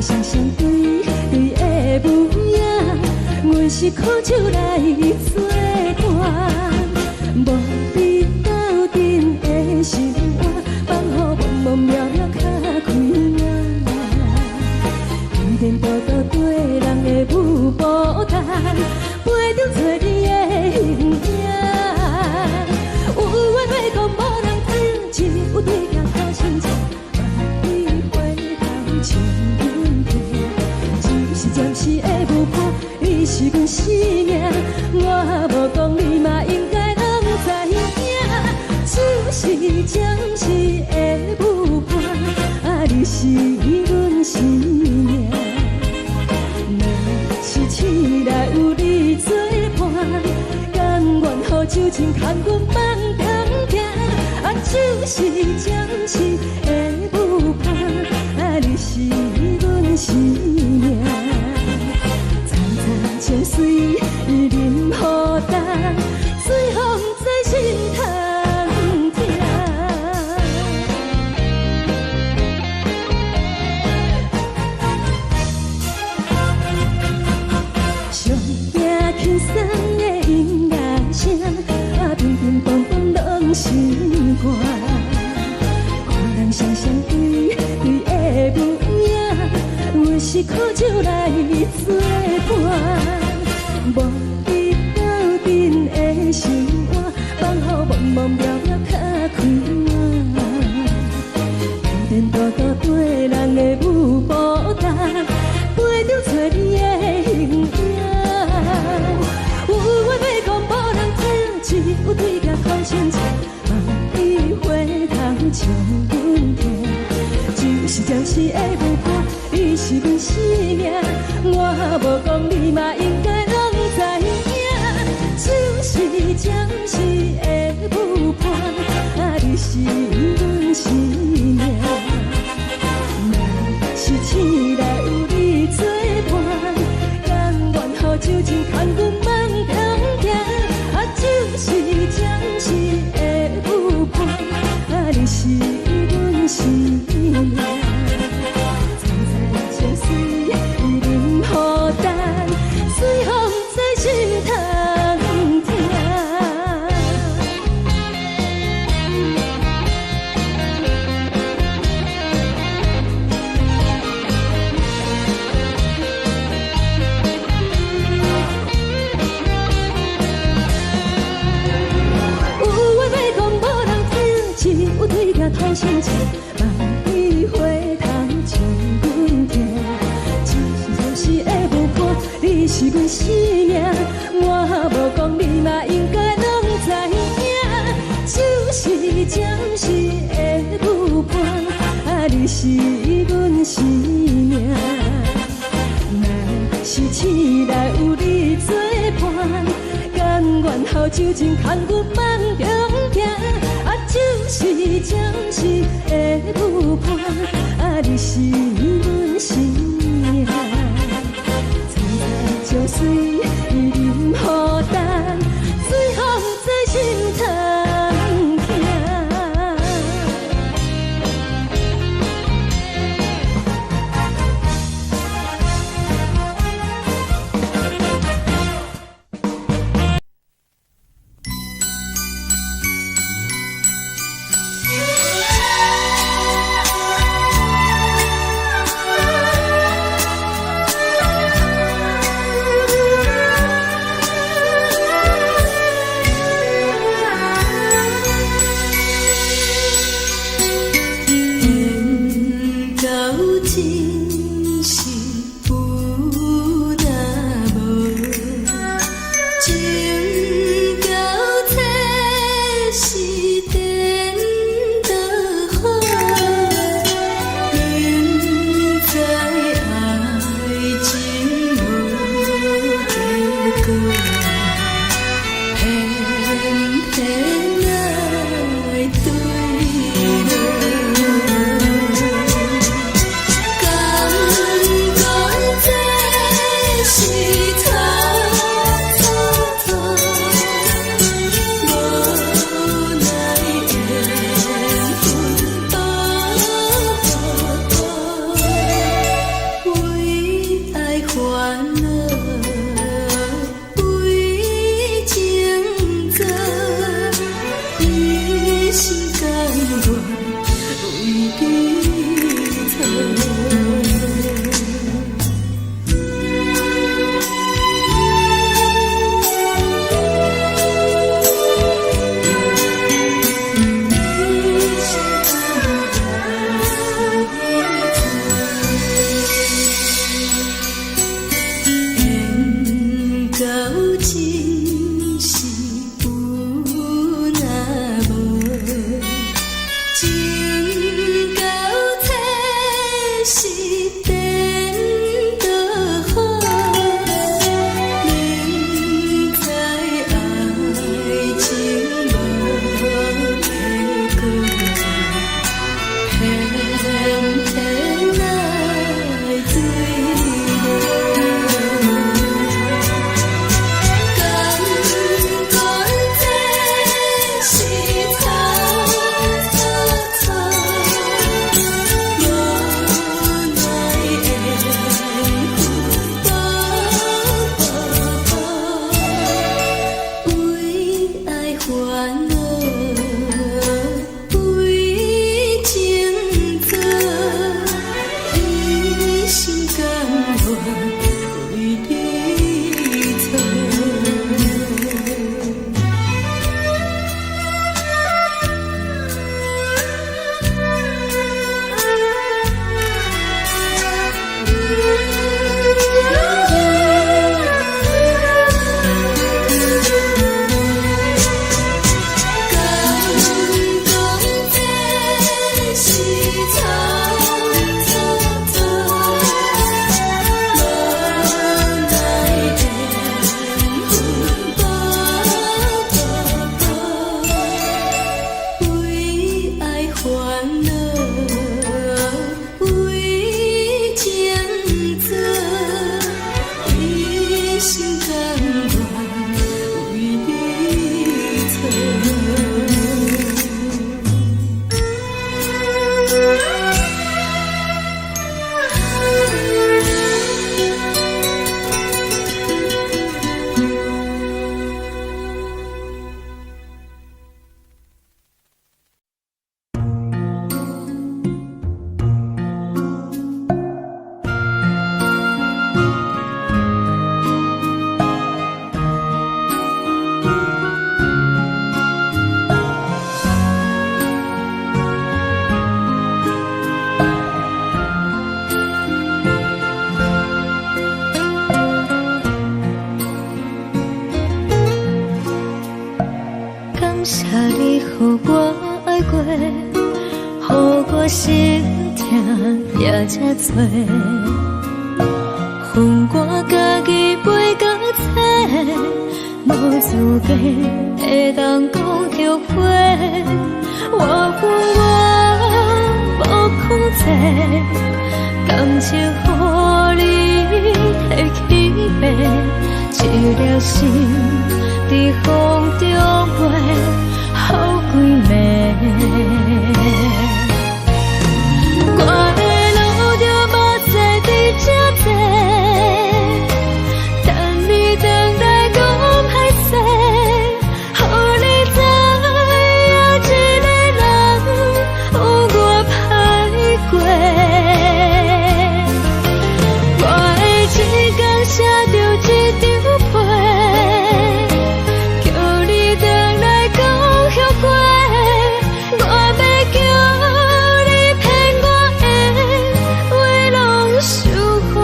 人双双对对的模样，阮是苦酒来作伴，无你斗阵的生活，放予茫茫渺渺较开朗。颠颠倒倒对人的舞步弹，陪着做你的形影。有话要讲无人知，只有对镜头深情。唱阮听，只是暂时的舞伴，你是阮生命。我无讲，你嘛应该拢知影。只是暂时的舞伴，你是阮生命。若是醒来有你作伴，甘愿予酒精牵阮放空行。只是暂时的舞伴。你是阮生命，层层情水任予担，随风在心通听。上惊轻松的音乐声，乒乒乓乓拢心肝。看人双双对对的模样，阮是苦酒来作伴，无你斗阵的生活，放予茫茫渺渺较开朗。颠颠倒倒对人的舞步弹，陪着做你的形影。有话要讲无人知，只有对镜头深情，望你回头唱阮听。只是暂时的舞伴，你是阮生命。我无讲，你嘛应该拢知影。只是暂时的舞伴，你是阮生命。若是醒来有你作伴，甘愿予酒精牵阮放空行。只是暂时的舞伴，你是阮生命。层层情水任予担，随风在心通听。有话要讲无人知，只有对镜头深情，望你回头唱阮听。只是暂时的舞伴，你是阮生命。我无讲，你嘛应该拢知影。只是暂时的舞伴，你是阮生命。若是醒来有你作伴，甘愿予酒精牵阮放空行。只是暂时的舞伴，你是阮生命。层层情水任予担，随风在心通听。也这多，恨我家己袂够切，无资格会当讲后悔。我恨我无控制，感情予你摕去卖，一粒心在风中飞，好几暝。我的路就无再伫这多，等你回来讲歹势，予你知影一个人有我歹过。我的一天写着一张被，叫你回来讲后悔。我要叫你骗我的话拢收回。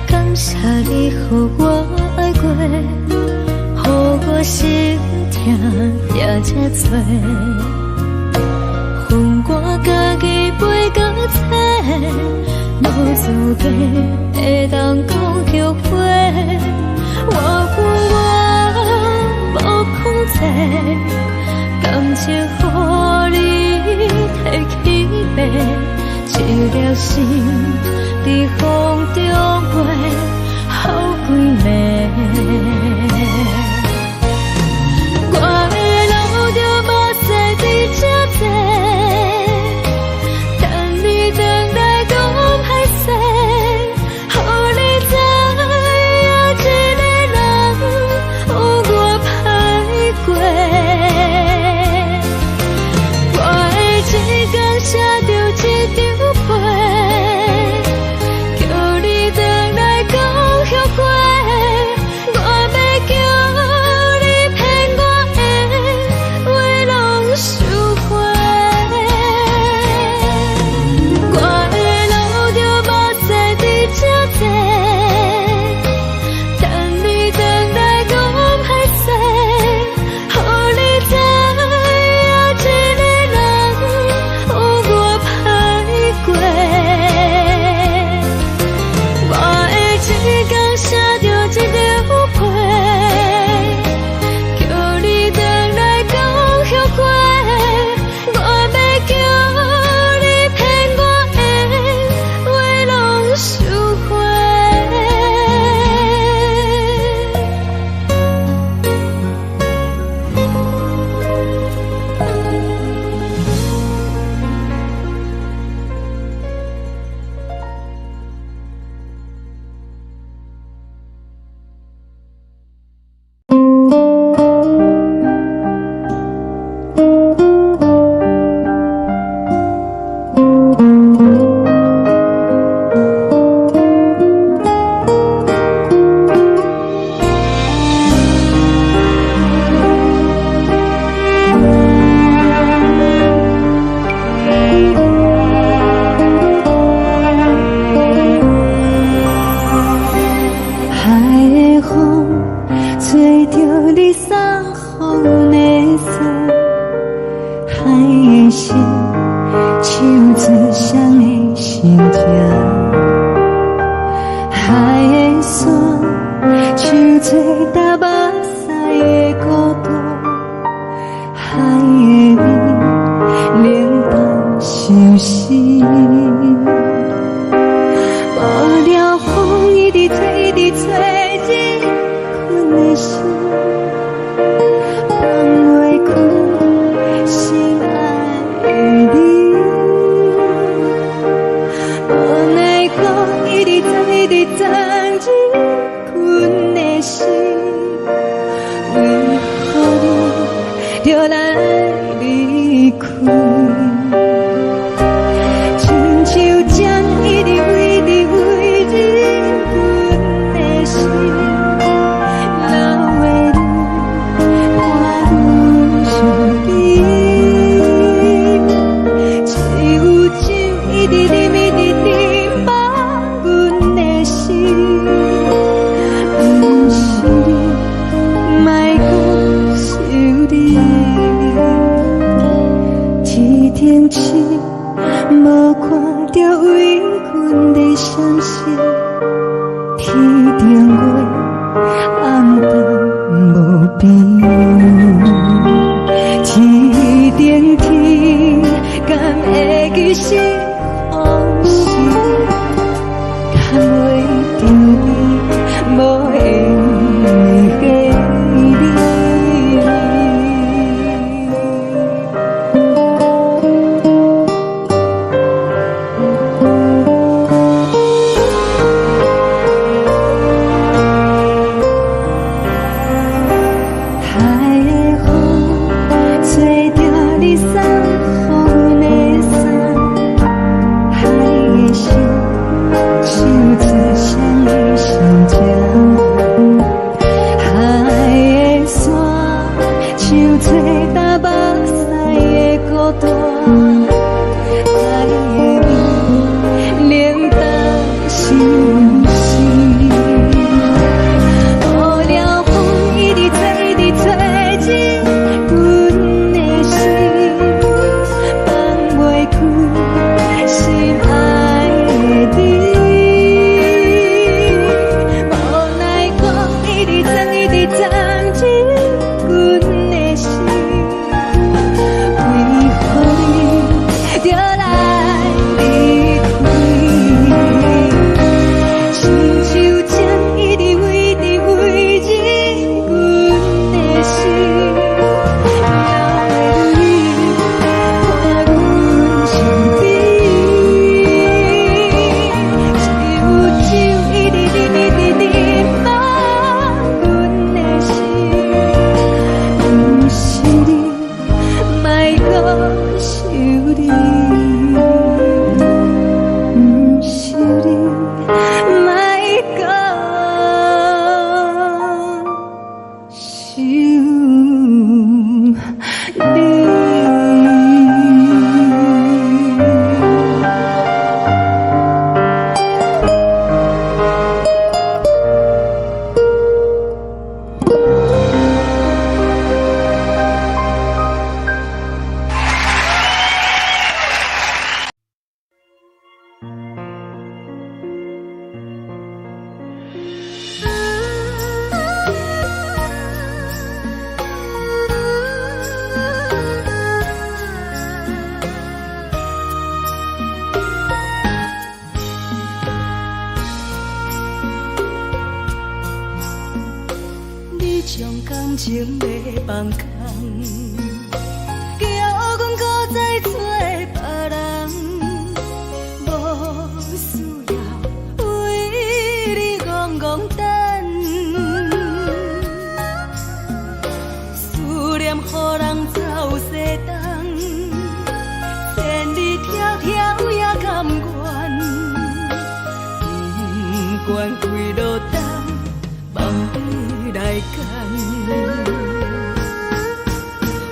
感谢你予我爱过，予我心痛也这多，恨我家己袂够切，无资格会当讲后悔。我恨我无控制，感情予你摕去卖，一粒心在风中飞，好几暝。我的路就无再伫这多，等你回来讲歹势，予你知影一个人有我歹过。我的一天写着一张被，叫你回来讲后悔。我要叫你骗我的话拢收回。我的路就无再伫这多，等你回来讲歹势，予你知影一个人有我歹过。我的一天写着一张被，叫你回来讲后悔。我要叫你骗我的话拢收回。海的风吹着你送予的伞，海的心唱出双的心痛，海的山唱出踏目屎的孤独，海的美冷淡伤心。无聊风一直吹，一直吹，日困的心，放袂开心爱的你。无奈何一直走，一直走，日困的心，为何你就来离开？亲像针一直飞，一直飞，日困的心，流的泪，汗愈天星，无看到为阮在闪烁。天顶月，暗淡无边。天顶天，敢会记是往事？敢袂着你，无缘的你。情要放空，叫阮搁再找别人，无需要为你戆戆等。思念予人走西东，千里迢迢也甘愿，不管开路灯，梦里来干。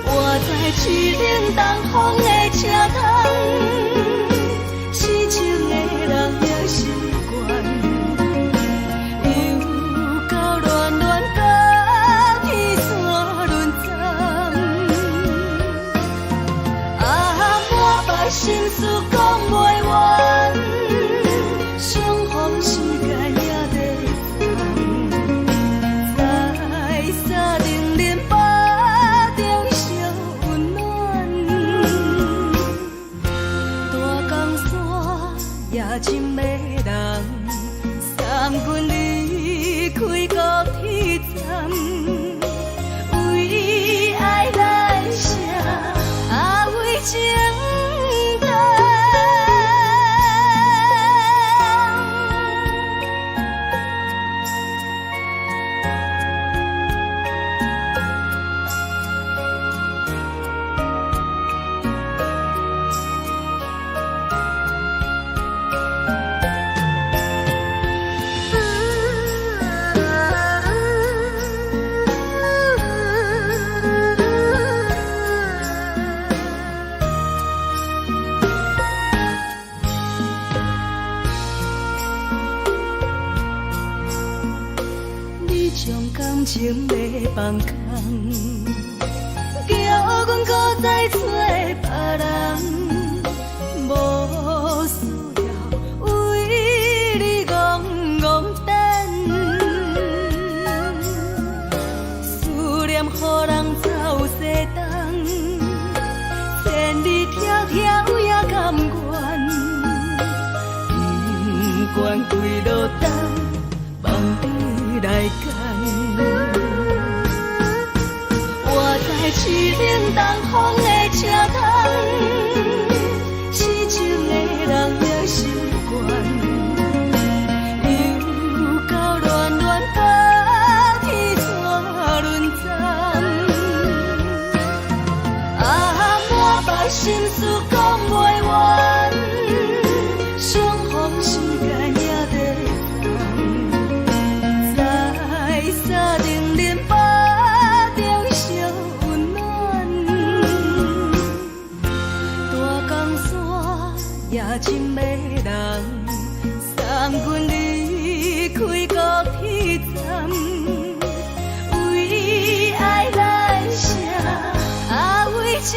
我在市顶东风的车窗，痴情的人也习惯，又到乱乱甲天线轮转。啊，我把心事讲袂完，相逢时间也在等，在沙定林巴中相温暖。大江山也深的人，送阮离开高铁站，为爱来写为情。将感情要放空，叫阮搁再找别人。千里迢迢也甘愿，不管几落冬，梦里来干。我在凄冷东风的车头，痴情的人也心倦。心事讲袂完，相逢时间也在等，在山顶林北中相温暖。大江山也真迷人，送阮离开高铁站，为爱来写，为情。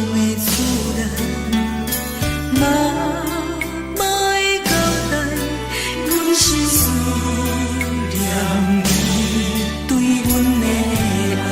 的自然，嘛会交代，阮是思念你对阮的爱。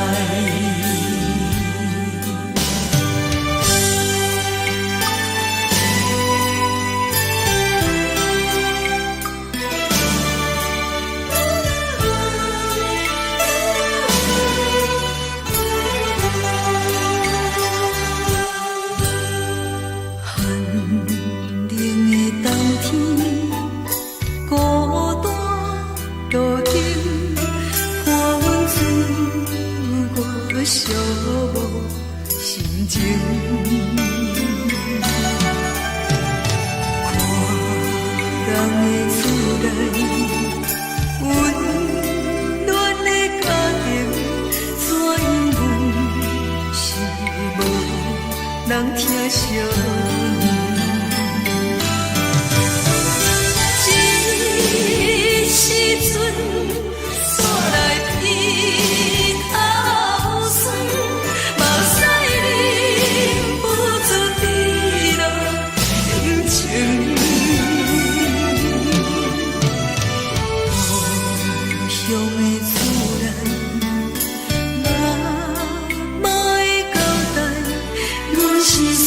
寂寞心情，看人的厝内温暖的家庭，怎因阮是无人疼惜？这时阵煞来鼻头酸，目屎忍不住滴落眼睛。故乡的自然，嘛会交代，阮是思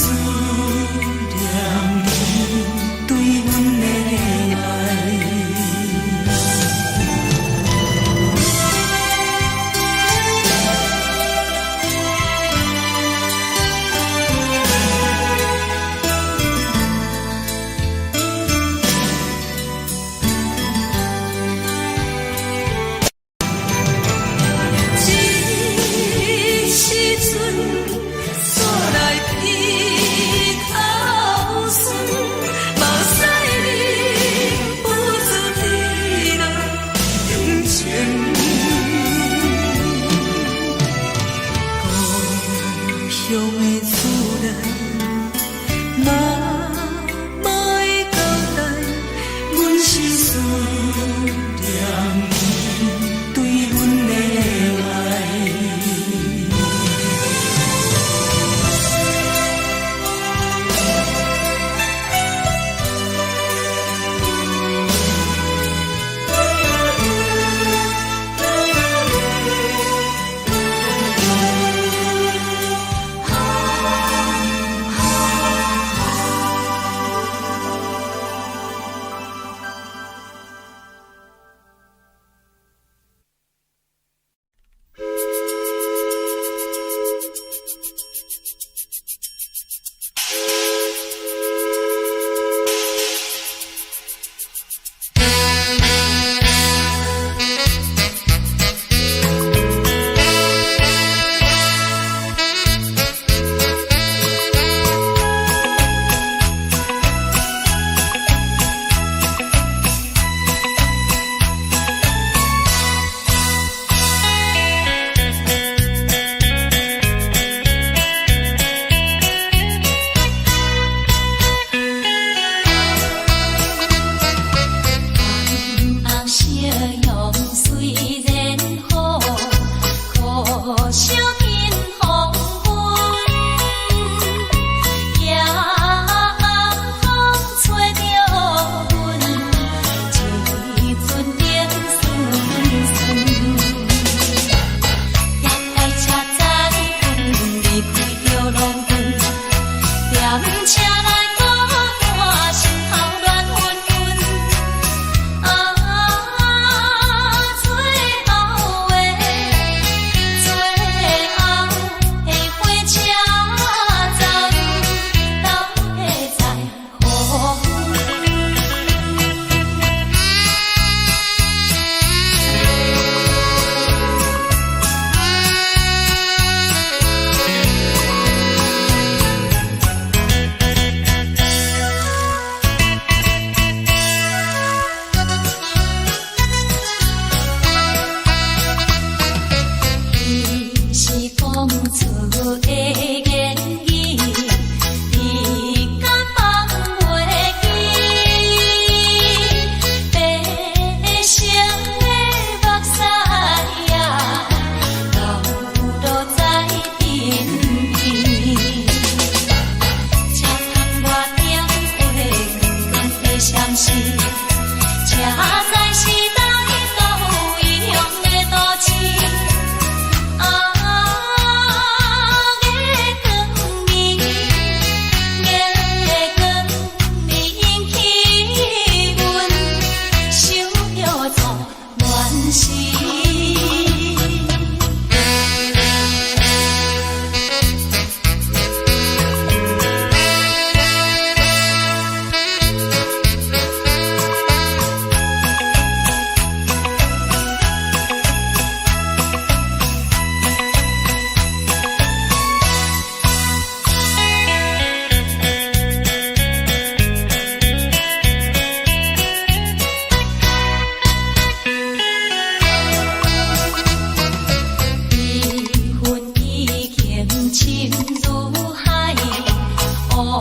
梦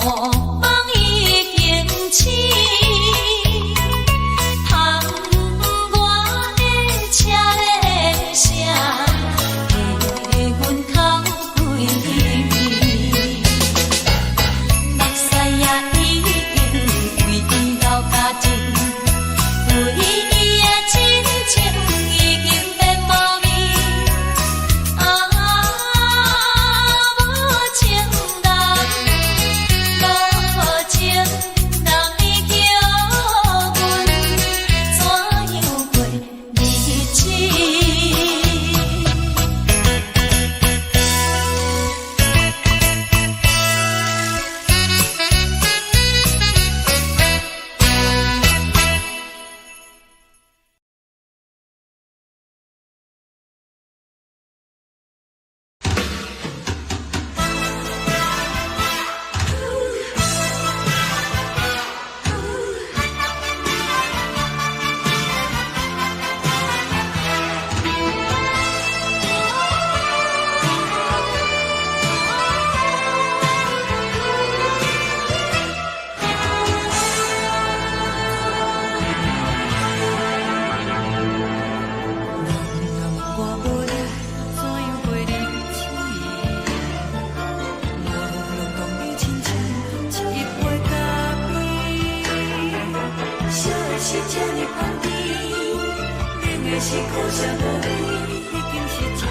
已经醒，窗外的车的声，在阮头开面。目屎也已经为伊流甲尽，为伊的真情已经变无味。啊，无情人，无情人你叫阮怎样过日子？是苦涩无味，已经是一句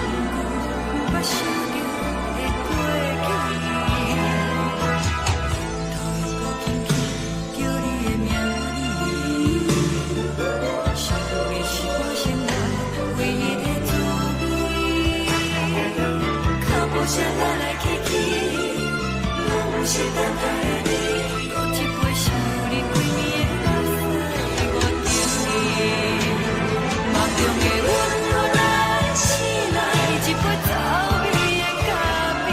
无法想着的过去。头又搁轻轻叫你的名字，想到的是我心内唯一的滋味。脚步声来来去去，拢是等待的你，搁一杯想你几暝的泪水，我等你。梦中的阮愈来醒来，一杯走味的咖啡，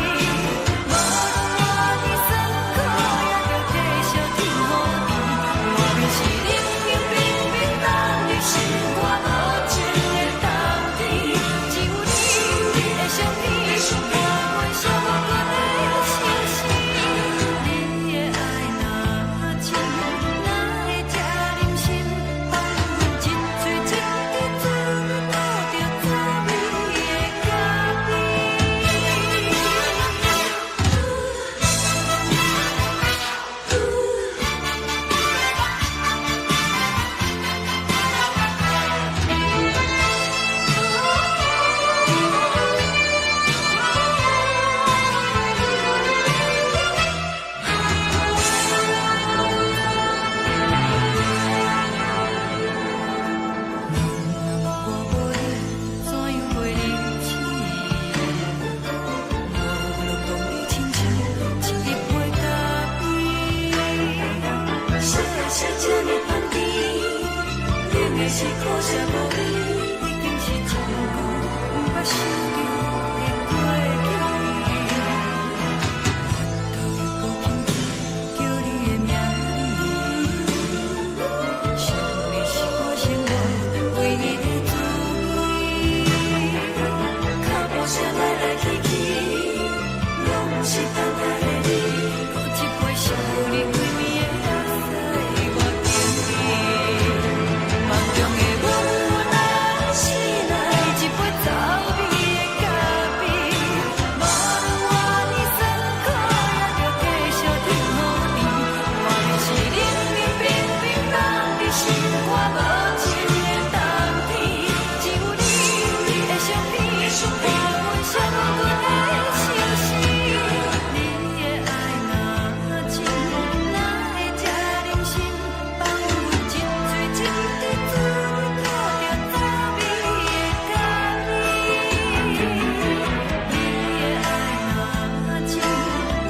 无论我的酸苦，也着继续甜予你。我便是冷冷冰冰冷的心，我无情的冬天，只有你的相片，我阮寂寞过的心事。你的爱若真，哪会这忍心放阮一嘴一滴水，倒着走味的咖啡。我无你，怎样过日子？无论当你亲像一杯咖啡，烧的是这呢香甜，冷的是苦涩无味，已经是一句无法想着的过去。头又搁轻轻叫你的名字，想你是我心内唯一的滋味。脚步声来来去去，拢是等待的你，搁一杯想你几暝的泪水，我等你。梦中的阮愈来醒来，一杯走味的咖啡，无论我的酸苦，也着继续甜予你。我便是冷冷冰冰冷的心，我无情的冬天，只有你的相片，我阮寂寞过的心事。你的爱若真，哪会这忍心放阮一嘴一滴水，倒着走味的咖啡。你的爱若真，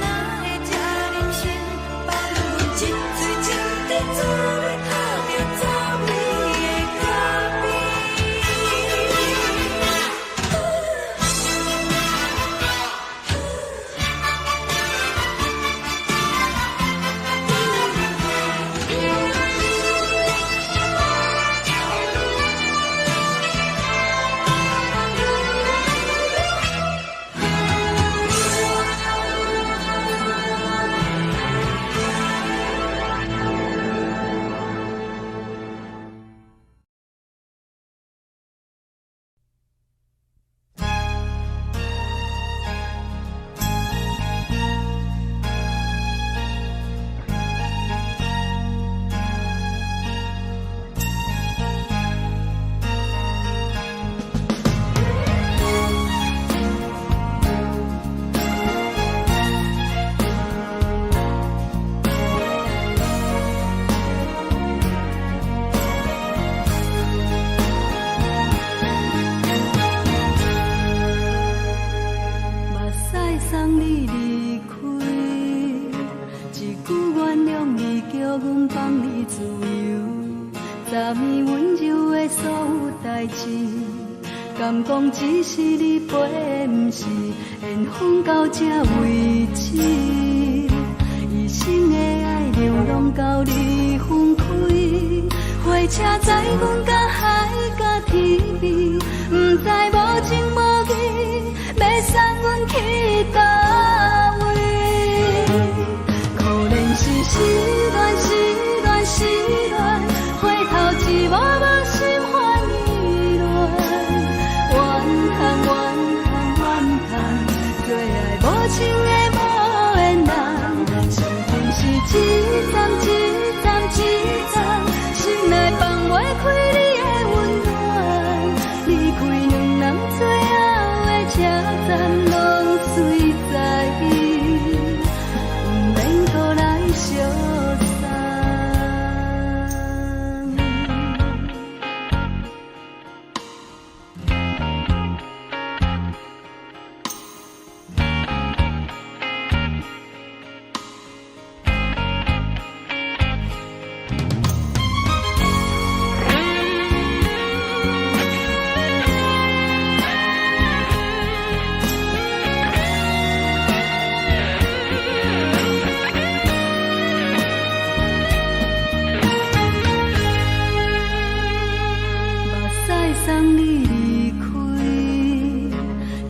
哪会这忍心放阮一嘴一滴水，倒着走味的咖啡。阮放你自由，昨暝温柔的所有代志，敢讲只是你陪，不是缘分到这为止。一生的爱流浪到你分开，火车载阮到海甲天边，不知无情无义，要送阮去倒位？可怜是失恋，失恋，失恋，回头一幕幕心烦意乱，怨叹，怨叹，怨叹，最爱无情的无缘人，上天是一站一站一站，心内放袂开你的温暖，离开两人最后的车站，拢随在不免搁来相送。送你离开，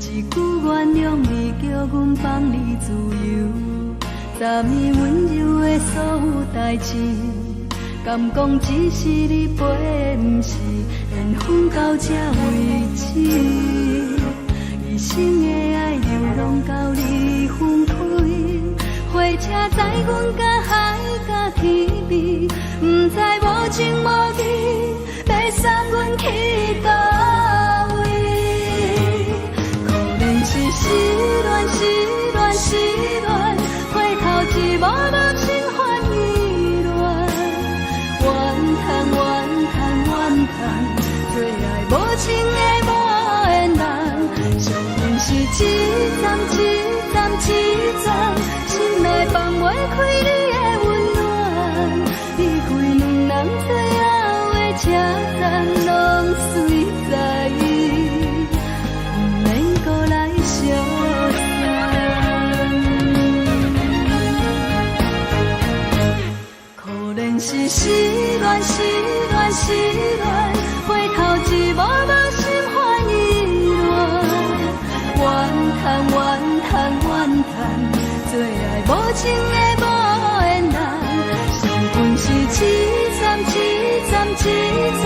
一句原谅你，叫阮放你自由。昨暝温柔的所有代志，敢讲只是你陪，不是缘分到这为止。一生的爱流浪到你分开，火车载阮到海甲天边，不知无情无义，要送阮去倒位？可怜是失恋，失恋，失恋，回头一幕幕心烦意乱，怨叹，怨叹，怨叹，最爱无情的无缘人，上天是一站一站一站，心内放袂开你的温暖，离开两人最后的车站，拢随在不免搁来相送。可怜是失恋，失恋，失恋，回头一幕幕心烦意乱，怨叹，怨叹，怨叹，最爱无情的无缘人，上天是一站一站一站，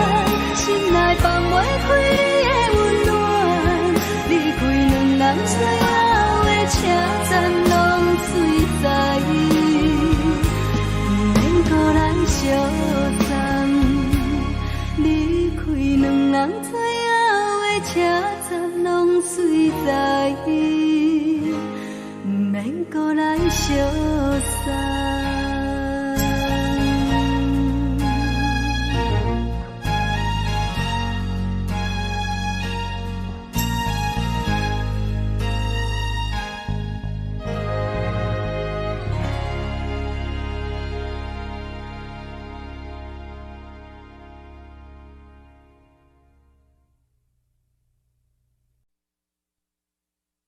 心内放袂开你的温暖，离开两人最后的车站，拢随在不免搁来相送，离开两人最后的车站，拢随在不免搁来相送。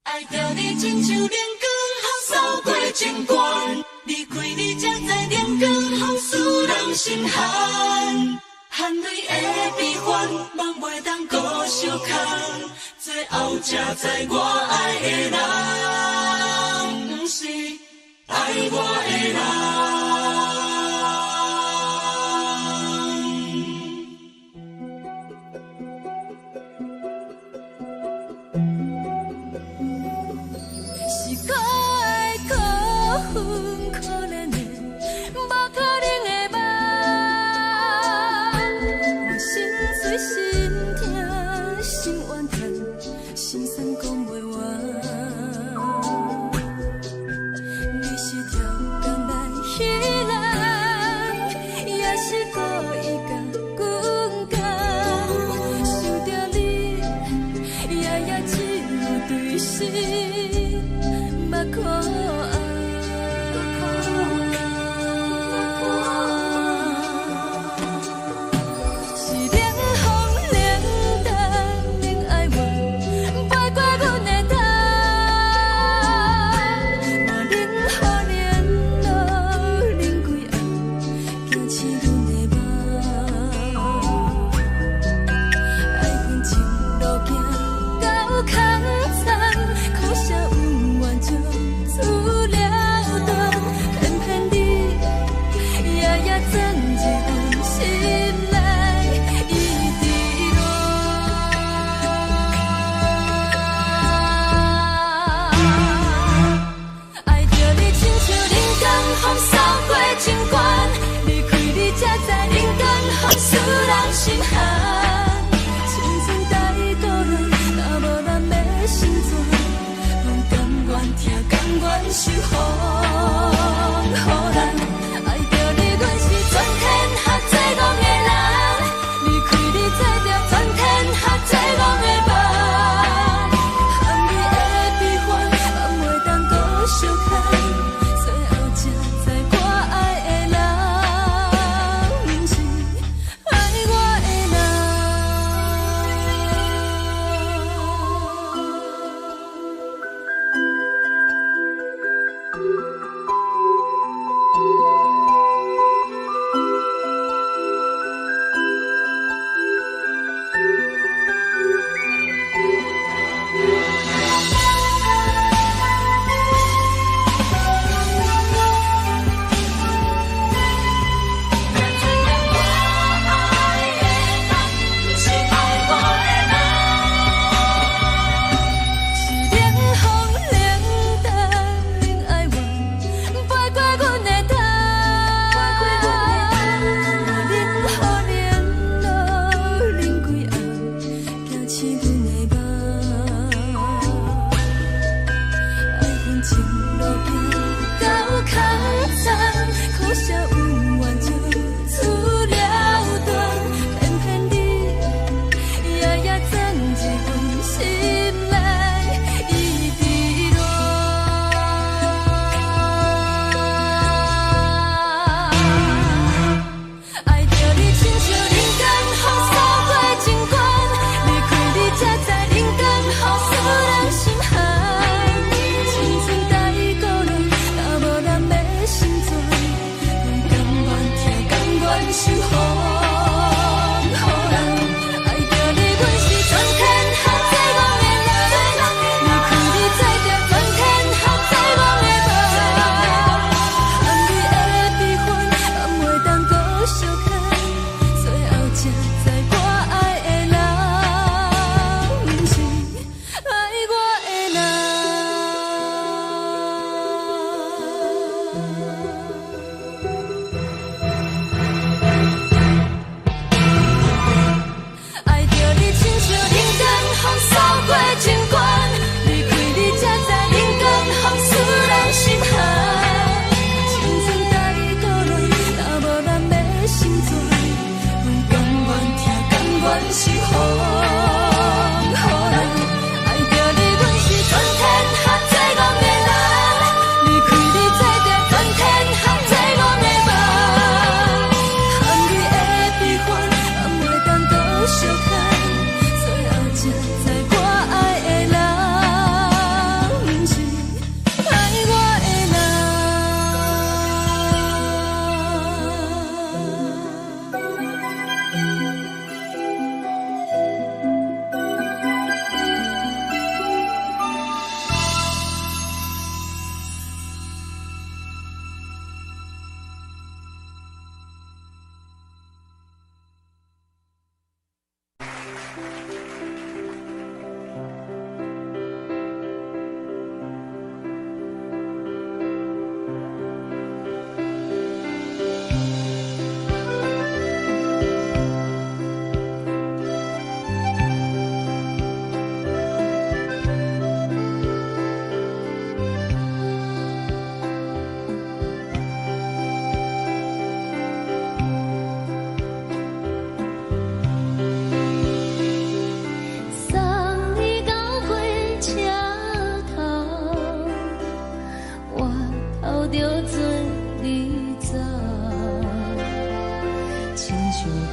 爱着你亲像阳光，扫过情关，离开你才知阳光风使人心寒。含泪的悲欢，望袂当搁相牵，最后才知我爱的人，不是爱我的人。心酸讲袂完，你是条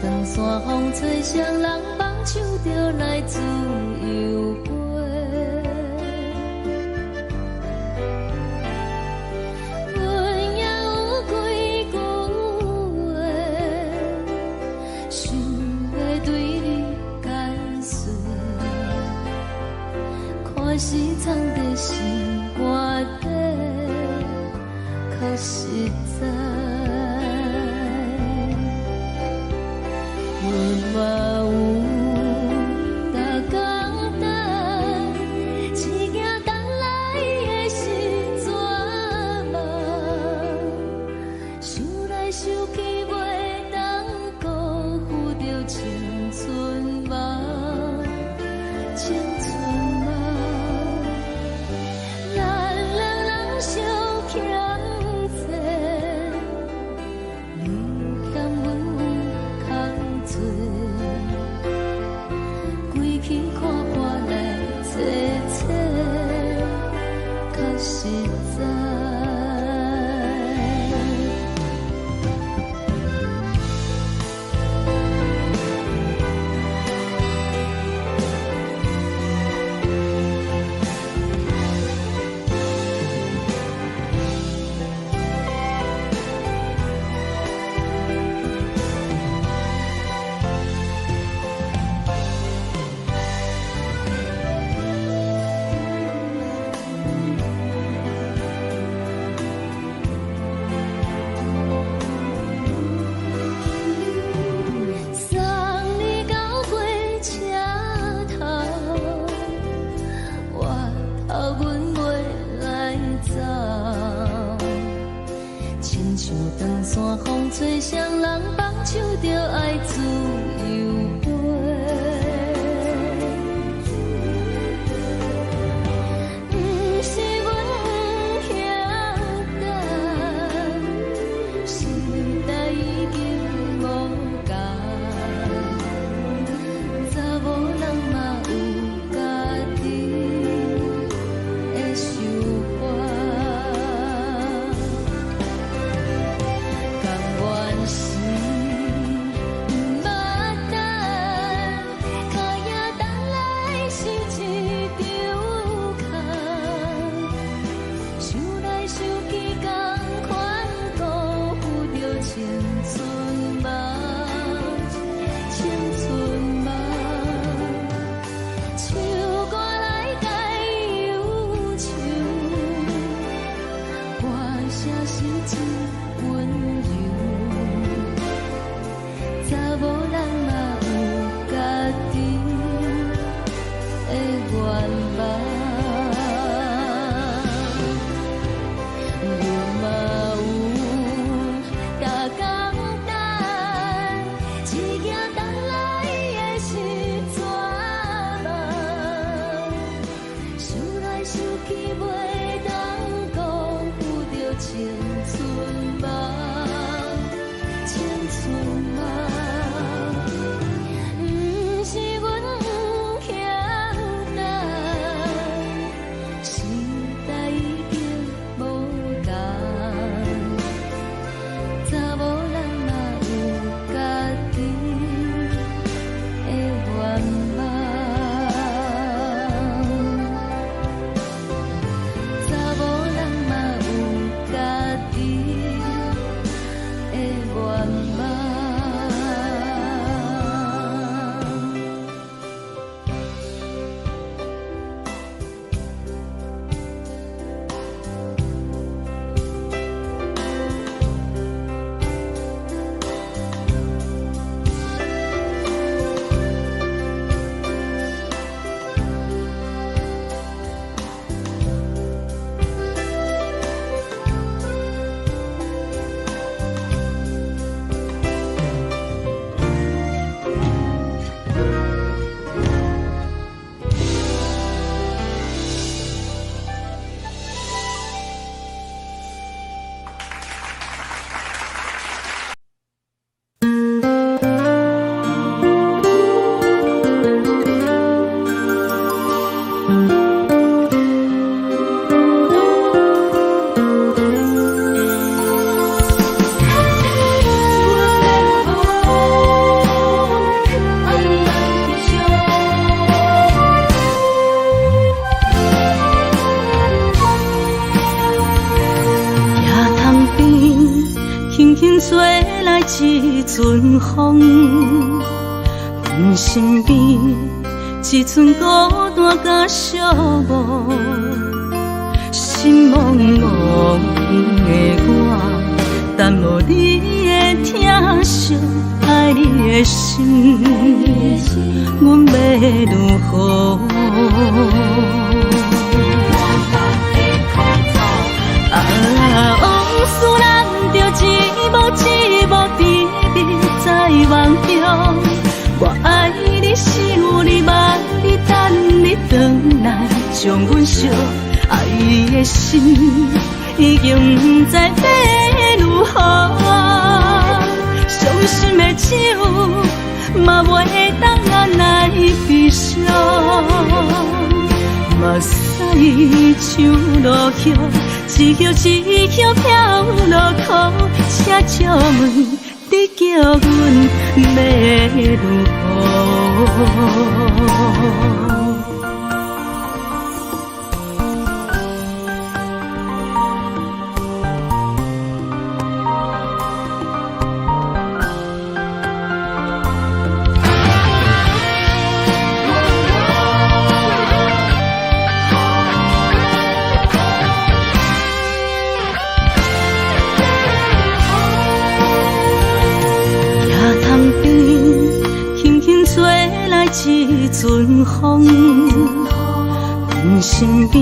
长线风吹双人放手就来自由飞。阮也有几句话，想要对你解释，可是藏在心肝底，较实在。阮嘛有逐工等，只惊等来的是绝望，想来想去袂当辜负着青春梦，青春梦。咱两人相欠债，你欠阮空做，归去看破来坐坐，较实在。长线风吹双人放手就爱自由飞。不是阮不晓得，时代已经无同，查某人嘛有家己的想法。青春梦，青春梦，唱歌来解忧愁，歌声是真温柔，查某人嘛有家己的愿望。青春梦。一阵风，阮身边一寸孤单甲寂寞，心茫茫的我，等无你的疼惜，爱你的心，阮要如何？往事人着一幕一幕甜蜜在梦中。我爱你是有你望你等你回来，将阮惜爱的心已经不知要如何。伤心的手嘛袂当按来悲伤，目屎像落雨。一叶一叶飘落雨，车照问你叫阮要如何？一阵风，阮身边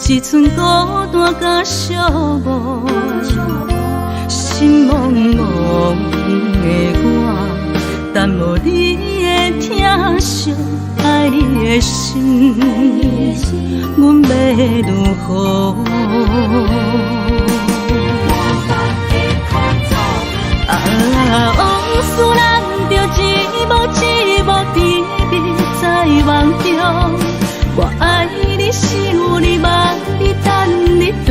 一寸孤单甲寂寞，心茫茫的我，等无你的疼惜，爱你的心，阮要如何？往事人着一幕一幕甜蜜在梦中。我爱你是有你望你等你回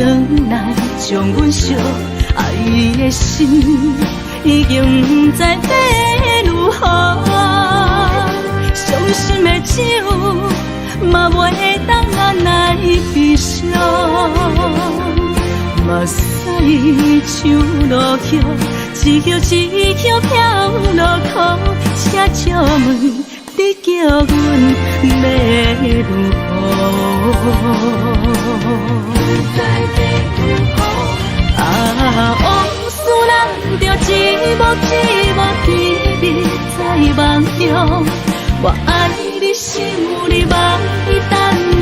来，将阮惜爱的心已经不知要如何。伤心的手嘛袂当按来悲伤，目屎像落雨。一叶一叶飘落雨，车照问你叫阮要如何？往事人着一幕一幕甜蜜在梦中。我爱你是有你望你等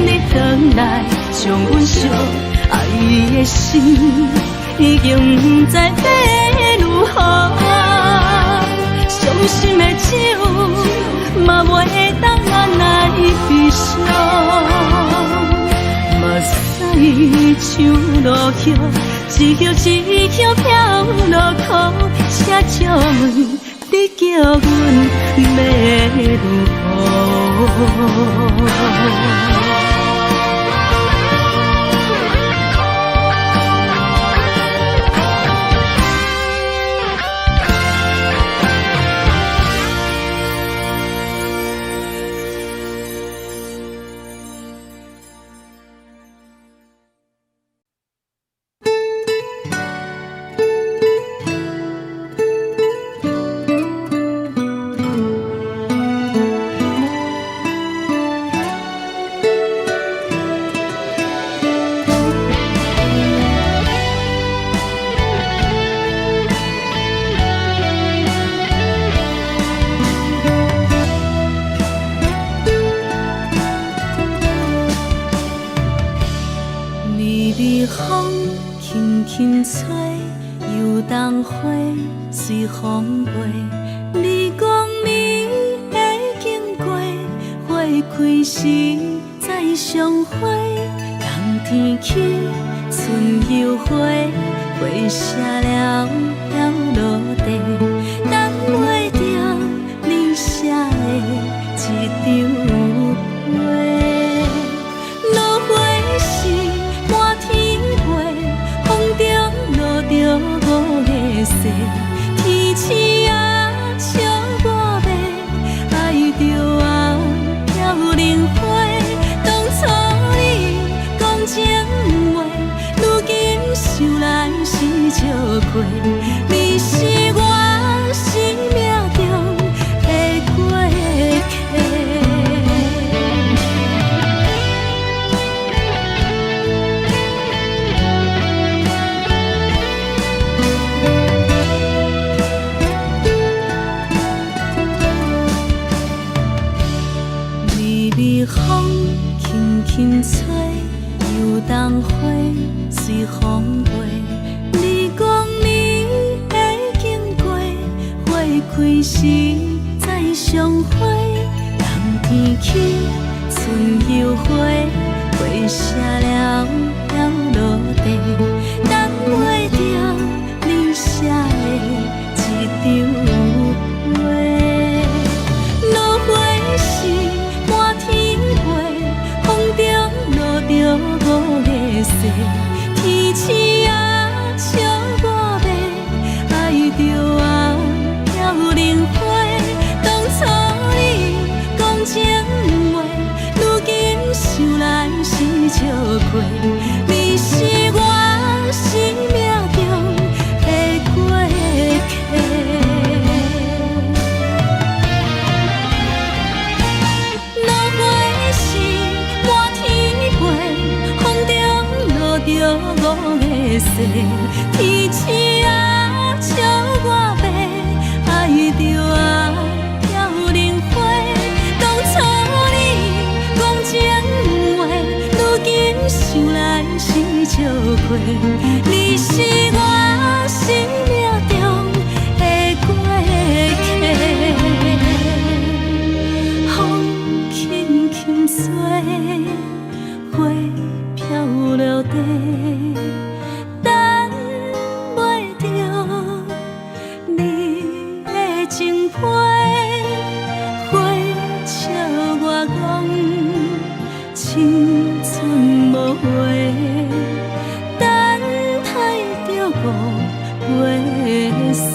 你回来，将阮惜爱的心已经不知要如何。伤心的手嘛袂当按来悲伤，目屎像落雨，一叶一叶飘落雨，车照问你叫阮要如何？随风飞，你讲你会经过，花开时再相会。冬天起，春又回，花谢了要落地，等袂着你写的一张画。落花时满天飞，风中落着五个色。天星啊，笑我白，爱着啊飘零花。当初你讲情话，如今想来是笑亏。你是我。几时再相会？人天起，春又花，花谢了要落地，等袂着你写的一张画。落花是满天飞，风中落着五个色，天星啊笑我迷，爱着啊飘零花。当初你讲情话，如今想来是笑过，你是我生命中的过客。落花是满天飞，风中落着五个色，天星啊笑我迷，爱着啊飘零花。当初你讲情话，如今想来是笑过，你是我生命中的过客。风轻轻吹，花飘落地，等袂着你的情批。花笑我讲青春无悔，等待着五月雪。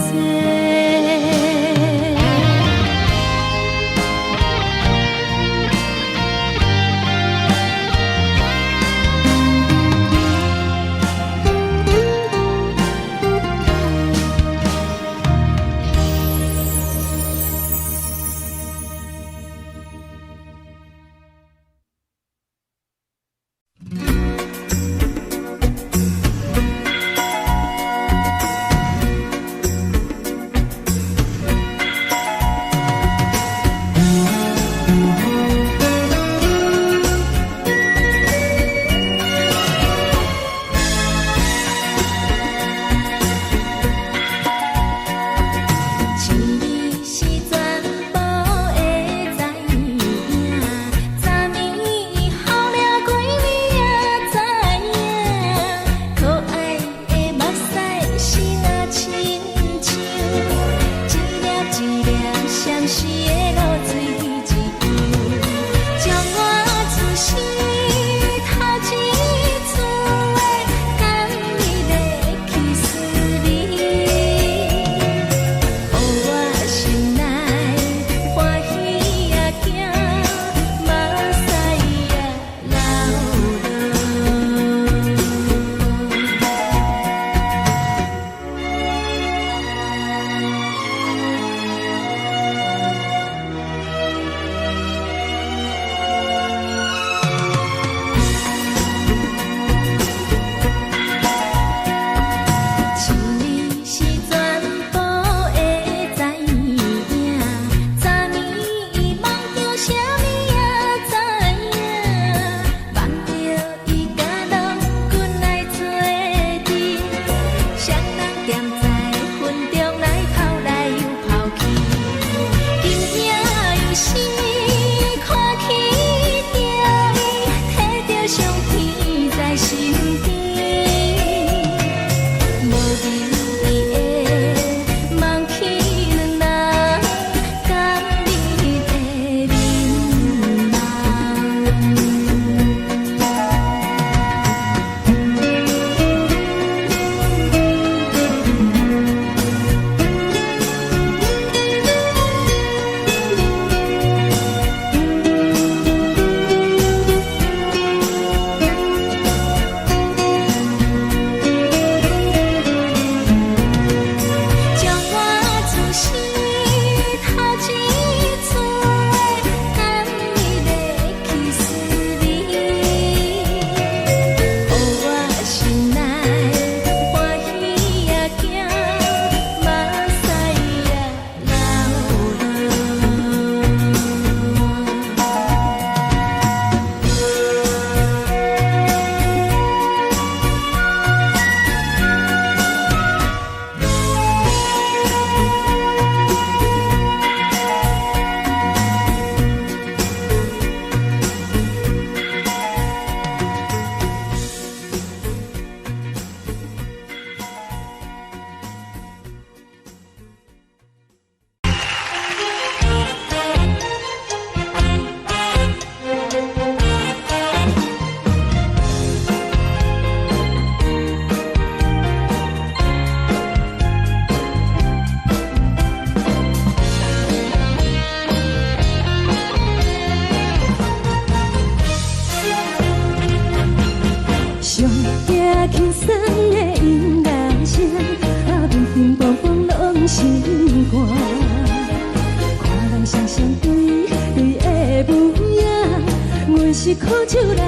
靠手来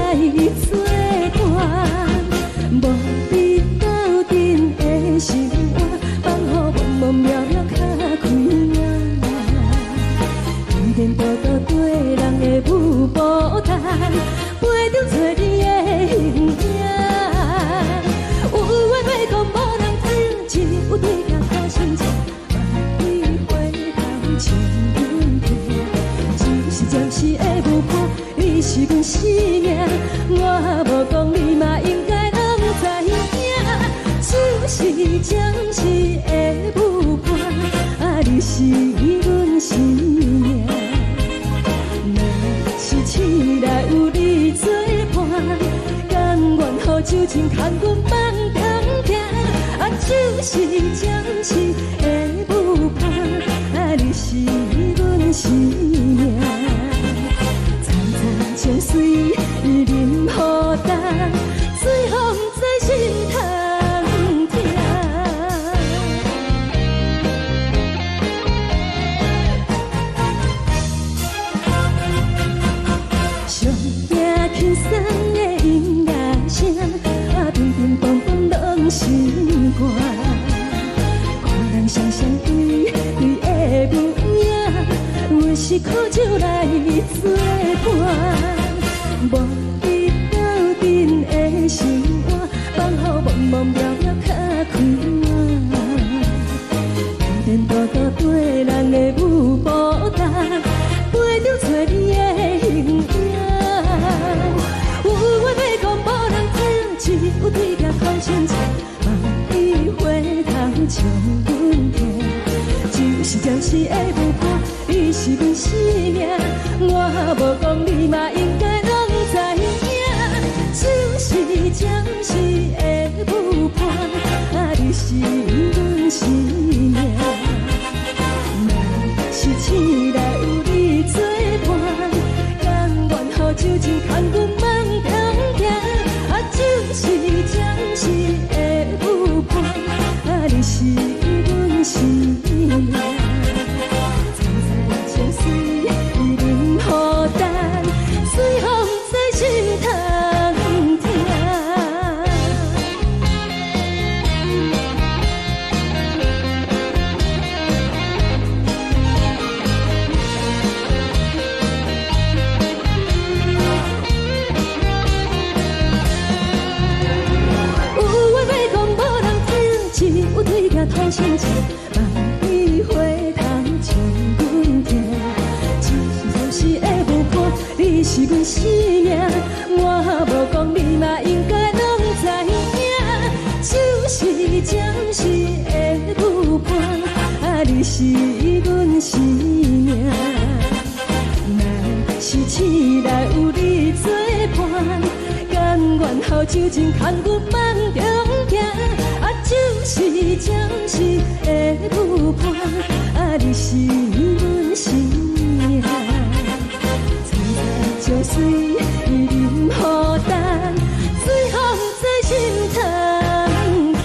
作伴，无你斗阵的心肝，放予茫茫渺渺较开眼。颠颠倒倒对人的舞步弹，陪着找你的形影。有话要讲无人知，只有对镜头相照，万里回头将阮听。就是暂时的舞伴，你是阮生命，我无讲你嘛应该拢知影。就是暂时的舞伴，你是阮生命。若是醒来有你作伴，甘愿予酒精牵阮放通行。就是暂时的舞伴，你是阮生命。层层情水任何担，水风在心通听。上听轻松的音乐声，乒乒乓乓拢心肝。看人双双对对的模样，阮是靠手来作伴。无你斗阵的心肝，放予茫茫渺渺较开眼。颠颠倒倒对人的舞步弹，陪着找你的形影。有话要讲无人知，只有对镜头相照，万里回头将阮听。就是暂时的舞伴，你是阮生命，我无讲你嘛应该拢知影。就是暂时的舞伴，你是阮生命。若是醒来有你作伴，甘愿予酒精牵阮放通行。就是暂时的舞伴，你是阮生命。层层情水任何担，随风在心通听。有对镜头相照，万里回头将阮听。就是暂时的舞伴，你是阮生命，我无讲你嘛应该拢知影。就是暂时的舞伴，你是阮生命。若是醒来有你作伴，甘愿予酒精牵阮放中行。就是暂时的舞伴，你是阮生命。层层情水任何担，随风在心通听。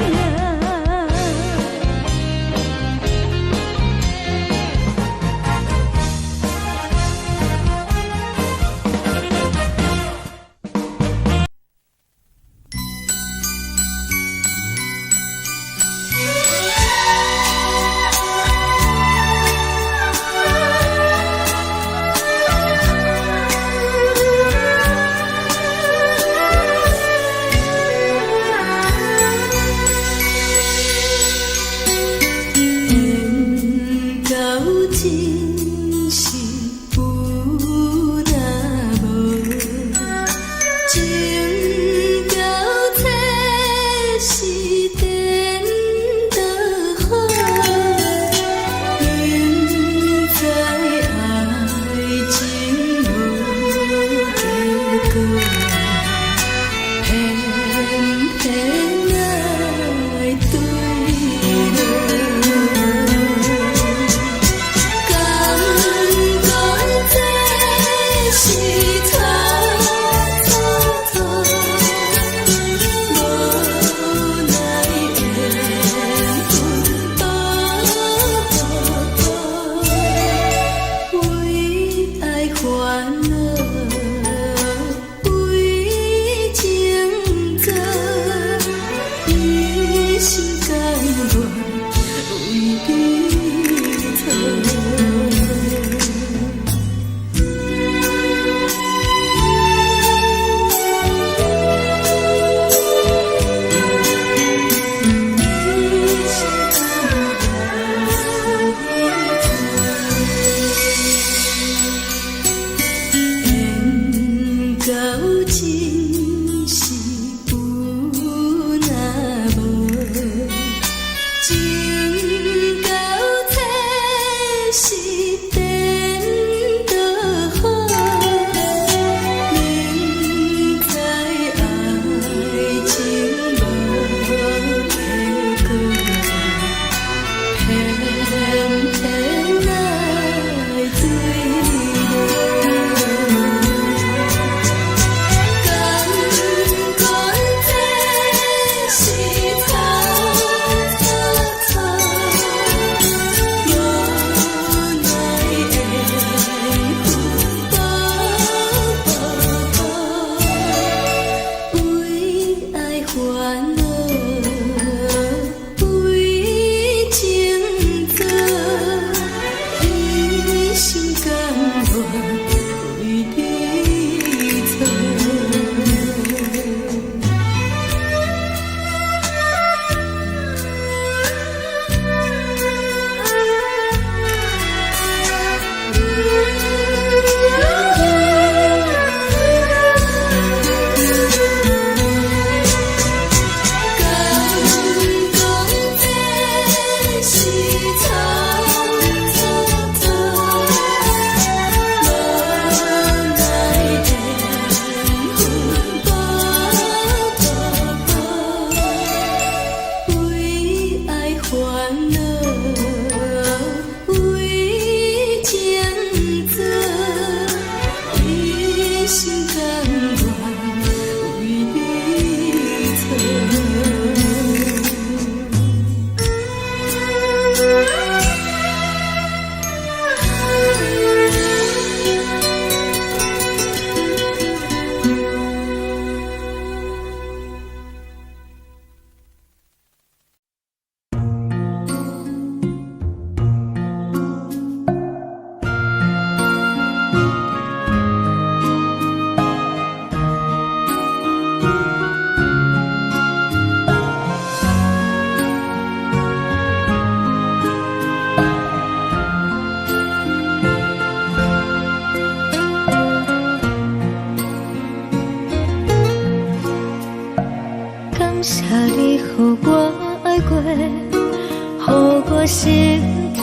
心痛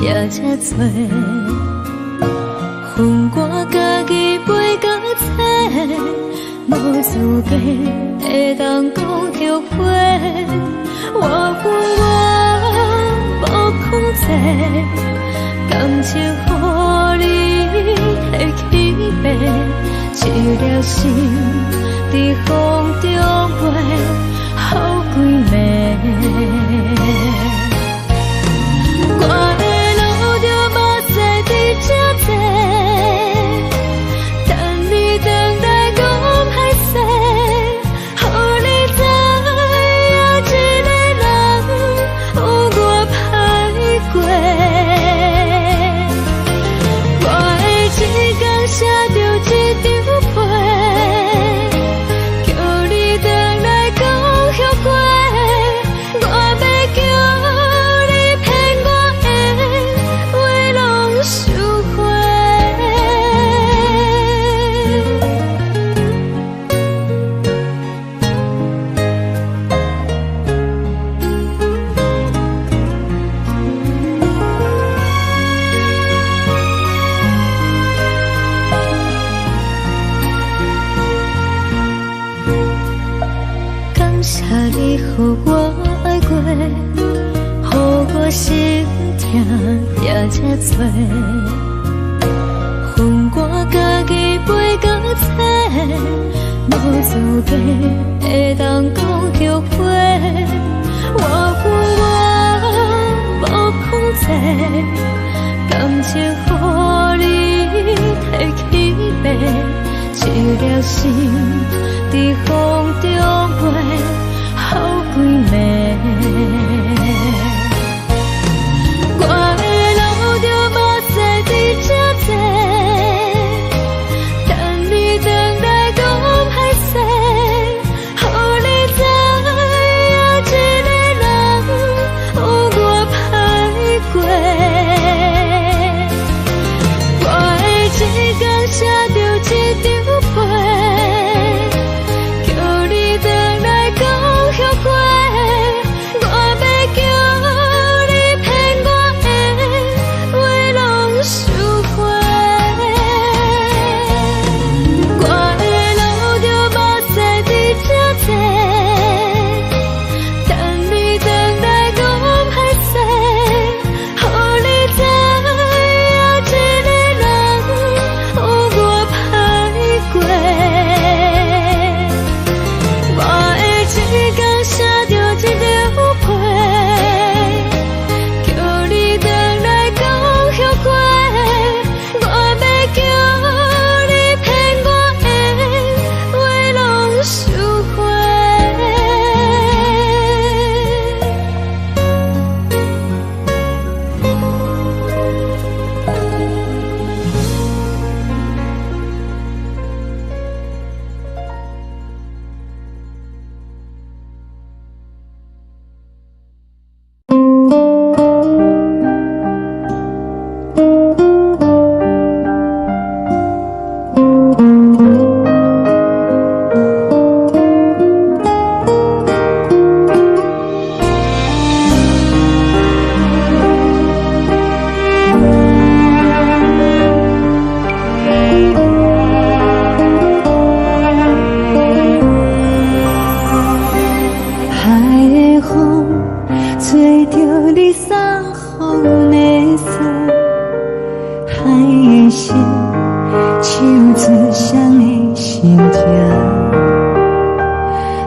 也这多，恨我家己袂到切，无资格会当讲后悔。我恨我无控制，感情予你提起白，一条心在风中飞，好几暝。我的路就无再伫这多，等你等待讲歹势，予你知影一个人有我歹过。我的一天写着一张被，叫你回来讲后悔。我要叫你骗我的话拢收回。感谢你予我爱过，予我心痛也这多，恨我家己袂到切，无资格会当讲后悔。我恨我无控制，感情予你提起白，一条心在风中飞，好几暝。我的路就无再伫这多，等你等待讲歹势，予你知影一个人有我歹过。我的一天写着一张被，叫你回来讲后悔。我要叫你骗我的话拢收回。我的路就无再伫这多，等你等待讲歹势，予你知影一个人有我歹过。我的一天写着一张被，叫你回来讲后悔。我要叫你骗我的话拢收回。海的风吹着你送风的伞，海的心唱出双的心痛，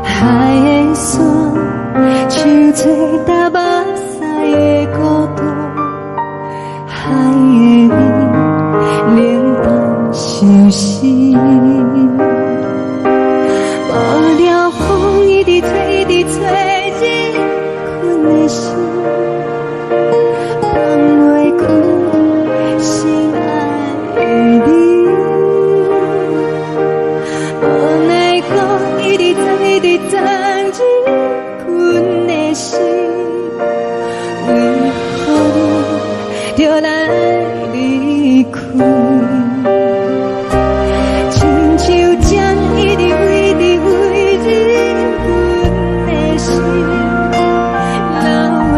海的山唱出搭目屎的孤单，海的你冷淡伤心。无聊风一直吹，一直吹进困的心，放袂开心爱的你。无奈何一直等，一直等进困的心，为何你就来离开？亲像针一直为你为你阮的心，流的泪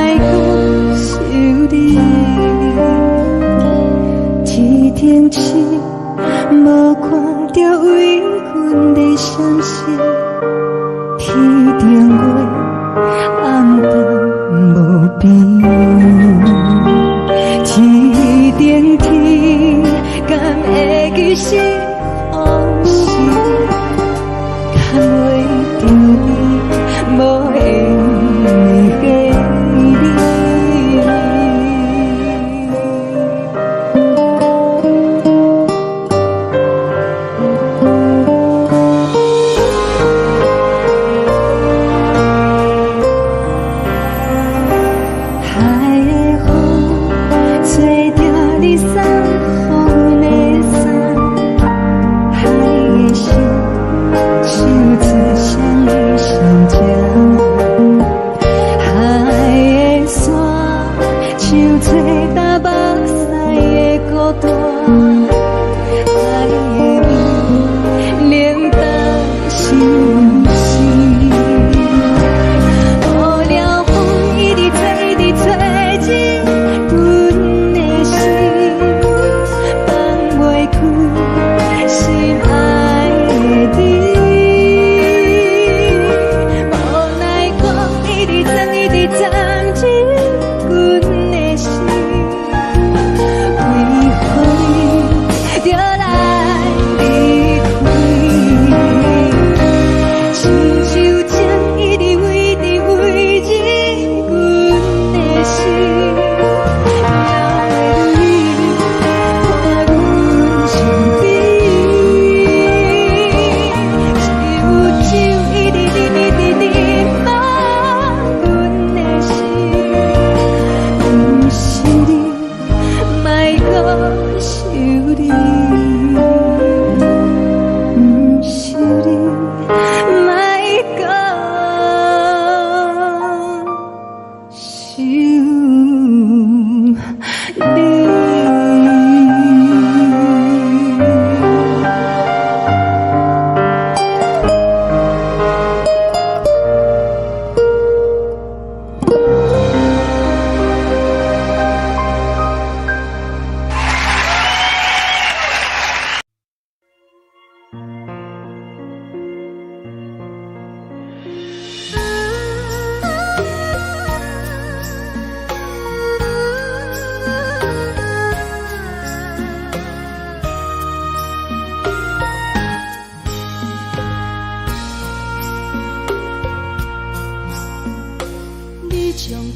莫讲收你。一定是无看到为阮的闪烁，天顶月暗淡无边，一定天敢会记是往事，敢袂着你无缘给你。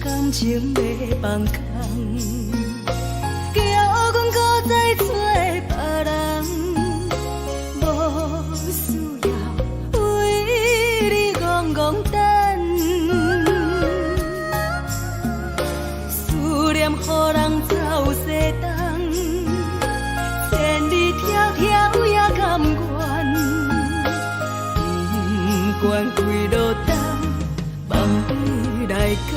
感情要放空，叫阮搁再找别人，无需要为你戆戆等。思念予人走西东，千里迢迢也甘愿，不管几路灯，梦伊来牵。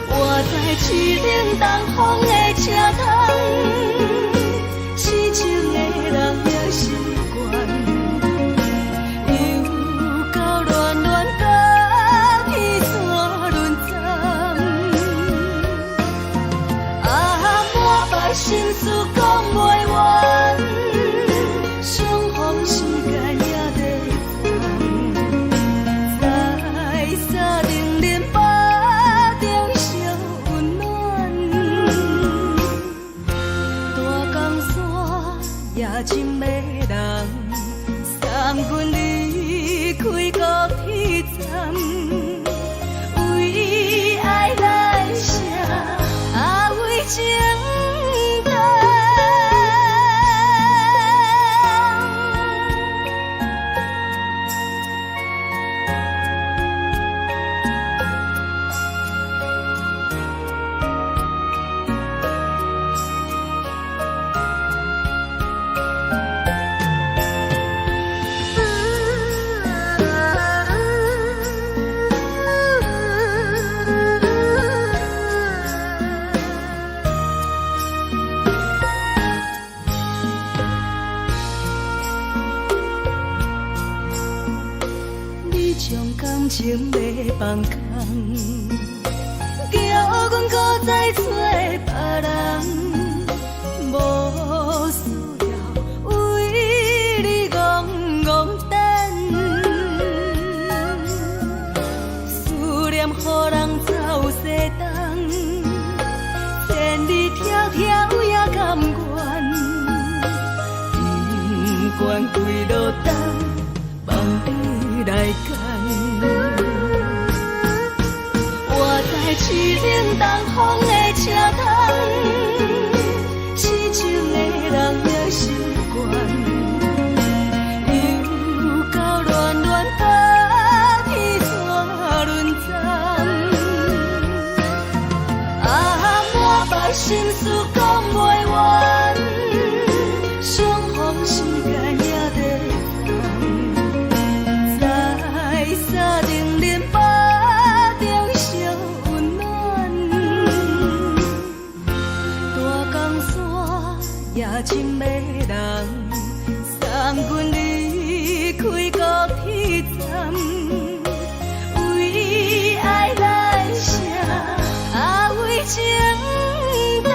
活在痴冷东风的车窗，痴情的人也习惯，又到乱乱甲彼山论斩。满腹心事讲袂完，相逢时间也在等。在沙定林巴中相温暖，大江山也真迷人，三军离开高铁站，为爱来写为情。将感情要放开。叫阮搁再找别人，无需要为你戆戆等。思念予人走西东，千里迢迢也甘愿，不管几路灯，望你来赶。我在痴冷东风的车窗，痴情的人也习惯。又到乱乱把天带轮转，满腹心事讲袂完，相逢时间也在等，在沙定林巴中相温暖，大江山也深的人，送阮离开高铁站，为爱来写，为情等。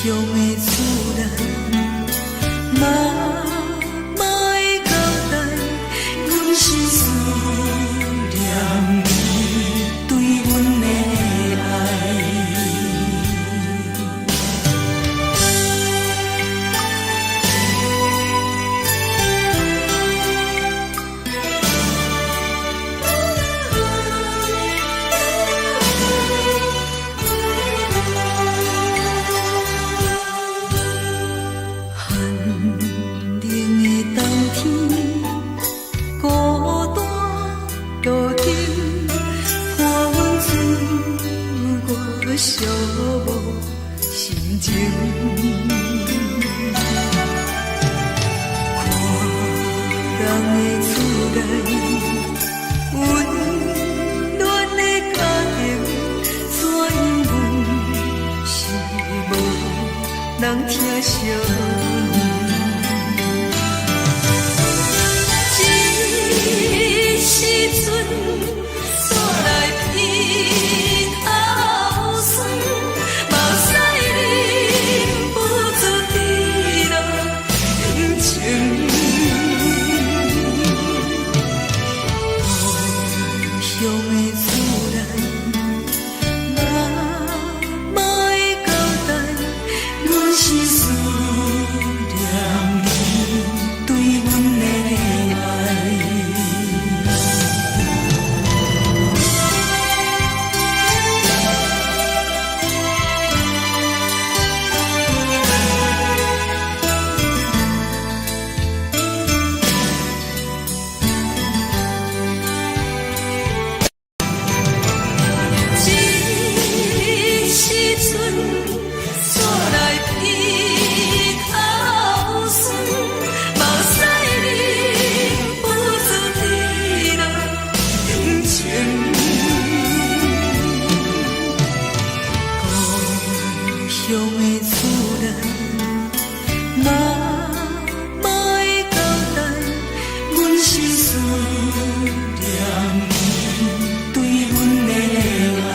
乡的厝内，嘛会交代，阮是思念你对阮的爱。寂寞心情，看人的厝内温暖的家庭，怎因阮是无人疼惜？这时阵煞来鼻头酸，目屎忍不住滴落眼睛。故乡的厝内，嘛会交代，阮是思念你对阮的爱。乡的厝内，嘛会交代，阮是思念你对阮的爱。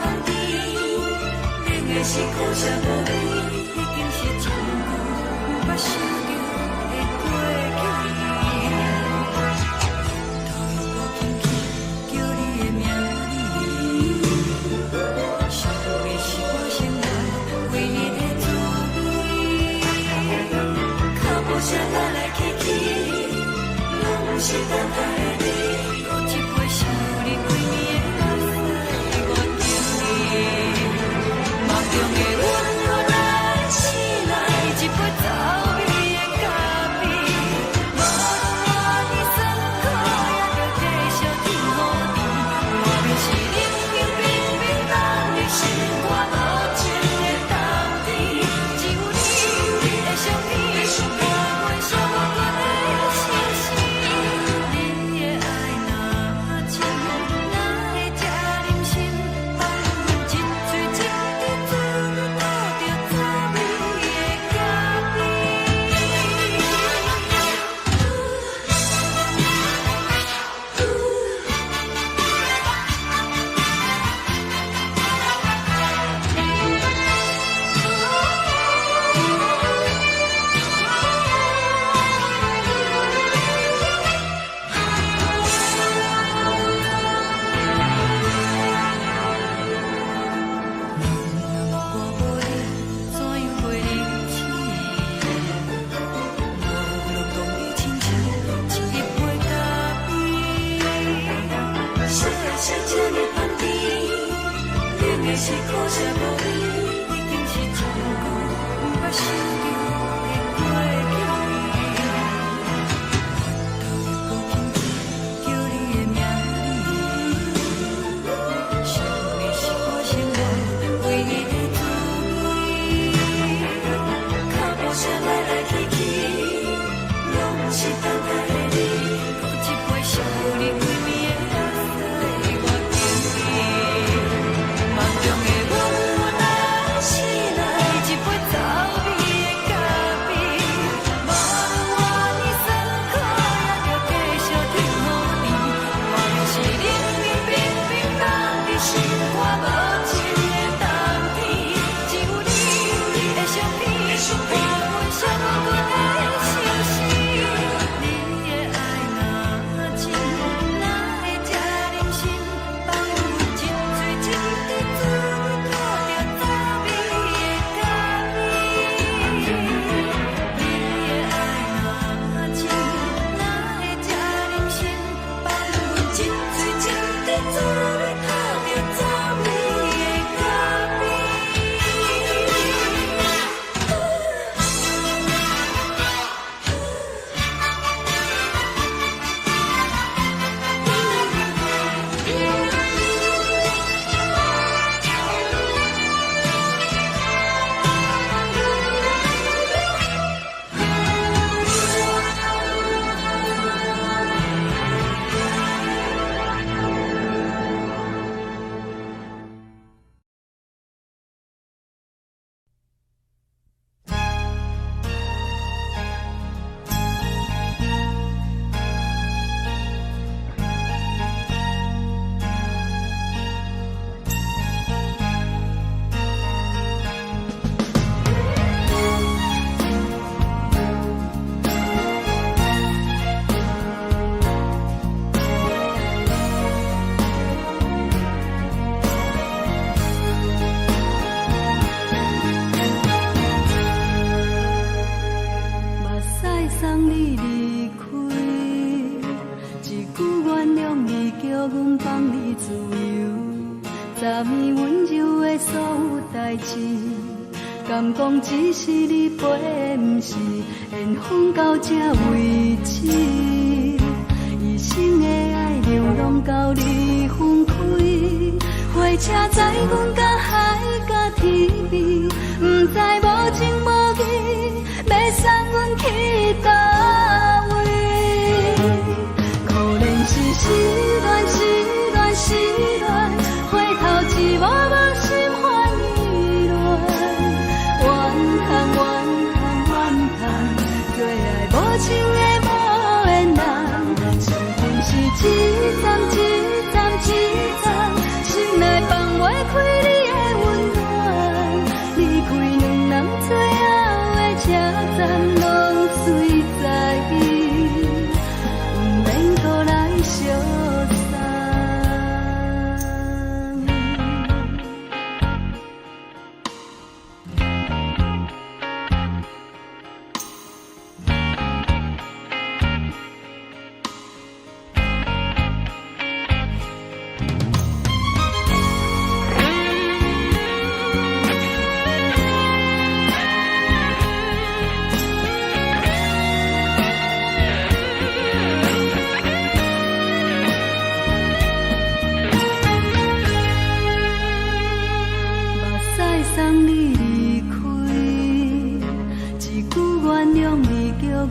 香甜，冷的是苦涩无味，已经是真久捌想着的过去。头又无轻轻叫你的名字，想的是我心内唯一的滋味。脚步声来来去去，拢是等待的你，喝一杯想你几年的目屎，我敬你。梦中的阮落来醒来，一杯走味的咖啡，无论我呢酸苦，也着继续甜予你。外面是冷冷冰冰冷的心肝无情的冬天，只有你的相片，伴阮寂寞过的心事。你的爱若真，哪会这忍心放阮一嘴一滴滋倒着滋味的咖啡？我无你，怎样袂忍起？无路当你亲像一杯咖啡，小的是这呢香甜，冷的是苦涩无味，已经是真久捌想着的过去。头又无轻轻叫你的名字，想的是我心内唯一的滋味。脚步声来来去去，拢是等待的你，喝一杯想你几暝的目屎，我敬你。梦中的阮落来醒来，一杯走味的咖啡，无论我呢酸苦，也着继续甜予你。外面是冷冷冰冰冷的心肝无情的冬天，只有你的相片，伴阮寂寞过的心事。你的爱若真，哪会这忍心放阮一嘴一滴滋倒着滋味的咖啡？你的爱若真，哪会这忍心放阮一嘴一滴滋倒着滋味的咖啡？目屎送你离开，一句原谅你，叫阮放你自由，昨暝温柔的所有代志，敢讲只是你陪，不是缘分到这为止。一生的爱流浪到你分开，火车载阮甲海甲天边，不知无情无义，要送阮去倒位？可能是失恋，失恋，失恋，回头一幕幕心烦意乱，怨叹，怨叹，怨叹，最爱无情的无缘人，情份是一站一站一站，心内放袂开。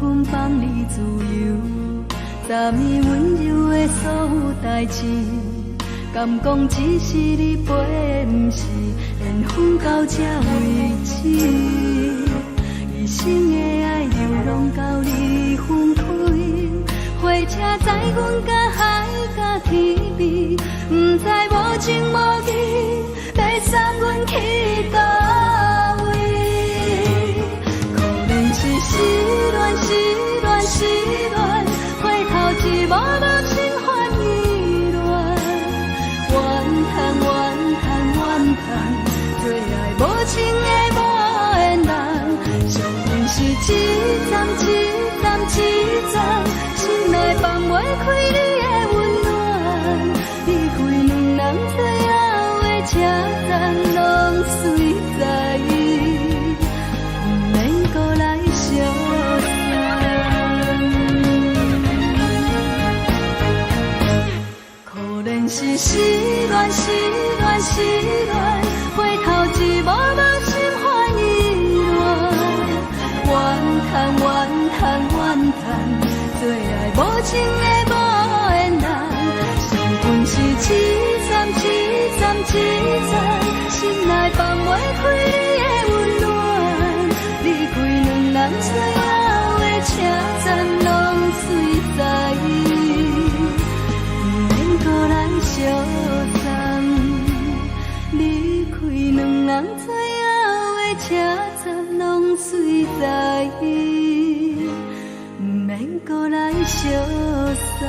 阮放你自由，昨暝温柔的所有代志，敢讲只是你陪，不是缘分到这为止。一生的爱流浪到你分开，火车载阮甲海甲天边，不知无情无义，要送阮去倒位？可能是失恋，失恋，失恋，回头一幕幕心烦意乱，怨叹，怨叹，怨叹，最爱无情的无缘人，上阮是一站一站一站，心内放袂开你的温暖，离开两人最后的车站，拢随在意，不免搁来相送。可能是失恋，失恋，失恋，回头一幕幕心烦意乱，怨叹，怨叹，怨叹，最爱无情的无缘人，上阮是一站一站一站，心内放袂开你的温暖，离开两人最后的车站，拢随在意，不免搁来相送。离开两人最后的车站，拢随在意，不免搁来相送。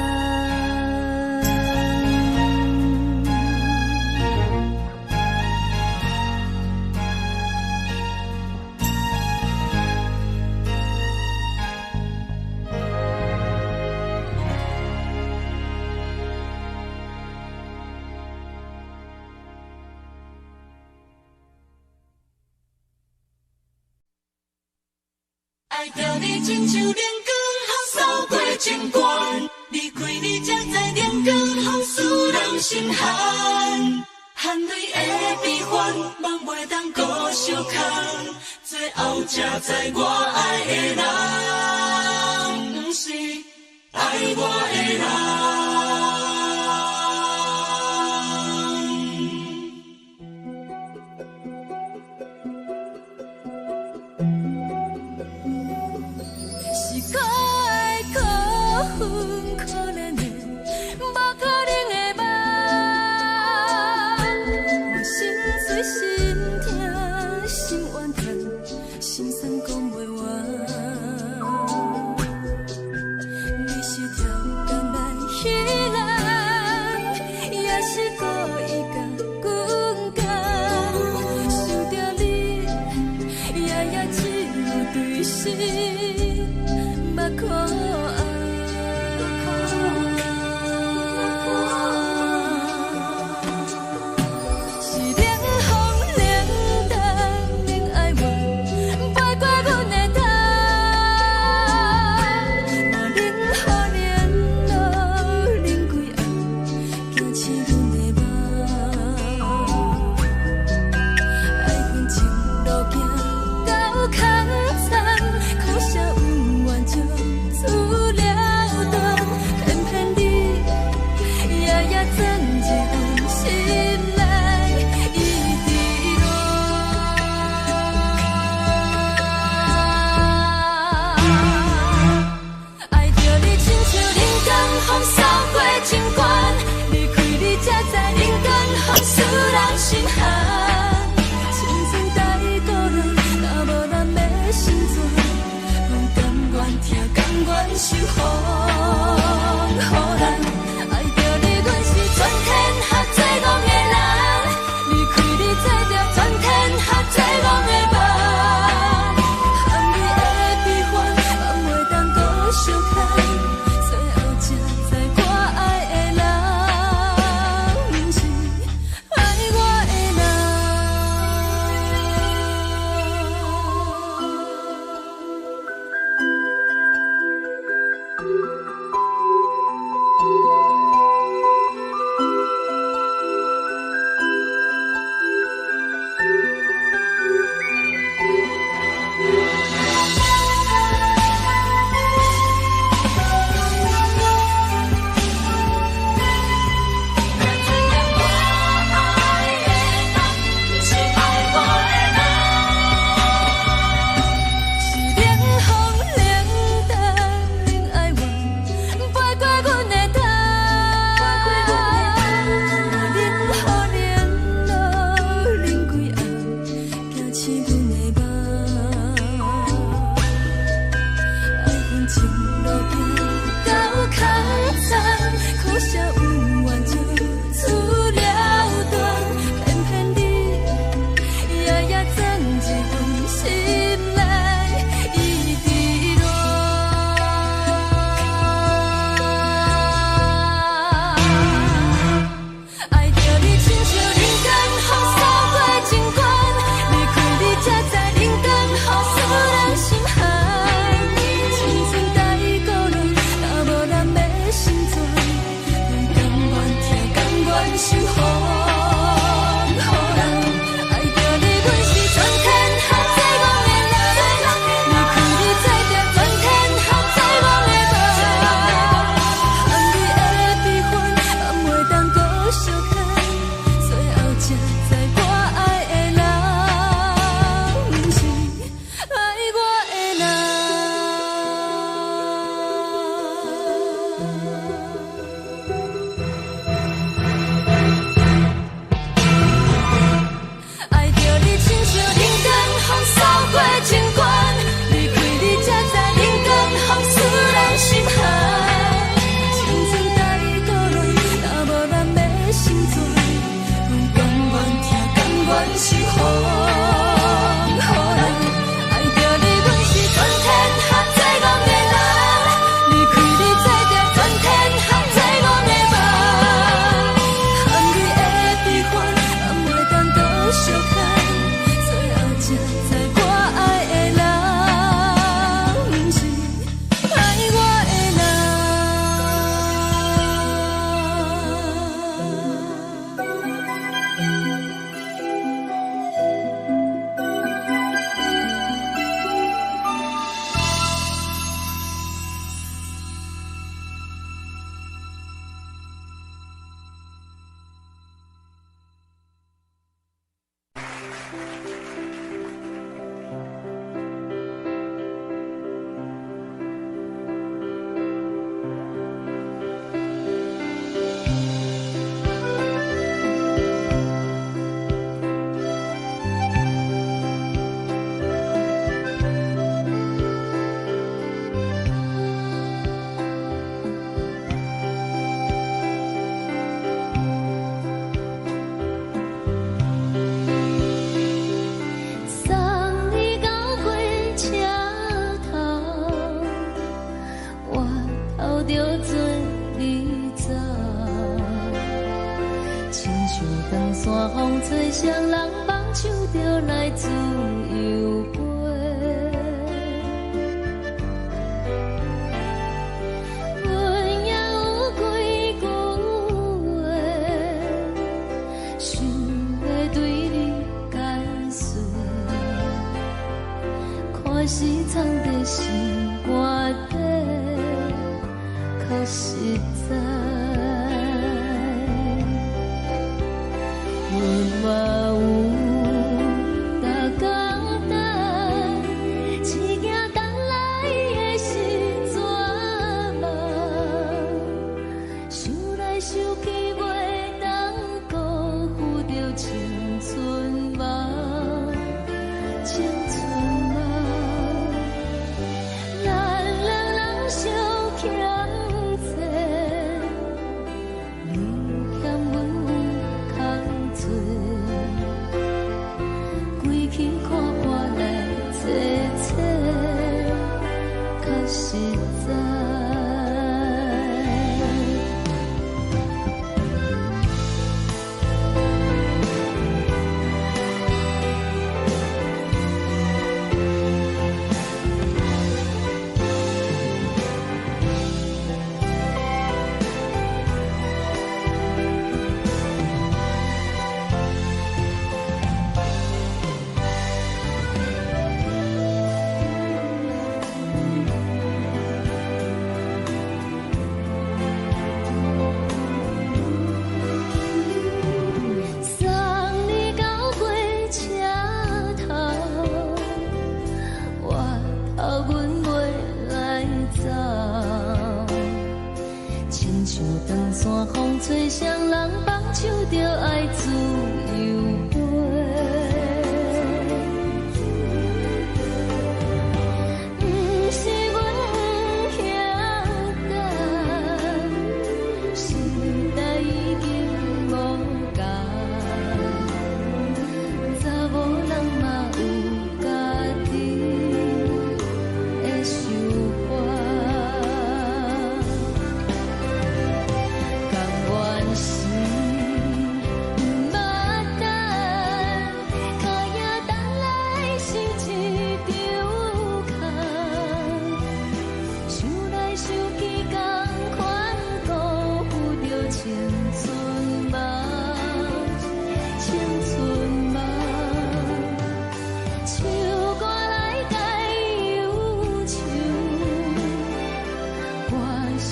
爱着你亲像连光风扫过情关，离开你才知连光风使人心寒。含泪的悲欢，望袂当搁相牵，最后才知我爱的人，不是爱我的人。到空残，苦涩温婉就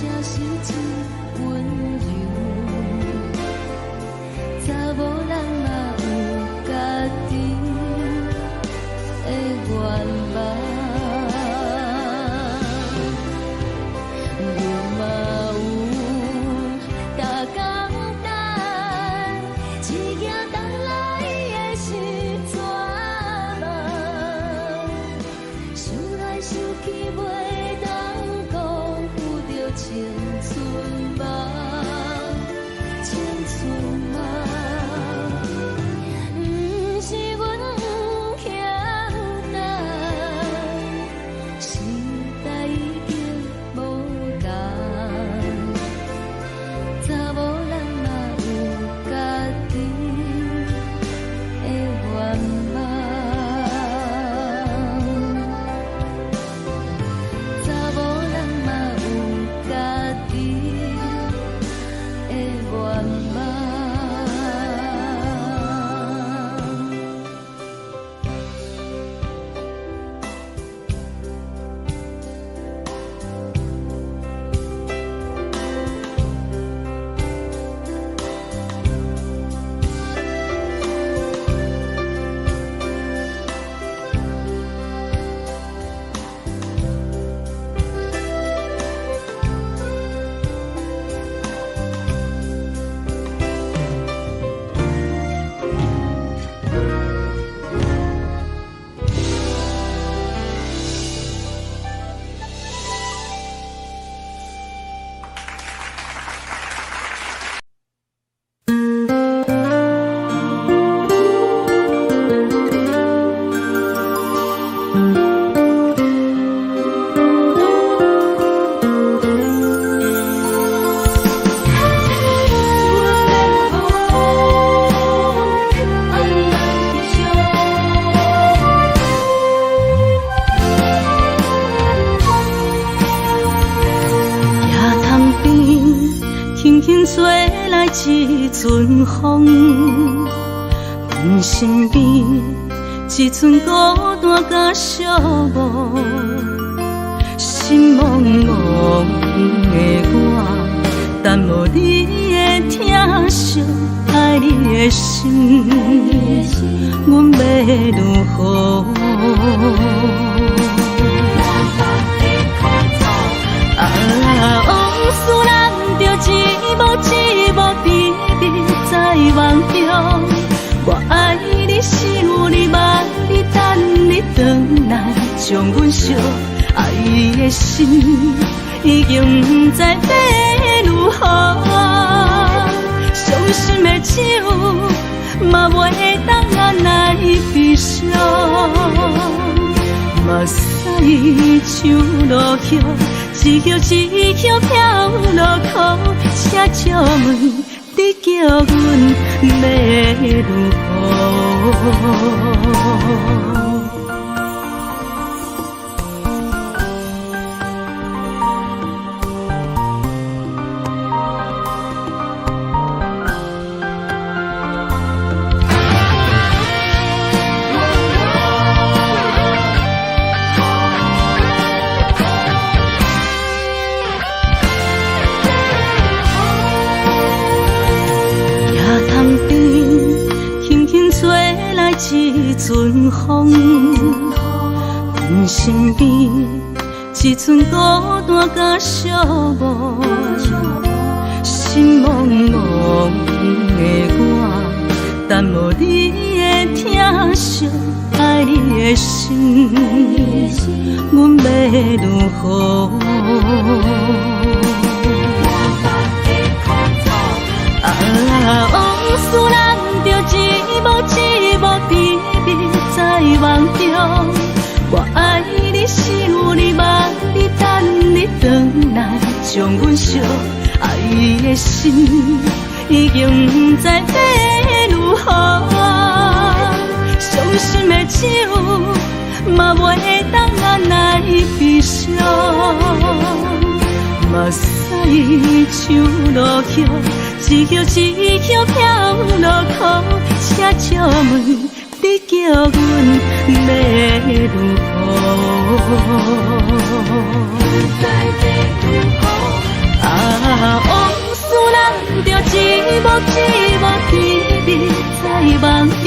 才是真温柔。查某人嘛有家己的愿望，牛嘛有大工等，一件等来的是绝望，想来想去袂当辜负着青春梦，青春梦。不是阮欠等，时代已经无同，查某人嘛有家己的愿望，查某人嘛有家己的愿望。一阵风，阮身边一寸孤单甲寂寞，心茫茫的我，等无你的疼惜，爱你的心，阮要如何？往事人着一幕一幕甜蜜在梦中，我爱你是有你望你等你回来，将阮惜爱的心已经不知要如何，伤心的手嘛袂当按来悲伤，目屎像落雨。一曲一曲飘落雨，请借问你叫阮要如何？一阵风，阮身边一寸孤单甲寂寞，心茫茫的我，等无你的疼惜，爱你的心，阮要如何？往事人着一幕一幕甜蜜在梦中，我爱你是有你望你等你回来，将阮惜爱的心已经不知要如何，伤心的手嘛袂当按来悲伤，目屎像落雨。一曲一曲飘落雨，请借问你叫阮要如何？不知要如何？寂寞甜蜜在梦中。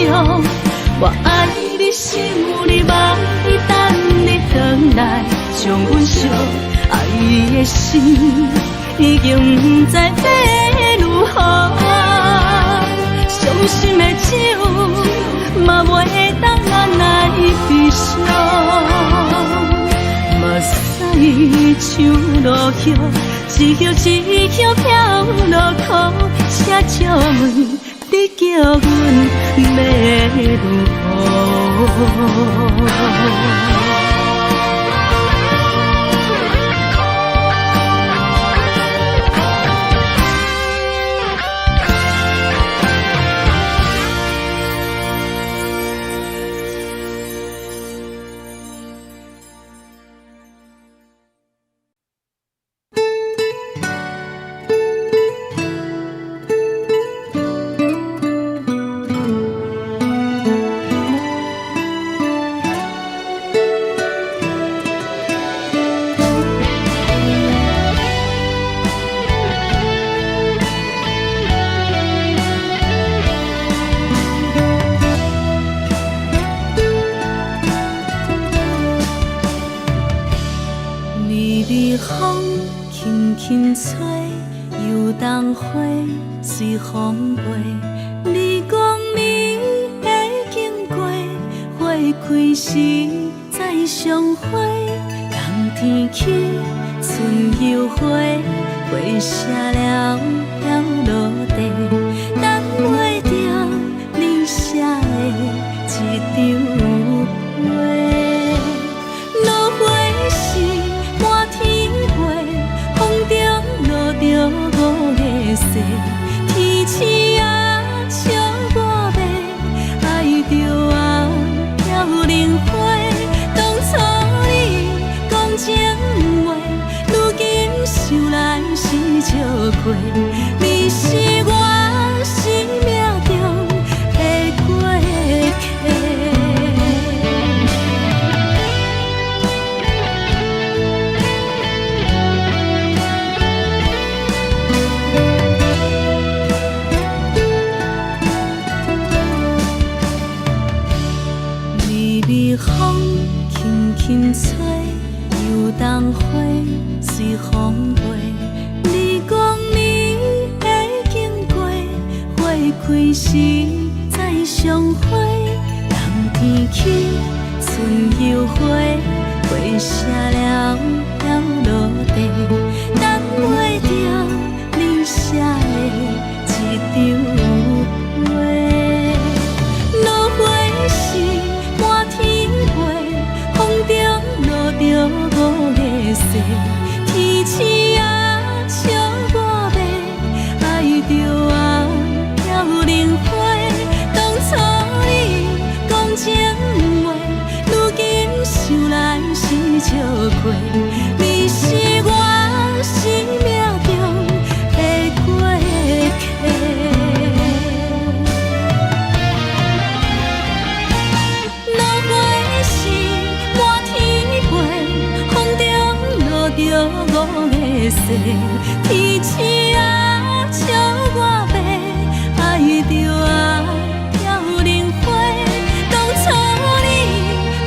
我爱你想你梦伊等你回来将阮惜，爱的心已经不知要如何。伤心的酒嘛袂当咱来悲伤，目屎像落叶，一叶一叶飘落雨，车借问你叫阮要如何？风轻轻吹，游动花随风飞。你讲你会经过，花开时再相会。冬天起，春又花，花谢了飘落地，等袂着你写的一张画。落花时满天花，风中落着五个色，天星啊笑我迷，爱着啊飘零花。当初你讲情话，如今想来是笑亏。你是我生命中的过客。风轻轻吹，游动花随风飞。你讲你会经过，花开时再相会。冬天起，春又花，花谢了飘落地，等袂着你写的一张画。落花时满天花，风中落着五个色，天星啊笑我迷，爱着啊飘零花。当初你讲情话，如今想来是笑亏。你是我生命中的过客。落花时满天花，风中落着五个色，天星啊笑我迷，爱着啊飘零花。当初你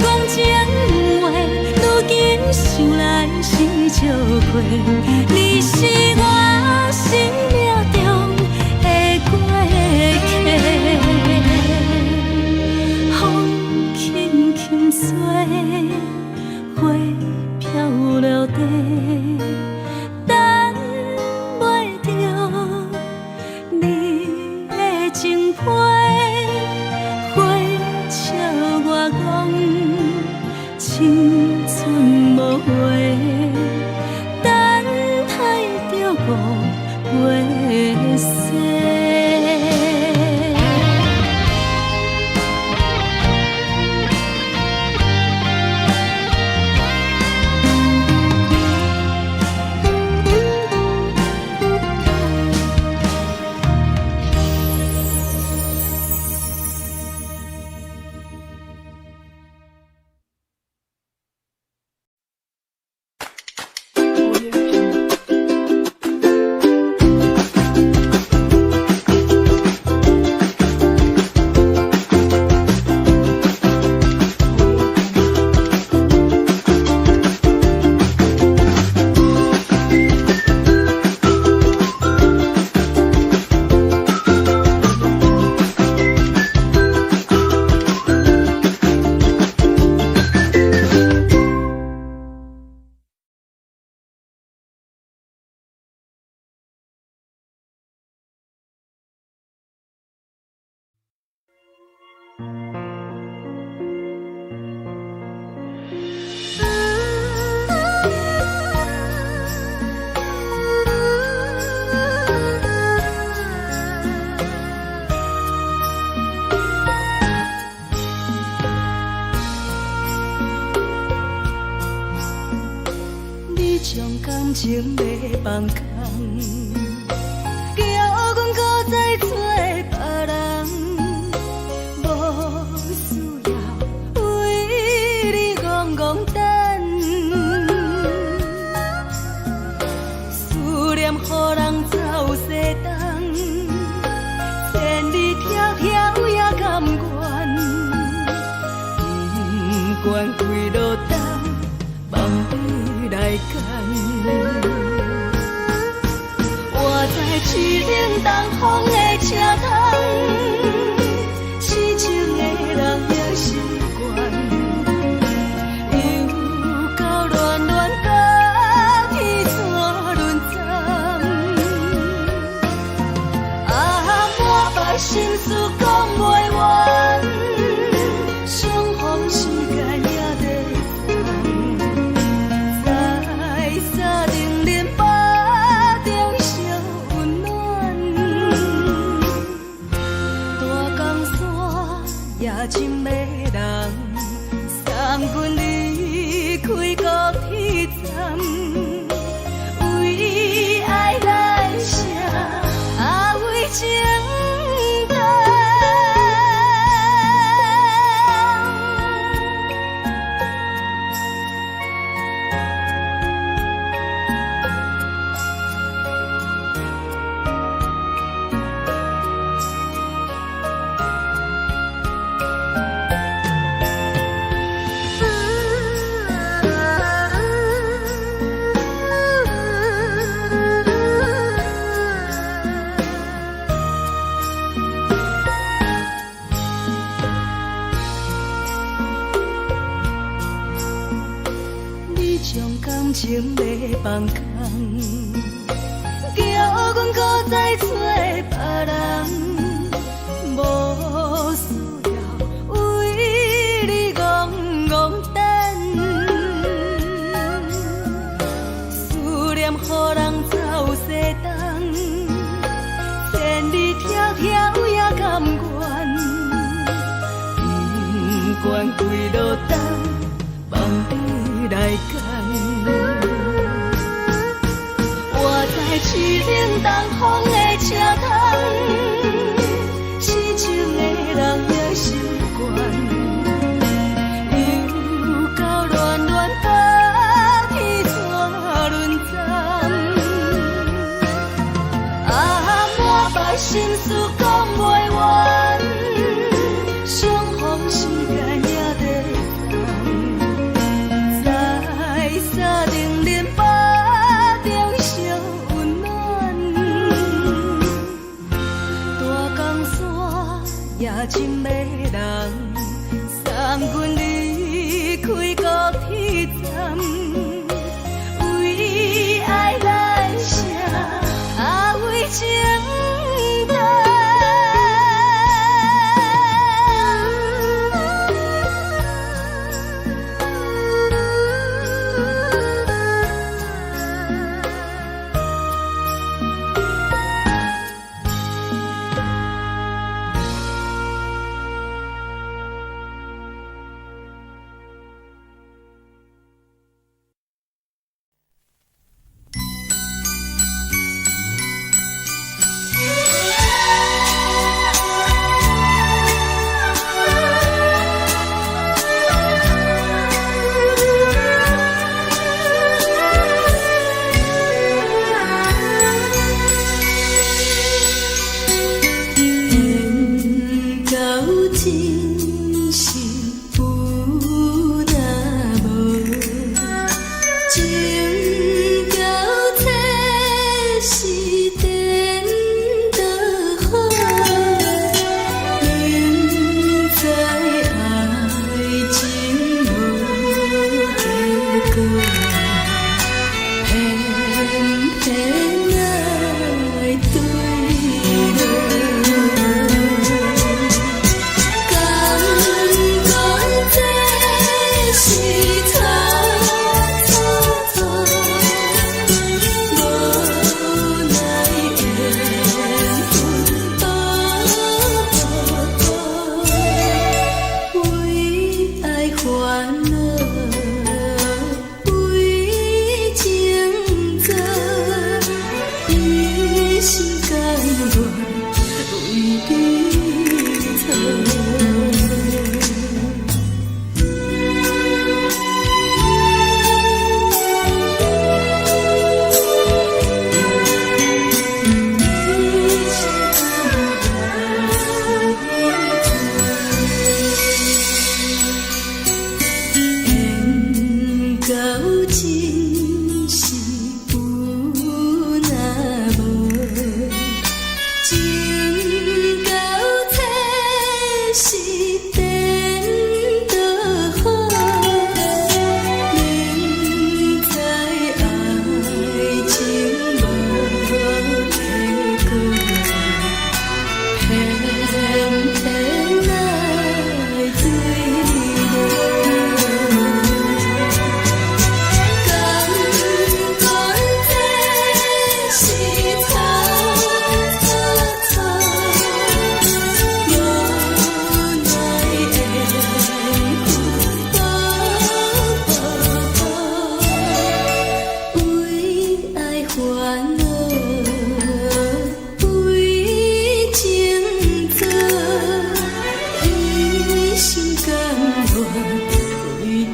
讲情话，如今想来是笑亏。你是我生命中的过客。风轻轻吹，花飘落地，等袂着你的情批。花笑我讲青春无话，等待着误会。情要放空，叫阮搁再找别人，无需要为你戆戆等。思念予人走西东，千里迢迢也甘愿，不管几落冬，望你来牵。我在市顶东风的车窗，痴情的人也习惯，又到恋恋甲天山沦陷。啊，满腹心事讲袂完，相逢时间也在等，在沙丁林巴中烧温暖。大江山夜深迷人，送阮离开高铁站，为爱来写，啊为情等。你将感情要放空，叫阮搁再找别人，无需要为你戆戆等。思念予人走西东，千里迢迢也甘愿，不管几落冬，望你来牵。我在市顶东风的车窗，痴情的人也习惯，又到恋恋甲天山沦陷。啊，满腹心事讲袂完，相逢时间也在等，在沙丁林巴中烧温暖。大江山夜深迷人，送阮离开高铁站，为爱来写，啊为情等。烦恼为情债。烦恼，为情做，一心甘愿为你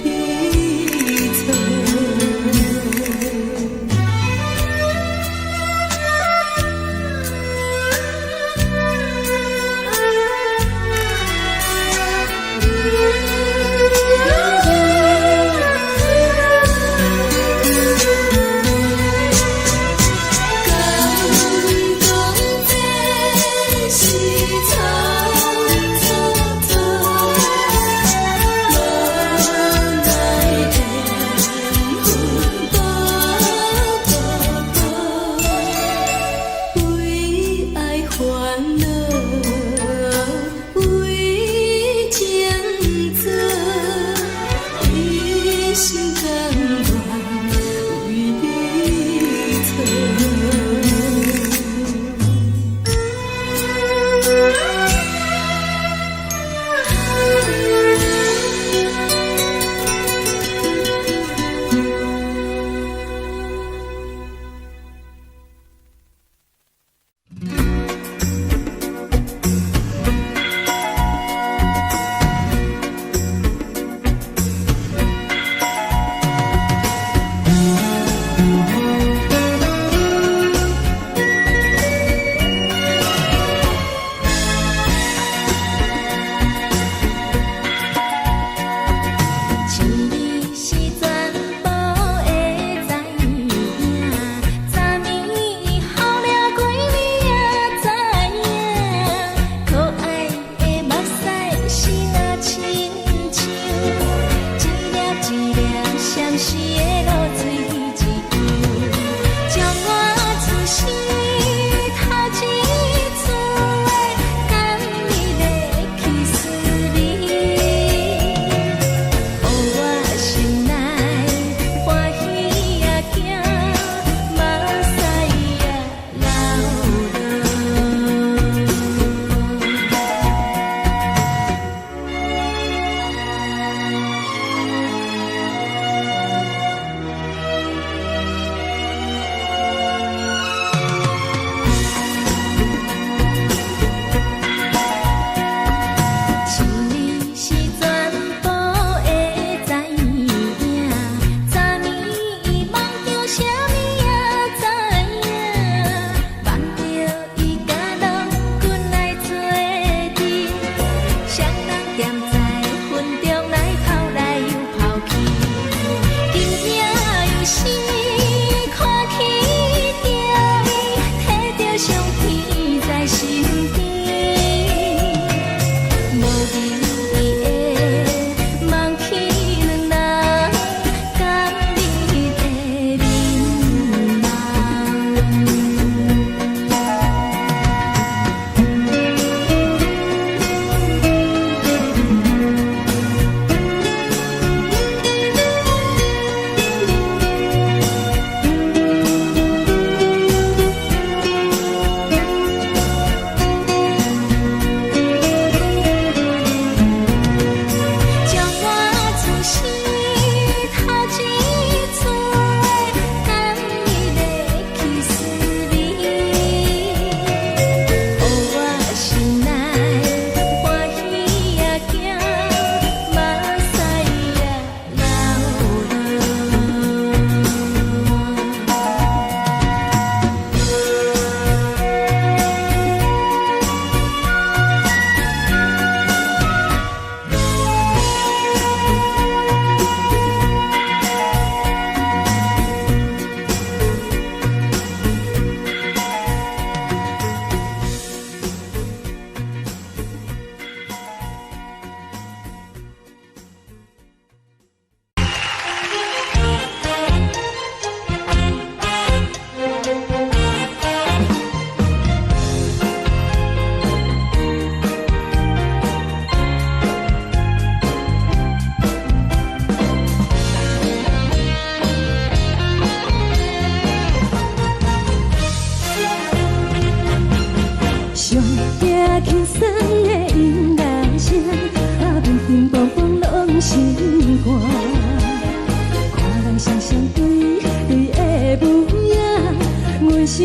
错。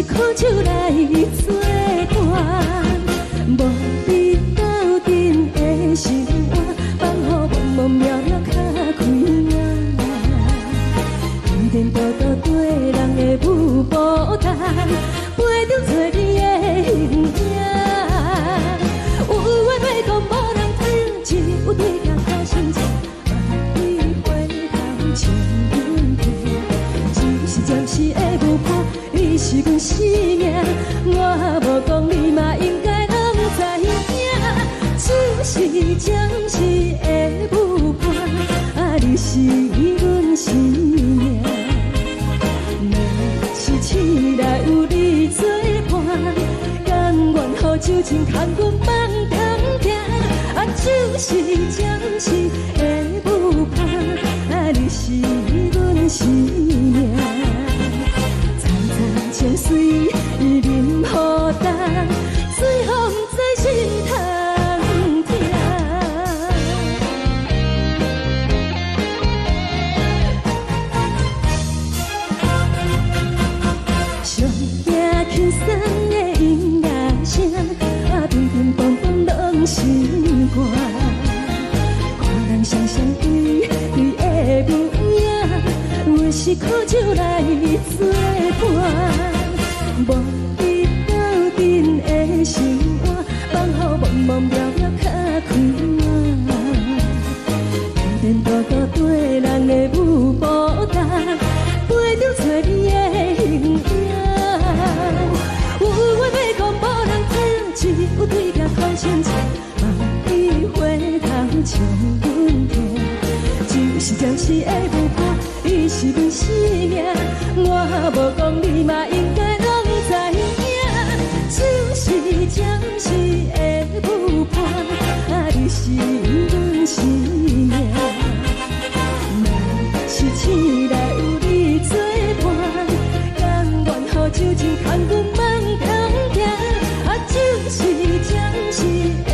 是靠手来作伴，无你斗阵的生活，放予茫茫渺渺较开眼。颠颠倒倒对人的舞步弹，陪着做你的形影。有话要讲无人听，只有对镜头心情，万里回头唱阮听。就是暂时的舞伴，你是阮生命，我无讲你嘛应该拢知影。就是暂时的舞伴，啊，你是阮生命。若是醒来有你作伴，甘愿予酒精牵阮放通行。啊，就是暂时的舞伴，啊，你是阮生命。层层情水任何担，随风在心通听。上听轻松的音乐声，啊，乒乒乓乓拢心肝。看人双双对对的模样，我是靠手来作伴，无你斗阵的生活，放予茫茫渺渺较开眼。颠颠倒倒对人的舞步弹，陪着做你的形影。有话要讲无人听，只有对镜头心情，万里回头唱阮听。就是暂时的舞伴，你是阮生命，我无讲你嘛应该拢知影。就是暂时的舞伴，啊，你是阮生命。若是醒来有你作伴，甘愿予酒精牵阮放通行。啊，就是暂时的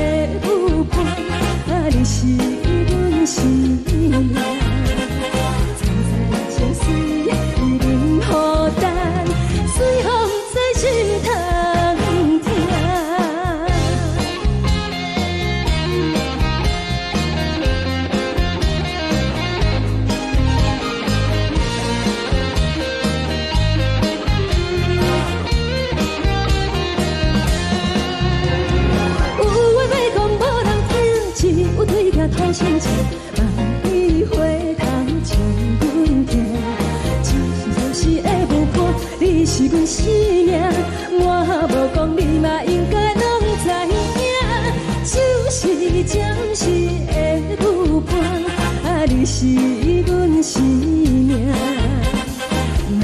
舞伴，啊，你是阮生命。层层情水任何担，随风在心通听。有话要讲无人听，只有对镜头心情，万里回头唱阮听。就是暂时的舞伴，你是阮生命，我无讲你嘛应该拢知影。就是暂时的舞伴，啊，你是阮生命。若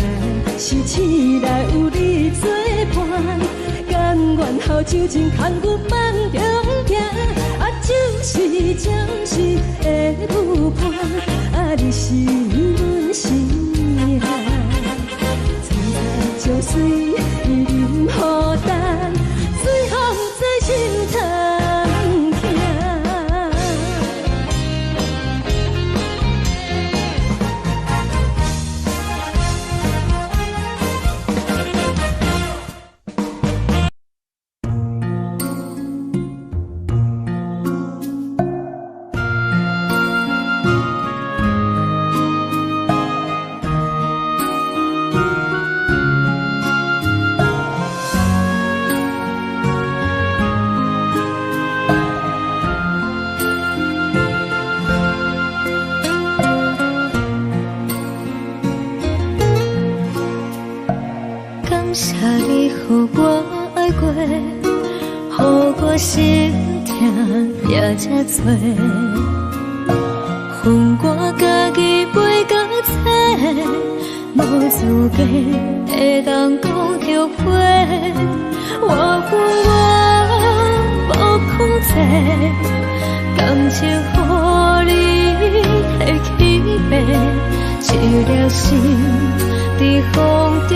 是醒来有你作伴，甘愿予酒精牵阮放中行。啊，就是暂时的舞伴，啊，你是阮生命。层层情水任何担，随风在心通听。感谢你予我爱过，予我心痛也这多，分我家己陪到底，无资格会当讲后悔。我无控制，感情予你会起飞，一粒心在风中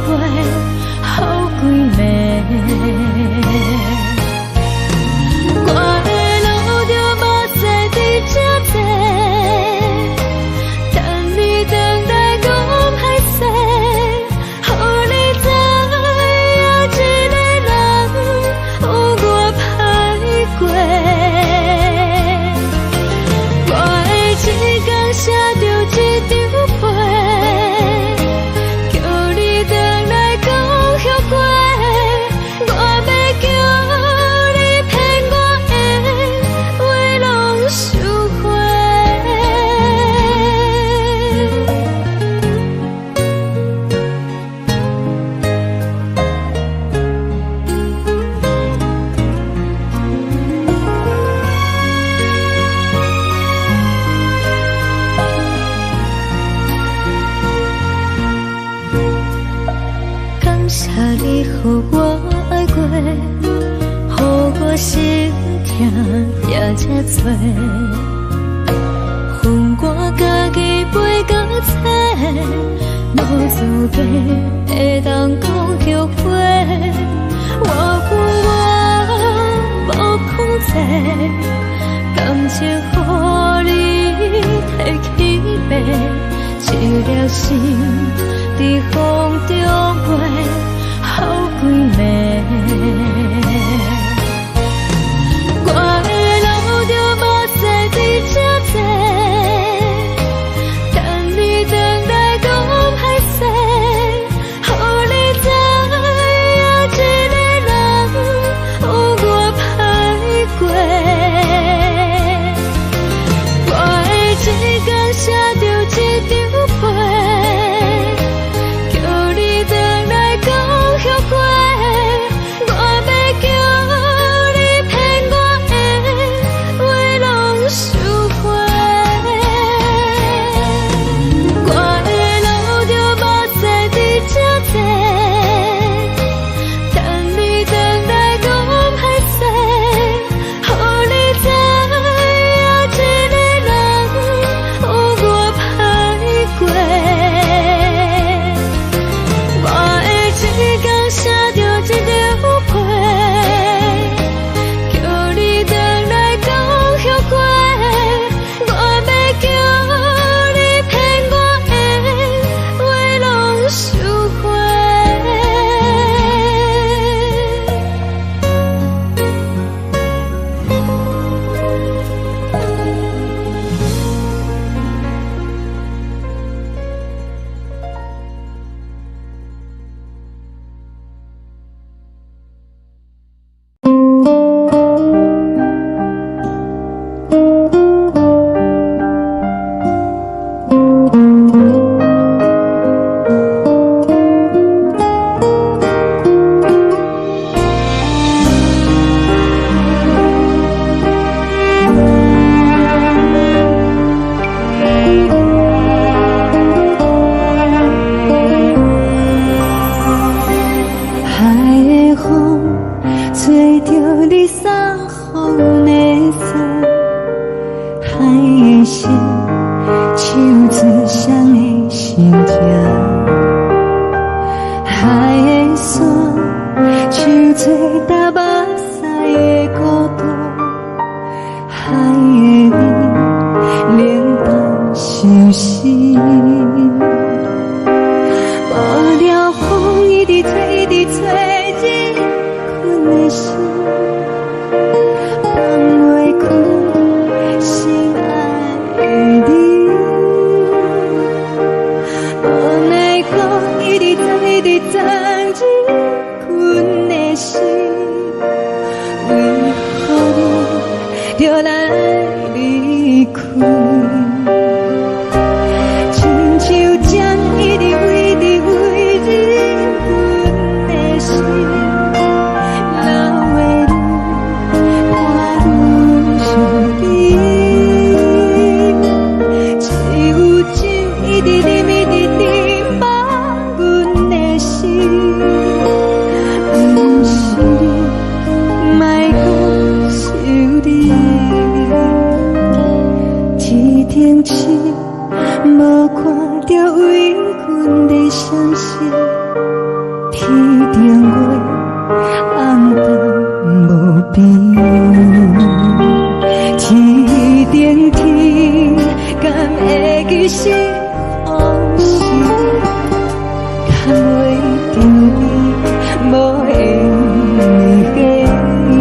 飞，好几暝。我的路着目屎在这多，等你等待讲歹势，予你知谢你，予我爱过，予我心痛也这多。分我家己飞到切，无滋味会当讲后悔。我无讲这，感情予你提起白，一粒心在风中飞，好几暝。我的路就无西伫这多，等你回来讲歹势，予你知影一个人有我歹过。我的一天写着一张被，叫你回来讲后悔。我要叫你骗我的话拢收回。我的路就无西伫这多，等你回来讲歹势，予你知影一个人有我歹过。我的一天写着一张被，叫你回来讲后悔。我要叫你骗我的话拢收回。海的风吹着你送予的伞，海的心手指双的心痛，海的山手吹打目屎的孤独，海的你冷淡伤心。无聊风一直吹，一直吹，日困的心，放袂开心爱的你。无奈讲一直等，一直等，日困的心，为何你就来离开？亲像将一直为你为日困的心，流的泪我愈想你，只有酒一直啉一直啉饱阮的心，不是你，莫讲想你。一天起，无看到为阮的伤心，天顶月暗淡无边，天顶天敢会记是往事，敢袂着你无缘给你。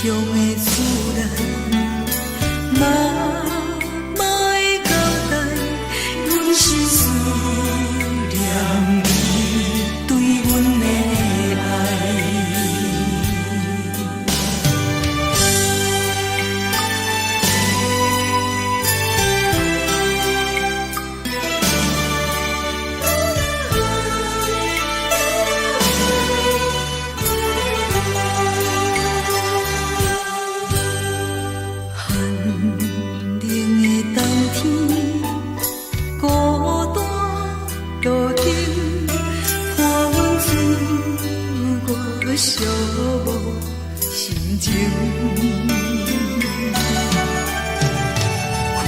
乡的厝内，嘛嘛会交代，阮是思念你对阮的爱。寂寞心情，看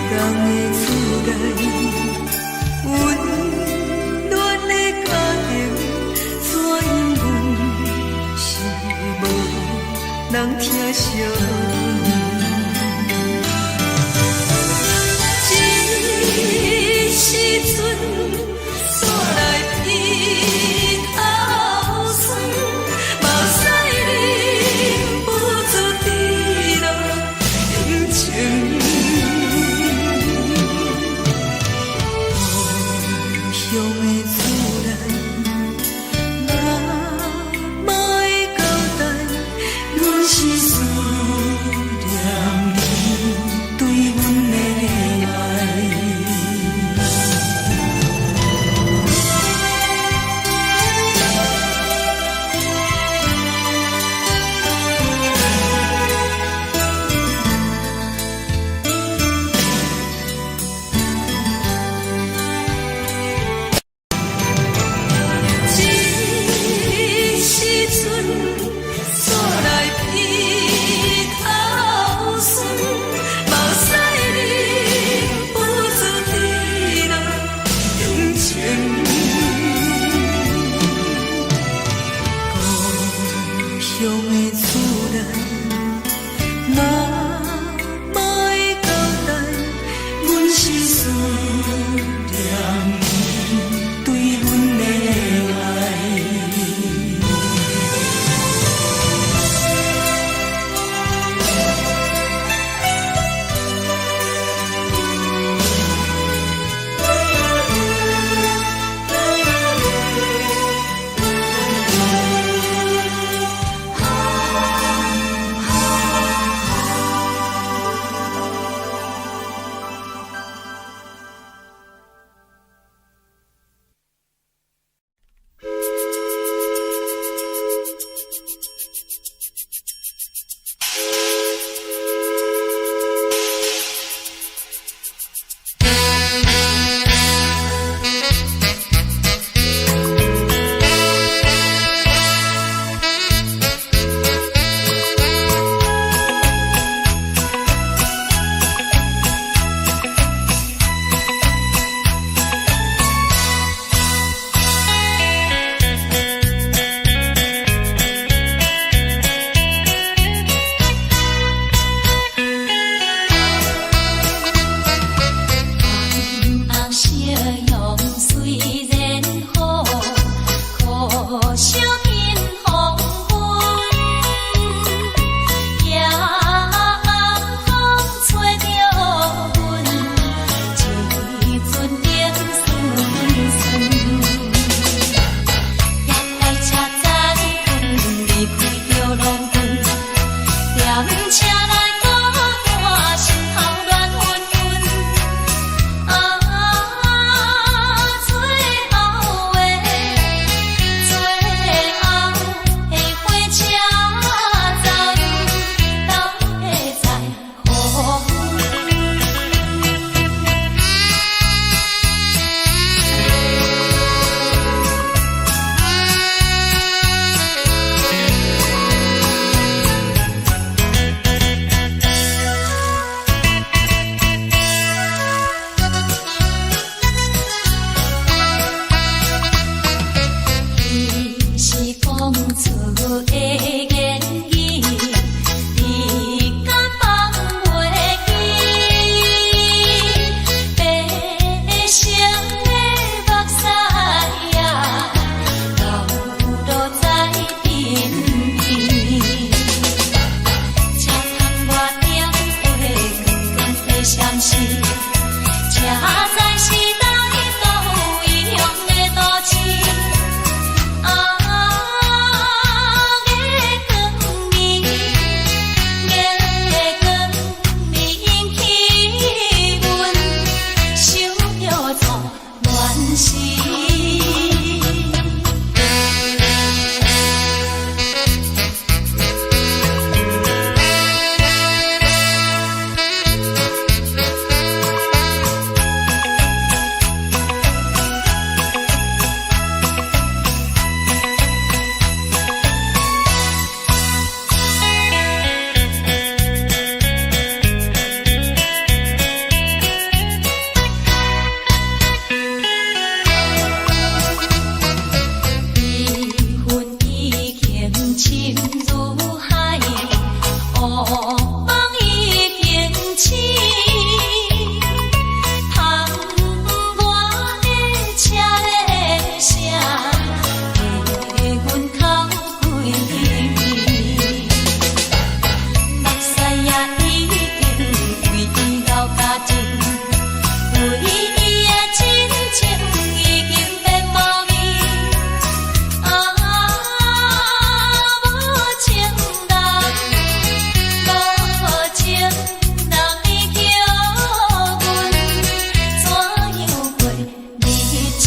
人的厝内温暖的家庭，怎因阮是无人疼惜？这时阵煞来鼻头酸，目屎忍不住滴落眼睛。故乡的厝内，嘛嘛会交代，阮是思念你对阮的爱。梦已经醒，窗外的车的声，气阮口开面，目屎也已经归到家境，为伊的真情已经变无味。无情人，无情人已叫阮怎样过日子？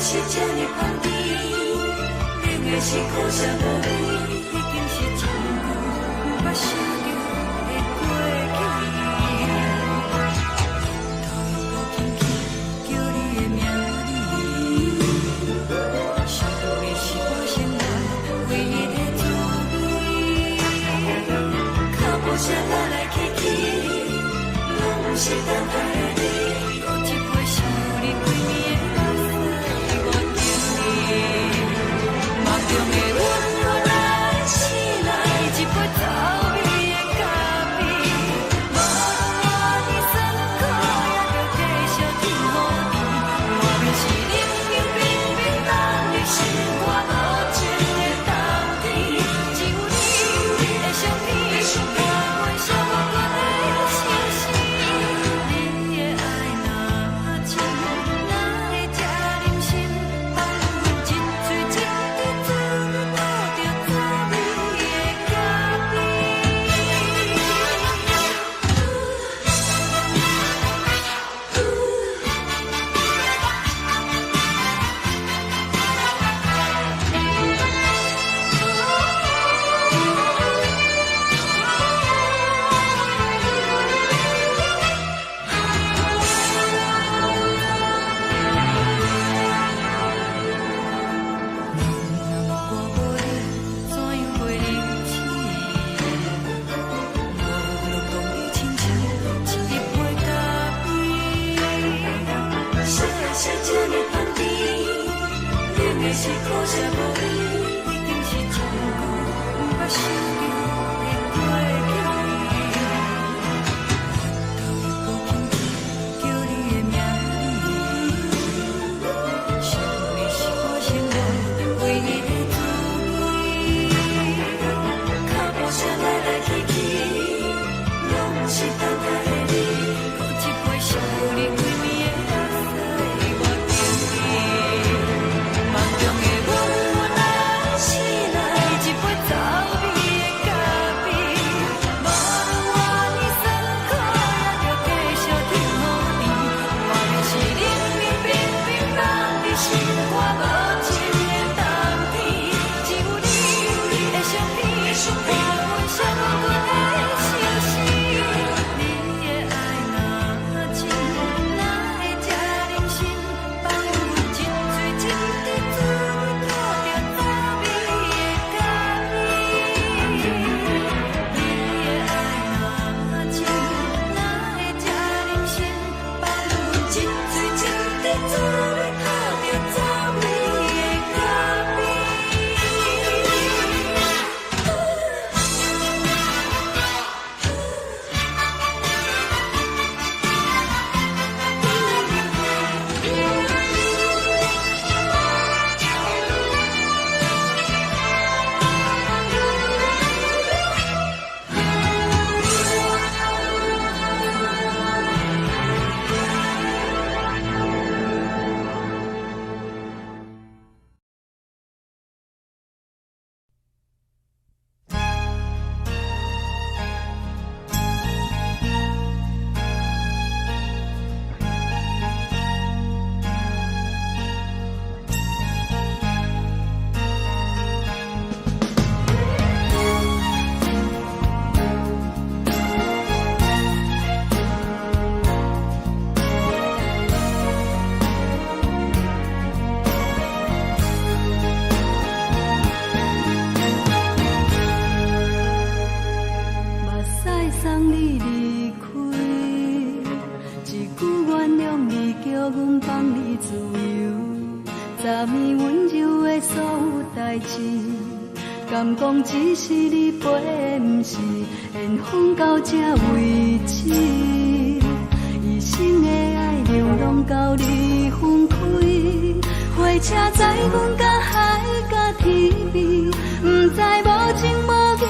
是这呢香甜，冷的是苦涩无味，已经是一句不捌想着的过去。头又轻轻叫你的名字，想的是我心内唯一的滋味。脚步声来来去去，拢是等待的你，喝一杯想你几年的。梦中的阮，我来醒来，一杯走味的咖啡，无论你酸苦，也着继续甜好甜。外面是冷冷冰冰，咱的心肝无情的冬天，只有你的相片，伴阮相关的心事。你的爱若真，哪会这忍心放阮一嘴一滴滋，倒着滋味的咖啡。我无你怎样过日子？无路讲你亲像一杯咖啡，说的是这呢香甜，冷的是苦涩无味，已经是一句不捌想着的过去。头又轻轻叫你的名字，想的是我心内唯一的滋味。脚步声来来去去，拢是等待的你，喝一杯想你几暝的绿色我甜蜜。梦中的阮，我来你叫阮放你自由，昨暝温柔的所有代志，敢讲只是你陪，不是缘分到这为止。一生的爱流浪到你分开，火车载阮到海甲天边，不知无情无义，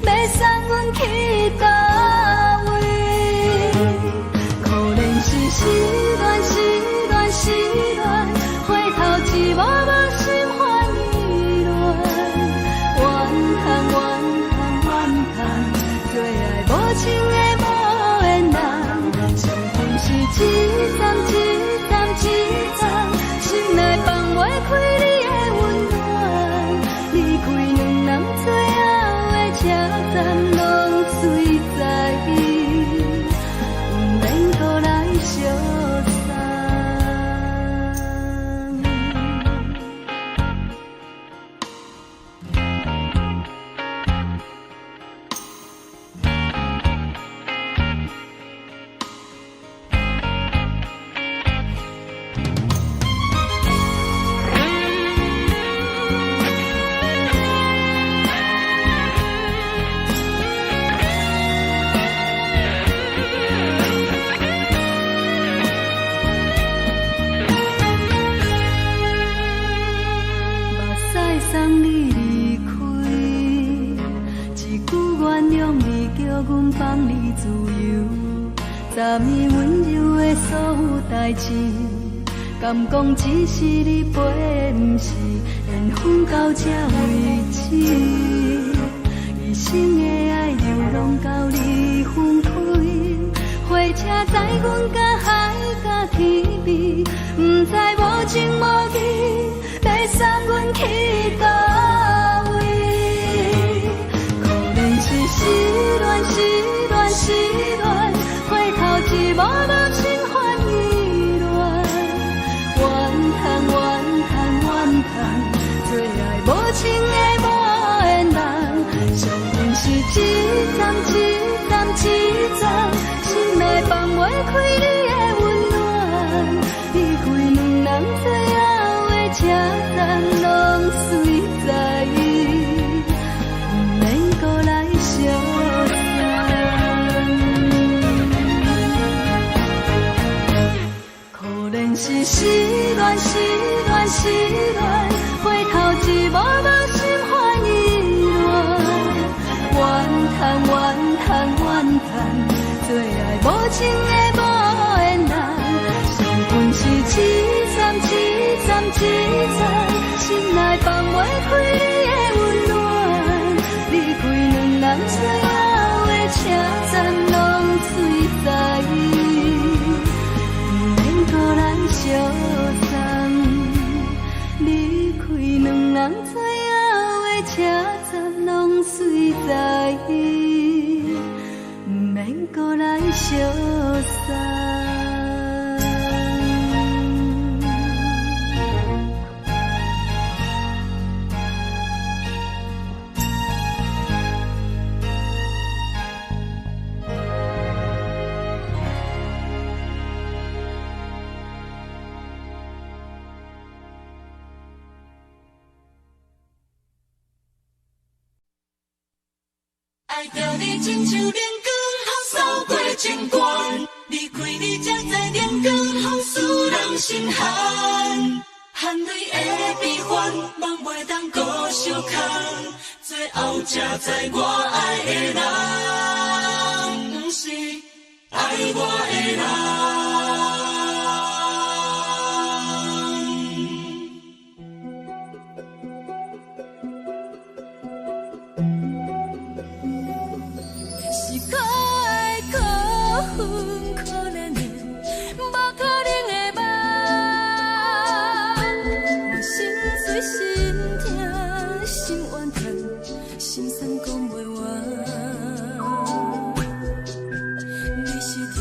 要送阮去倒位？可怜是失恋，失恋，失恋，回头一幕幕心烦意乱，怨叹，怨叹，怨叹，最爱无情的无缘人，相逢是一站一站一站，心内放袂开你的温暖，离开两人最后的车站，拢随在意，不免搁来相送。送你离开，一句原谅你叫阮放你自由，昨暝温柔的所有代志，敢讲只是你陪，不是缘分到这为止。一生的爱流浪到你分开，火车载阮到海甲天边，不知无情无义，要送阮去倒位？可怜是失恋，失恋，失恋，回头一幕幕心烦意乱，怨叹，怨叹，怨叹，最爱无情的无缘人，相逢是一站一站一站，心内放袂开你的温暖，离开两人最后的车站，拢随在意，不免搁来相送。可怜是失恋，失恋，失恋，回头一幕幕心烦意乱，怨叹，怨叹，怨叹，最爱无情的无缘人，相逢是一站一站一站，心内放袂开你的温暖，离开两人最后的车站，拢随在意，不免搁来相送。离开两人最后的车站，拢随在意，不免搁来相送。爱着你亲像连光风扫过情关，离开你才知连光风使人心寒。含泪的悲欢，望袂当搁相牵，最后才知我爱的人，不是爱我的人。可怜的，无可能的梦，我心碎心痛心怨叹，心酸讲袂完。你是条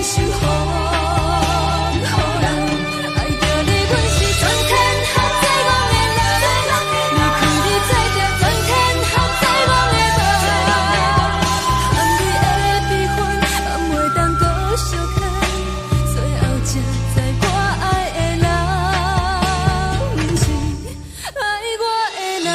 守护，予人爱着你，阮是全天下最戆的人。离开你才着全天下最戆的梦。含你的悲欢，也袂当搁相牵，最后才知我爱的人，毋是爱我的人。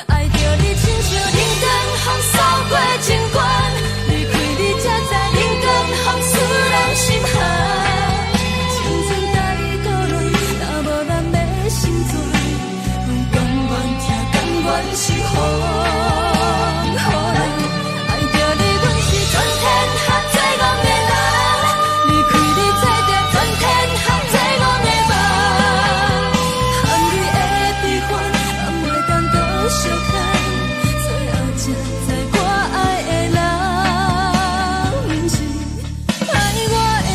爱着你，亲像人间风扫过情关，离开你才知人间风使人心寒。青春带倒来，若无咱的心酸，阮甘愿听，甘愿守护，予人爱着你，阮是全天下最戆的人。离开你才着全天下最戆的梦。含你的悲欢，也袂当搁相牵，最后才知我爱的人，毋是爱我的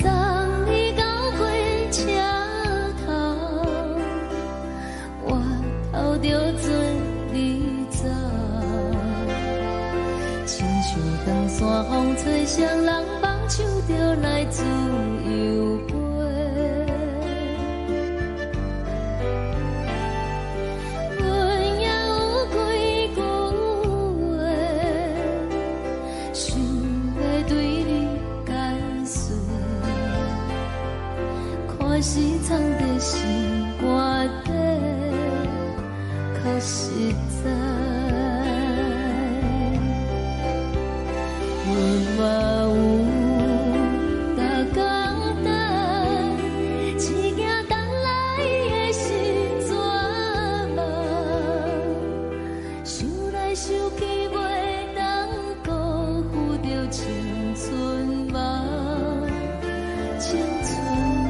送你到火车头，我头着准你走，亲像长山风吹双人放手着来自由飞。阮也有几句话，想要对你解释，可是藏在心肝底，较实在。阮嘛有大简单，一件等来的时阵嘛，想来想去袂当辜负着青春梦，青春梦。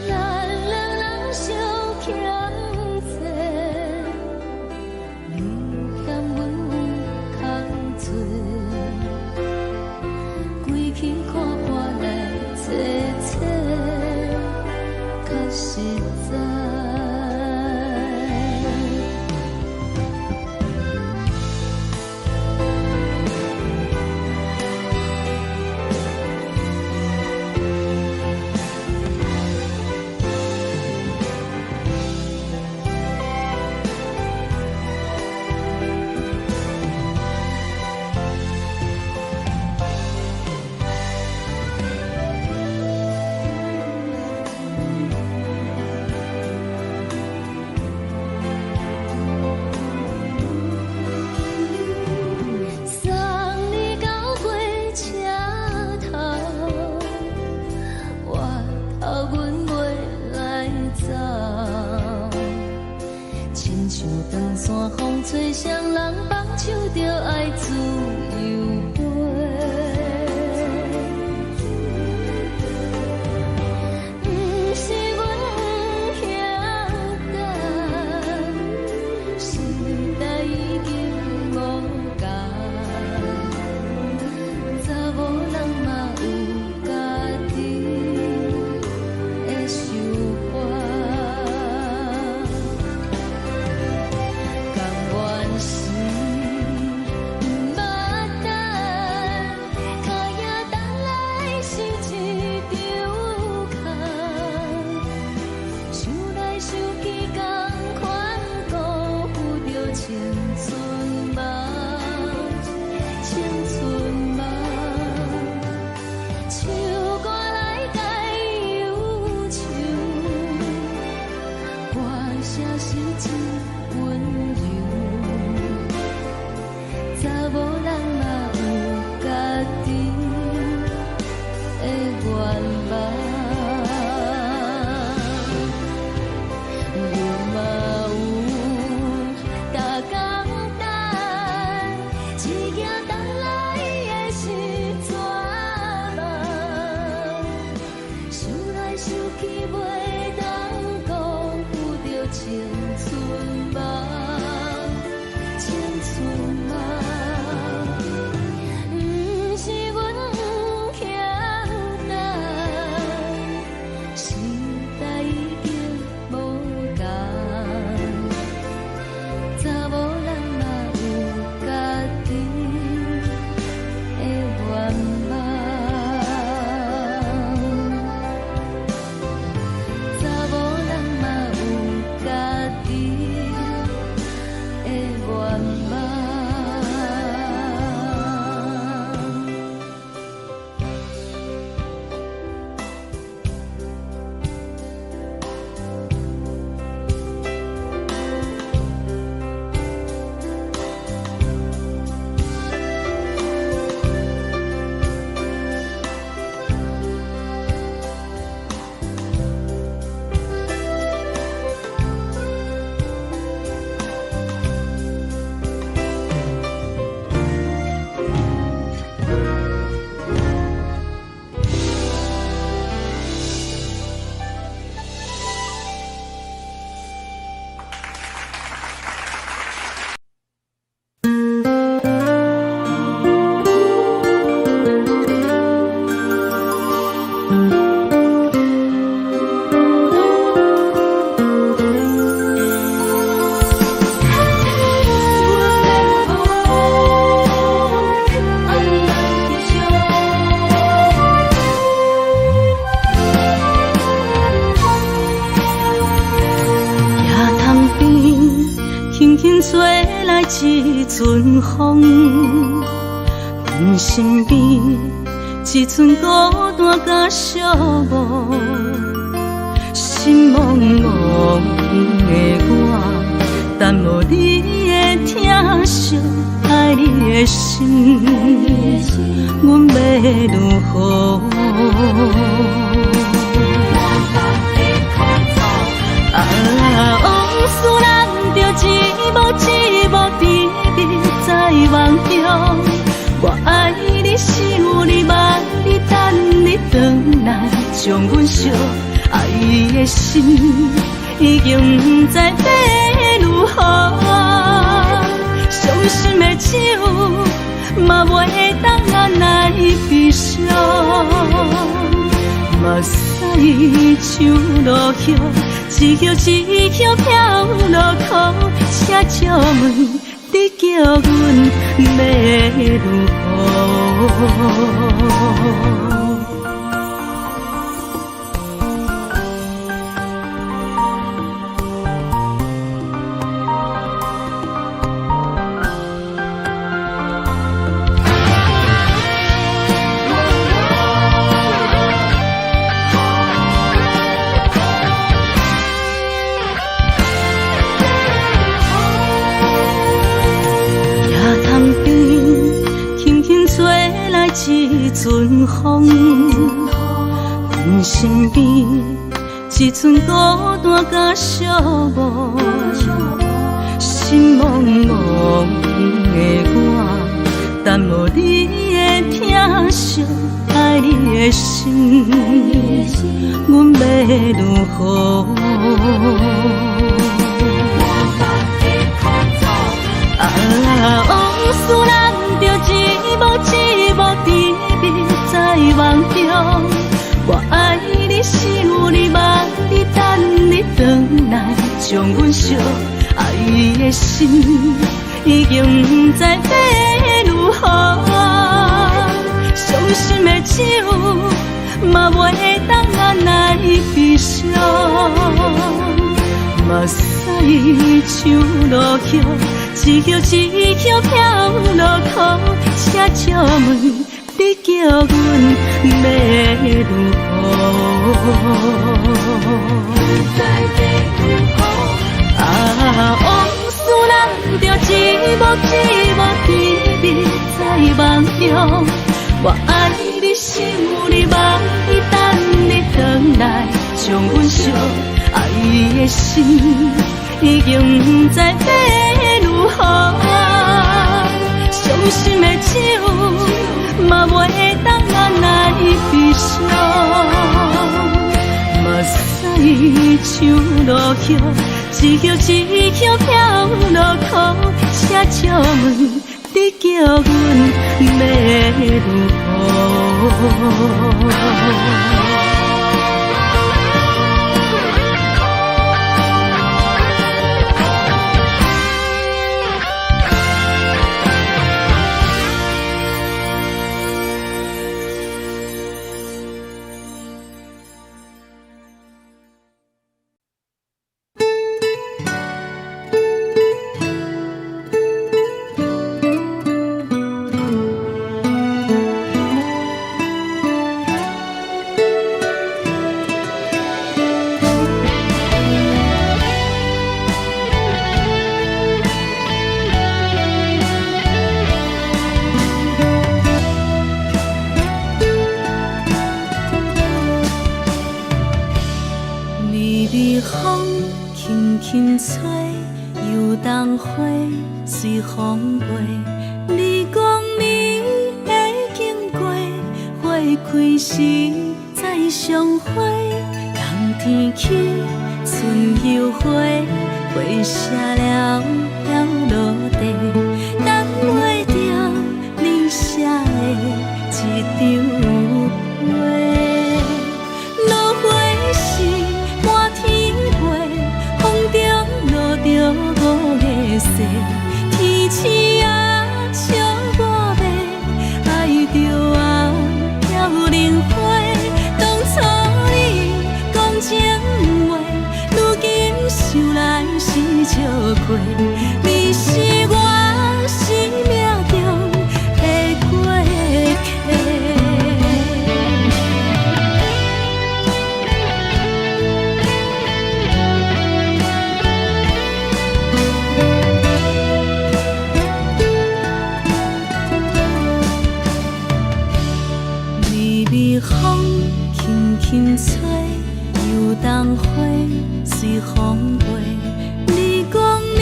咱两人相欠债，你欠阮空罪，归去看破来切切，较实在。送你到火车头，我头阮袂来走，亲像长山风吹双人放手着爱自由飞。毋是阮不晓得，时代已经无共，查某人嘛有家己的想法，甘愿是毋捌等。愿望。一阵风，阮身边一寸孤单甲寂寞，心茫茫的我，等无你的疼惜，爱你的心，阮要如何？往事人着一幕一幕甜蜜在梦中，我爱你想你望你等你回来将阮惜，爱的心已经不知要如何，伤心的手嘛袂当按来悲伤，目屎像落雨。一叶一叶飘落雨，请借问你叫阮要如何？一阵风，阮身边一寸孤单甲寂寞，心茫茫的我，等无你的疼惜，爱你的心，阮要如何？往事人着一幕一幕甜蜜在梦中，我爱你想你望你等你回来将阮惜，爱的心已经不知要如何，伤心的手嘛袂当按来悲伤，目屎像落雨。一叶一叶飘落雨，请借问你叫阮要如何？往事人着一幕一幕甜蜜在梦中，我爱你想你望你等你回来将阮惜，爱的心已经不知要如何，伤心的手嘛袂当按来悲伤，目屎像落雨，一叶一叶飘落雨，请借问你叫阮要如何？当花随风飞，你讲你会经过，花开时再相会。冬天起，春又花，花谢了要落地，等袂着你写的一张画。落花时满天飞，风中落着五个色，天星啊笑我迷，爱着啊飘零花。当初你讲情话，如今想来是笑亏，你是我生命中的过客。微微风轻轻吹，游动花随风飞。你讲你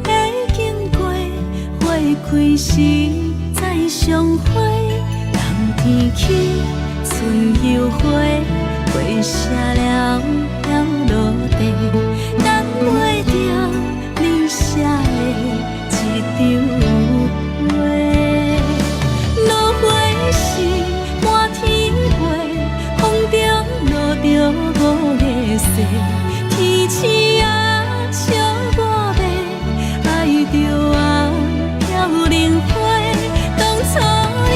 会经过，花开时再相会。冬天起，春又花，花谢了要落地，等袂着你写的一张画。落花时满天飞，风中落着五个色，天星啊笑我迷，爱着啊飘零花。当初你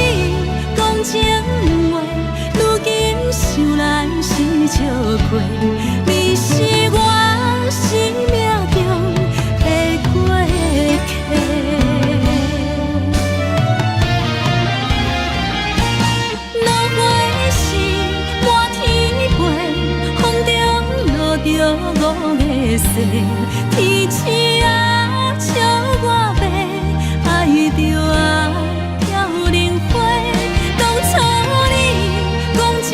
讲情话，如今想来是笑亏，你是我生命中的过客。落花时满天飞，风中落着五个色，天星啊笑我迷，爱着啊飘零花。当初你讲情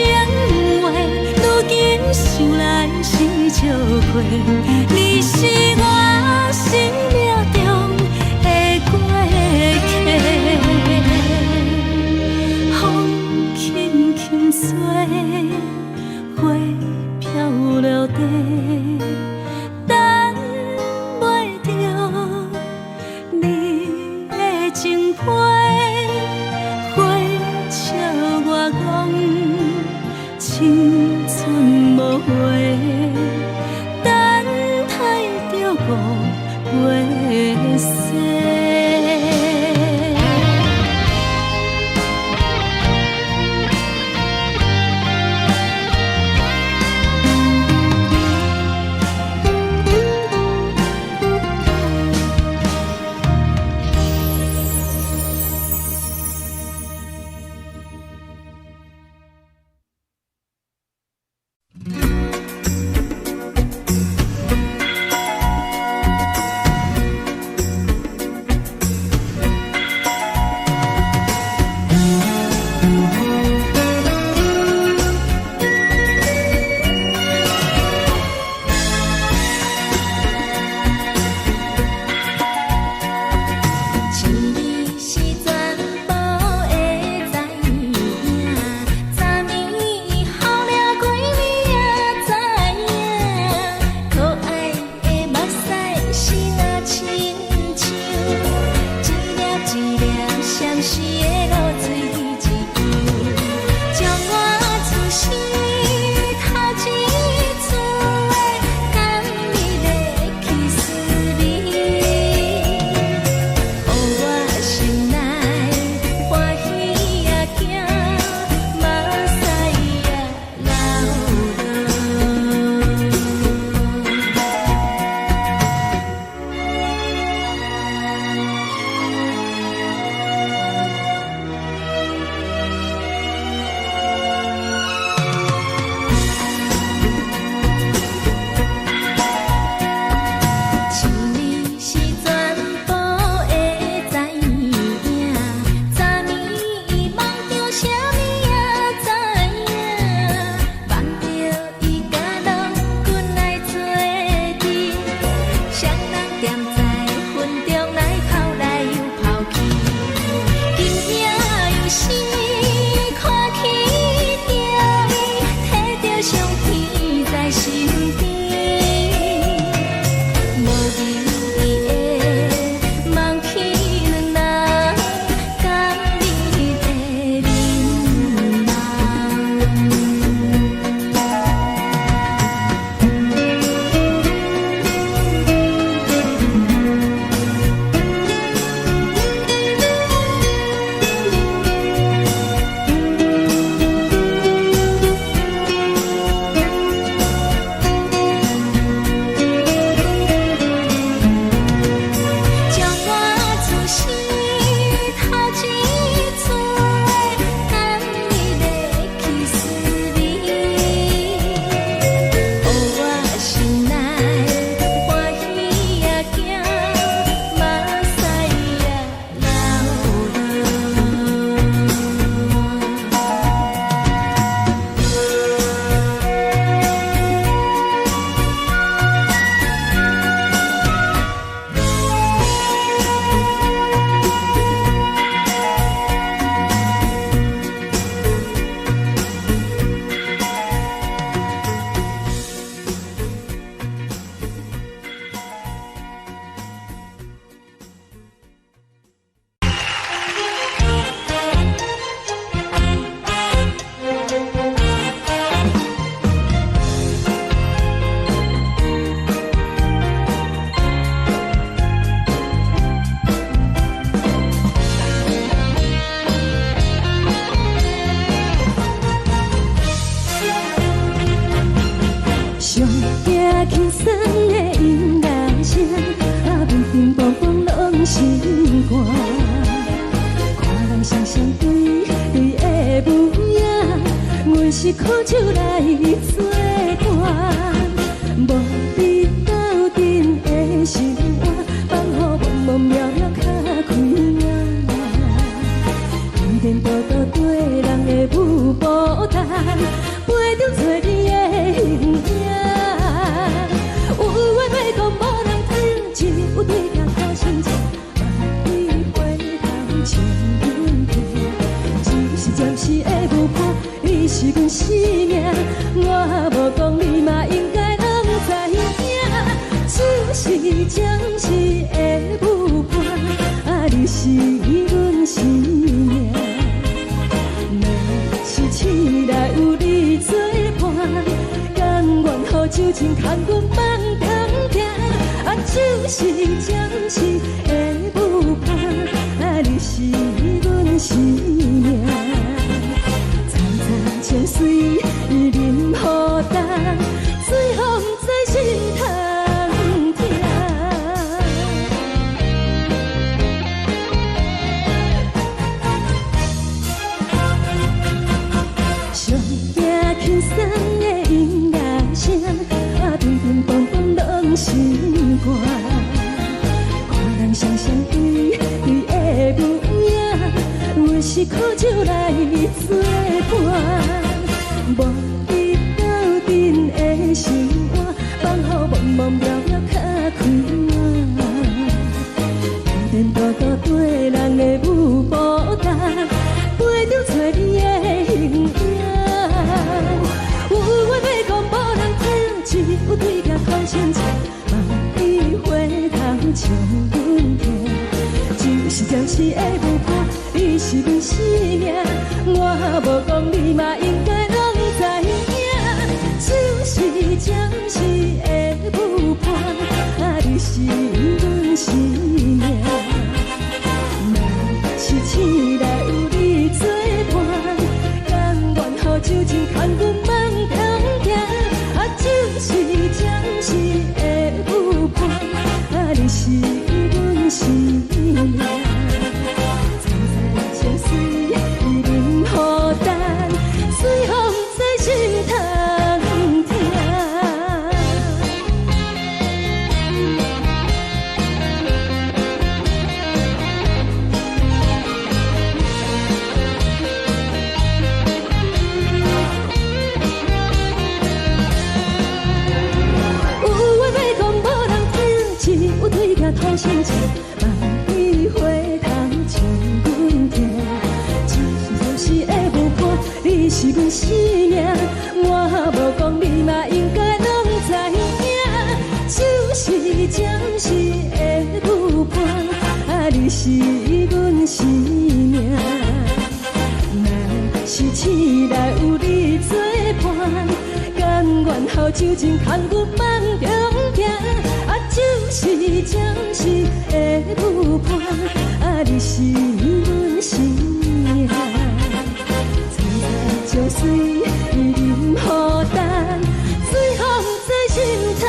话，如今想来是笑亏，你是我生命中的过客。风轻轻吹，花飘落地，等袂着你的情批。花笑我讲青春无悔，等待着五月色。心肝。看人双双对对的模样，阮是苦酒来作伴。无你斗阵的心肝，放予茫茫渺渺较开眼。颠颠倒倒对人的舞步单，陪着找你的形影。有话要讲无人听，只有对镜头心情，万里回头像阮听。就是暂时的舞伴，你是阮生命，我无讲你嘛应该拢知影。就是暂时的舞伴，你是阮生命。痴来有你作伴，甘愿予酒精牵阮梦中行。就是暂时的舞伴，你是阮生命。层层泉水任雨淡，水风在心头疼。上惊轻松的音乐声，乒乒乓乓拢心肝。看人双双对对的模样，阮是苦酒来作伴。无你斗阵的心肝，放予茫茫渺渺较开眼。颠颠倒倒对人的舞步单，陪着找你的形影。有话要讲无人听，只有对镜看心情，万里回头像阮听。就是暂时的舞伴，你是阮生命，我无讲你嘛应该拢知影。就是暂时的舞伴，你是阮生命。若是醒来有你作伴，甘愿予酒精牵阮梦中行。就是暂时的舞伴，你是阮生命。层层泉水任雨淡，水风在心头疼。对镜讨心情，万里回头像阮听。就是暂时的舞伴，你是阮生命，我无讲你嘛应该拢知影。就是暂时的舞伴，你是阮生命。若是醒来有你作伴，甘愿予酒精牵阮梦中行。就是暂时的舞伴，你是阮生命。层层泉水任雨淡，水风在心头疼。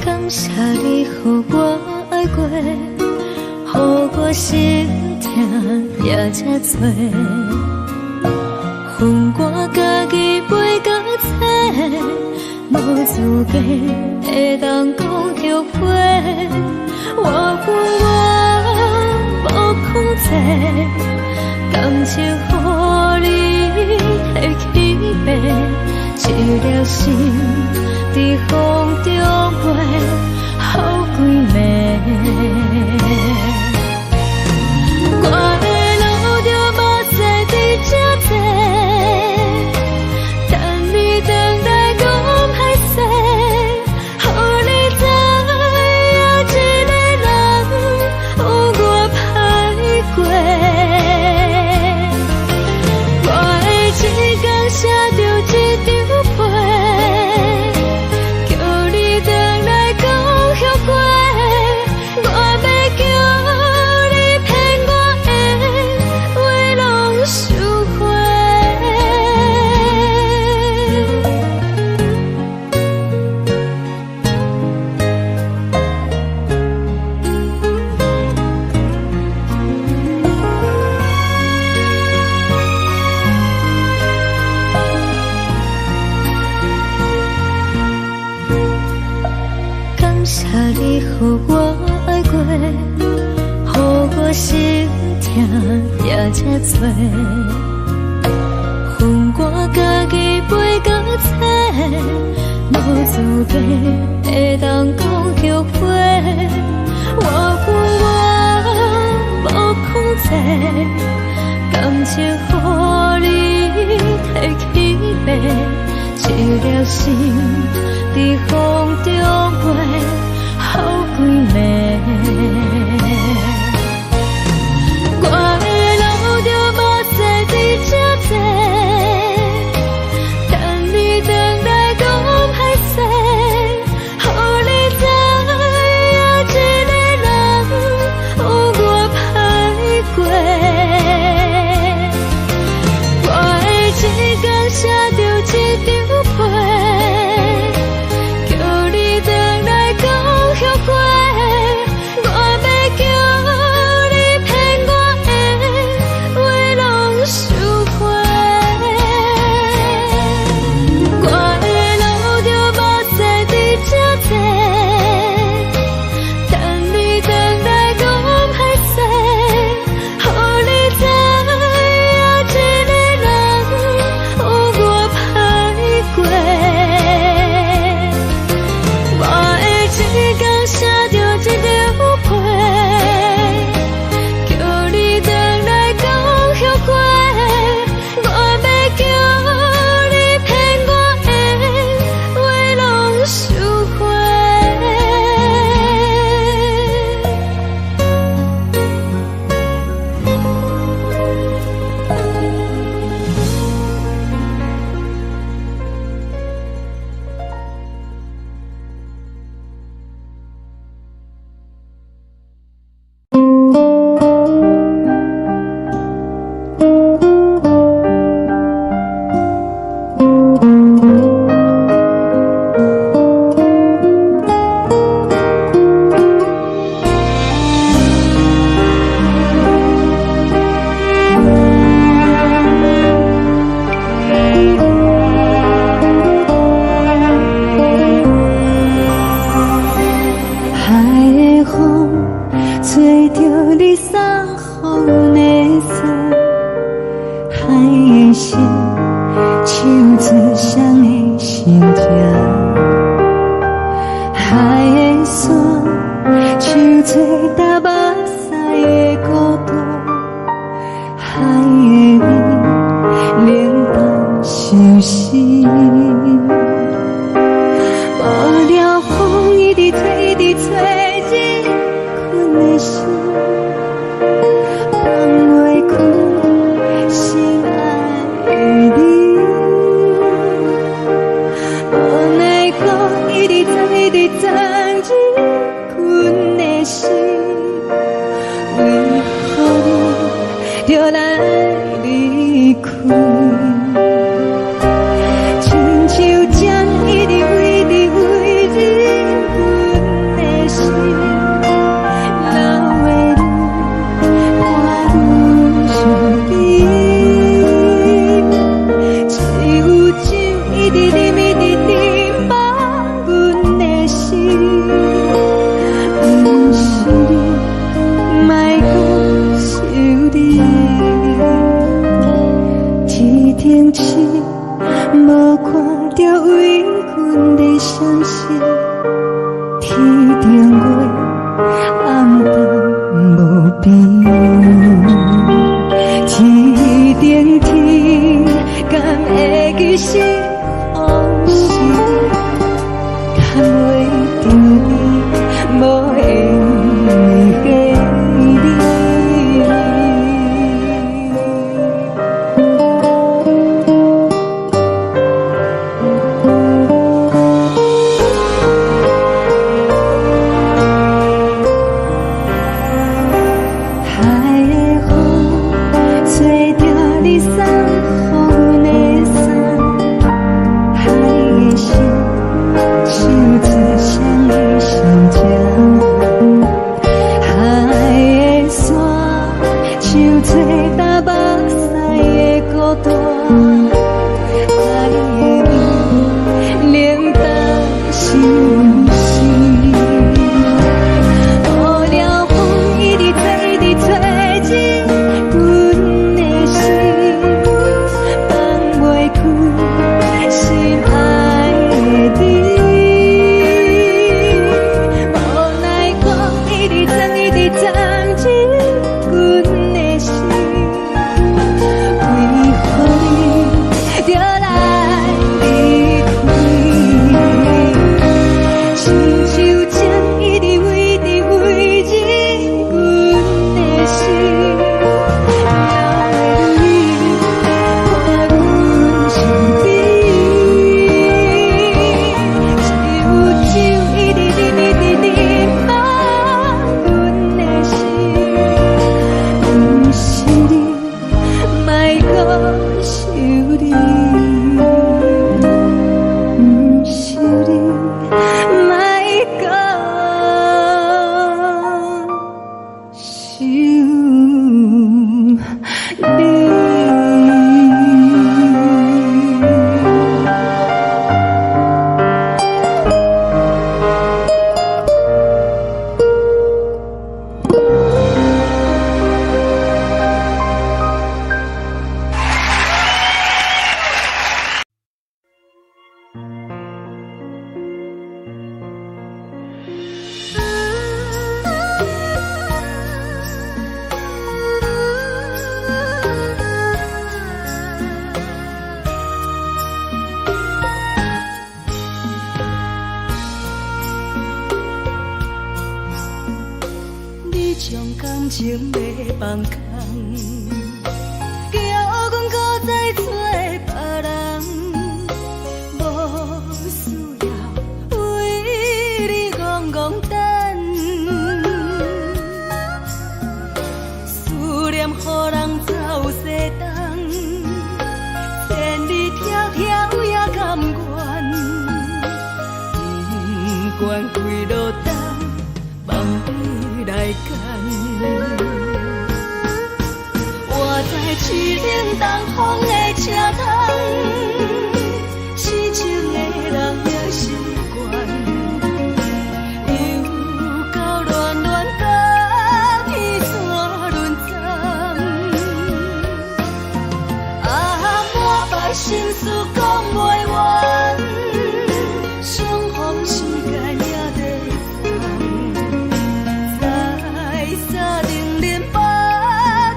感谢你予我爱过，予我心痛也这多，恨我家己袂到切，无资格会当讲后悔。我恨我无控制，感情予你摕去卖，一条心在风中飞，好几暝。我的路就无再伫这多，等你等待讲歹势，予你知影一个人有我歹过。我的一天写着一张被，叫你回来讲后悔。我要叫你骗我的话拢收回。感谢你予我爱过，予我心痛也这多，恨我家己袂到切，无资格会当讲后悔。我恨我无控制，感情予你摕去卖，一条心在风中飞，好几暝。我的路就无再伫这多，等你等待讲歹势，予你知影一个人有我歹过。我的一天写着一张被，叫你回来讲后悔。我要叫你骗我的话拢收回。我的路就无再伫这多，等你等待讲歹势，予你知影一个人有我歹过。我的一天写着一张被，叫你回来讲后悔。我要叫你骗我的话拢收回。海的风吹着你送风的伞，海的心唱出双的心痛，海的山唱出搭目屎的孤单。就来离开。亲像针一直围伫围入阮的心，流的泪伴阮伤悲，只有酒一直啉一直啉饱阮的心。不是你，莫讲想你，一天起无看到为阮的伤心，天顶月暗淡无边，天顶天敢会记是往事，敢袂着你无缘给你。感情要放空，叫阮搁再找别人，无需要为你戆戆等。思念予人走西东，千里迢迢也甘愿，不管几路灯，望你来干。我在市顶东风的车窗，痴情的人也习惯，又到乱乱甲天山轮站。满腹心事讲袂完，相逢时间也在等，在沙定林巴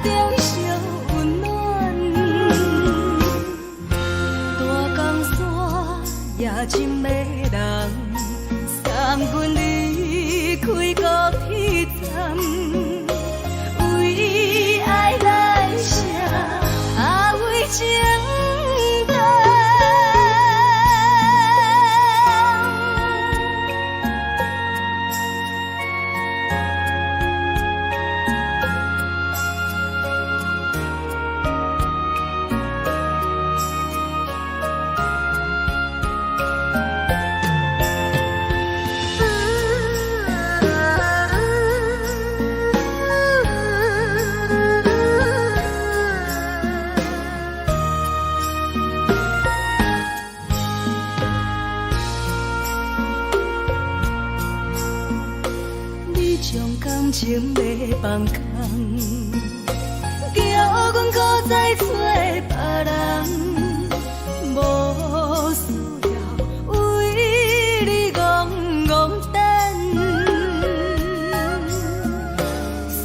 中相温暖。大江山也真迷人，三军离开高铁站，为爱来写为情。放空，叫阮搁再找别人，无需要为你戆戆等，思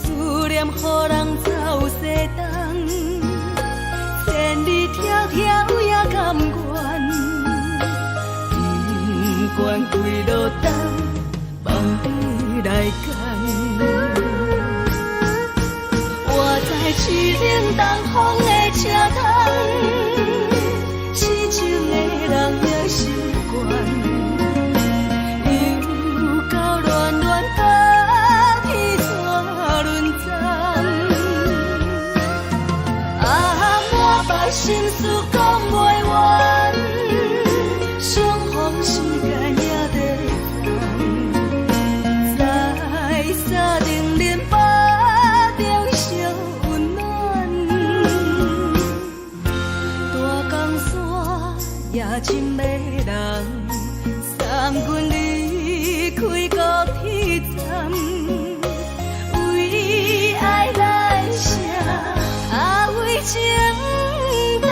念予人走西东，千里迢迢也甘愿，不管归路东，望你来赶。我在市顶东风的车窗，痴情的人也习惯，又到乱乱把天带轮转。啊，满腹心事讲袂完，相逢时间也在放，在沙定连巴中烧温暖，大江山也深迷人，送阮离开高铁站，为爱来写，为情淡。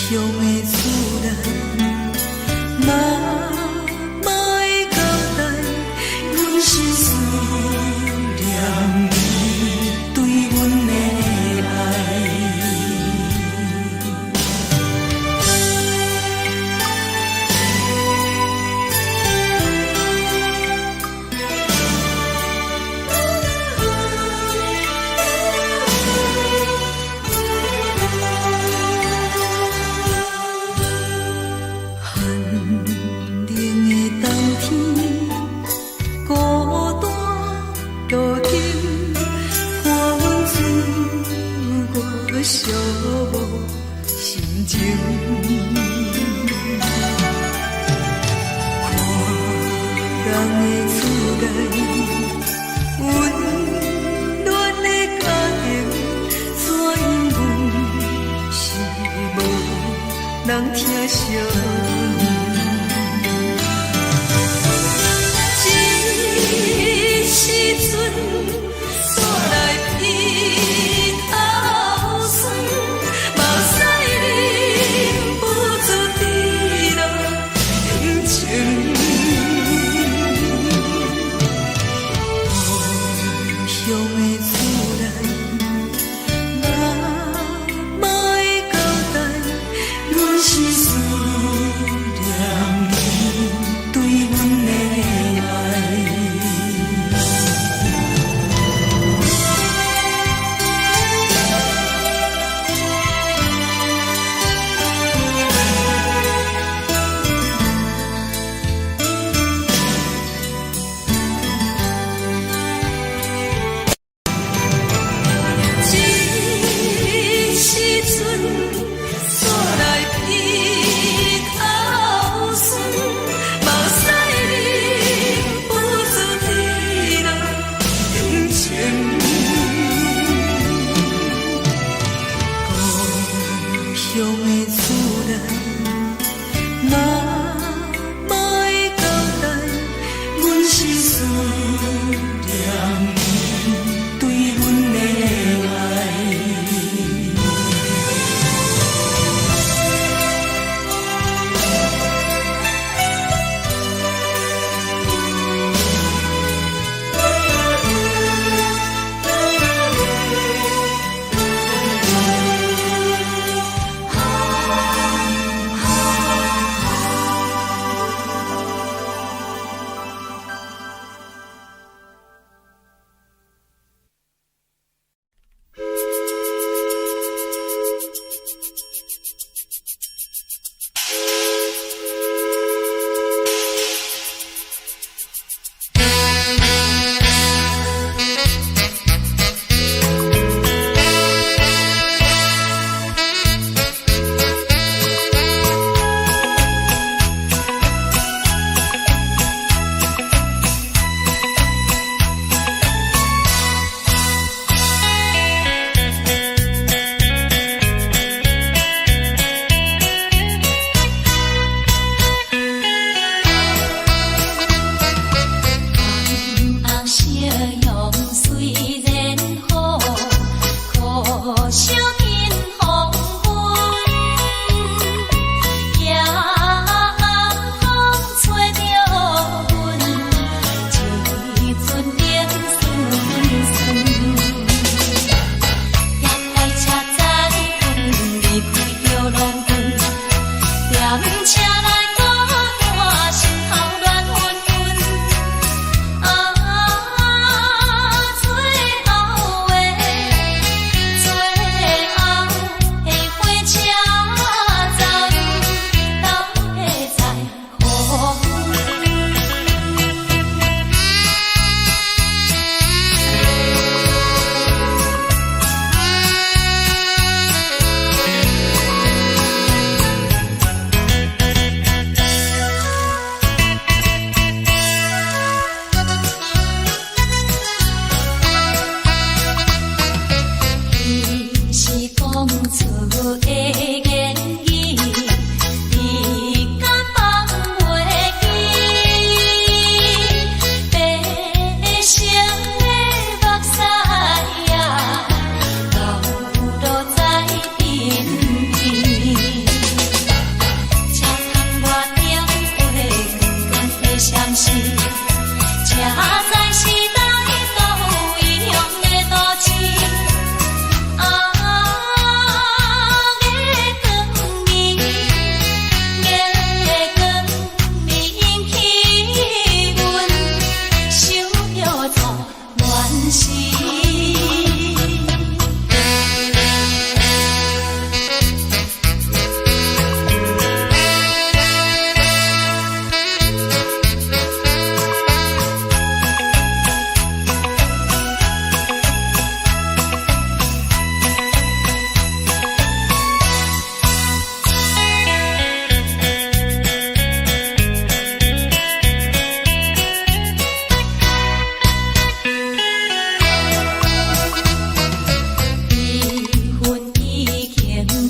乡的厝内，嘛嘛会交代，阮是思念你对阮的爱。寂寞心情，看人的厝内，温暖的家庭，怎因阮是无人疼惜阮？这时阵煞来悲头酸，目屎忍不住滴落眼睛。故乡的厝内，嘛嘛会交代，阮是思念你对阮的爱。乡的厝内，嘛嘛会交代，阮是思念你对阮的爱。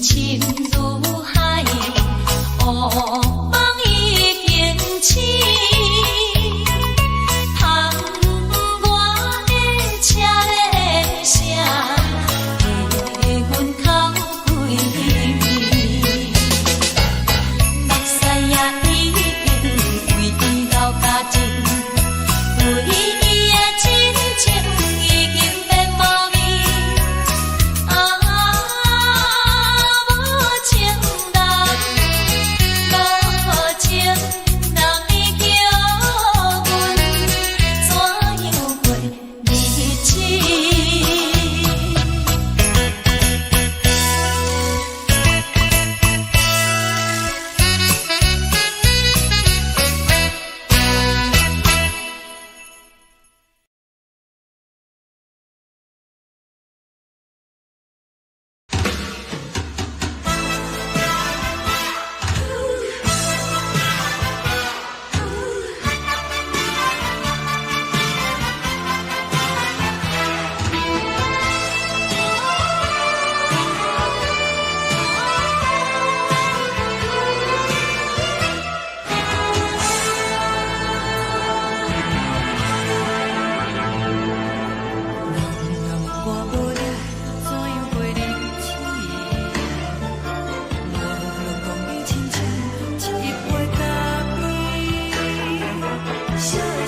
情深如海，乌梦已经醒。窗外的车的声，在阮口归暝。目屎也已经为老家情，为伊的真情已经变无味。无情人，无情人已叫阮怎样过日子？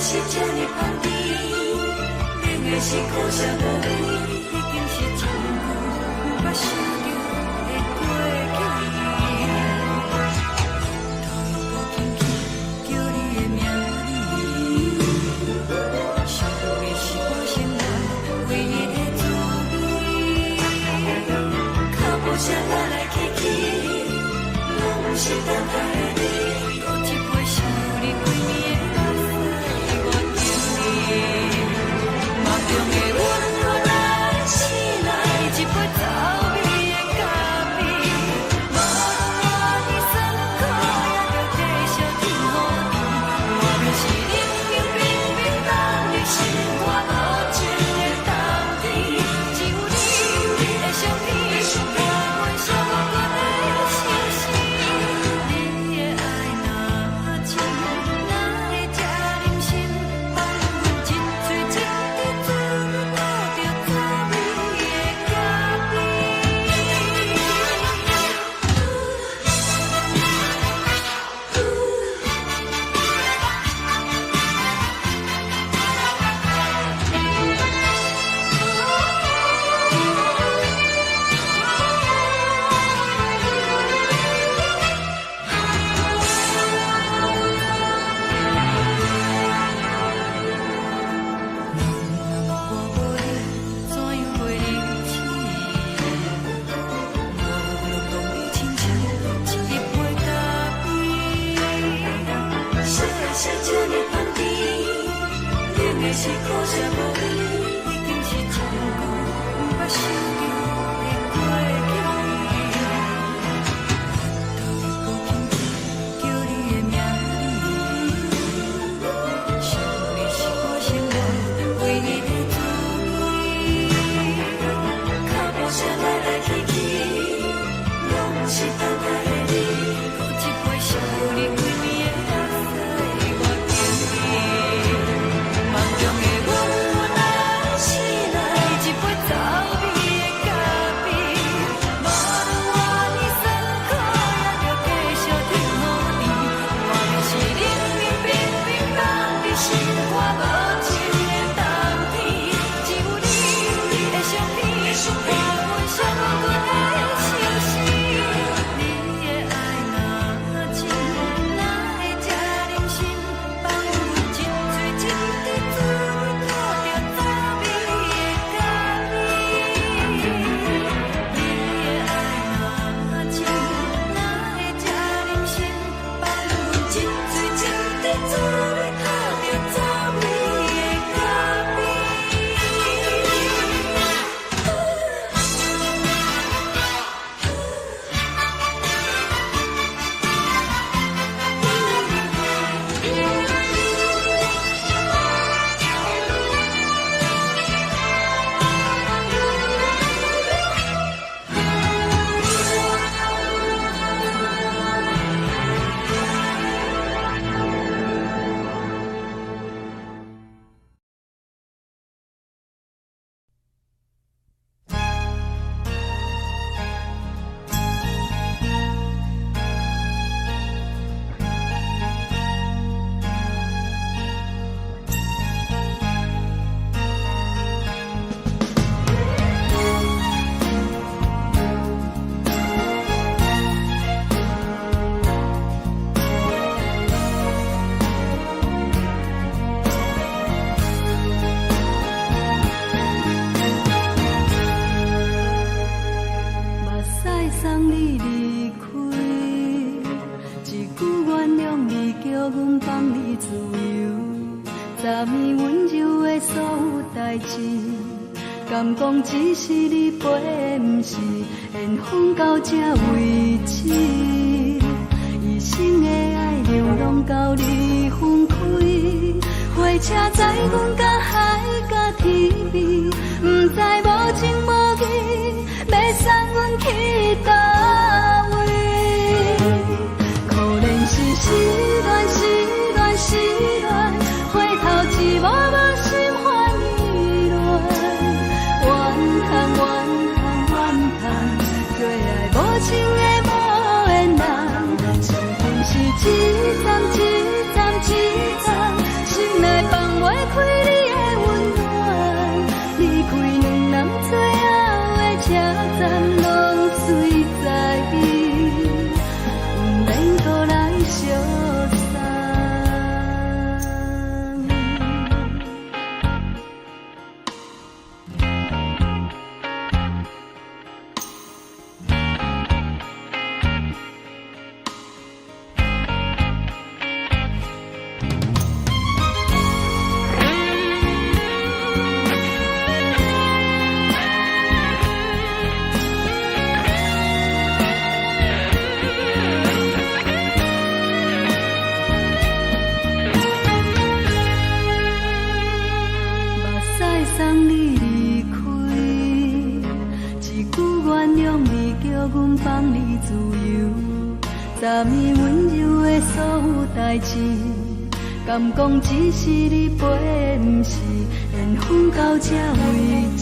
是这呢香甜，冷的是苦涩无味，已经是真久毋捌想着的过去。头又轻轻叫你的名字，想的是我心内唯一的滋味。脚步声来来去去，拢是等待的你，喝一杯想你几年的目屎。梦中的阮，我来醒来，一杯走味的咖啡，无论我的酸苦，也着继续甜予你。我就是冷冷冰冰放你心肝无情的冬天，只有你的相片，陪阮相共的相思。你的爱若真，哪会这忍心放阮一嘴一滴水，倒着走味的咖啡？我无你，怎样过日子？无论讲你亲像一杯咖啡，烧的是这呢香甜，冷的是苦涩无味，已经是真久毋捌想着的过去。头又轻轻叫你的名字，想你是我心内唯一的滋味。脚步声来来去去，拢是等待的你，喝一杯想你几年的目屎我甜蜜。梦中的阮，我来醒来，一杯走味的咖啡，无论我的酸苦，也着继续甜予你。我就是冷冷冰冰放你心肝无情的冬天，只有你的相片，陪阮相共的相思。你送你离开，一句原谅你，叫阮放你自由。昨暝温柔的所有代志，敢讲只是你陪，不是缘分到这为止。一生的爱流浪到你分开，火车载阮到海甲天边，不知无情无义，要送阮去倒位？可怜是失恋，失恋，失恋，回头一幕幕心烦意乱，怨叹，怨叹，怨叹，最爱无情的无缘人，情份是一站一站一站，心内放袂开你的温暖，离开两人最后的车站，拢随在意，不免搁来相送。送你离开，一句原谅你，叫阮放你自由。昨暝温柔的所有代志，敢讲只是你陪，不是缘分到这为止。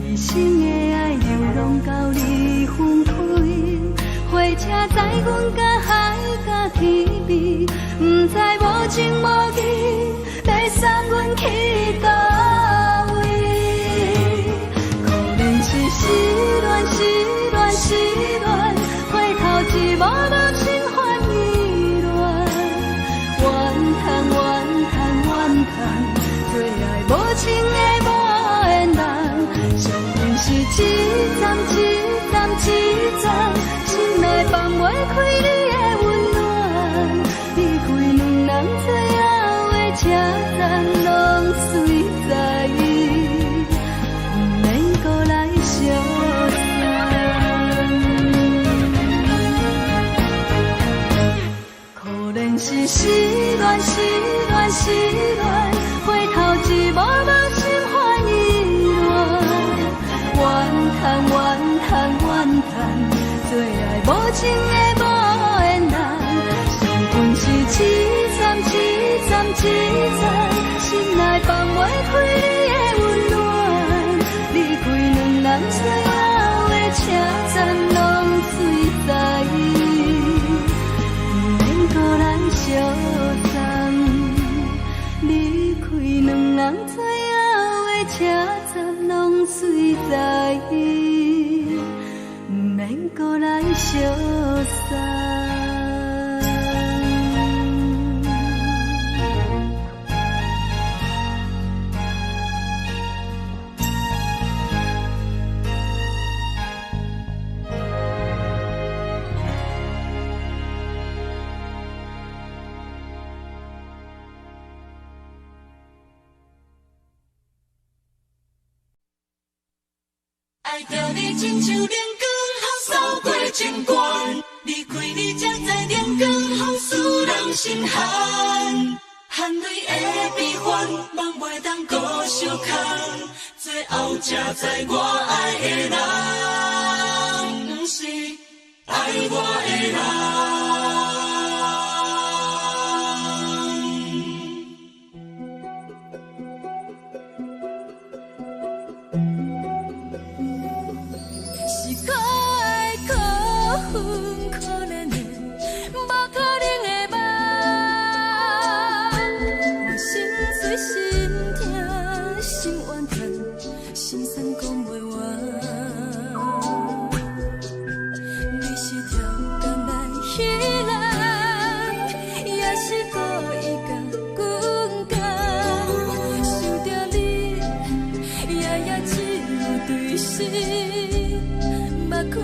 一生的爱流浪到你分开，火车载阮到海甲天边，不知无情无义，要送阮去倒位？可怜是失恋，失恋，失恋，回头一幕幕心烦意乱，怨叹，怨叹，怨叹，最爱无情的无缘人，相逢是一站一站一站，心内放袂开你的温暖，离开两人最后的车站，拢随在意，不免搁来相送。可怜是失恋，失恋，失恋，回头一幕幕心烦意乱，怨叹，怨叹，怨叹，最爱无情的无缘人，相逢是一站一站一站，心内放袂开你的温暖，离开两人最后的车站，拢随在意，不免搁来相送。离开两人最后的车站，拢随在意，不免搁来相送。爱着你亲像阳光，雨扫过情关，离开你才知阳光风使人心寒。含泪的悲欢，望袂当搁相牵，最后才知我爱的人，不是爱我的人。目眶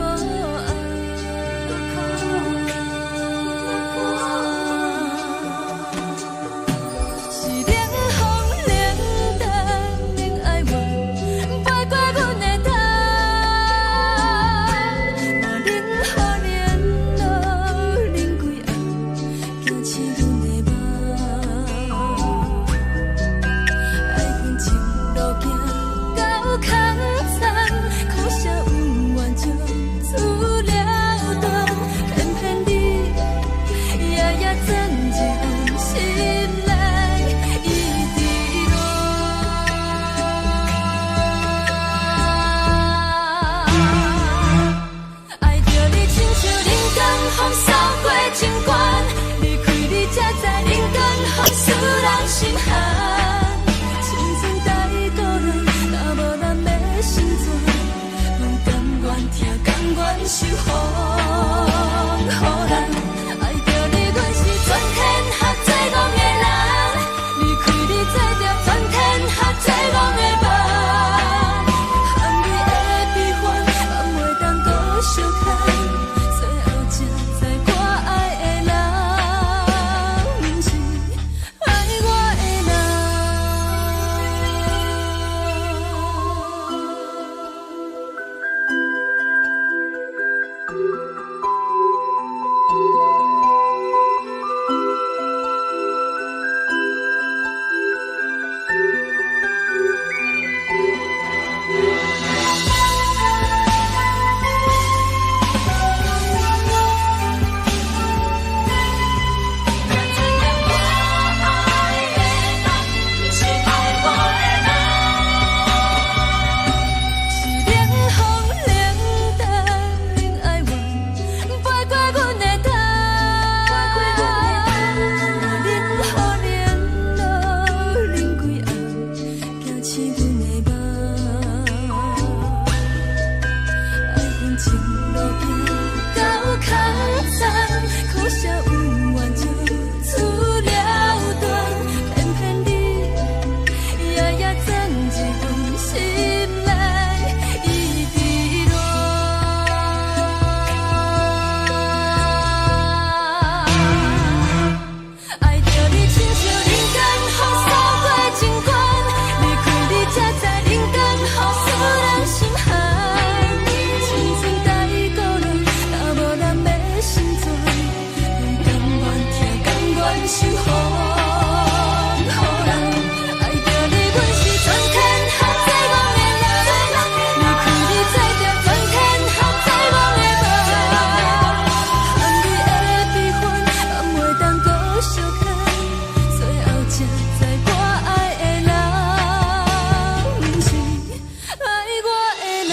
甘愿守护，予人爱着你，阮是全天下最戆的人，离开你做着全天下最戆的梦。含泪的悲欢，也袂当搁相牵，最后才知我爱的人，不是爱我的人。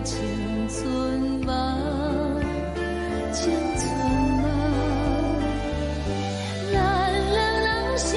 青春梦，咱两人相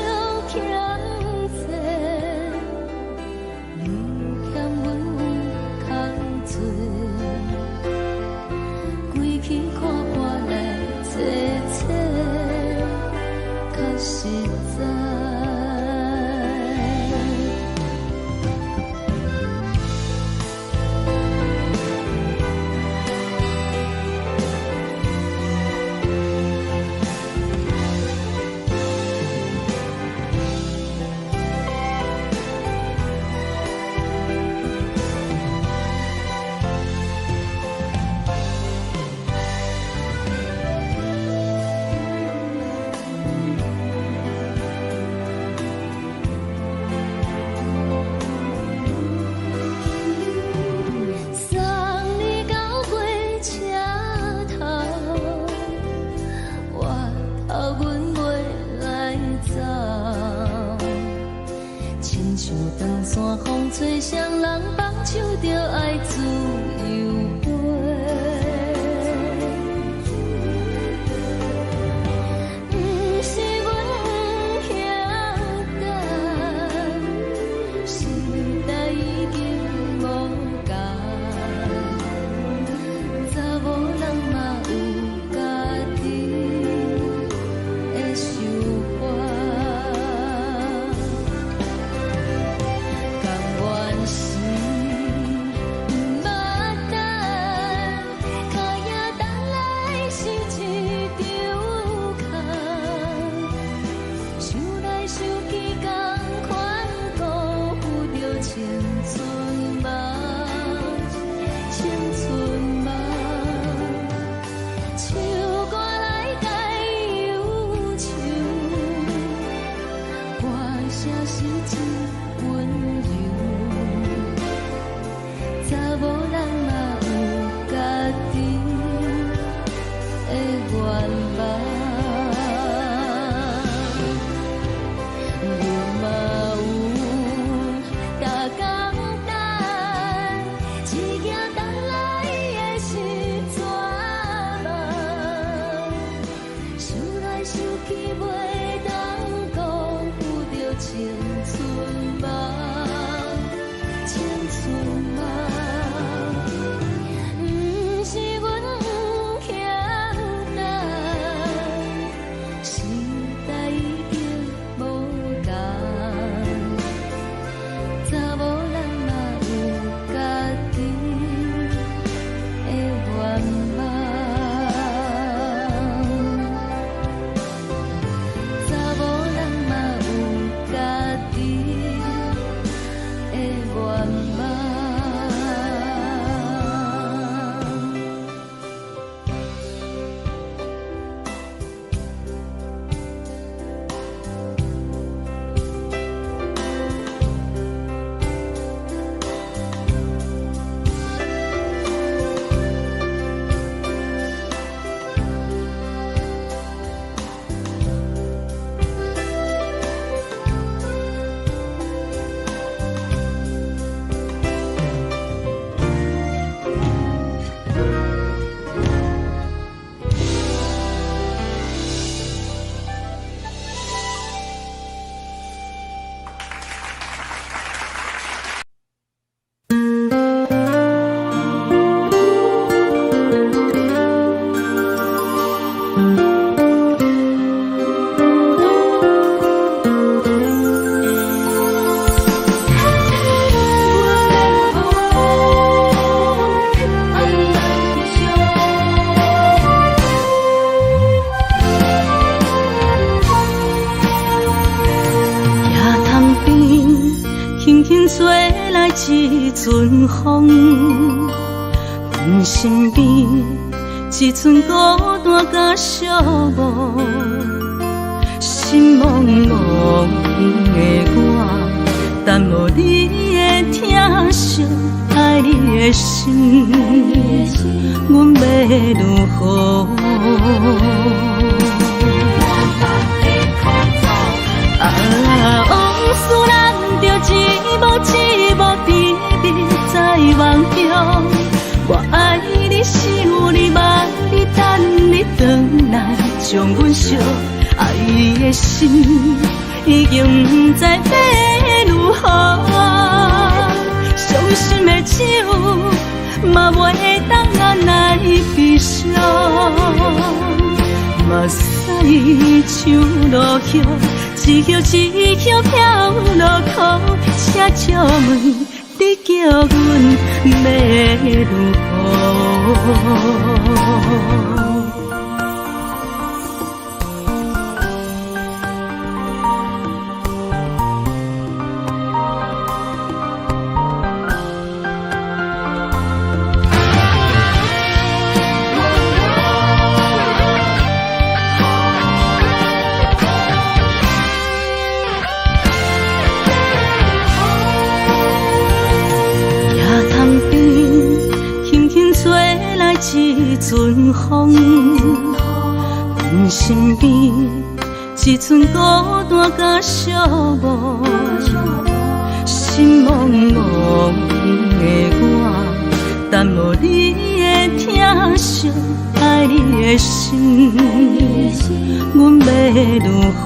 亲像长线风吹双人放手着爱自由飞。不是阮嫌等，时代已经无共，查某人嘛有家己的想法。一阵风，阮身边一寸孤单甲寂寞，心茫茫的我，等无你的疼惜爱的心，阮要如何？往事咱着一幕一幕甜蜜在梦中。我爱你想你望你等你回来，将阮惜爱的心已经不知要如何。伤心的手嘛袂当按来悲伤，目屎像落雨。一叶一叶飘落雨，请借问你叫阮要如何？一阵风，阮身边一寸孤单甲寂寞，心茫茫的我，淡无你的疼惜，爱你的心，阮要如何？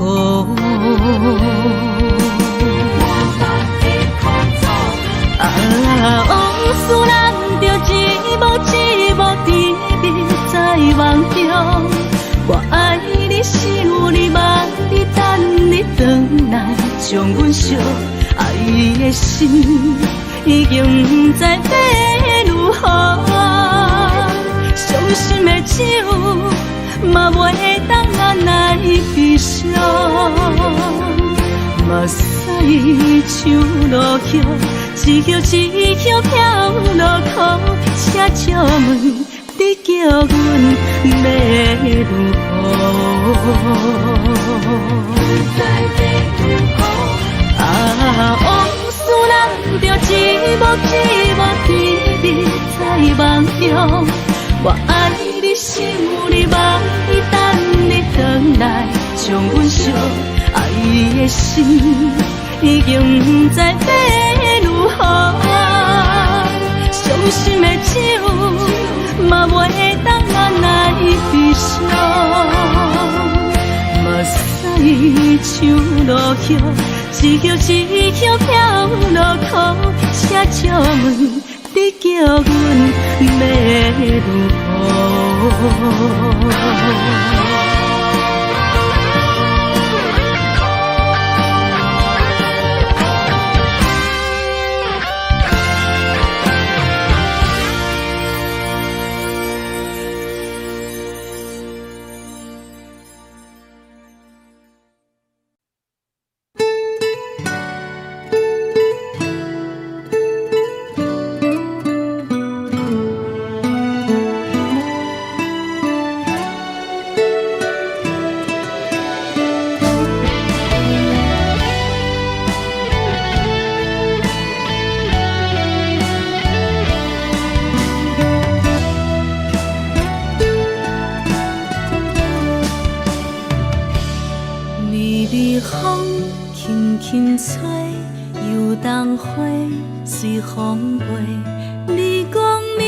往事人着一幕甜蜜在梦中。我爱你，想你，望你，等你回来，将阮惜爱的心已经不知要如何。伤心的酒嘛袂当按来悲伤。目屎像落叶，一叶一叶飘落雨，车借问你叫阮要如何？往事人着一幕甜蜜在梦中。我爱你，想你，望你，等你回来，将阮惜爱的心已经不知要如何。伤心的酒嘛袂当按来悲伤。目屎像落叶，一叶一叶飘落雨，车借问你叫阮要如何？风轻轻吹，游动花随风飞。你讲你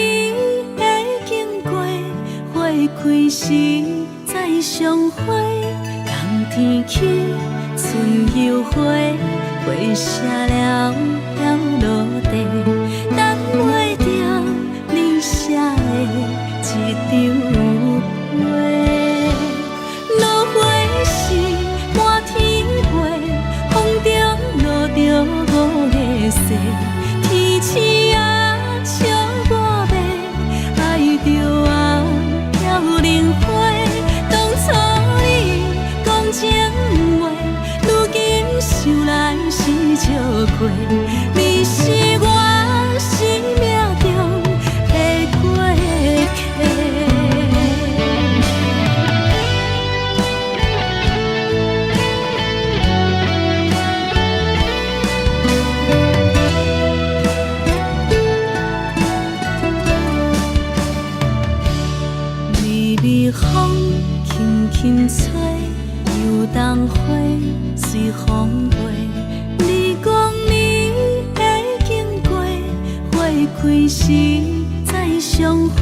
会经过，花开时再相会。冬天起，春又花，花谢了落地，等袂着你写的一张画。落花时满天飞，风中落着五个色，天星啊笑我迷，爱着啊飘零花。当初你讲情话，如今想来是笑亏。你是我生命中的过客。风轻轻吹，游动花随风飞。你讲你会经过，花开时再相会。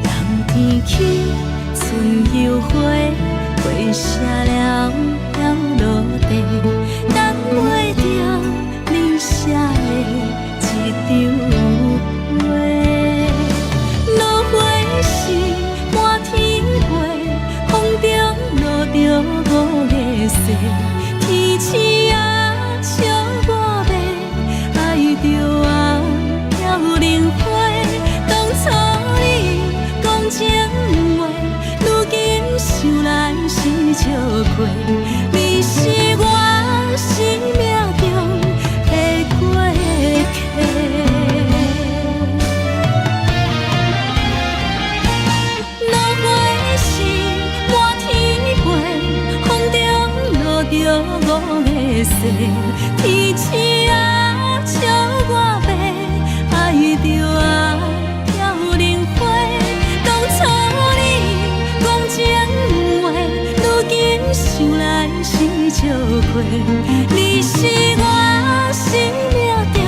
冬天起，春又花，花谢了落地，等袂着你写的一张画。落花时满天风中落着五个色，天星啊笑我迷，爱着啊飘零花。当初你讲情话，如今想来是笑亏。你是我生命中的过客。着五个色，天星啊笑我迷，爱着啊飘零花。当初你讲情话，如今想来是笑亏。你是我生命中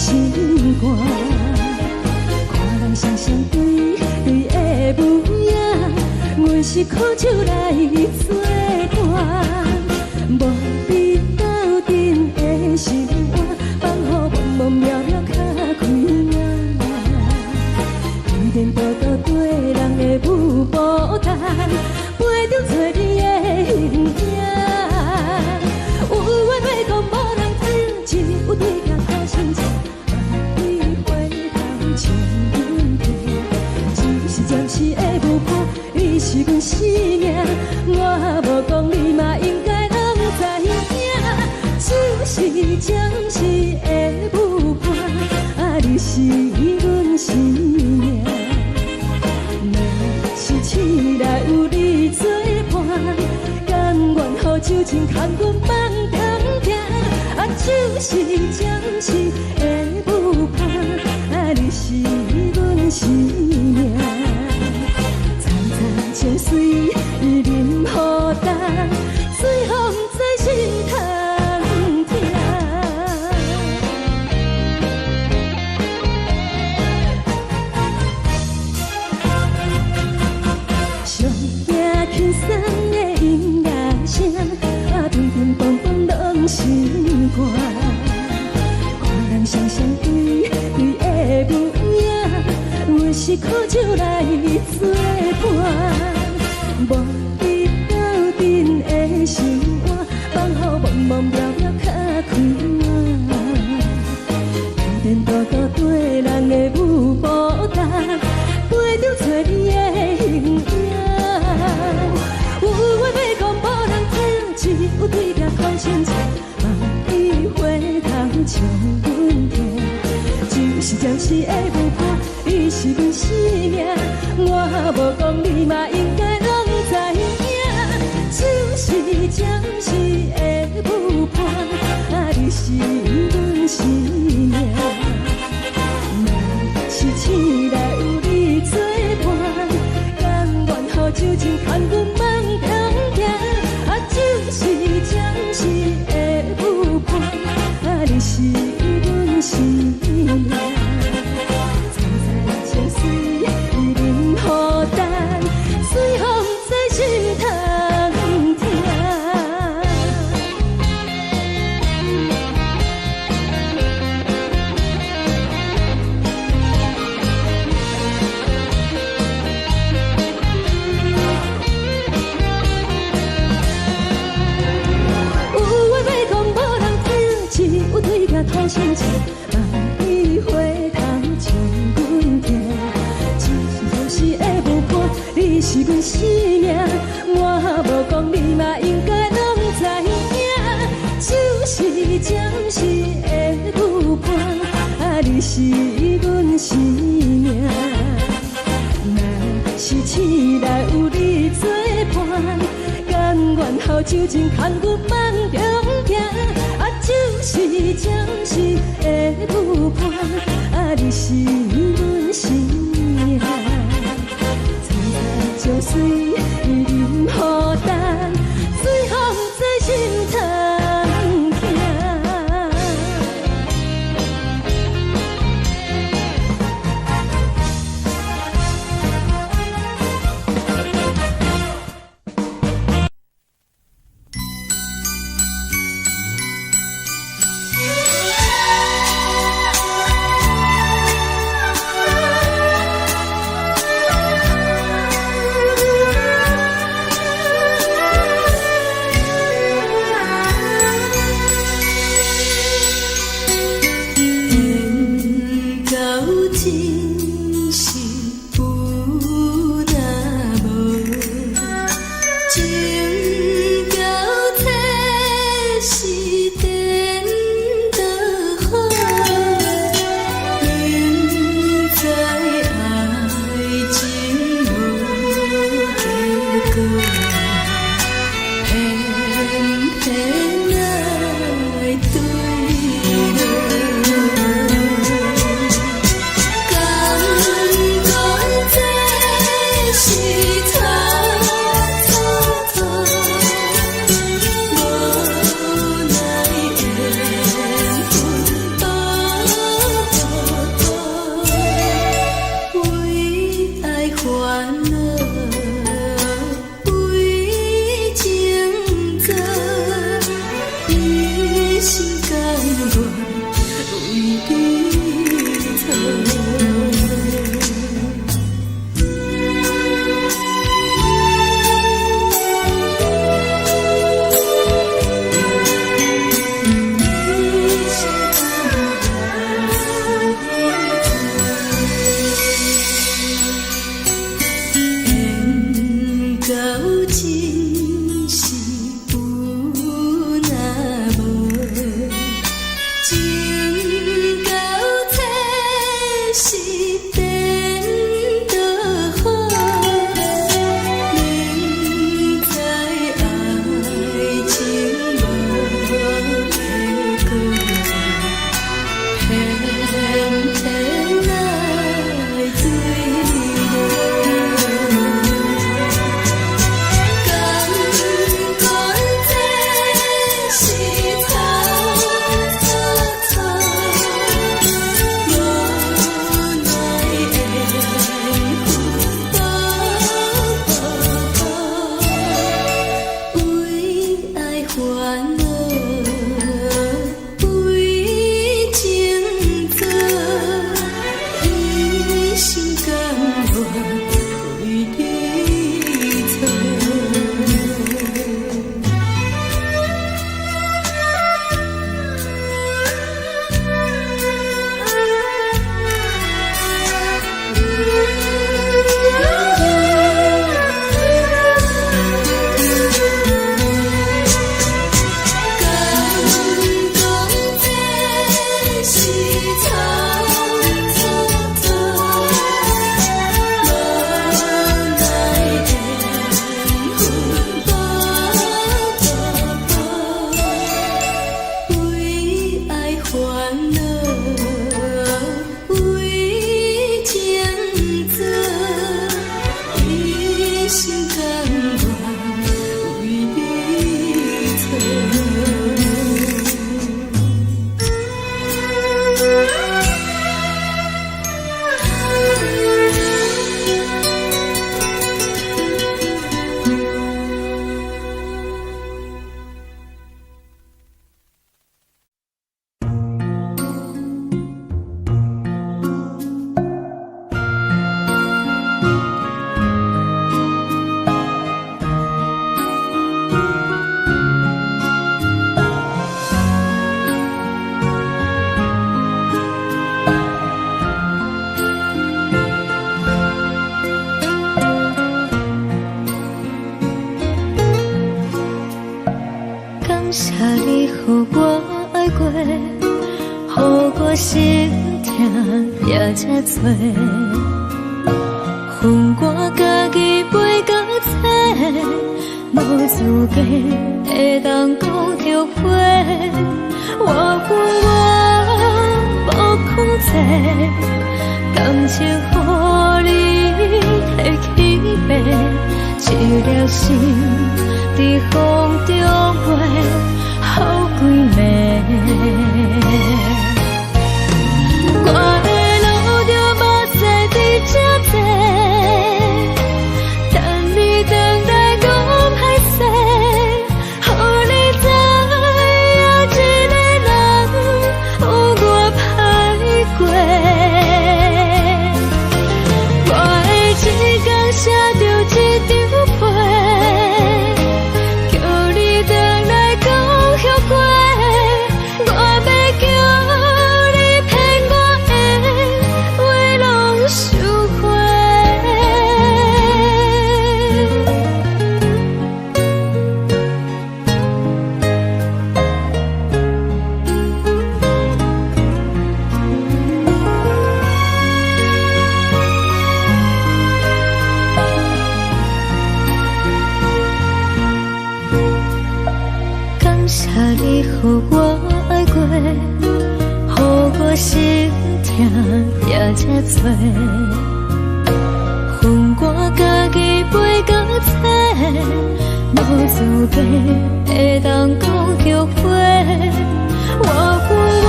心肝。看人双双对对的模样，阮是苦酒来作伴。无你斗阵的心肝，放予茫茫渺渺较开眼。一颠倒倒对人的舞步弹，陪着做你的形影。有话要讲无人知，只有对甲讨心情。你回头将阮听，只是暂时的舞伴，你是阮生命。我无讲你嘛应该拢知影，只是暂时的舞伴，你是阮生命。是醒来有你作伴，甘愿予酒精牵阮梦中行，就是暂时的舞伴，你是阮生命。层层情水任何淡，随风在心头听。上惊轻松的音乐声，乒乒乓乓拢心肝。看人双双对对的模样，阮是苦酒来作伴。无你斗阵的心肝，放予茫茫渺渺较开眼。颠颠倒倒对人的舞步弹，陪着做你的形影。有话要讲无人听，只有对甲看心情。你回头将阮听，就是暂时的舞伴，你是阮生命。我无讲你嘛应该拢知影，就是暂时的舞伴，你是阮生命。若是醒来有你作伴，甘愿予酒精牵阮梦中行，就是暂时的舞伴，你是阮生命。层层情水任何淡，随风在心头听。对甲讨心情，你回头将阮听，只是暂时的舞伴，你是阮生命。我无讲你嘛应该拢知影，就是暂时的舞伴，你是阮生命。若是醒来有你作伴，甘愿予酒精牵阮梦中行。就是暂时的舞伴，你是阮生命。层层情水任何淡，随风在心头听。心痛也这多，恨我家己袂到切，无资格会当讲后悔。我恨我无控制，感情予你摕去卖，一粒心在风中飞，好几暝。我的路就目屎在这多，等你回来讲歹势，予你知影一个人有我歹过。我的一天写着一张被，叫你回来讲后悔。我要叫你骗我的话拢收回。感谢你，予我爱过，予我心痛也这多，恨我家己袂到切，无资格会当讲后悔。我恨我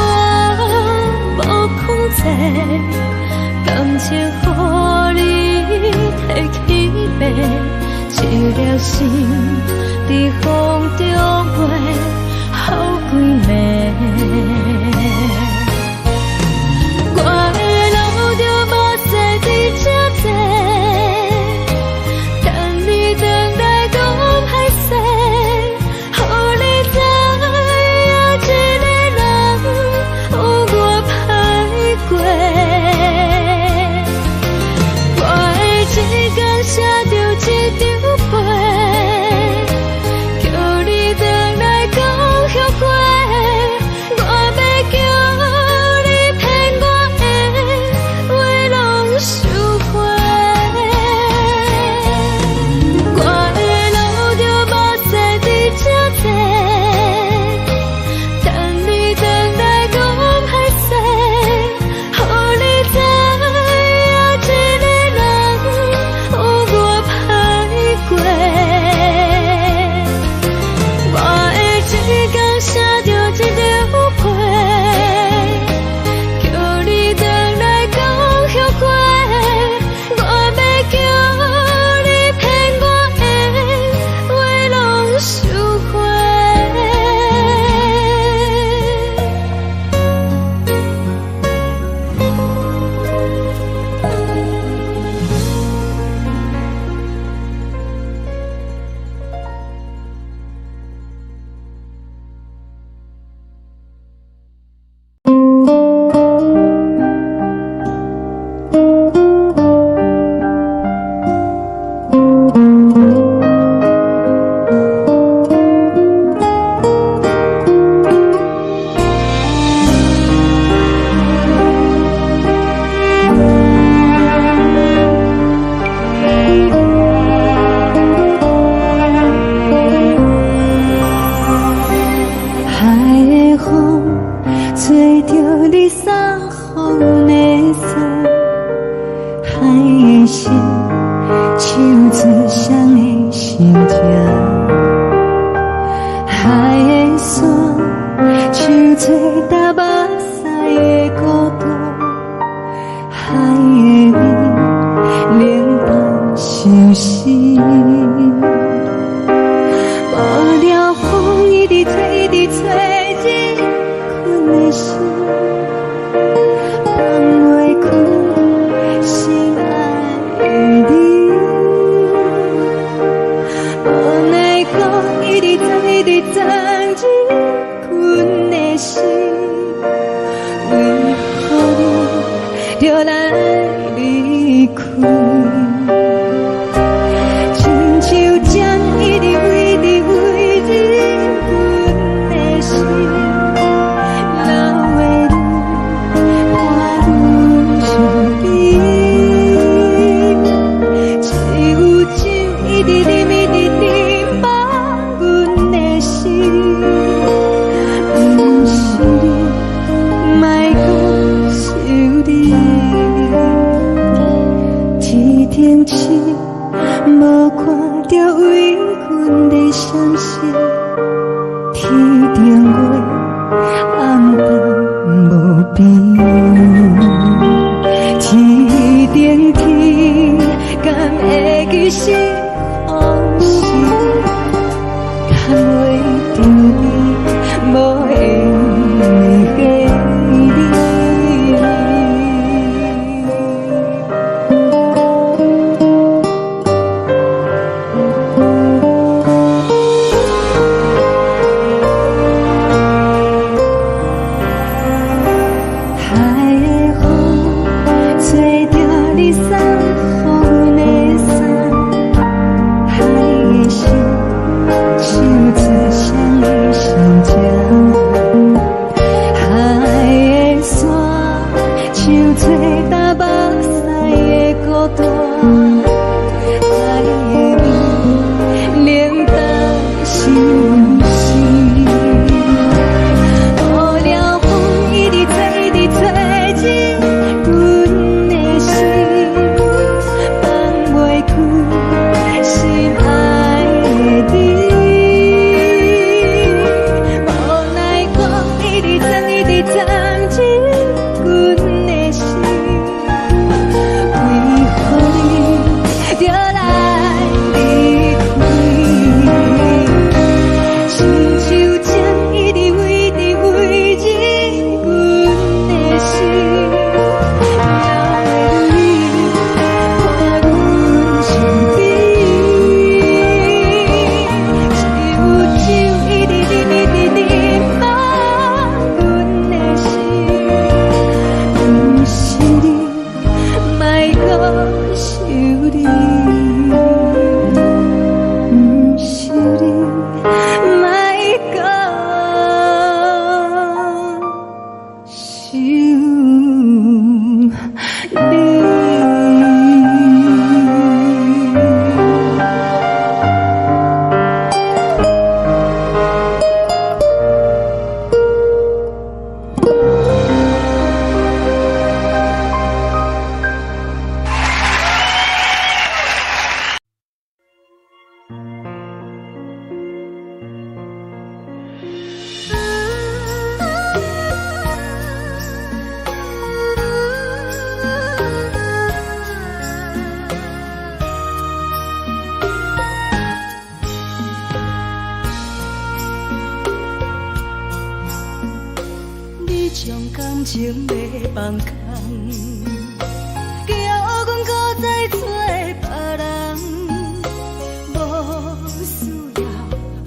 无控制，感情予你摕去卖，一粒心在风中飞，好几暝。我的路就目屎在这多，等你回来讲歹势，予你知影一个人有我歹过。我的一天写着一张被，叫你回来讲后悔。我要叫你骗我的话拢收回。我的路就目屎在这多，等你回来讲歹势，予你知影一个人有我歹过。我的一天写着一张被，叫你回来讲后悔。我要叫你骗我的话拢收回。海的风吹着你送风的伞，海的心唱出双的心痛，海的山唱出打目屎的孤独，海的美冷淡伤心。无聊风一直吹，一直吹，日困的心，放袂开心爱的你。无奈何一直藏，一直藏，日困的心，为何你就来离开？亲像针一直飞，一直飞，日困的心，流的泪。边，天顶天，敢会记是往事，敢袂着你，无缘给你。情要放空，叫阮搁再找别人，无需要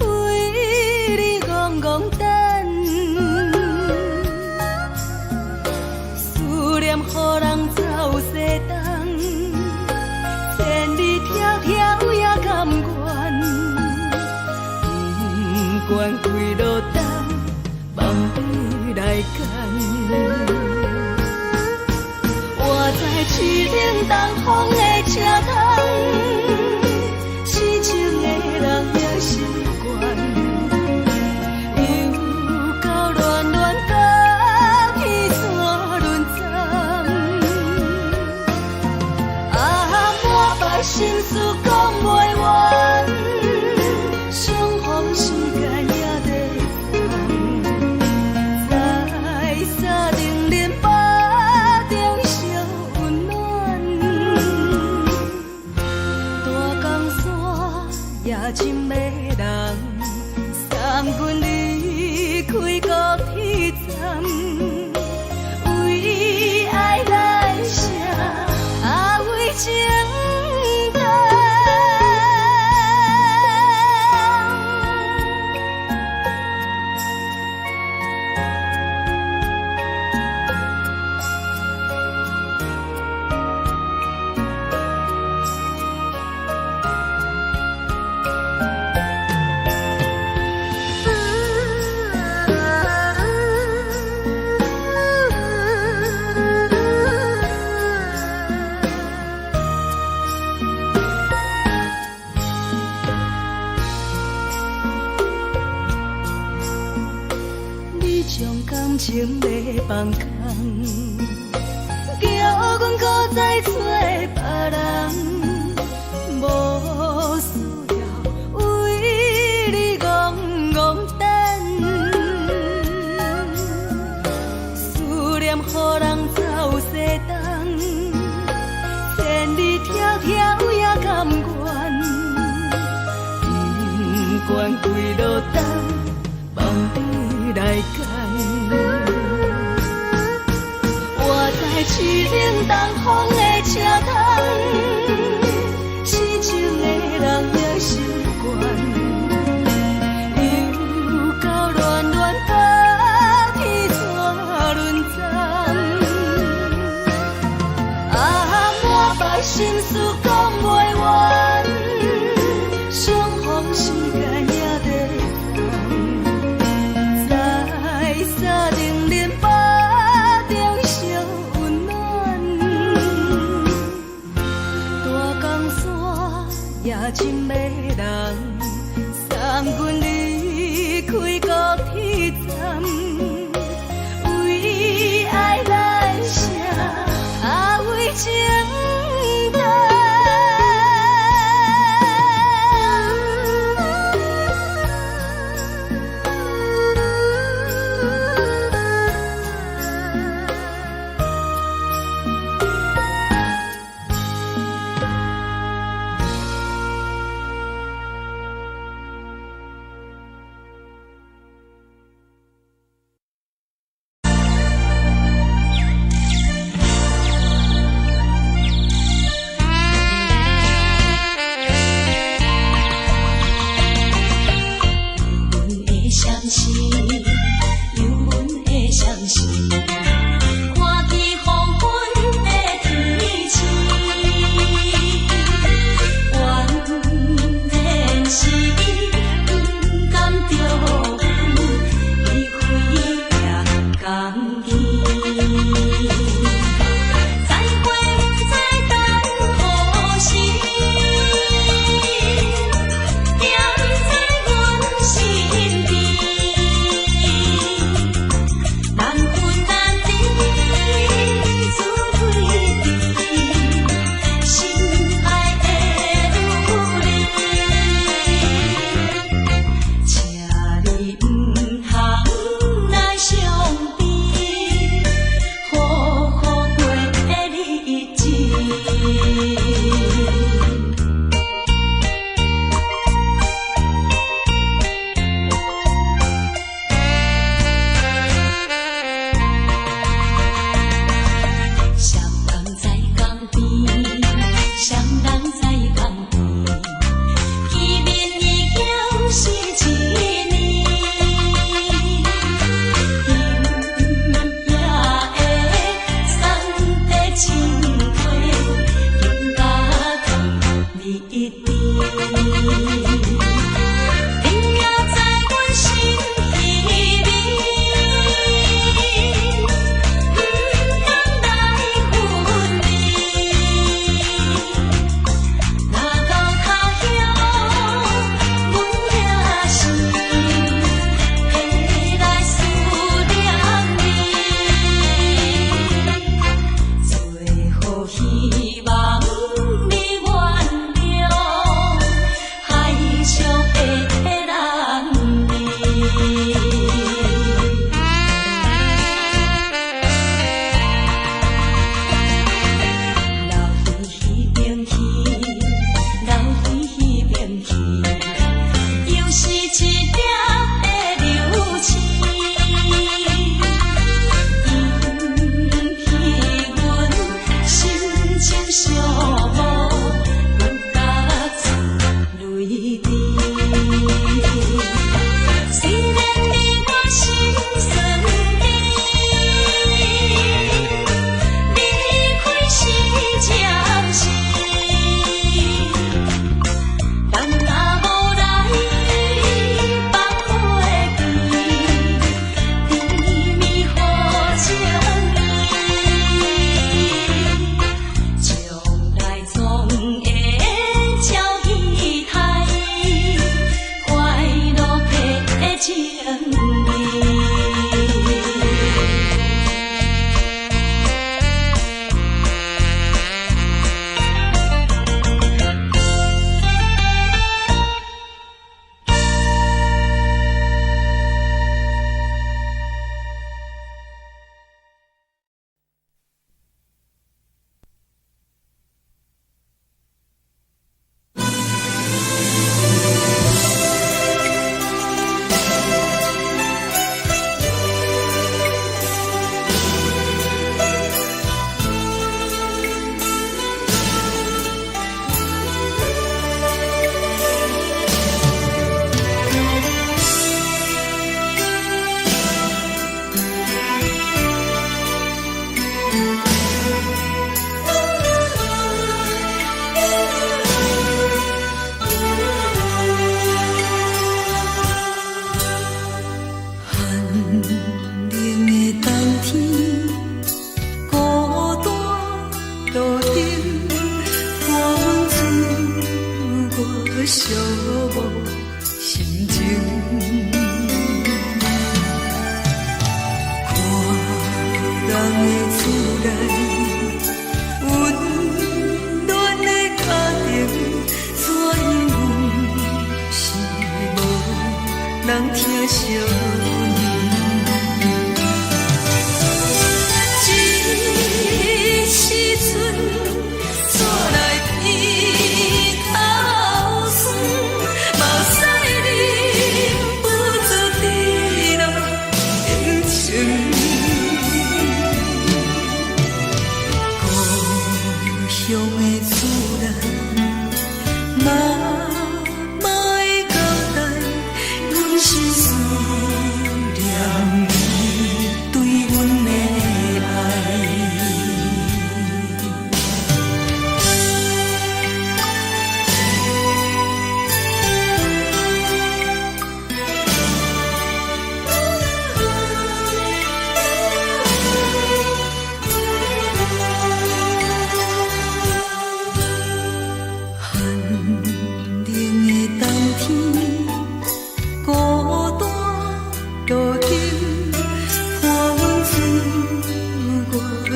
为你戆戆等，思念予人走西东，千里迢迢也甘愿，不管几路灯，望你来干。我在市顶东风的车窗，痴情的人也习惯，又到乱乱甲彼山论站。啊，满腹心事讲袂完，相逢时间也在等，在沙定林巴中相温暖。大江山也深的人，三军离开高铁站，为爱来写，啊为情。感情要放空，叫阮搁再找别人，无需要为你戆戆等，思念念，予人走西东，千里迢迢也甘愿，不管归路东，望你来干。我在市岭东风的车头，痴情的人也习惯。心事讲袂完，相逢时间也在放，在沙丁林巴中相温暖。大江山也真迷人，送阮离开高铁站，为爱来写，为情。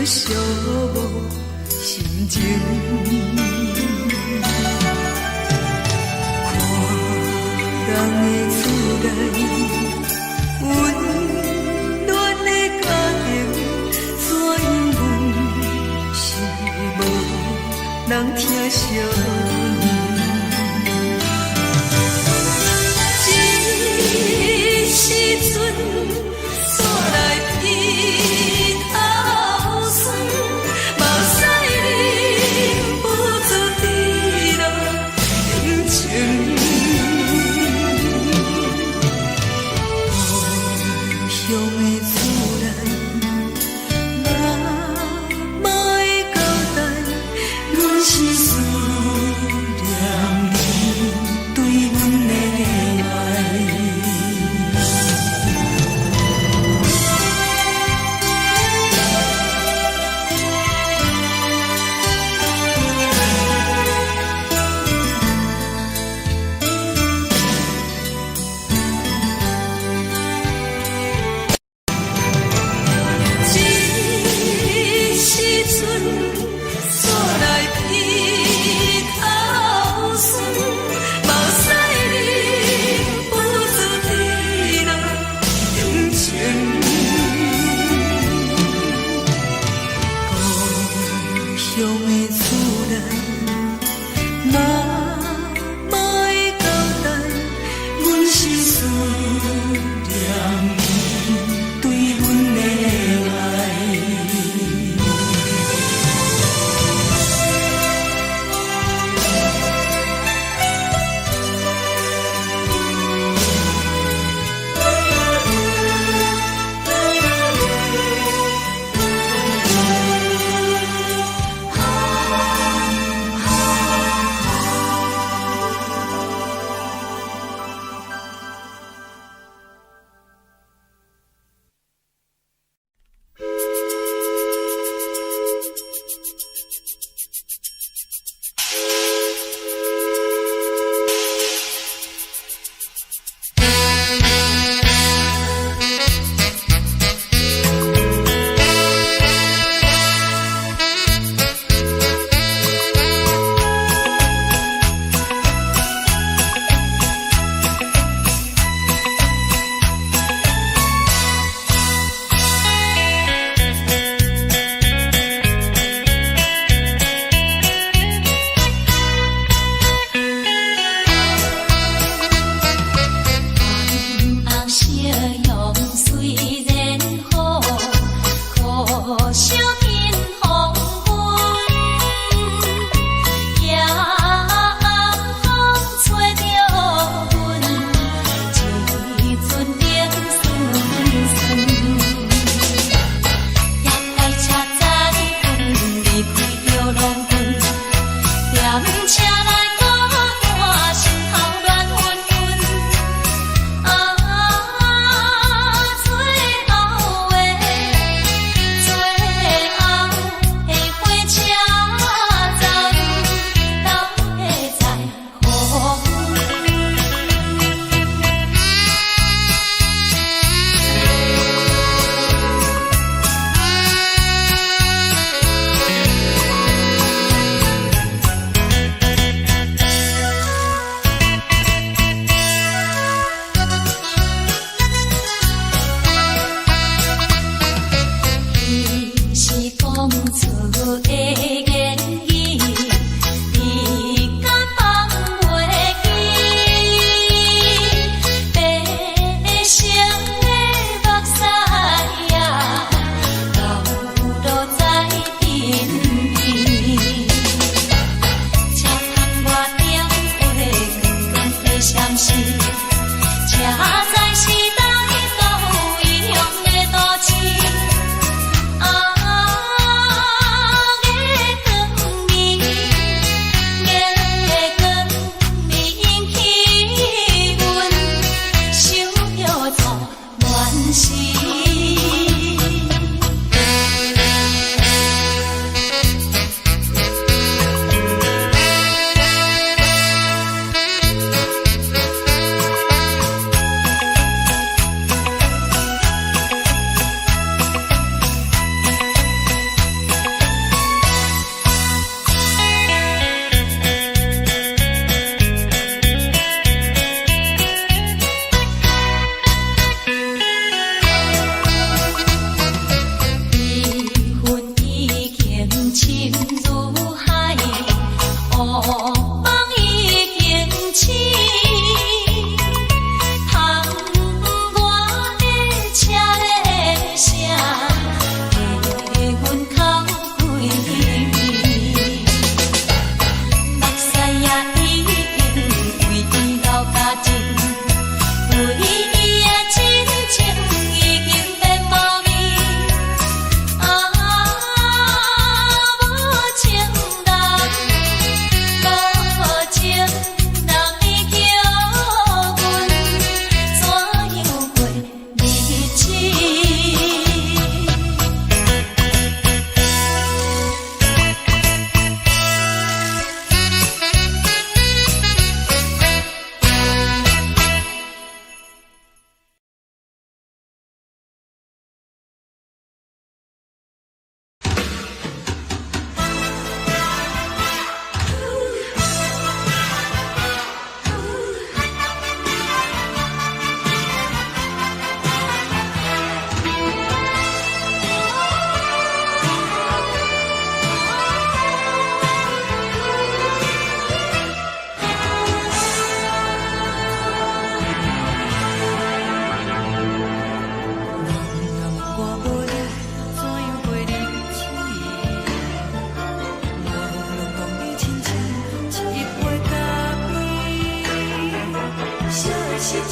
寂寞心情。看人的厝内温暖的家庭，怎因阮是无人疼惜？时阵煞来鼻头酸，目屎忍不住滴落眼睛。故乡的厝内，哪会交代？阮是思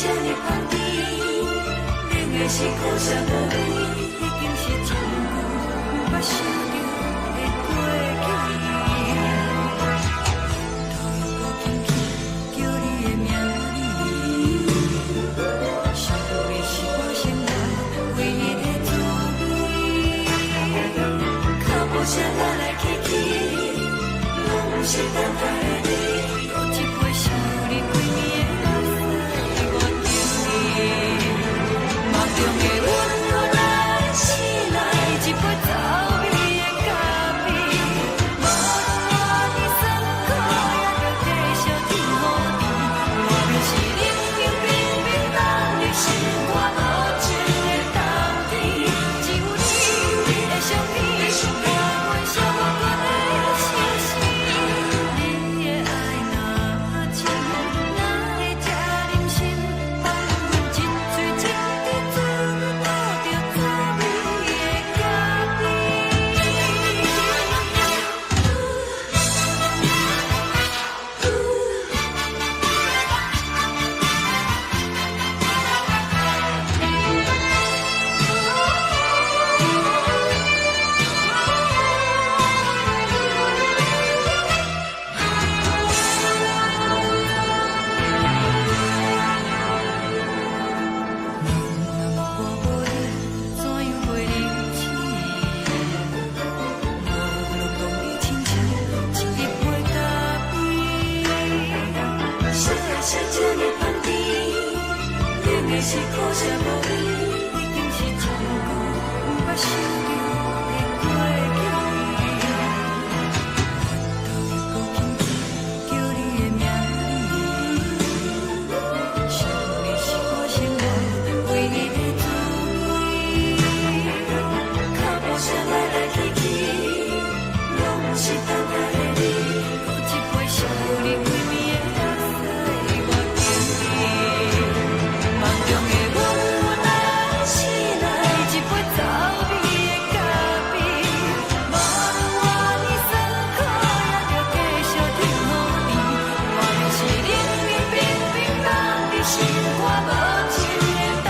这呢香甜，冷的是苦涩无味，已经是真久无法想着的过去。头又搁轻轻叫你的名字，想你是我生来唯一的滋味。脚步声来来去去，拢是等待的你。有一杯想你几暝的目屎，我等你。梦中的温柔来醒来，一杯走味的咖啡。无论我的酸苦，也着继续甜乎甜。外面是冷冷冰冰冷的心，我无情的冬天。只有你的相片，我阮寂寞过的心事。你的爱若真，哪会这忍心？放阮一嘴一滴珠，倒着滋味的咖啡。我无你，怎样袂离弃？无论讲你亲像一杯咖啡，说的是这呢香甜，冷的是苦涩无味，已经是真久无法想着的过去。头又搁轻轻叫你的名字，想你是我生来唯一的滋味。脚步声来来去去，拢是等待的你。有一杯想你几暝的目屎，我等你。梦中的温柔来醒来，一杯走味的咖啡。无论我的酸苦，也着继续甜乎甜。外面是冷冷冰冰冷的心，我无情的冬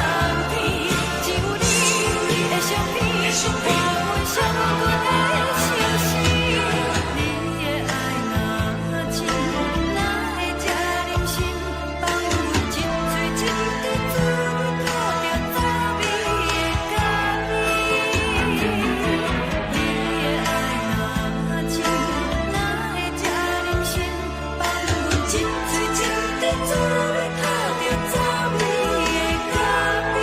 天。只有你的相片，我阮寂寞过的心事。你的爱若真，哪会这忍心？放阮一嘴一滴珠，倒着滋味的咖啡。你的爱若真，哪会这忍心？放阮一嘴一滴珠，倒着滋味的咖啡。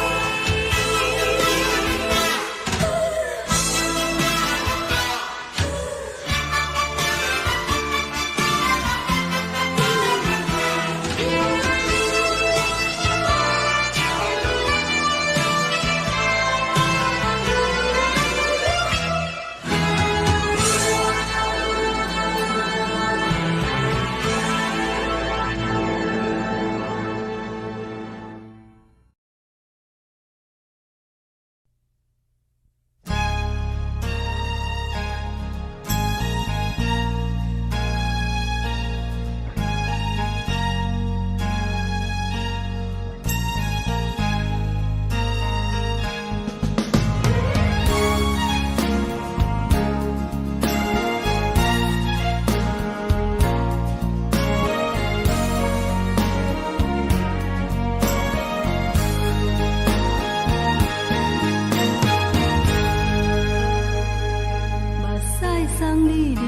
目屎送你离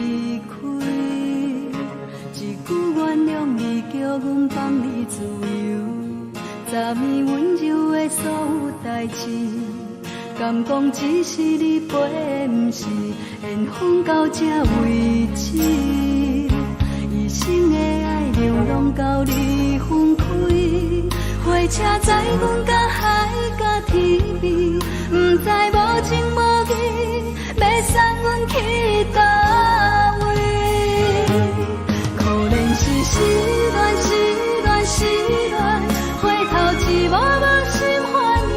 开，一句原谅你，叫阮放你自由。昨暝温柔的所有代志，敢讲只是你陪，不是缘分到这为止。一生的爱流浪到你分开，火车载阮甲海甲天边，不知无情无义，要送阮去倒位？可怜是失恋，失恋，失恋，回头一幕幕心烦意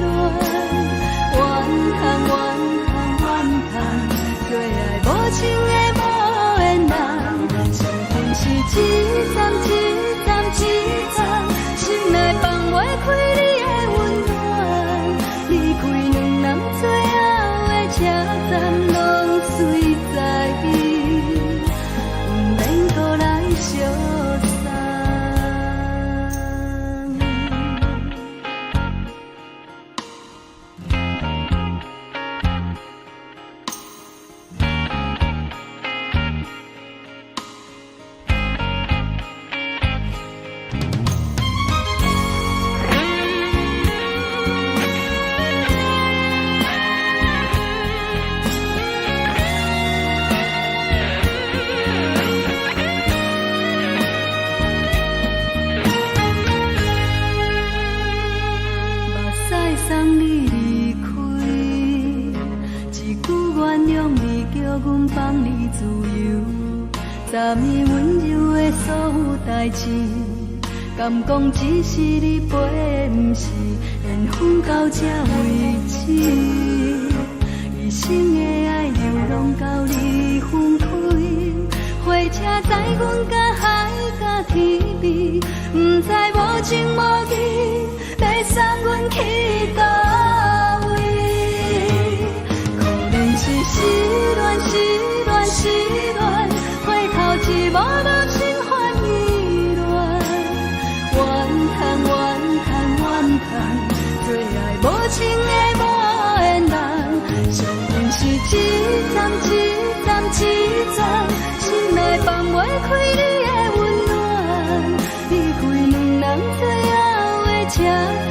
乱，怨叹，怨叹，怨叹，最爱无情的无缘人，生命是一站一站一站，心内放我。车站拢随在伊，不免搁来相送。送你离开，一句原谅你，叫阮放你自由。昨暝温柔的所有代志，敢讲只是你陪，不是缘分到这为止。一生的爱流浪到你分开，火车载阮甲海甲天边，不知无情无义。要送阮去倒位？可能是失恋，失恋，失恋，回头一幕幕心烦意乱，怨叹，怨叹，怨叹，最爱无情的无缘人。上运是一站，一站，一站，心内放袂开你的温暖，离开两人最后的车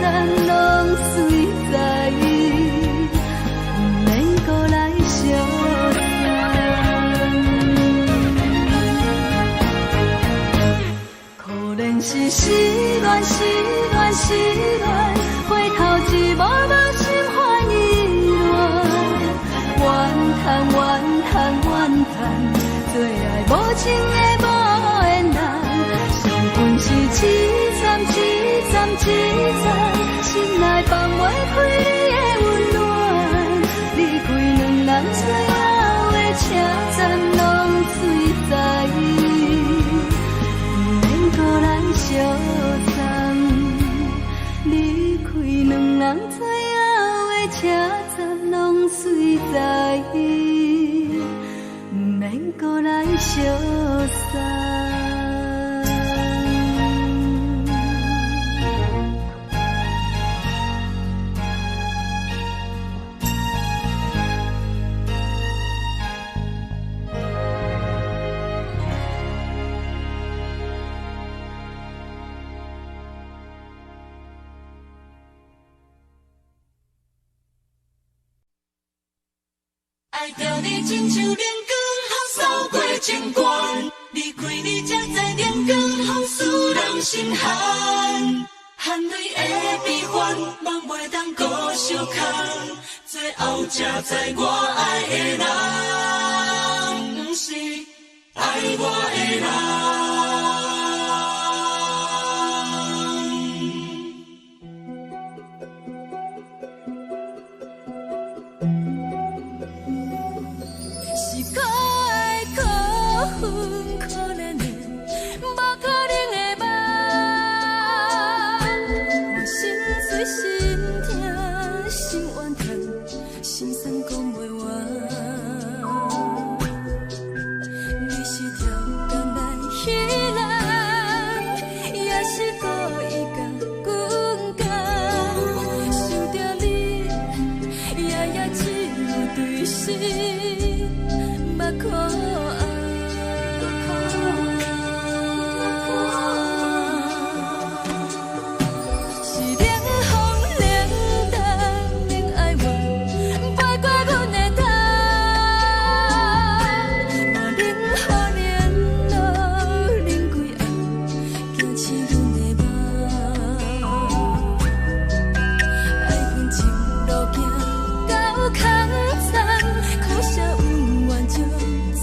站拢随在伊，不免搁来相送。可能是失恋，失恋，失恋，回头一幕幕心烦意乱，怨叹，怨叹，怨叹，最爱无情的无缘人。上运是一站，一站，一站。心内放袂开你的温暖，离开两人最后的车站拢随在伊，不免搁来相送。离开两人最后的车站拢随在伊，不免搁来相送。爱着你亲像连光风扫过情关，离开你才知连光风使人心寒。含泪的悲欢，望袂当搁相牵，最后才知我爱的人，不是爱我的人。可怜的，无可能的梦，我心碎心痛心怨叹，心酸讲袂完。你是条工来彼人，也是故意甲阮讲，想着你，夜夜只有对视，目看。空残，苦涩温婉就自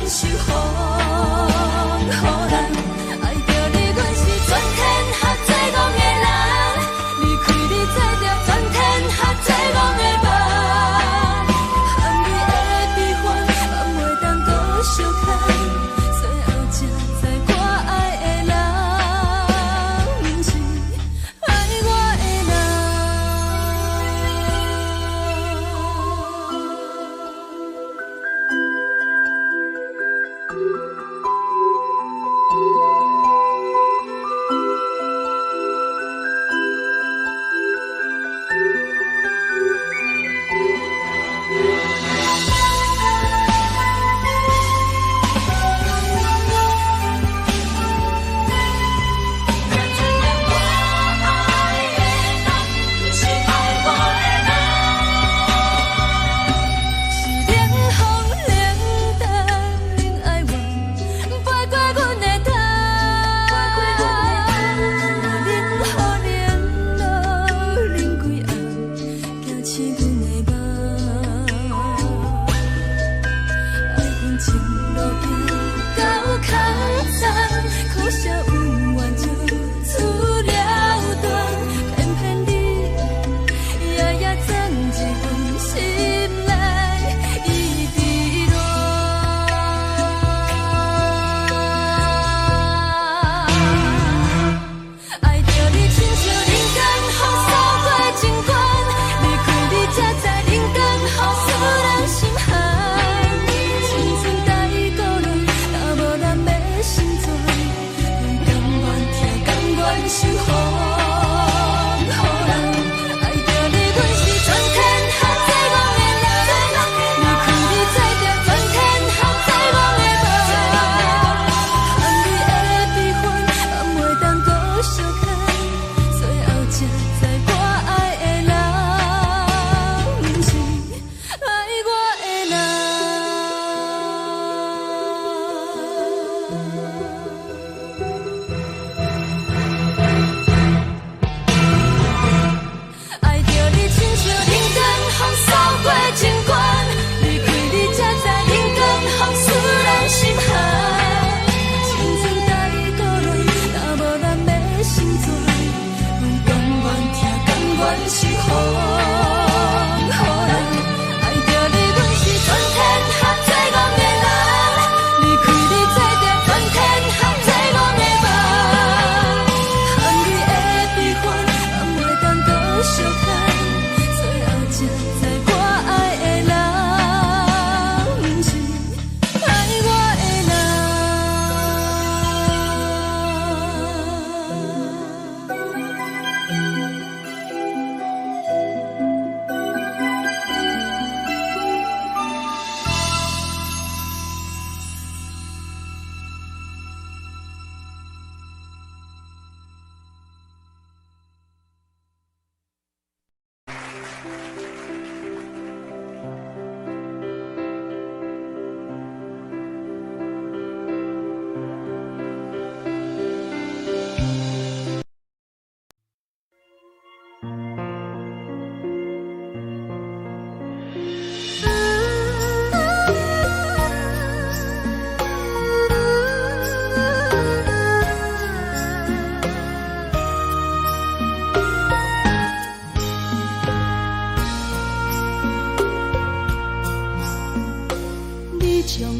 守护，予人爱着你，阮是全天下最戆的人。离开你，做着全天下最戆的梦。含你的悲欢，放袂当搁相牵。最后才知我爱的人，不是爱我的人。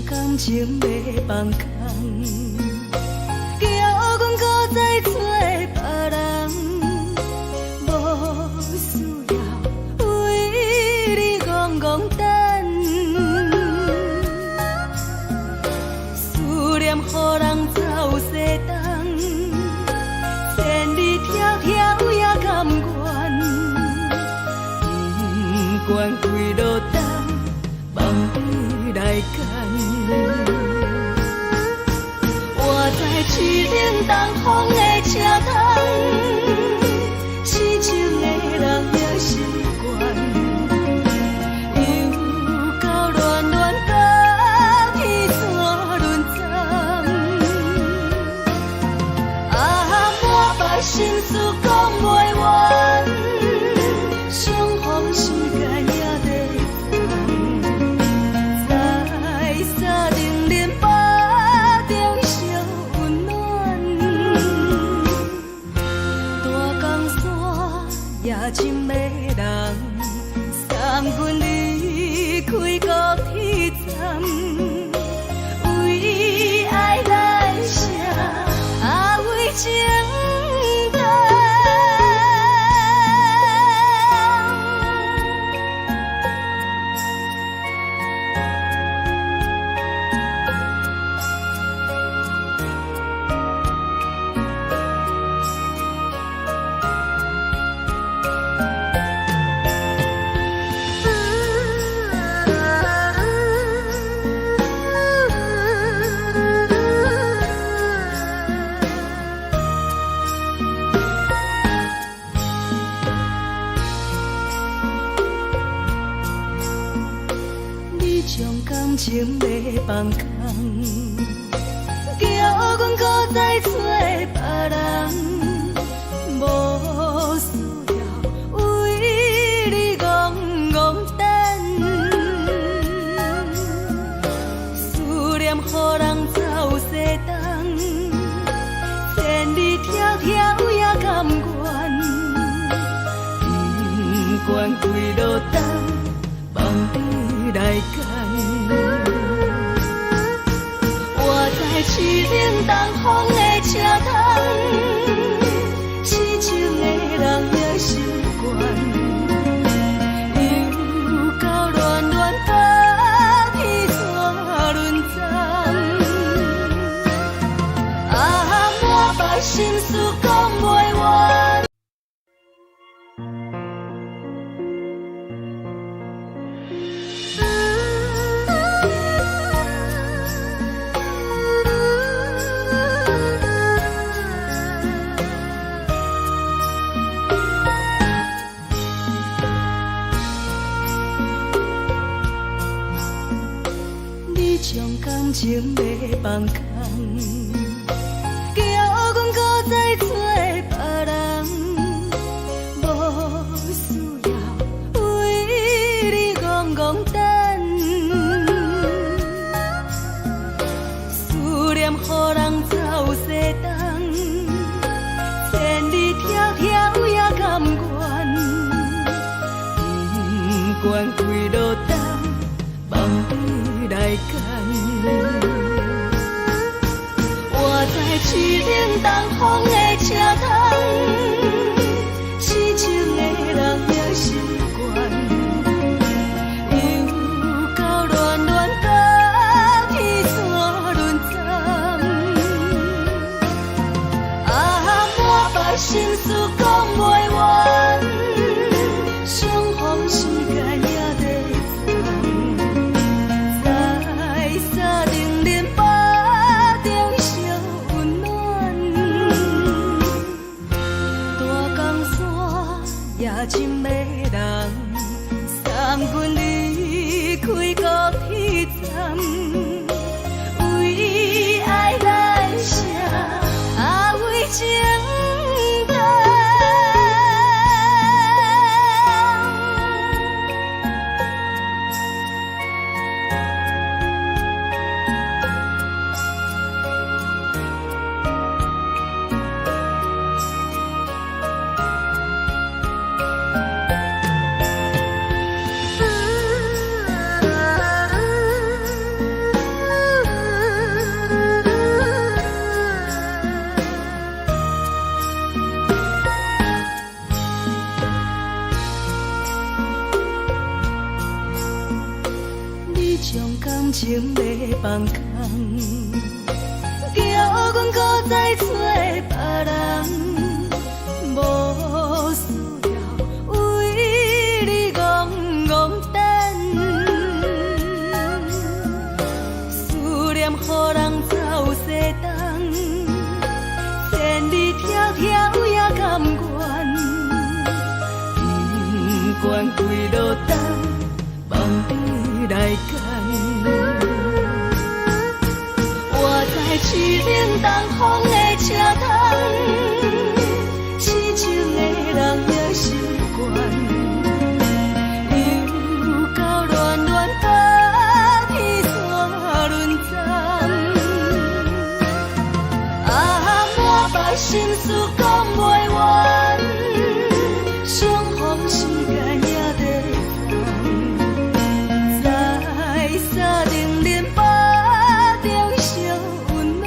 感情要放空，叫阮搁再找别人，无需要为你戆戆等，思念予人走西东，千里迢迢也甘愿，不管几路灯，梦里来干。我在去冷东风的车窗，痴情的人也习惯，又到乱乱放去山轮站。啊，满腹心事讲袂完，相逢时间也在等，在山顶连。将感情要放空，叫阮搁再找别人，无需要为你戆戆等，思念予人走西东，千里迢迢也甘愿，不管归路东，望你来干。我在痴冷东风的车头，痴情的人也习惯，又到乱乱把天怎轮转？啊，我把心事讲袂完。将感情要放空，叫阮搁再找别人，无需要为你戆戆等，思念予人走西东，千里迢迢也甘愿，不管归路东，望你来干。我在痴冷东风的车头，痴情的人也习惯，又到乱乱把天怎轮转？啊，我把心事讲袂完，相逢时间也在深的人送阮离开高铁站，为爱来写为情长。感情要放空，叫阮搁再找别人，无需要为你戆戆等，思念予人走西东，千里迢迢也甘愿，不管归路东，望你来干。我在痴冷东风的车头，痴情的人也习惯，又到乱乱把天怎轮转？啊，我把心事讲袂完，相逢时间也在沙冷冷把中烧温暖，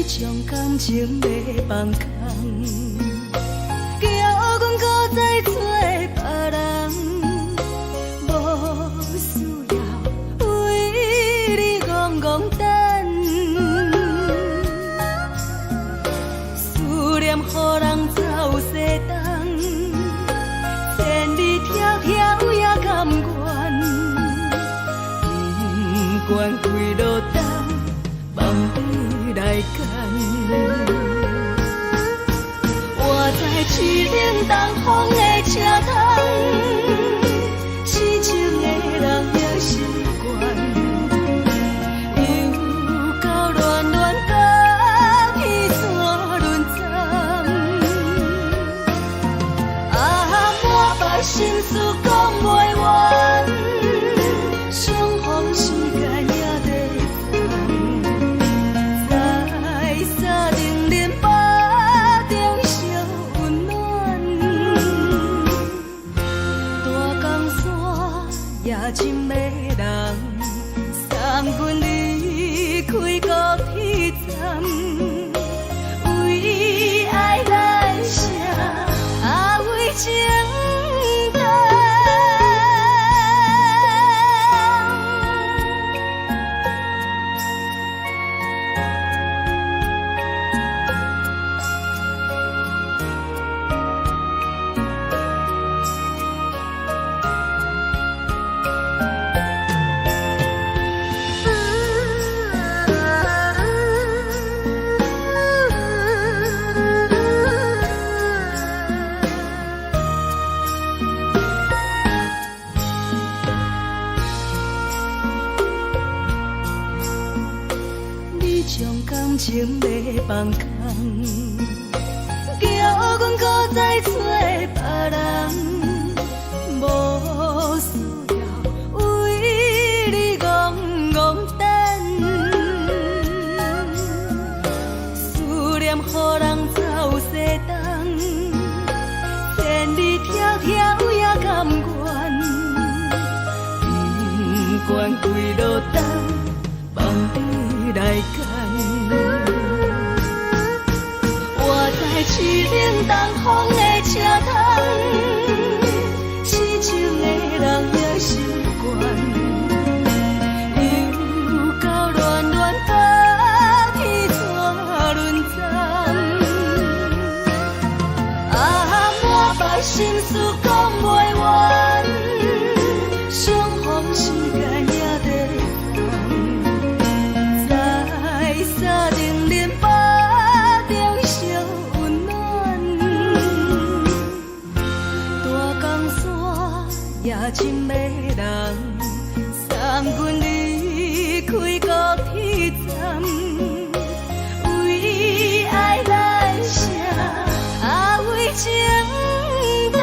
将感情要放空，叫阮搁再找别人，无需要为你戆戆等，思念予人走西东，千里迢迢也甘愿，不管几路灯，梦你来赶。我在去冷东风的车窗，痴情的人也习惯，又到乱乱甲彼山论惨。啊，满腹心事讲袂完，相逢时间也在等，在沙定林巴中烧温暖，大江山也真迷人，三军离开高铁站，为爱来写为情长。你将感情要放空，叫阮搁再找别人，无需要为你戆戆等，思念予人走西东，千里迢迢也甘愿，不管几路灯，梦你来赶。我在去冷东风的车窗，痴情的人也习惯，又到乱乱甲彼山论惨。啊，满腹心事讲袂完，相逢时间也在等，在沙定林巴中烧温暖，大江山也真迷人，三军离开高铁站，为爱来写为情长。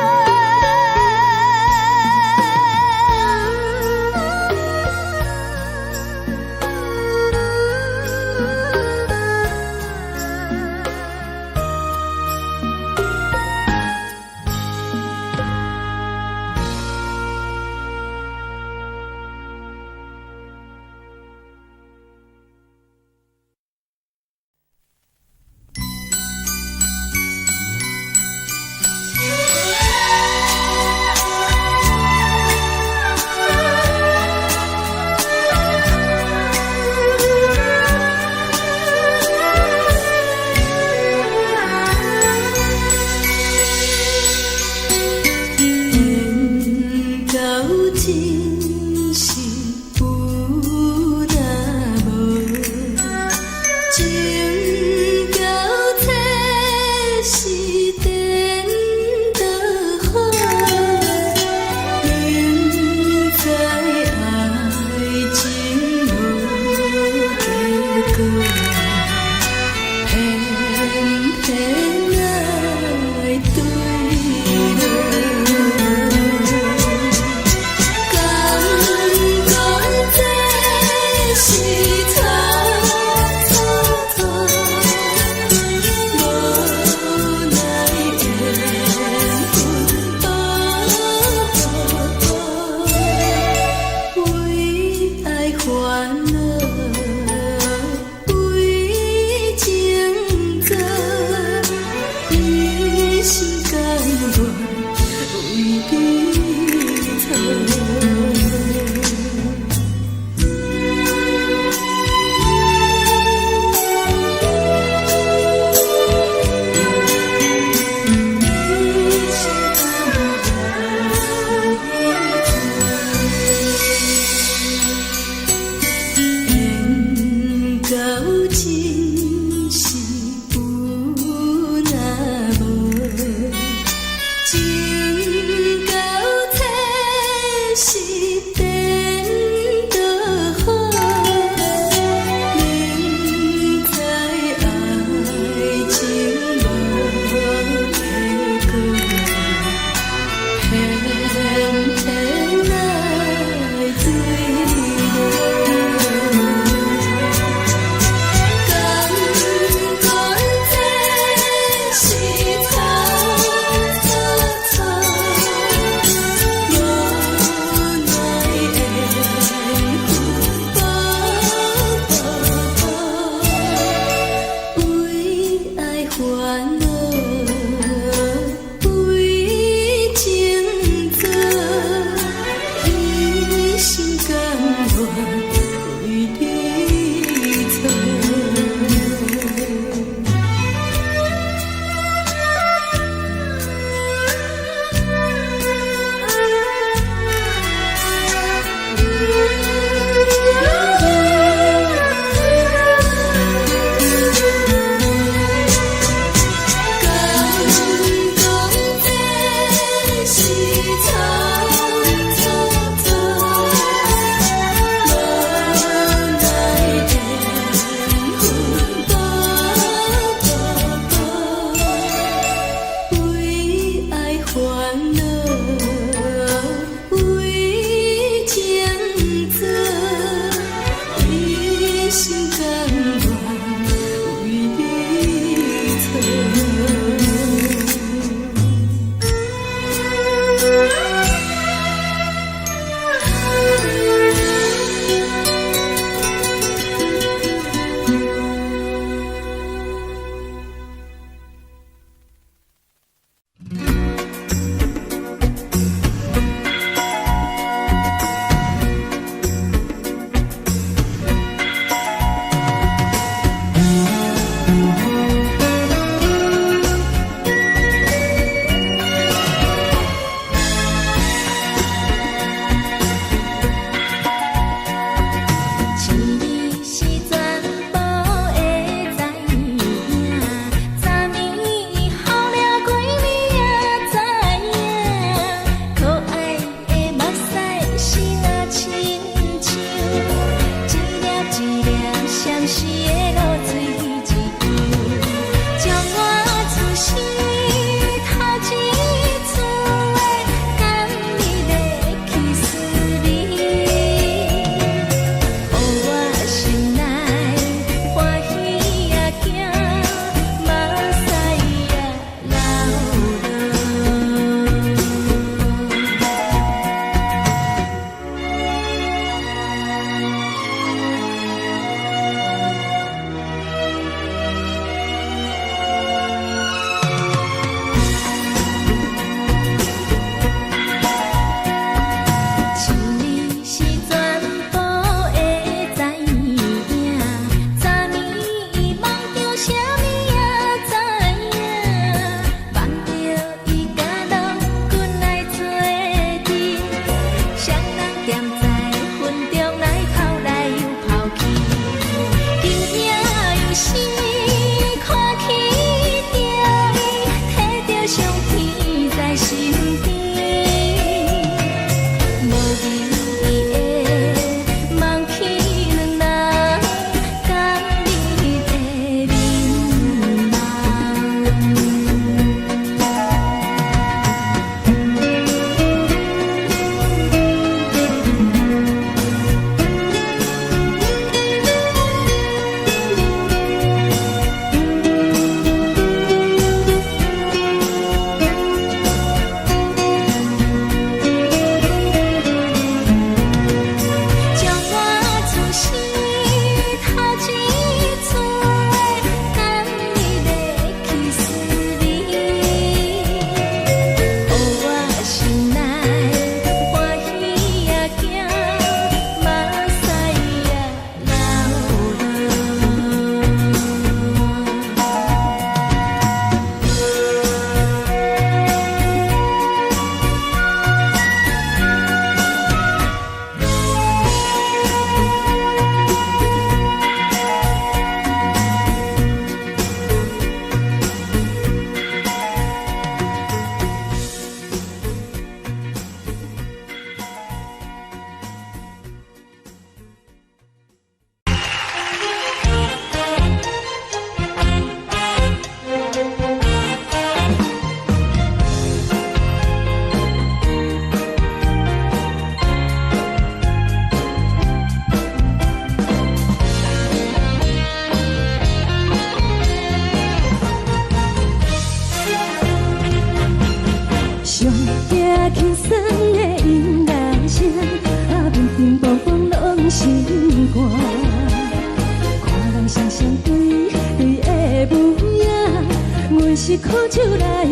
是苦酒来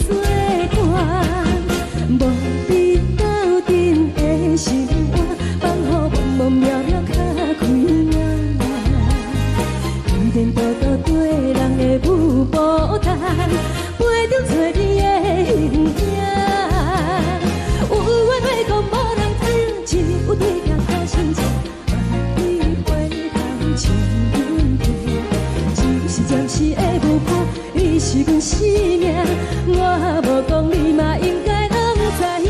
作伴，无你斗阵的生活，放予茫茫渺渺较开眼。一颠倒倒对人的舞步弹，陪着做你的形影。有话要讲无人听，有对镜好心情，你回头将阮听，就是暂时的舞伴。你是阮生命，我无讲你嘛应该拢知影。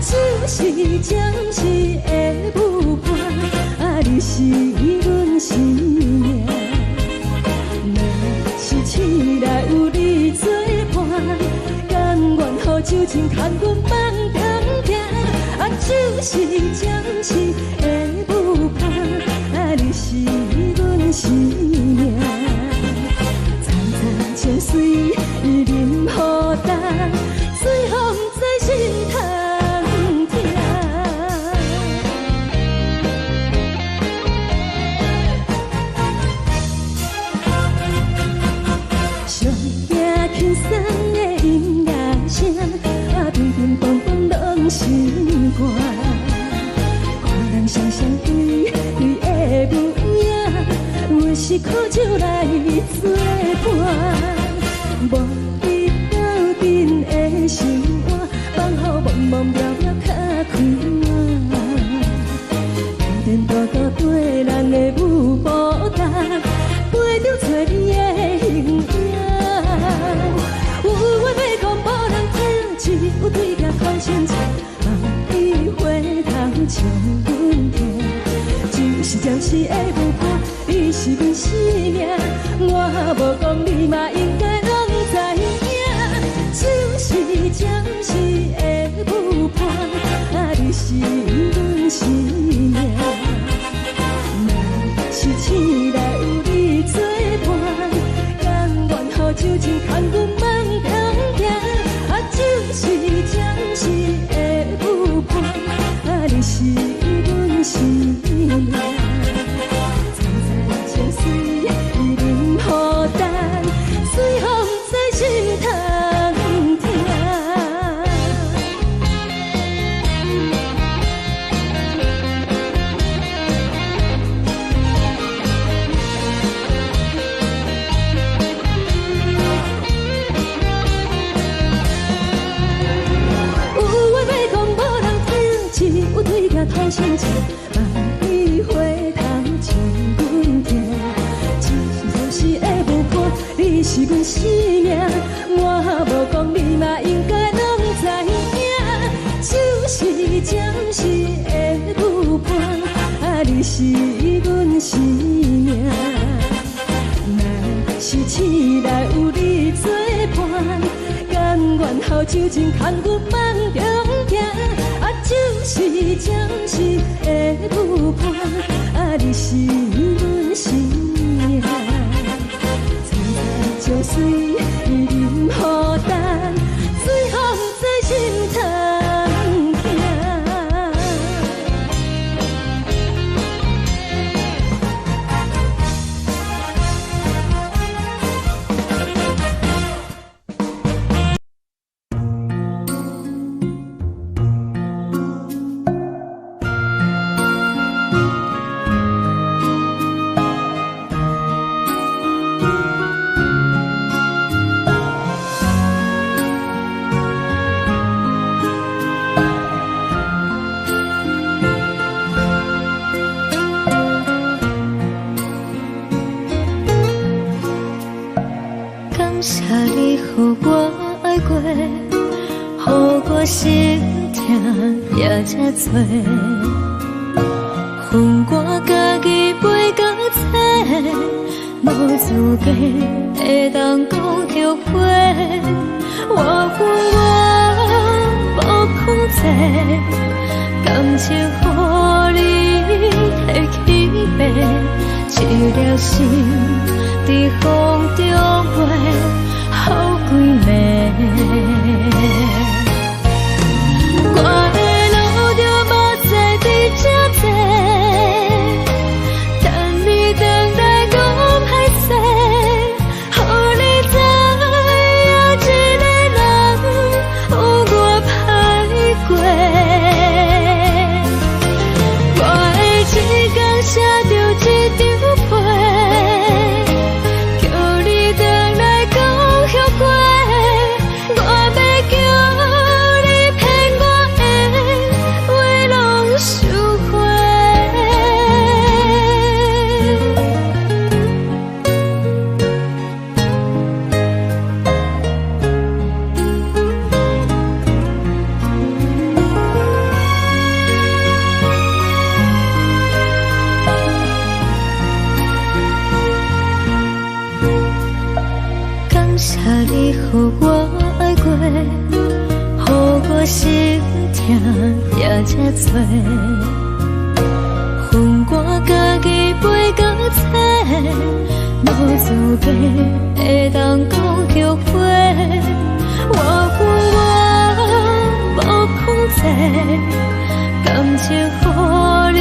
就是暂时的舞伴，你是阮生命。若是醒来有你作伴，甘愿予酒精牵阮放长行。就是暂时的舞伴，你是阮生命。情水伊任何重，随风在心通听。上惊轻松的音乐声，乒乒乓乓拢心肝。看人双双对对的舞影，我是苦酒来作伴。无你斗阵的生活，放予茫茫渺渺较开眼。颠颠倒倒对人的舞步弹，陪着做你的形影。有话要讲无人听，只有对镜看心情，你回头将阮听。就是暂时的舞伴，你是阮生命，我无讲你嘛应该拢知影。就是暂时的舞伴，你是阮生命。若是醒来有你作伴，甘愿予酒精牵阮放长行。就是暂时的舞伴，你是阮生命。情水伊任何重，随风在心通听。有话要讲无人听，只有对镜通心情，你回头将阮听。是的舞伴，你是阮生命，我无讲你嘛应该拢知影。就是暂时的舞伴，你是阮生命。若是醒来有你作伴，甘愿予酒精牵阮放长行。就是暂时的舞伴，你是阮生命。情水伊任何重，随风在心通听。谢你予我爱过，予我心痛也这多，分我家己陪到底，无资格会当讲后悔。我无控制，感情予你提起飞，一粒心在风中飞。好几暝，我的路就无再伫这坐，等你回来讲歹势，予你知予我爱过，予我心痛也这多。分我家己飞到切，无滋味会当讲后悔。我分我无控制，感情予你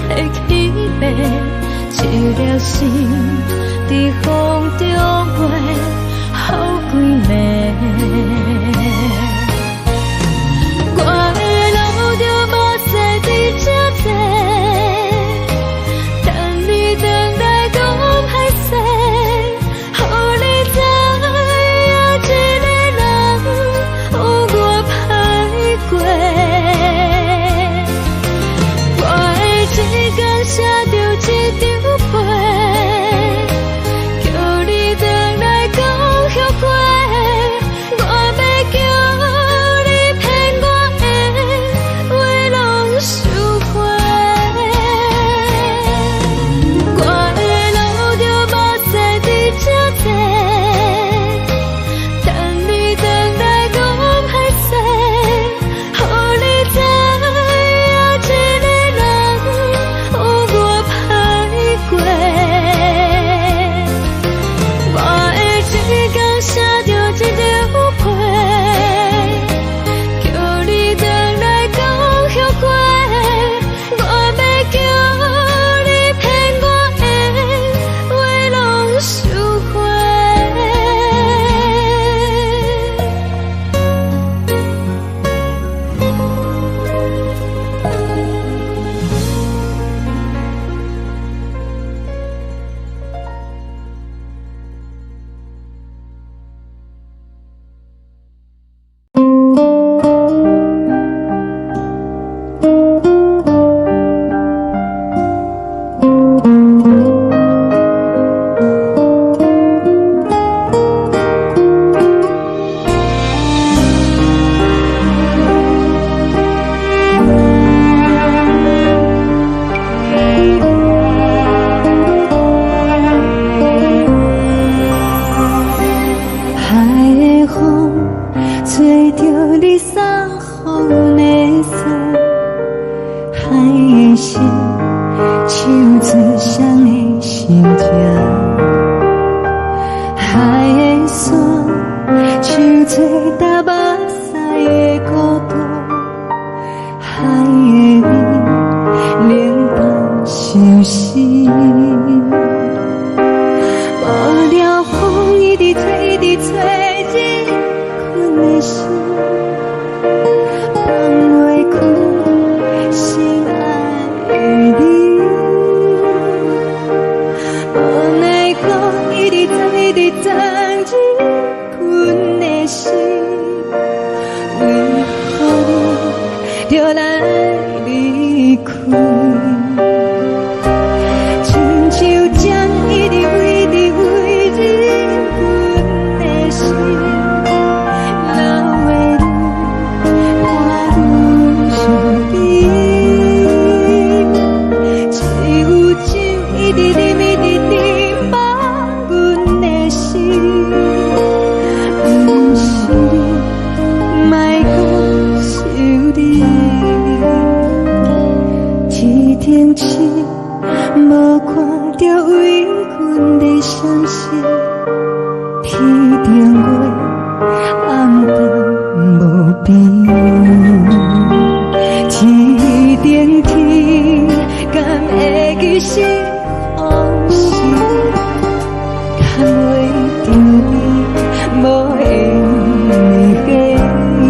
提起飞，一粒心在风中飞，好几暝。我的路就无西伫这多，等你回来讲歹势，予你知影一个人有我歹过。我的一天写着一张被，叫你回来讲后悔。我要叫你骗我的话拢收回。我的路就无西伫这多，等你回来讲歹势，予你知影一个人有我歹过。我的一天写着一张被，叫你回来讲后悔。我要叫你骗我的话拢收回。海的风吹着你送予的伞，海的心手指双的心情，海的山手吹打目屎的孤独，海的你冷淡伤心。无聊风一直吹，一直吹，日困的心，放袂开心爱你。无奈何一直等，一直等，日困的心，为何你就来离开？亲像将一直为你为日困的心，流的泪看愈伤悲，只有酒一直啉，一直啉，放阮的心，不是你，莫讲想你。一天起，无看到为阮的伤心，天顶月暗淡无边，天顶天敢会记是往事，敢袂着你，无缘给你。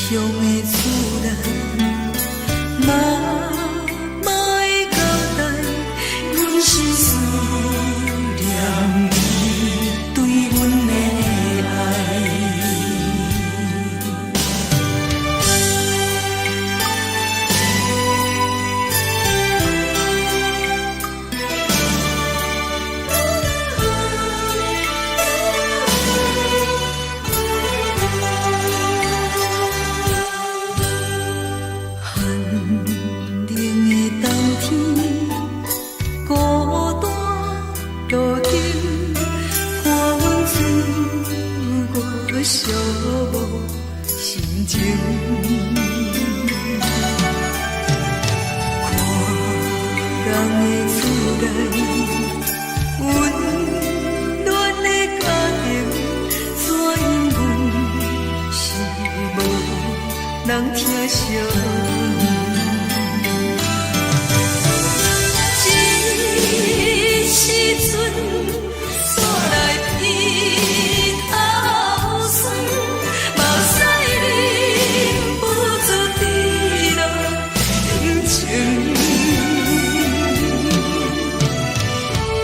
乡的厝内，妈妈的交代，阮是思念你对阮的爱。寂寞心情，看人的厝内温暖的家庭，怎因阮是无人疼惜？这时阵煞来伊头酸，目屎忍不住滴落眼睛。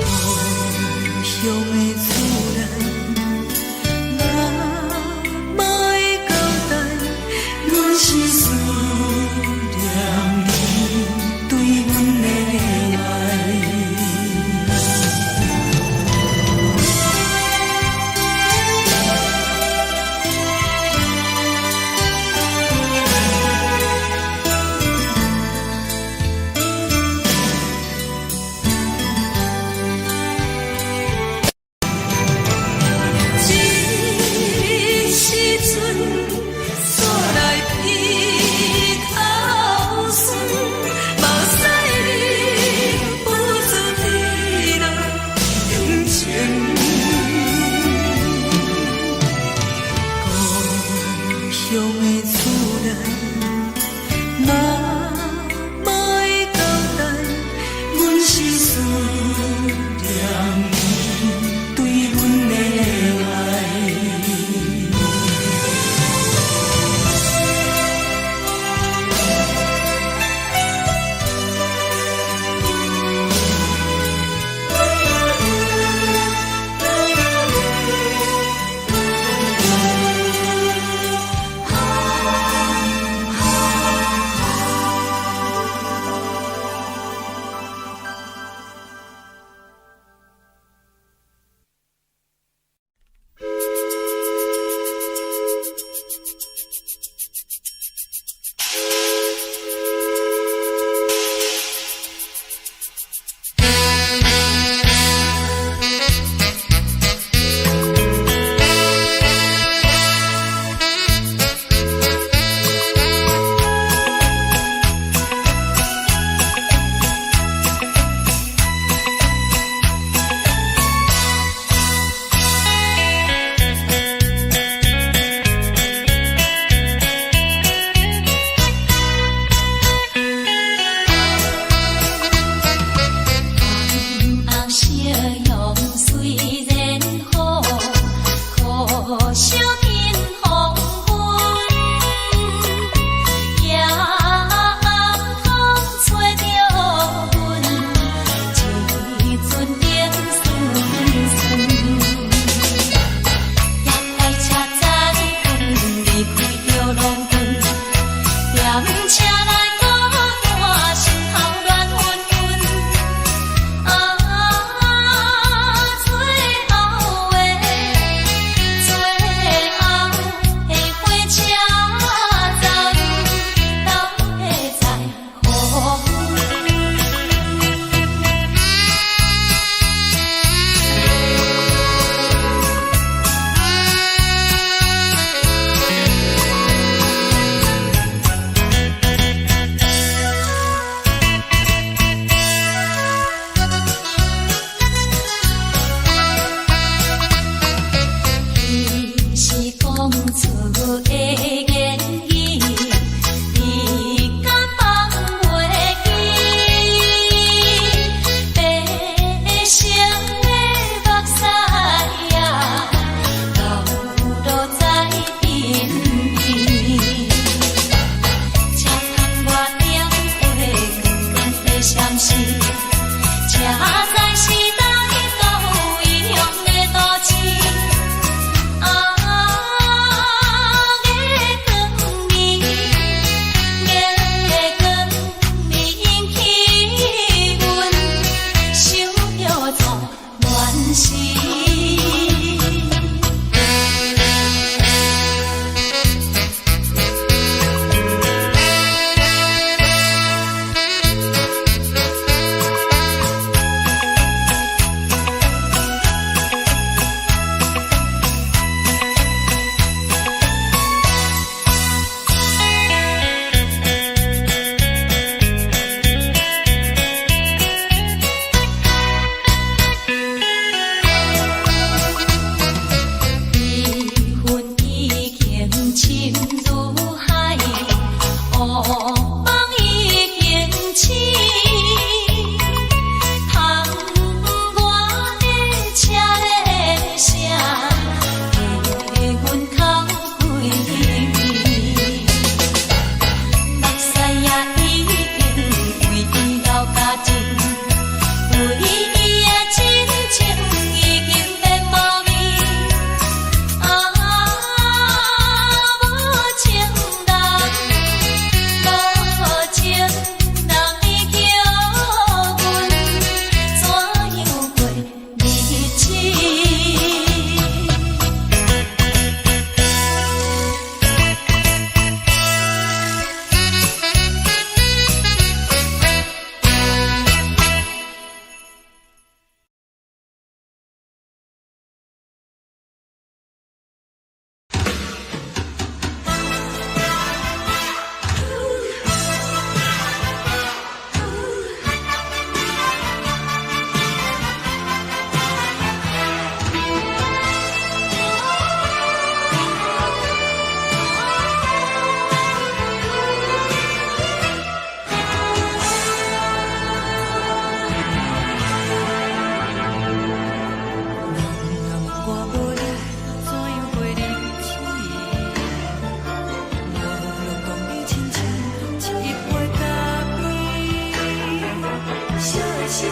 故乡的厝内，妈妈的交代，阮是思念你对阮的爱。乡的厝内，妈妈的交代，阮是思念你对阮的爱。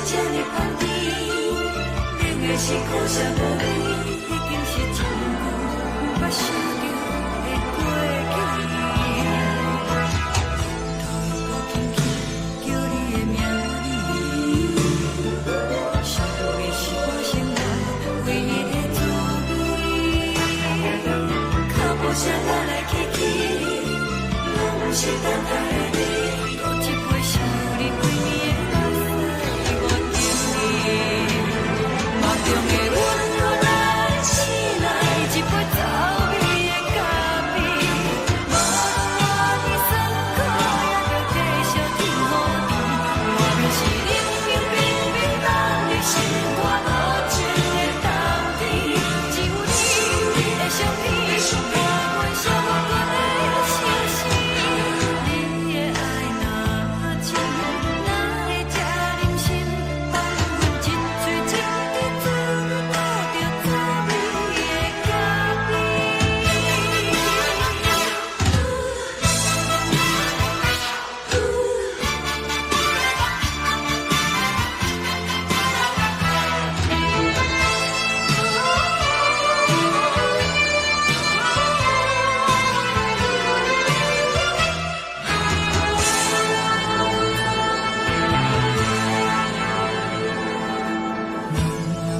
这呢香甜，冷的是苦涩无味，已经是真久捌想着的过去。头又轻轻叫你的名字，想的是我生活唯一的滋味。脚步声来来去去，拢是等待的你。倒一杯想你几暝的目屎，我等你。梦中的阮何来醒来，一杯走味的咖啡。无论我的酸苦，也着继续甜予你。我就是冷冰冰冰冻的心肝，无情的冬天。只有你的相片，我阮寂寞的相思。你的爱若真，哪会这忍心放阮一嘴一滴珠，倒着滋味的咖啡。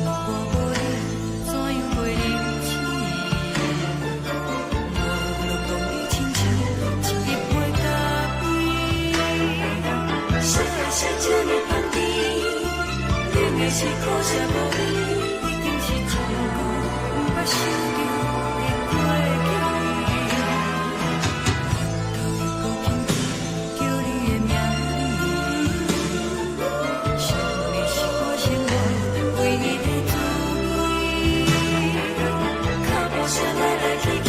我无你，怎样袂忍气？无路讲你亲像一杯咖啡，细啊细这呢香甜，冷的是苦涩无味，已经是真久捌想着的过去。头又轻轻叫你的名字，想你是我生活唯一的滋味。脚步声来来去去，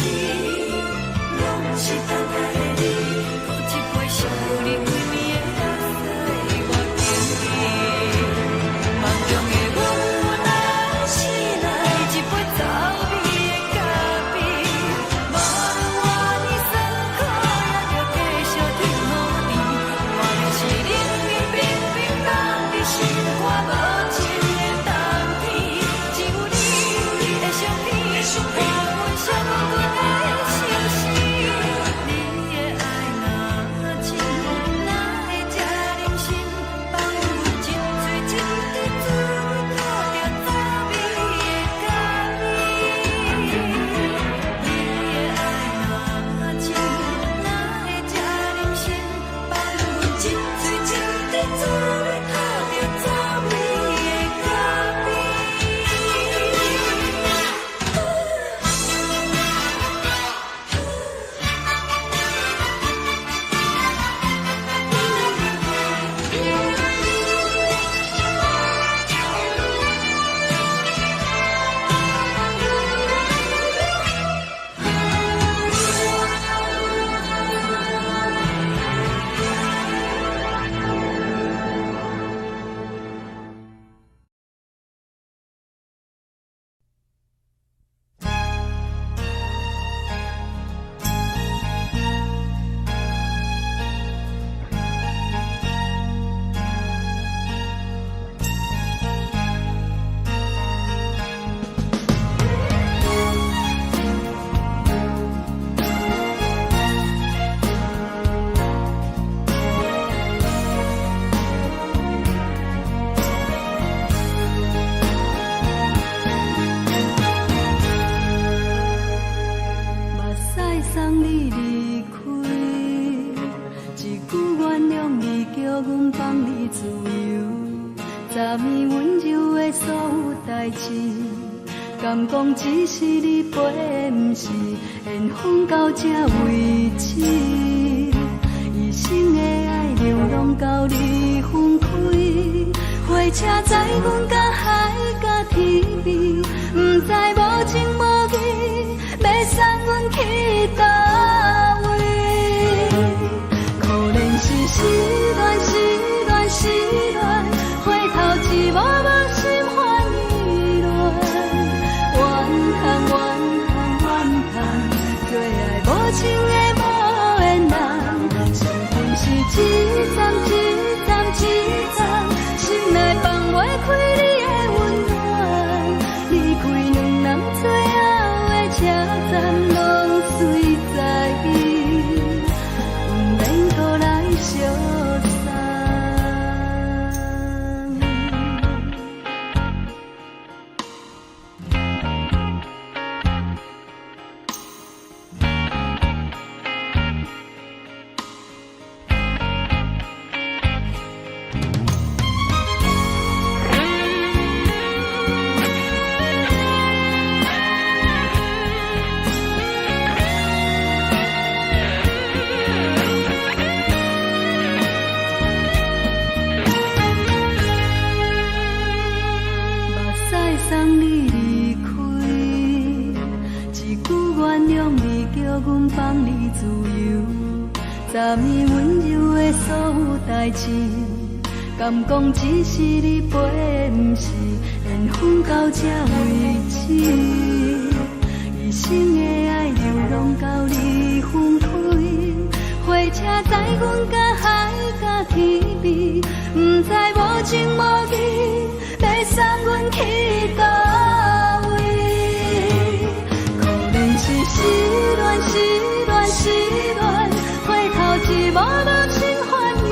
拢是等待的你。倒一杯想你几暝的目屎，我等你。梦中的阮原来醒来，一杯走味的咖啡。无论我的酸苦，也着继续甜予你。我就是冷冰冰冰冻的心肝，无情的冬天。只有你的相片，我阮寂寞的相思。你的爱若真，哪会这忍心放阮一嘴一滴珠，倒着滋味的咖啡。你的爱若真，哪会这忍心放阮一嘴一滴珠，倒着滋味的咖啡。目屎送你离开，一句原谅你，叫阮放你自由，昨暝温柔的所有代志，敢讲只是你陪，不是缘分到这为止。一生的爱流浪到你分开，火车载阮甲海甲天边，不知无情无义，要送阮去倒位？可能是失恋，失恋，失恋，回头一幕幕心烦意乱，怨叹，怨叹，怨叹，最爱无情的无缘人，是一站一站一站，心内放。开你的温暖，离开两人最后的车站，拢随在不免搁来相送。送你离开，一句原谅你，叫阮放你自由。昨暝温柔的所有代志，敢讲只是你陪，不是缘分到这为止。一生的爱流浪到你分开，火车载阮甲海甲天边，不知无情无义。要送阮去倒位？可能是失恋，失恋，失恋，回头一幕幕心烦意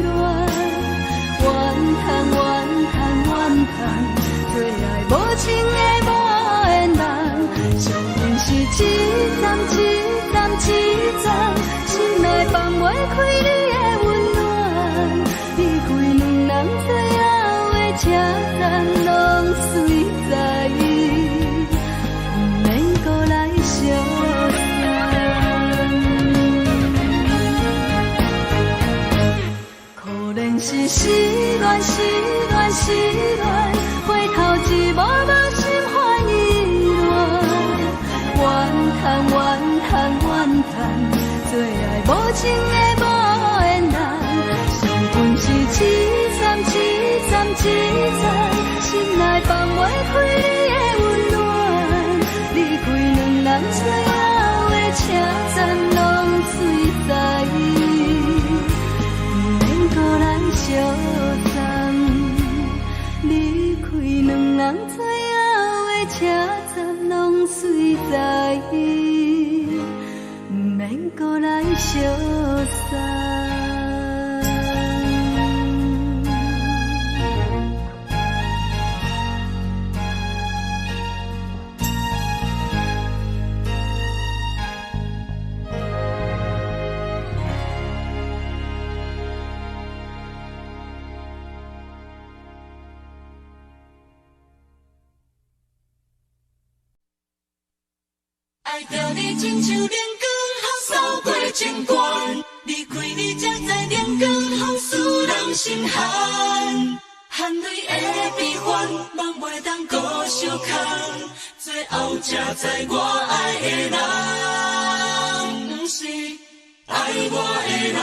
乱，怨叹，怨叹，怨叹，最爱无情的无缘人，上阵是一站，一站，一站，心内放袂开你的温暖，离开两人最后的车站，拢随在不免搁来相送。可能是失恋，失恋，失恋，回头一幕幕心烦意乱，怨叹，怨叹，怨叹，最爱无情的无缘人，上阵是一站，一站，一站，心内放袂开你的温暖，离开两人最后的车站，拢随在不免搁来相送，离开两人最后的车站，拢随在不免搁来相送。爱着你亲像阳光，扫过情关，离开你才知阳光风使人心寒。含泪的悲欢，望袂当搁相牵，最后才知我爱的人，不是爱我的人。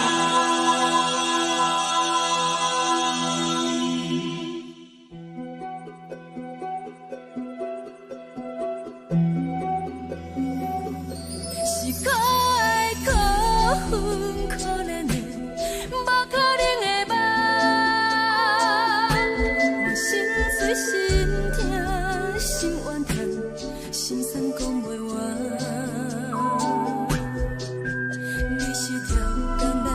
你是条工来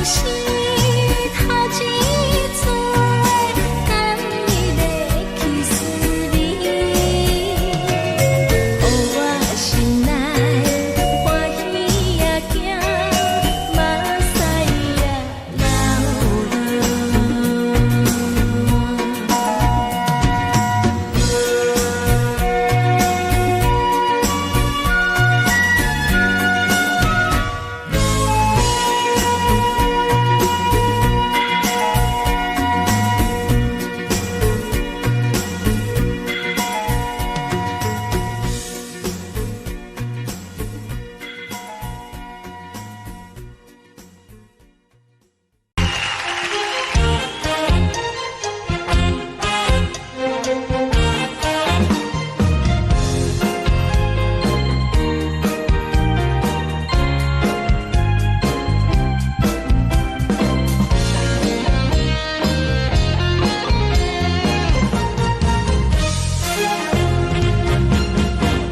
是头一次敢伊要去思你，予我心内欢喜也惊，目屎也流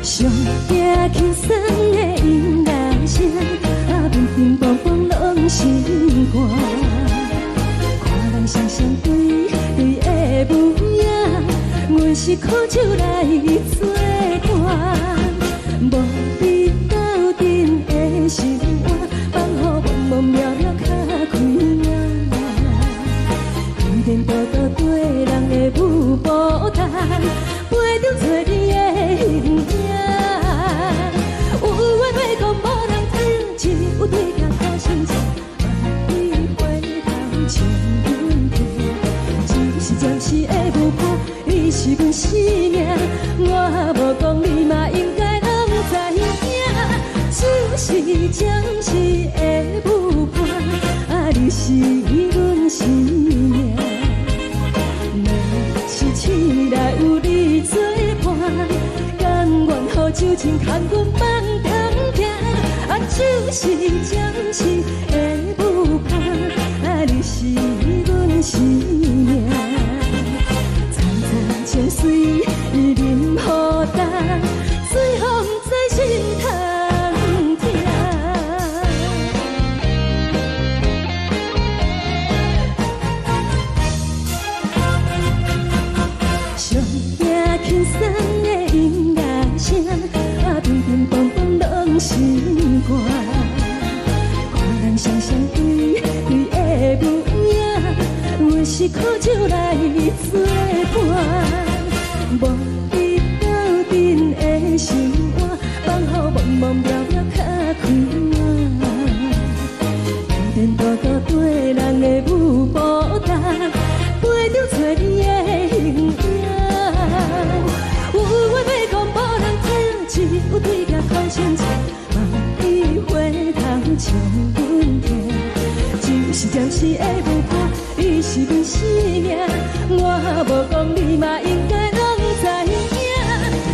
上惊轻松的音乐声，乒乒乓乓拢心肝。看人双双对对的模样，阮是苦酒来作伴。无你斗阵的心肝，放予茫茫渺渺较开眼。一点多多对人的舞步弹，陪着做你的形影。有话要讲无人听，只有对镜头心情，你回头将阮听。只是暂时的舞伴，你是阮生命。我无讲你嘛应该拢知影，只是暂时的舞伴，你是阮生命。是醒来有你作伴，甘愿予酒精牵阮梦中行，就是暂时的舞伴，你是阮生命。层层泉水伊淋予干，水风在心头听。上惊轻松的音乐声，乒乒乓乓拢心肝。看人双双对对的模样，阮是苦酒来作伴。无你斗阵的心肝，放予茫茫渺渺较开眼。一点多多对人的舞步弹，陪着做你的形影。有话要讲无人听，只有对镜头心情，望你回头将阮听。就是暂时的舞伴，你是阮生命。我无讲你嘛应该拢知影，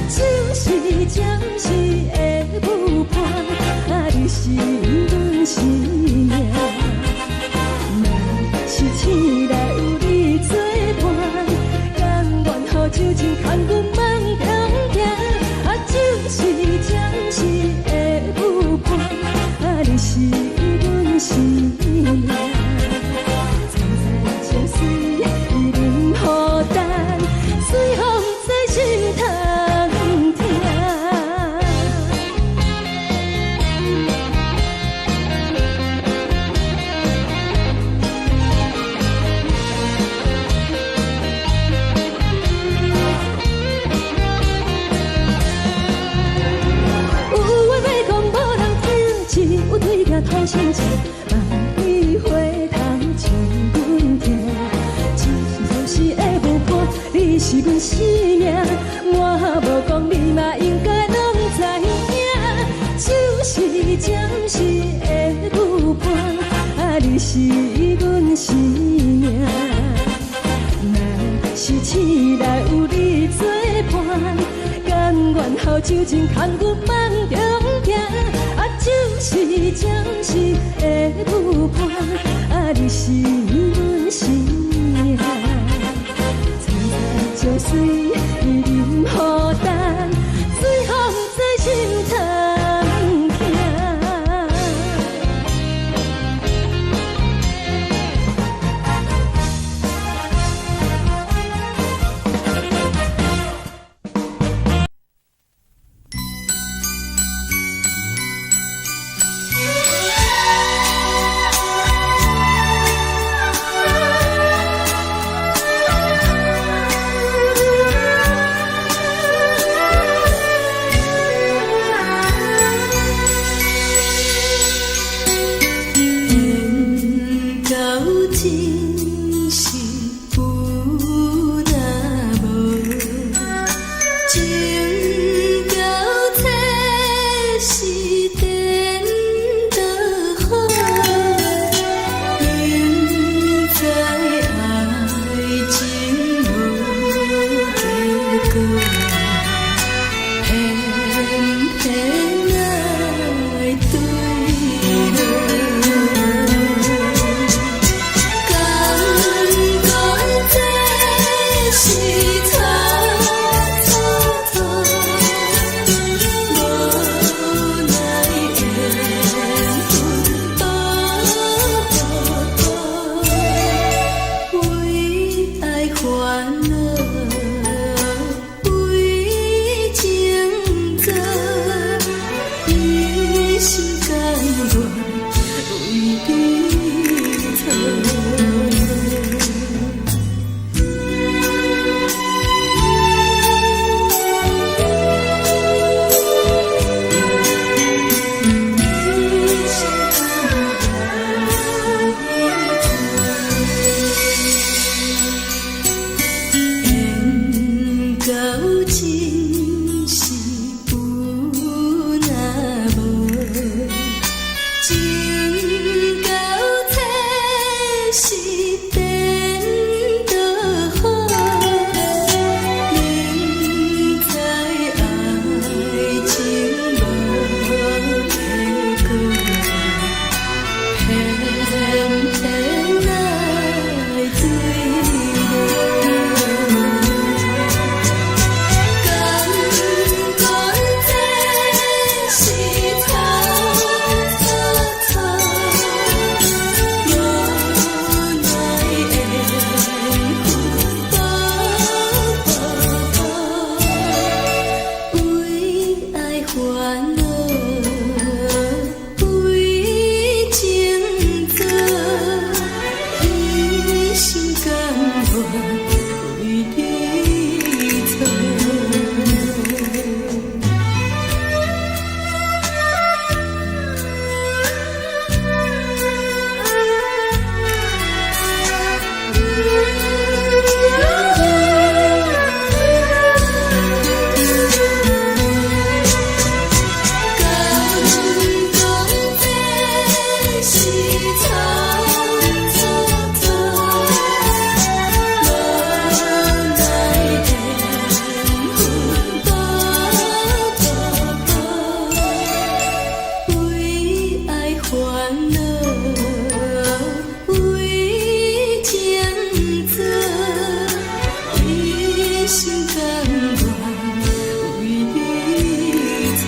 就是暂时的舞伴，你是阮生命。若是醒来有你作伴，甘愿予酒精牵阮梦中行，就是暂时的舞伴，你是阮生命。层层泉水伊淋予干，水风在心头听。头心情，望你回头将阮听。只是暂时的舞伴，你是阮生命。我无讲你嘛应该拢知影，就是暂时的舞伴，你是阮生命。若是醒来有你作伴，甘愿予酒精牵阮梦中行，就是暂时的舞伴，你是阮生命。层层泉水伊淋予干，水风在心头。真是有若无，情交切是颠倒好，明知爱情无结果，偏偏爱对落。感觉这是错错错，无奈缘分薄薄，为爱烦恼，为情债，一心甘愿为你错。缘到真是有若无，情交切是颠倒好，明知爱情无结果，偏偏爱对落。感觉这是错错错，无奈缘分薄薄，为爱烦恼，为情债，一心甘愿为你错。感觉这是错错错，无奈缘分薄薄，为爱烦恼，为情债，一心甘愿为你错。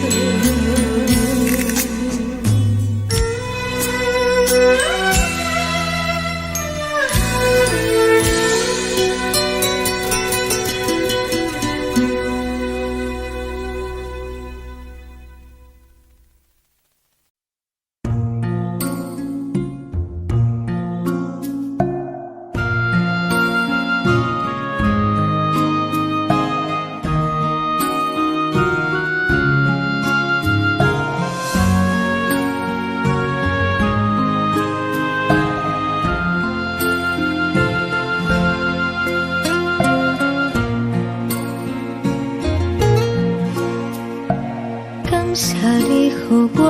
感谢你，予我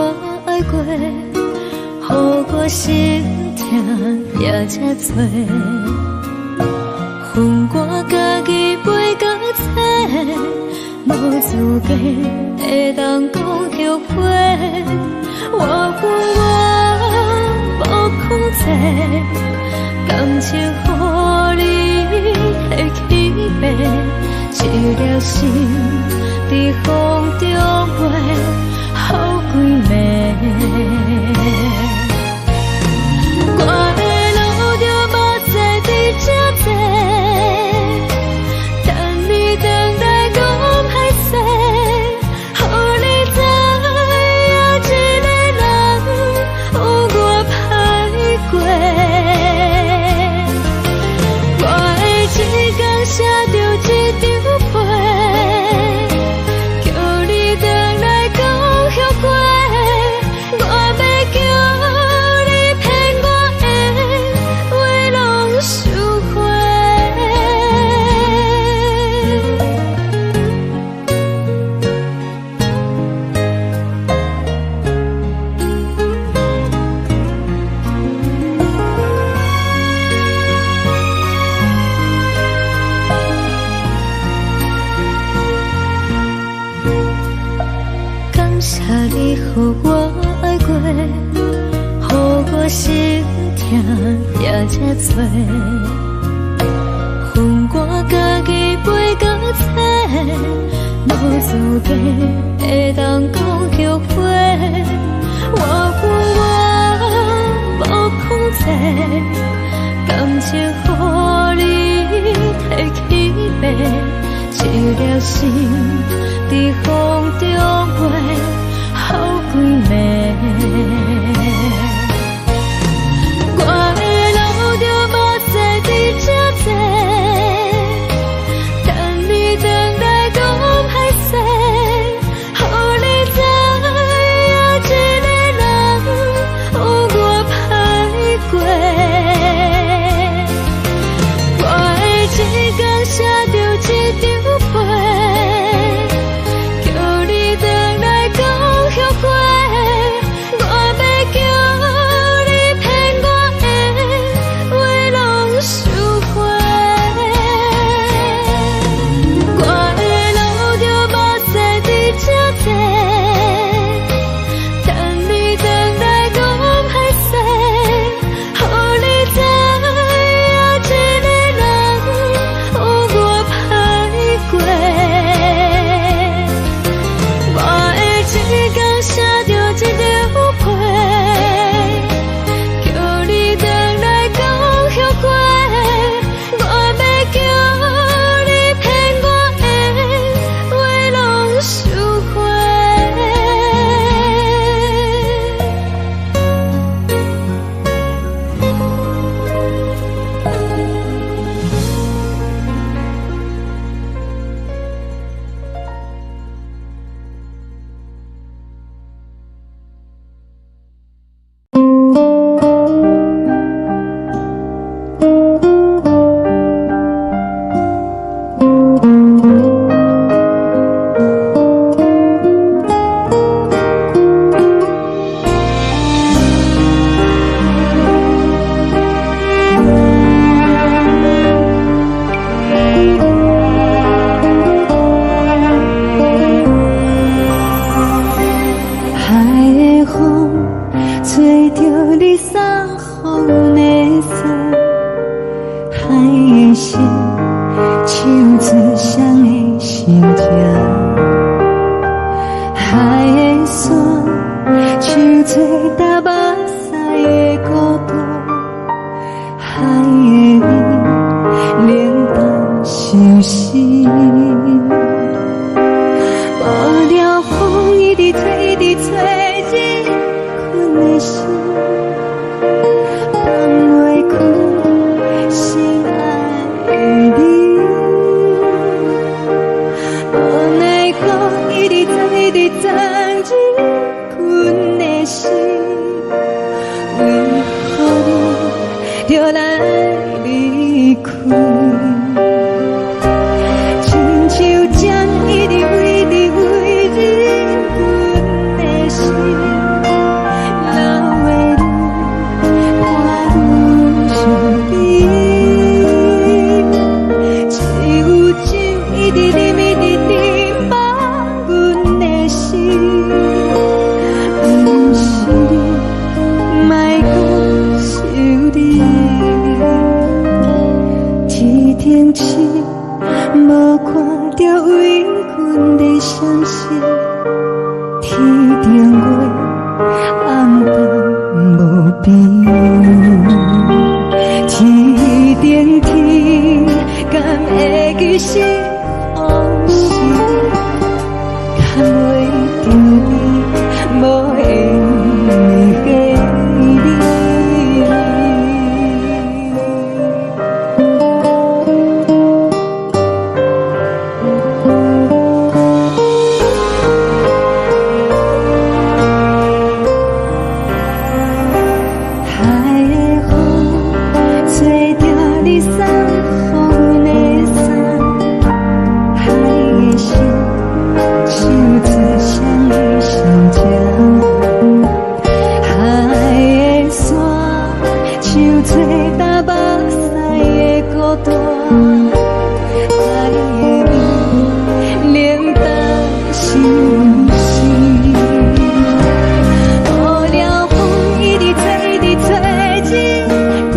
爱过，予我心痛也这多，分我家己袂到切，无资格会当讲后悔。我分我无控制，感情予你会起飞，一条心在风中飞，好几暝。我的路就无再伫这坐，等你回来讲歹势，予你知影一个人有我歹过。我的一天写着一张被，叫你回来讲后悔。我才多，分我家己飞到切，无资格会当讲后悔。我无控制，感情予你提起白，一粒心在风中飞，好几暝。我的路就无西伫这多，等你回来讲歹势，予你知影一个人有我歹过。我的一天写着一张被，叫你回来讲后悔。我要叫你骗我的话拢收回。我的路就无西伫这多，等你回来讲歹势，予你知影一个人有我歹过。我的一天写着一张被，叫你回来讲后悔。我要叫你骗我的话拢收回。海的风吹着你送风的伞，海的心唱出双的心情，海的山唱出搭目屎的孤独，海的你冷淡伤心。无聊风一直吹，一直吹，日困的心，放袂开心爱的你。无奈何一直藏，一直藏，日困的心，为何你就来离开？亲像将一直为你为日困的心，流的泪伴阮伤悲，只有酒一直啉，一直啉，放阮的心。不是你，莫讲想你，一天起无看到为阮的伤心，天顶月暗淡无边，天顶天敢会记是往事，敢袂着你无缘的你。海的风吹着你送风的伞，海的心唱出双的心情，海的山唱出搭目屎的孤单，海的你冷淡伤心。无聊风一直吹，一直吹，日困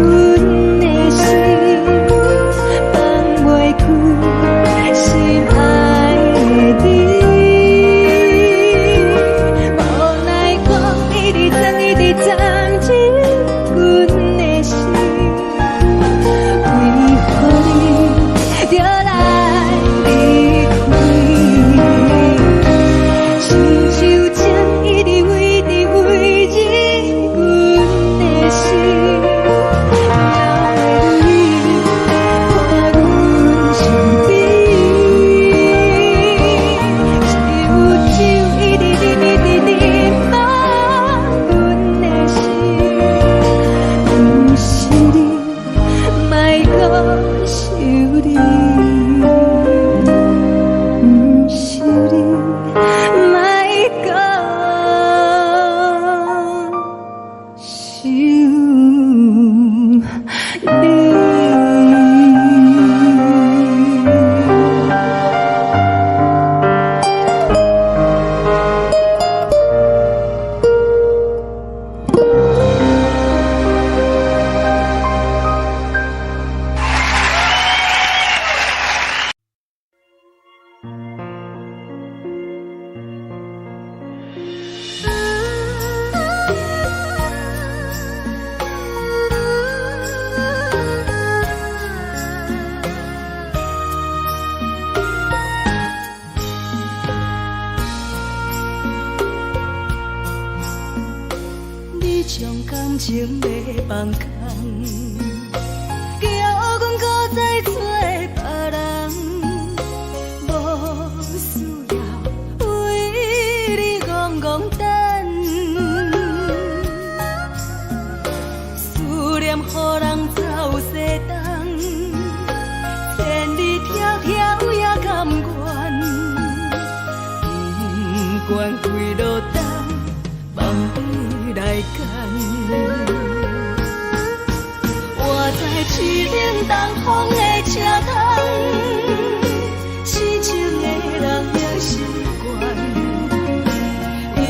在市顶东风的车窗，痴情的人也习惯，又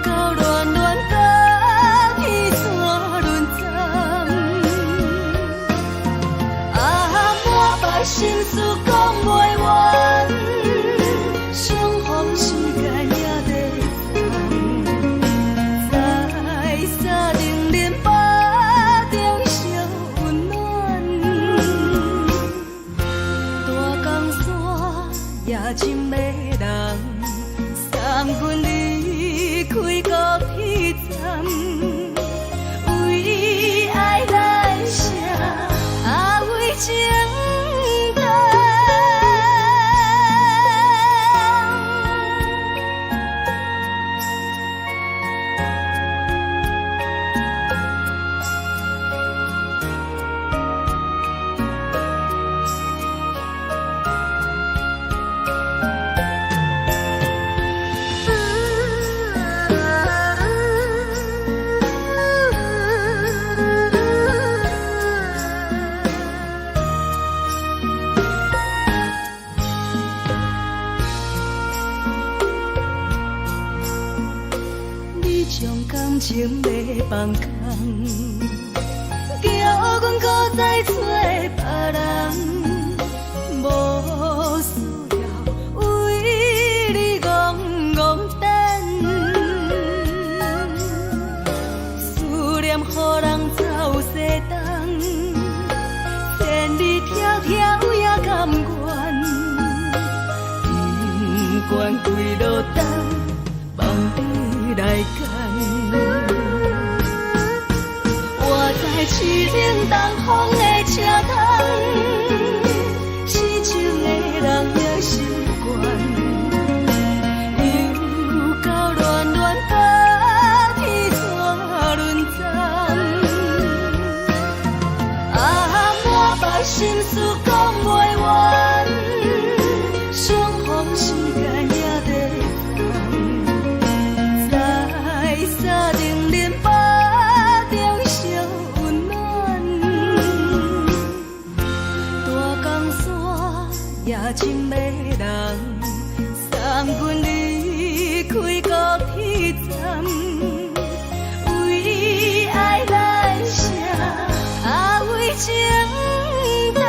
到乱乱甲彼山论站，满腹心事讲袂完，相逢时间也在等，在沙丁林巴中相温暖，大江山也真迷人，送阮离开高铁站，为爱来写为情长。你将感情要放空，叫阮搁再找别人，无需要为你戆戆等，思念予人走西东，千里迢迢也甘愿，不管几路灯，望你来干。我在市顶东风的车窗，痴情的人也习惯，又到乱乱甲彼山论站，满腹心事讲袂完，相逢时间也在等，在沙丁林巴中相温暖，大江山也真迷人，送阮离开高铁站，为爱来写为情长。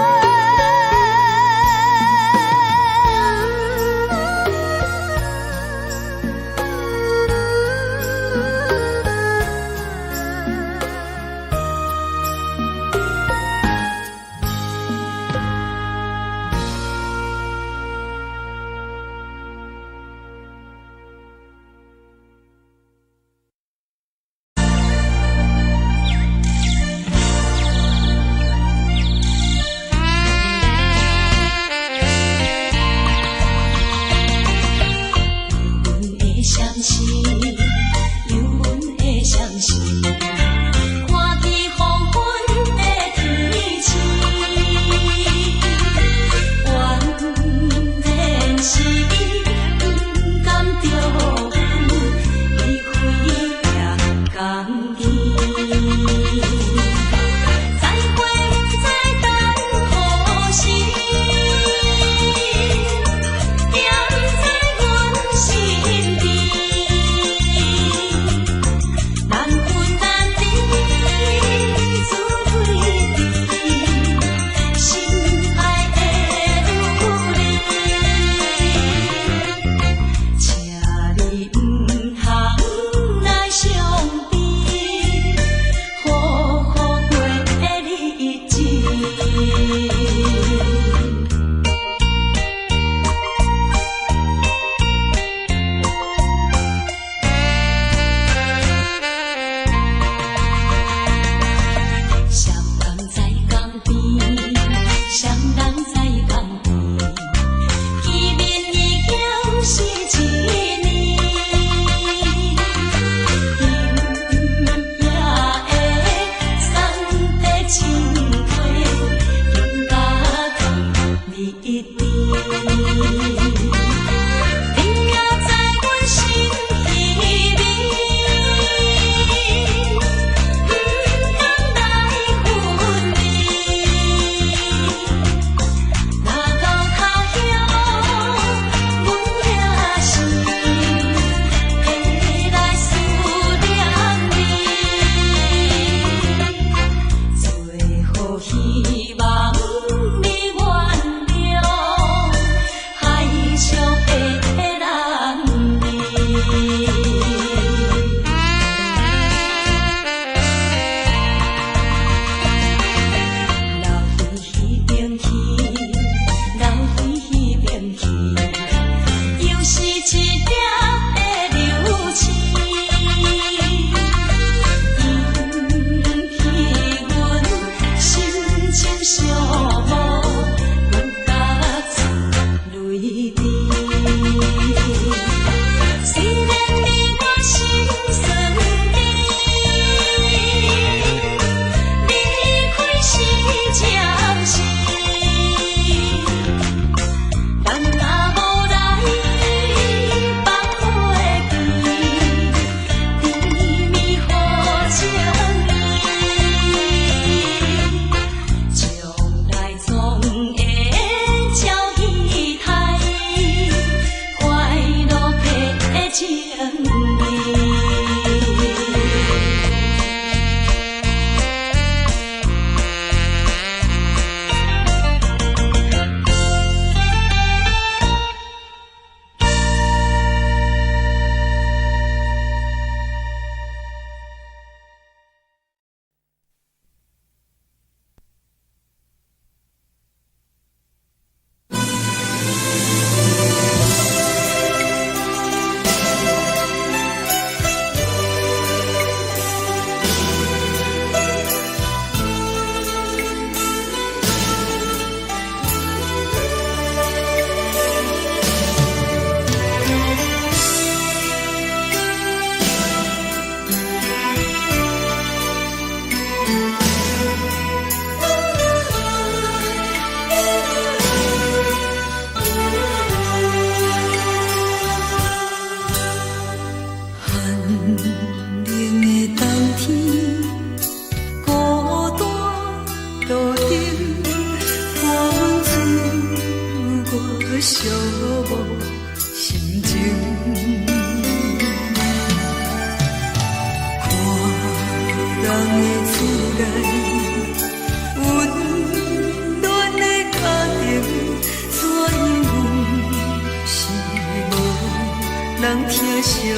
相念。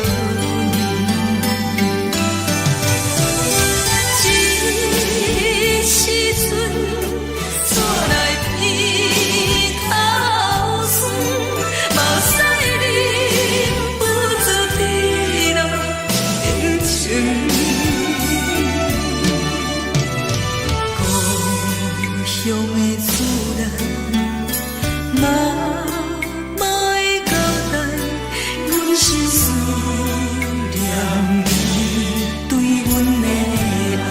这时阵煞来鼻口酸，嘛使忍不住滴落情深。故乡的自然，嘛会交代，阮是思念你对阮的爱。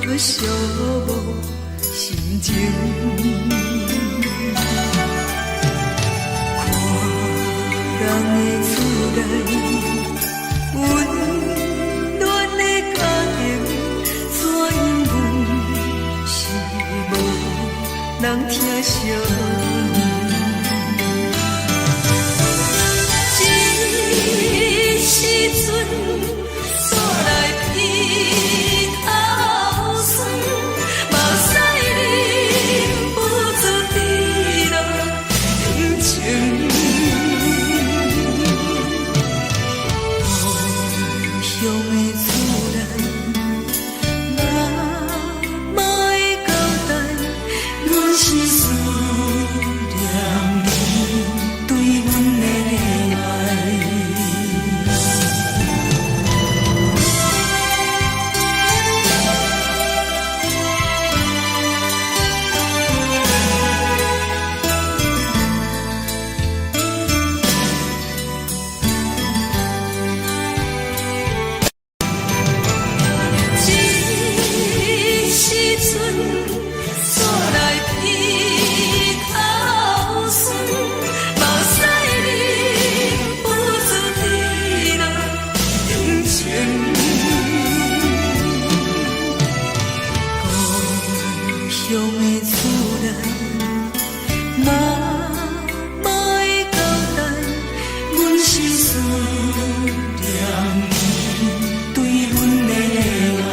寂寞心情，看人的厝内温暖的家庭，怎因阮是无人听相念？这时阵煞来鼻口酸，嘛使忍不住滴落情情。故乡的自然，嘛会交代，阮是思念你对阮的爱。乡的自然，嘛会交代，阮是思念你对阮的爱。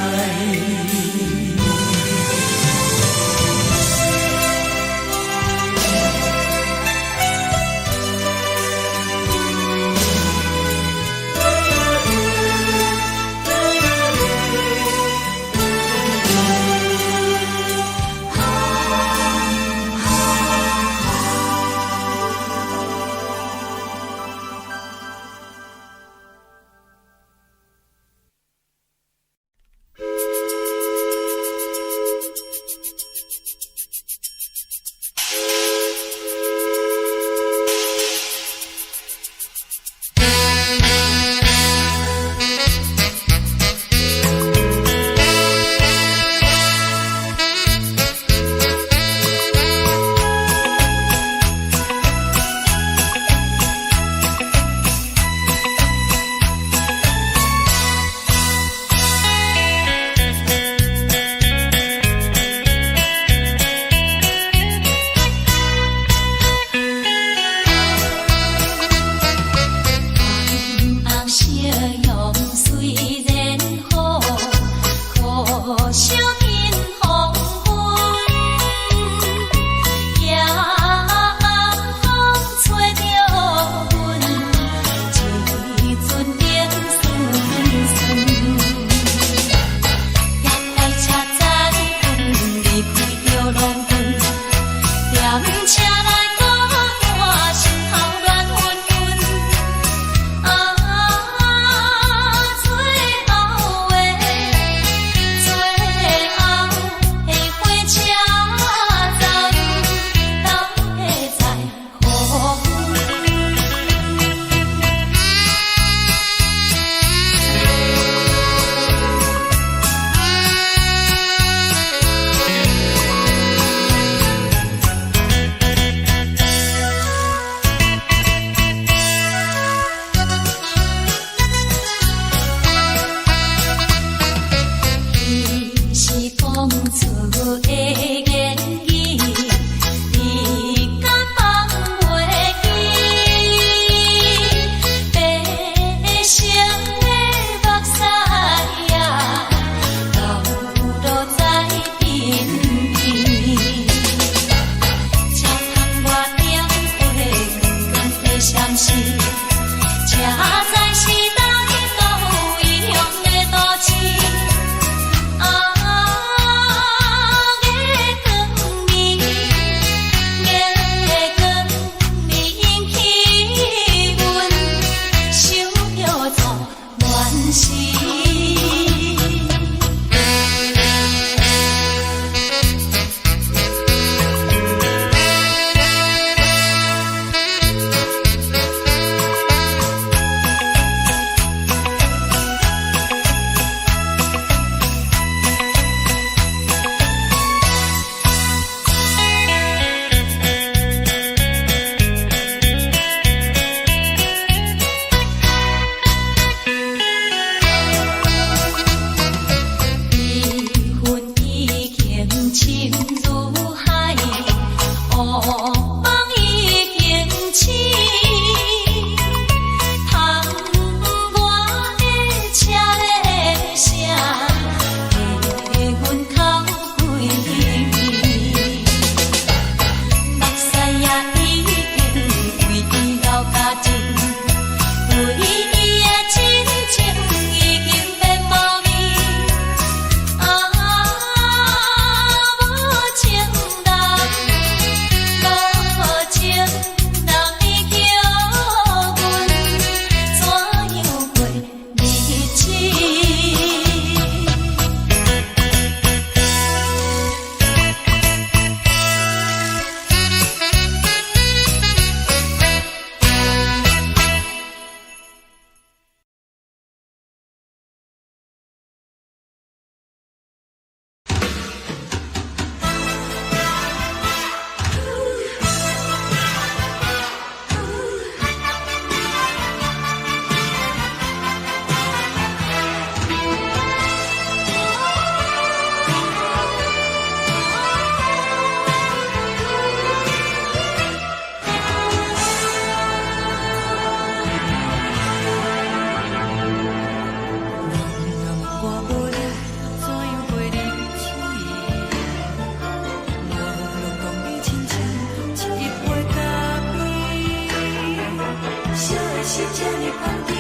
是这呢香甜，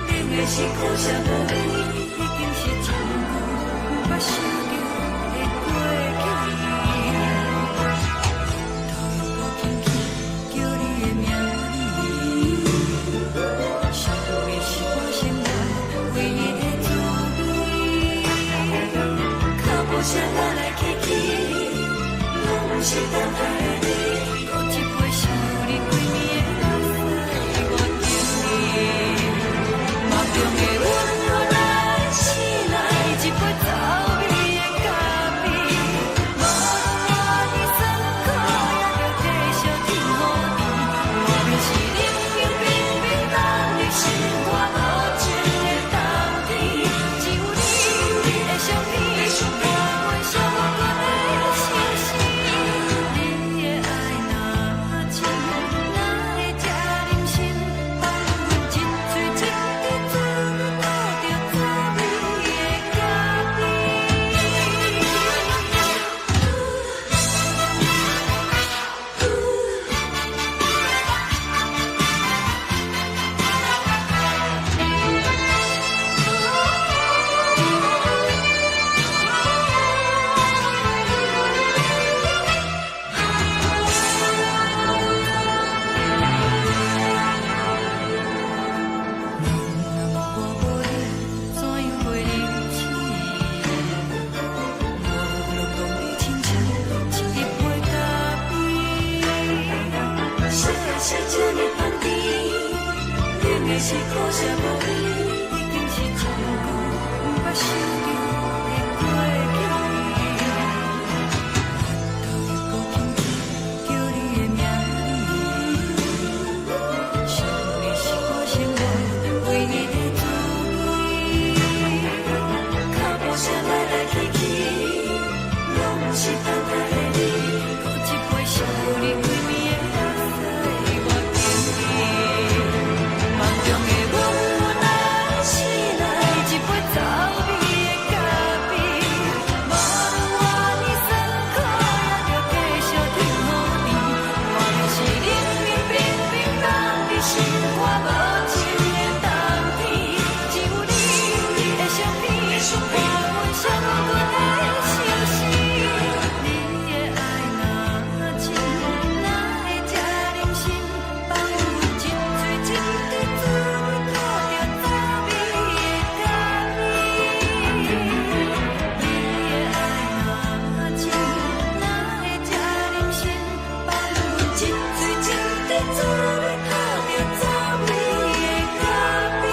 冷的是苦涩无味，已经是真久无法想着的过去。头又无轻轻叫你的名字，想的是我生活唯一的滋味。脚步声来来去去，拢是等待的你，搁一杯想你几暝的目屎我敬你。梦中的阮我来醒来，一杯走味的咖啡，无论我的酸苦也着继续甜予你。外面是冷冷冰冰冻的心肝无情的冬天，只有你的相片，我阮伤过的心事。你的爱若真，哪会这忍心放阮一嘴一滴滋味，倒着滋味的咖啡。我无你，怎样过日子？无路拢的亲像一杯咖啡，说的是这呢香甜，冷的是苦涩无味，已经是真久无法想着的过去。头又无轻轻叫你的名字，想的是我生活唯一的滋味。脚步声来来去去，拢是等待的你，搁一杯想你几暝的目屎我敬你。梦中的阮我来醒来，一杯走味的咖啡，无论我的酸苦也着继续甜予你。外面是冷冷冰冰冻的心肝无情的冬天，只有你的相片，我阮伤过的心事。你的爱若真，哪会这忍心放阮一嘴一滴滋味，倒着滋味的咖啡。你的爱若真，哪会这忍心放阮一嘴一滴滋味，倒着滋味的咖啡。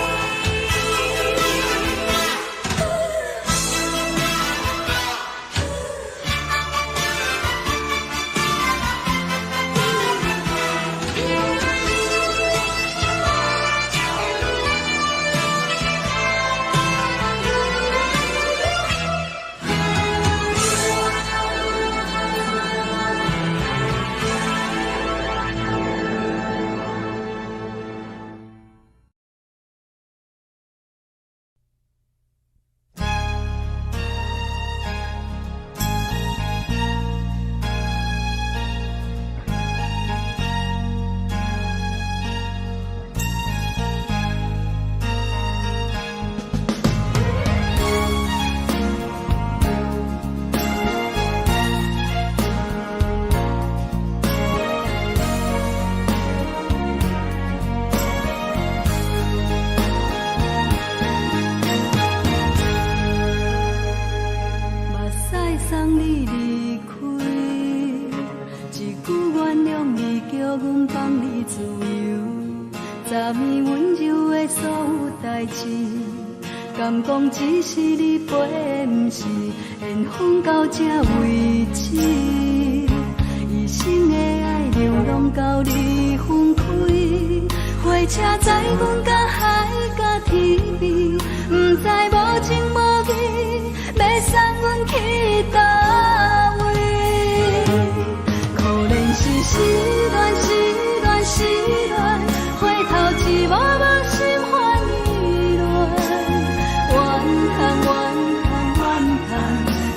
目屎送你离开，一句原谅你，叫阮放你自由。昨暝温柔的所有代志，敢讲只是你陪，不是缘分到这为止。一生的爱流浪到你分开，火车载阮到海到天边，不知无情无义，要送阮去倒位？可能是失恋，失恋，失恋，回头一幕幕心烦意乱，怨叹，怨叹，怨叹，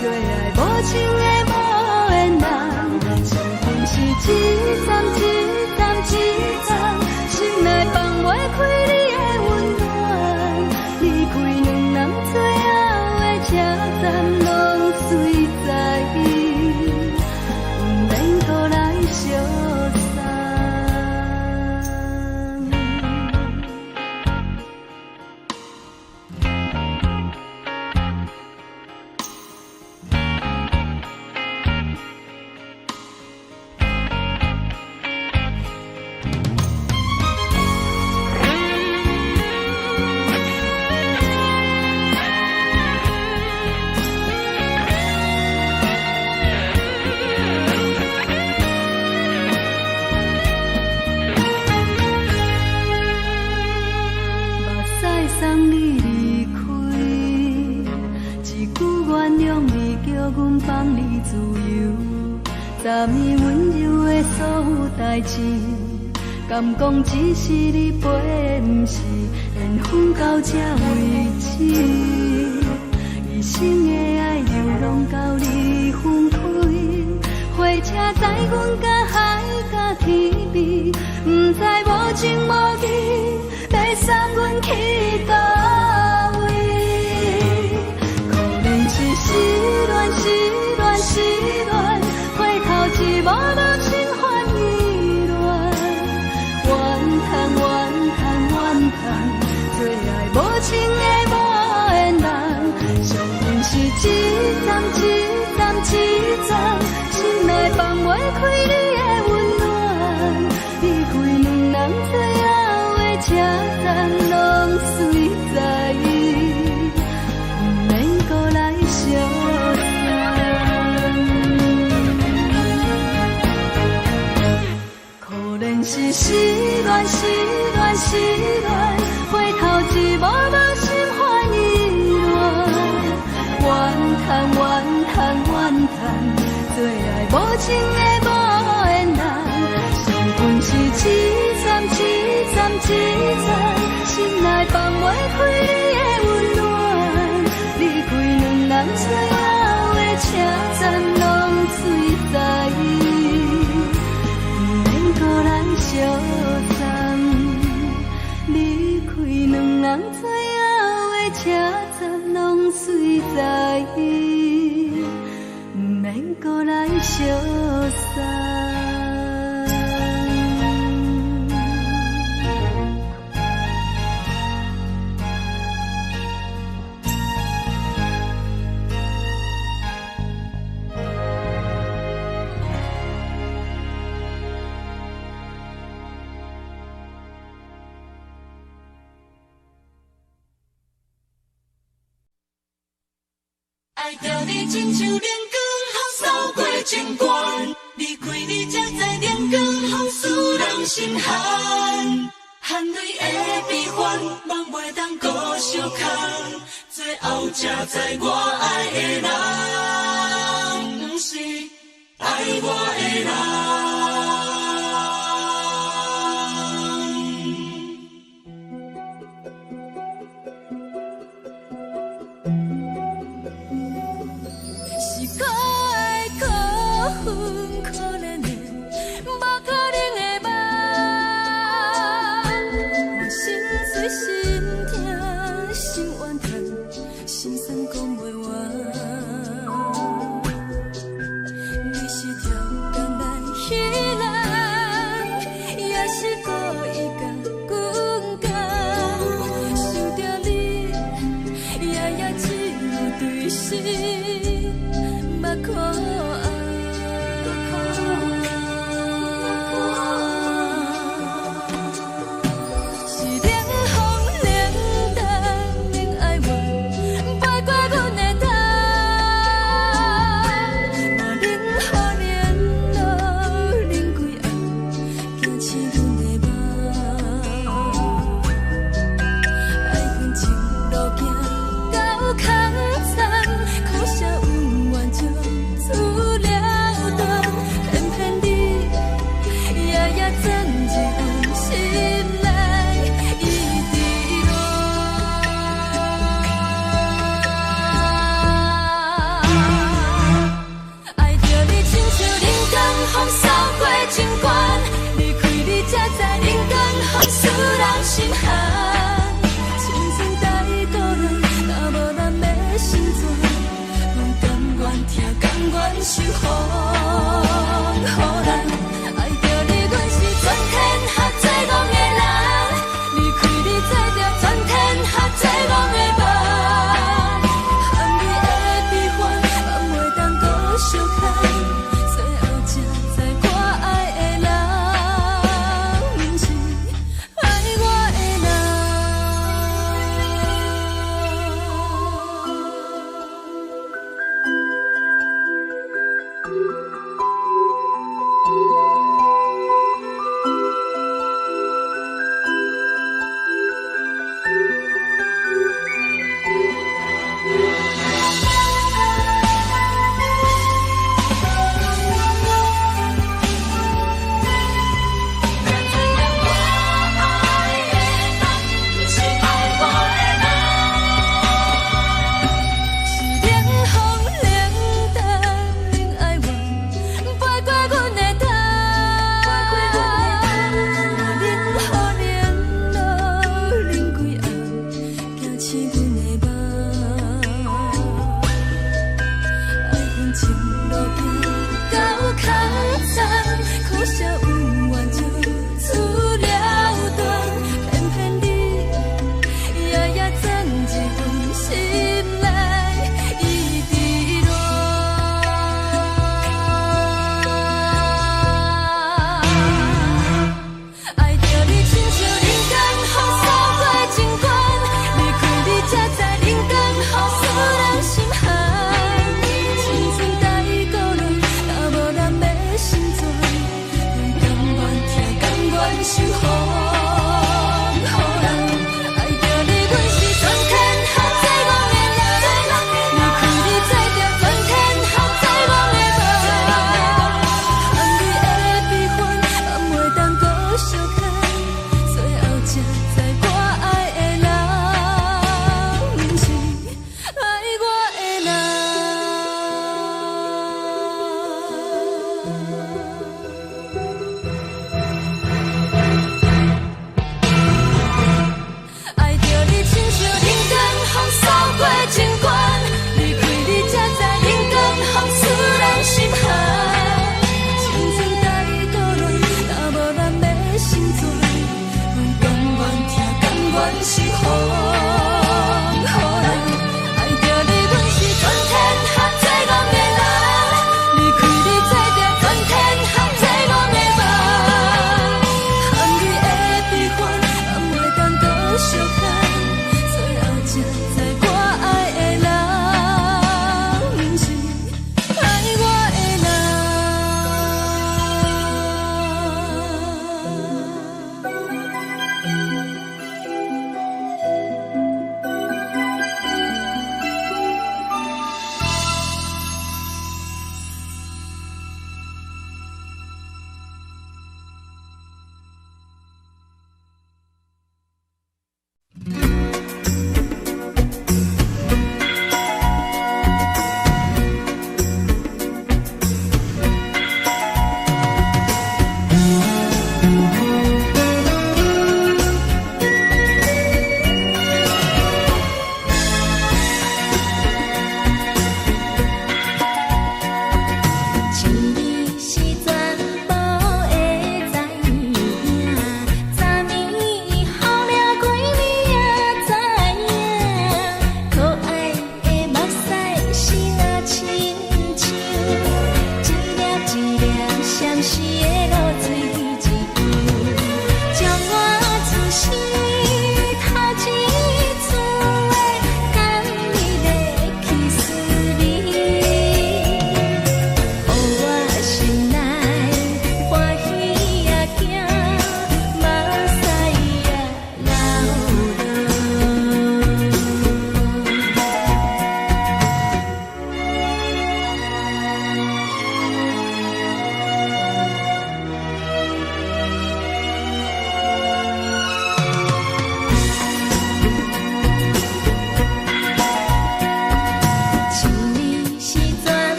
最爱无情的无缘人，情分是一站一站一站，心内放。昨暝温柔的所有代志，敢讲只是你陪，不是缘分到这为止。一生的爱流浪到你分开，火车载阮甲海甲天边，不知无情无义，要送阮去倒位？可能是失恋，失恋，失恋，回头一幕幕心烦意乱，怨叹，怨叹，怨叹，最爱无情的无缘人，上恨是一站一站一站，心内放袂开你的温暖，离开两人最后的车站，拢随在意，不免搁来相可能是失恋，失恋，失恋，回头一幕幕心烦意乱，怨叹，怨叹，怨叹，最爱无情的无缘人，上恨是一站一站一站，心内放袂开你的温暖，离开两人最后的车站，拢随在意，不免搁来相送。离开两人最后的车站，拢随在意，不免搁来相送。爱着你亲像连光风扫过情关，离开你才知连光风使人心寒。含泪的悲欢，望袂当搁相牵，最后才知我爱的人，不是爱我的人。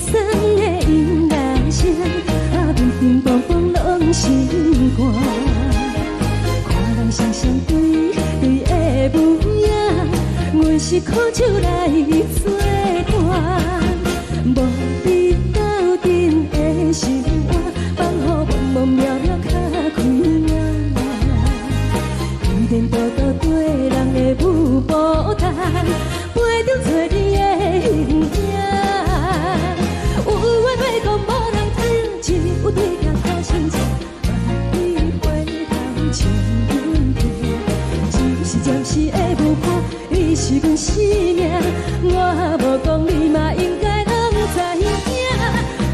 酸的音乐声，乒乒乓乓拢心肝。看人双双对对的舞影，阮是苦酒来作伴。无你斗阵的心肝，放予茫茫渺渺较开眼。一颠倒倒对人的舞步弹，陪着做你的形影。有话要讲无人听，有对镜头心情，万里回头将阮听。就是暂时的舞伴，你是阮生命，我无讲你嘛应该拢知影。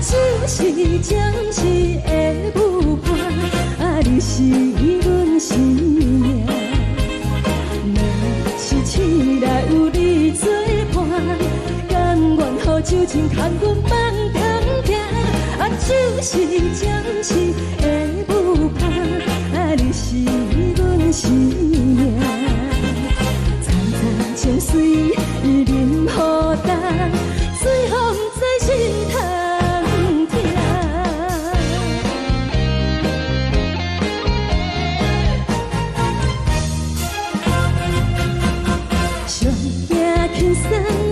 就是暂时的舞伴，你是阮生命。是醒来有你作伴，甘愿予酒精牵阮放长行。就是暂时的舞伴，你是阮生命。层层情水任何担，随风在心头听。上惊轻松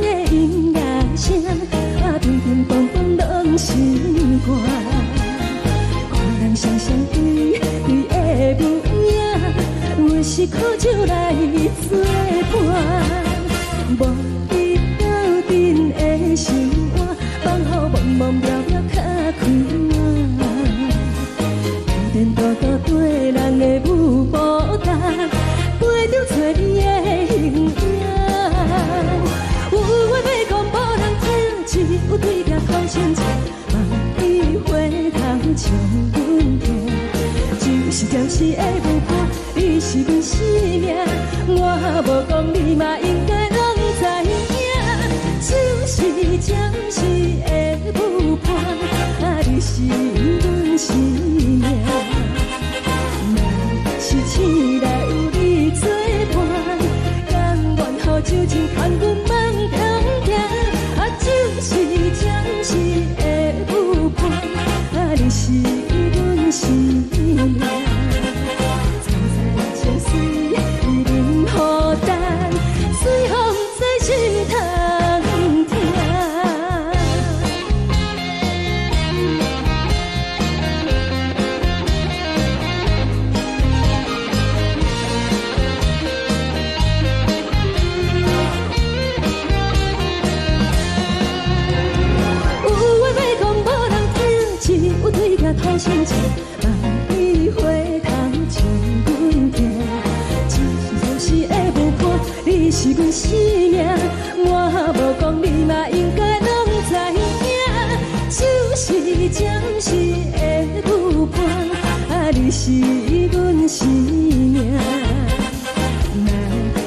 的音乐声，乒乒乓乓拢心肝。看人双双对对的舞影，阮是苦酒来作伴。无你斗阵的心肝，放予茫茫渺渺较开眼。一颠倒倒对人的舞步弹，陪着做你的形影。有话要讲无人听，只有对镜头心情，万里回头将阮听。就是暂时的舞伴，你是阮生命，我无讲你嘛应该拢知影。就是暂时的舞伴，你是阮生命。若是醒来有你作伴，甘愿予酒精牵阮放长行。就是暂时的舞伴，你是阮生命。层层情水任何担，随风在心头听。好心情，万里回头将阮听。就是暂时的舞伴，你是阮生命，我无讲你嘛应该拢知影。就是暂时的舞伴，你是阮生命。若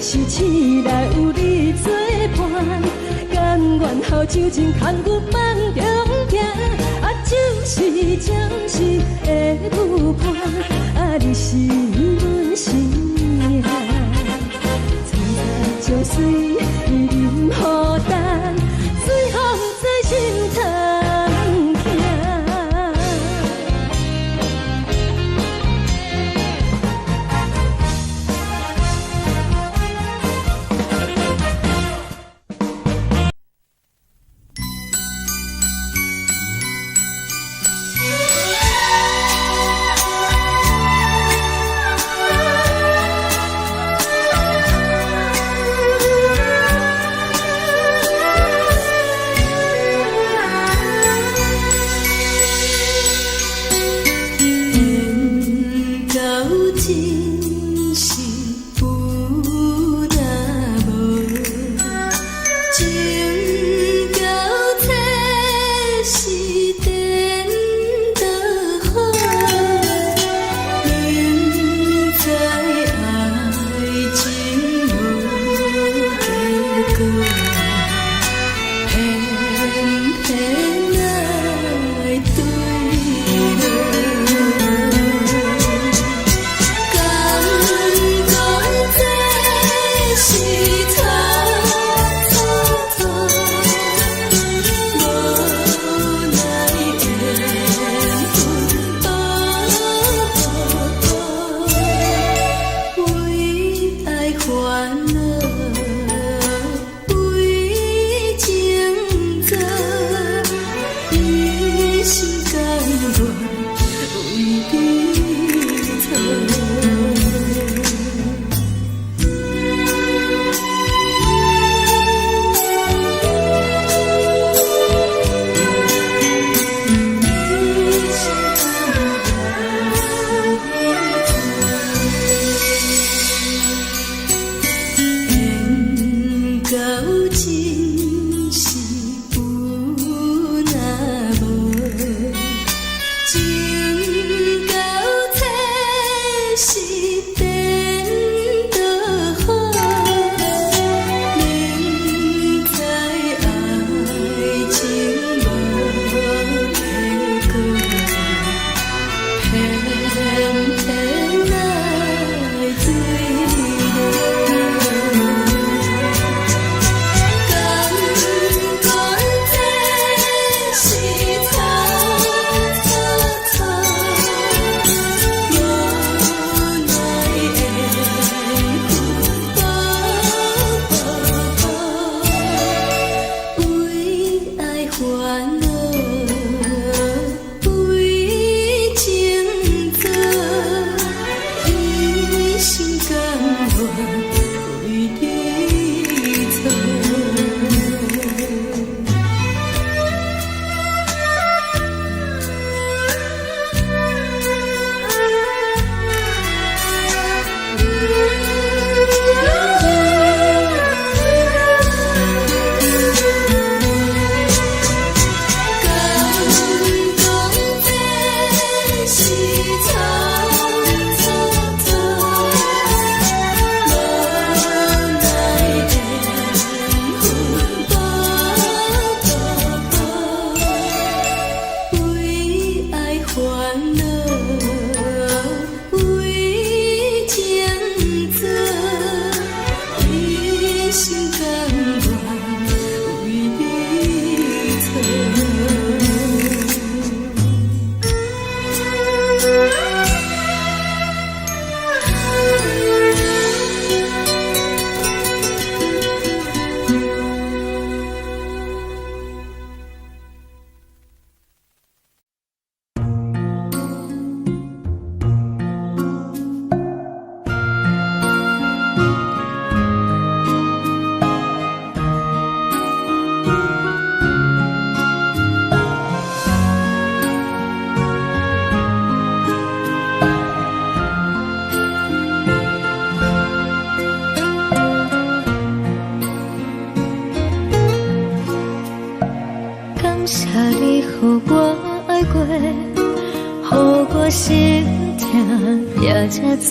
是醒来有你作伴，甘愿予酒精牵阮放长行。就是暂时的舞伴，你是阮生命。层层情水任何担，随风在心头听。也才多，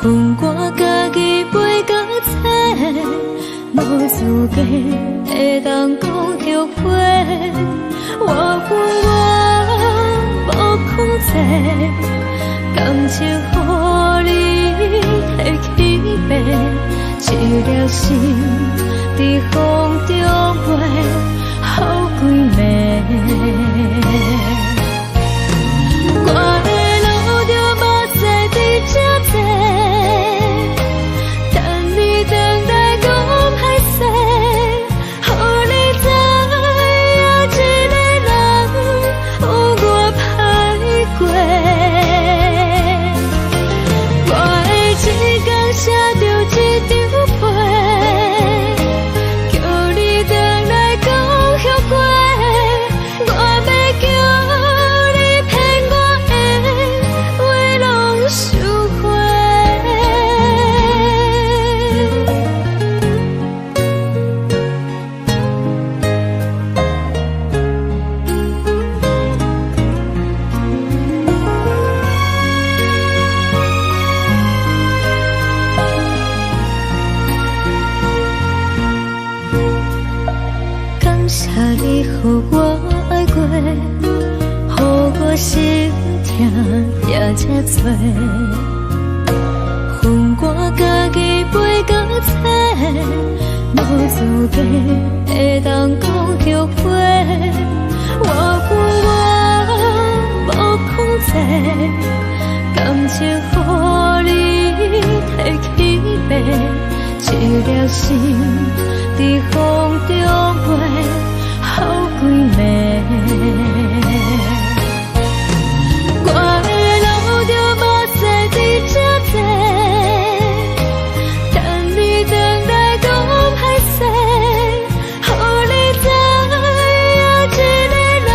恨我家己袂到切，无资格会当讲后悔。我恨我无控制，感情予你摕去卖，一条心伫风中飞，好几暝。我的路就无再伫这多，等你等待讲歹势，予你知影一个人有我歹过。我的一天写着一张被，叫你回来讲后悔。我要叫你骗我的话拢收回。感谢你，予我爱过，予我心痛也才多，恨我家己袂到切，无资格会当讲后悔。我恨我无控制，感情予你摕去卖，一条心伫风中飞，好几暝。我的路就无再伫这多，等你等待讲歹势，予你知影一个人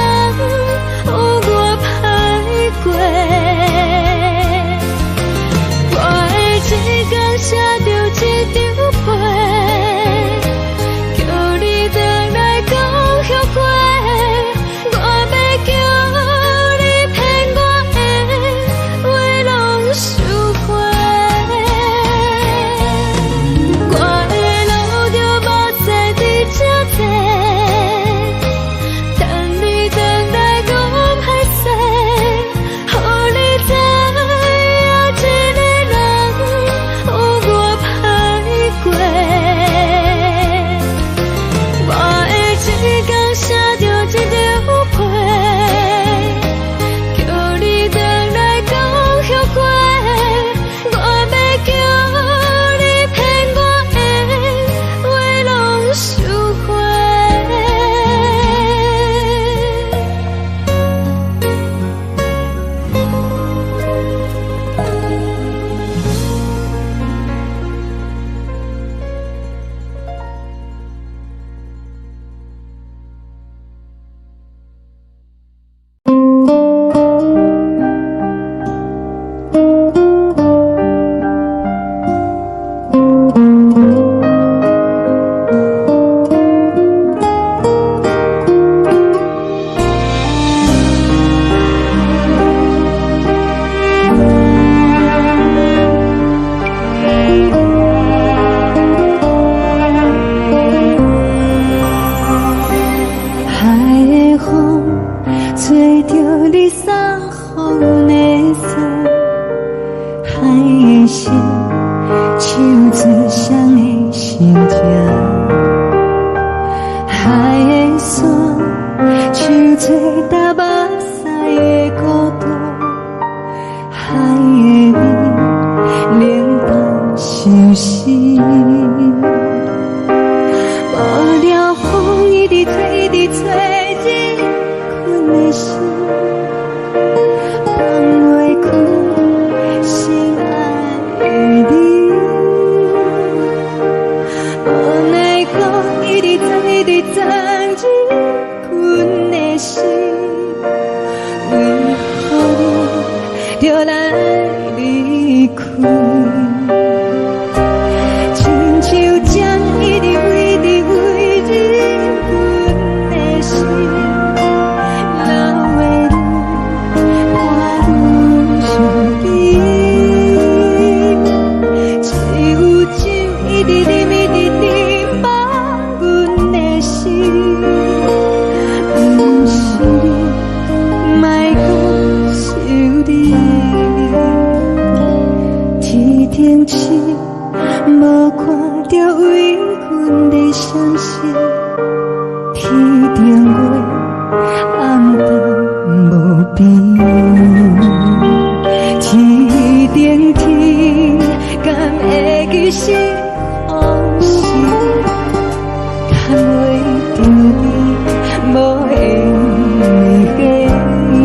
有我歹过。我的一天写着一张被，叫你回来讲后悔。我要叫你骗我的话拢收回。我的路就无再伫这多，等你等待讲歹势，予你知影一个人有我歹过。我的一天写着一张被，叫你回来讲后悔。我要叫你骗我的话拢收回。海的风吹着你送风的伞，海的心手指双的心痛，海的山手吹打目屎的孤独，海的你冷淡伤心。无聊风一直吹，一直吹，日困的心放袂开，心爱的你。无奈讲一直藏，一直藏，日困的心，为何你就来离开？亲像将一直为你为日困的心，流的泪，我愈冷清，无看到为阮的相信。天顶月，暗淡无边。天顶天，敢会记是往事？敢袂着你，无缘给你。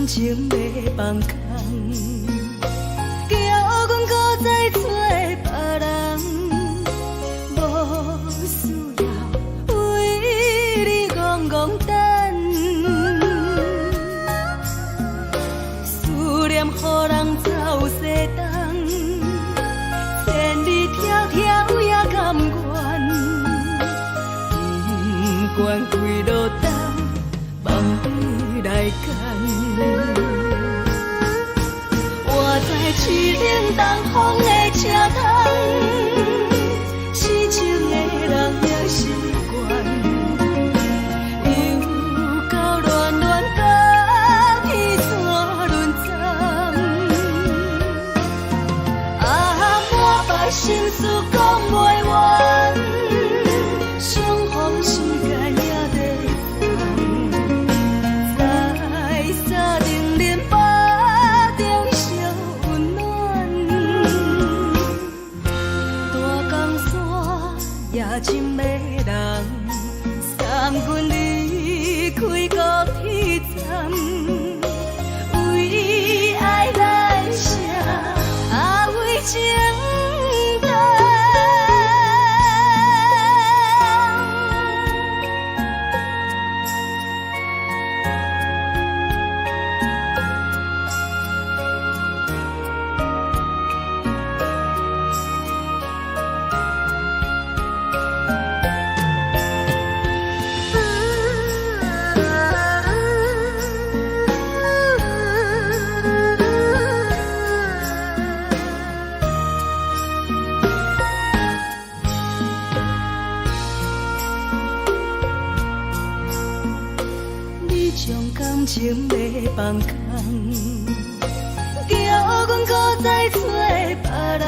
情要放空，叫阮搁再找别人，无需要为你戆戆等。思念予人走西东，千里迢迢也甘愿，不管开路灯，梦你来赶。我在去冷东风的车窗，痴情的人也习惯，又到乱乱甲天山轮站。啊，满腹心事讲袂完，相逢时间也在等，在沙定连巴中相温暖。大江山也真迷人，三军离开高铁站，为爱来写啊为情。将感情要放空，叫阮搁再找别人。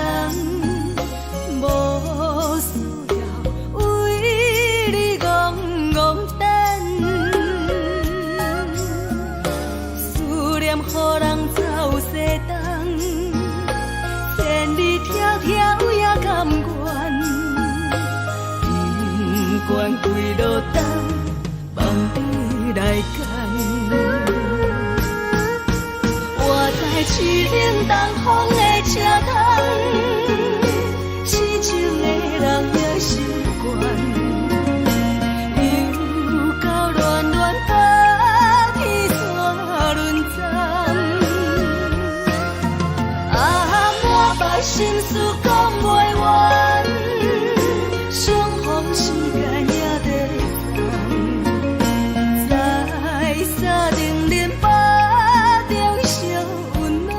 条也甘愿，不管归落东，望你来干。我在市冷东风的车头，市井的人也习惯。心事讲袂完，相逢时间也在等，在沙丁林巴中相温暖。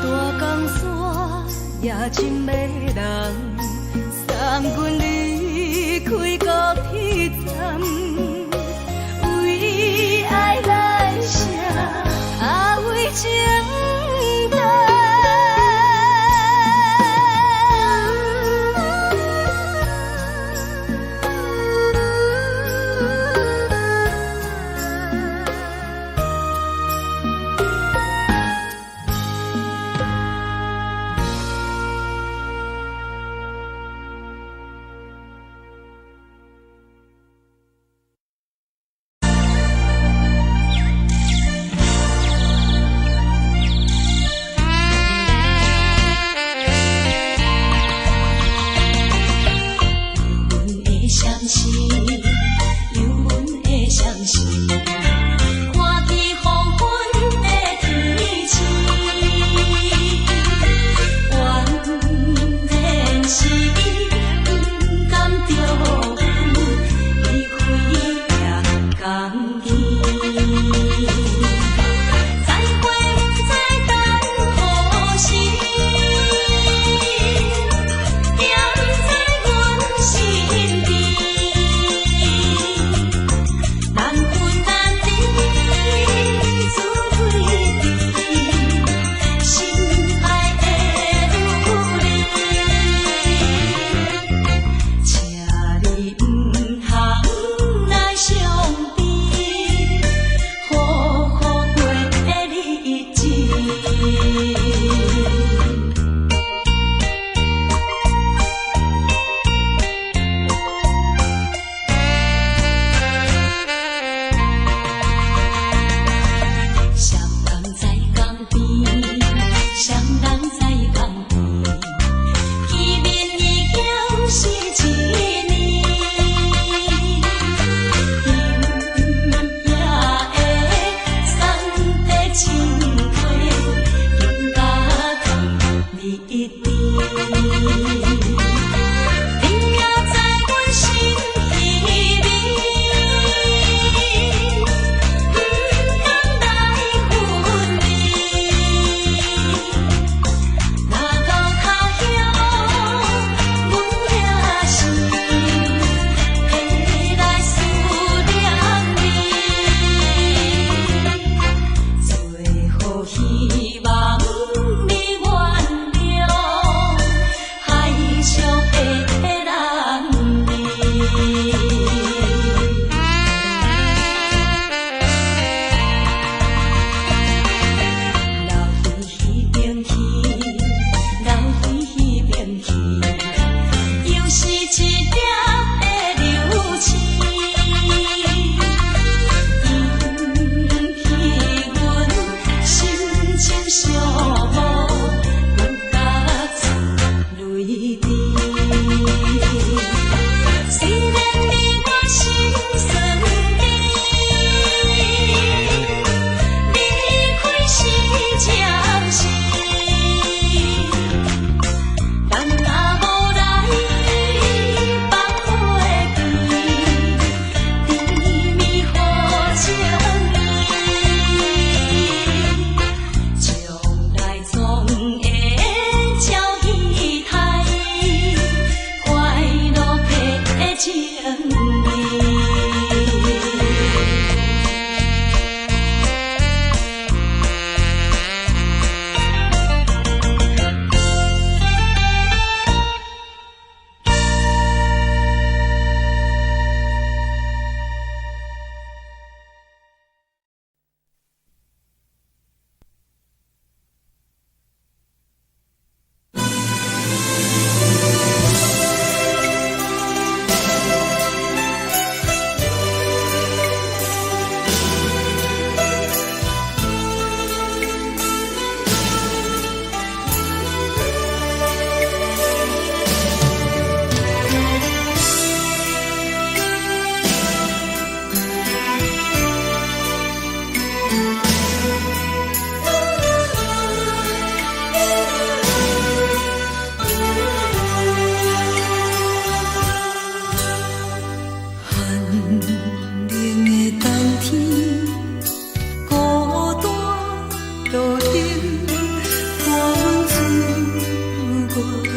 大江山也真迷人，送阮离开高铁站，为爱来写，为情。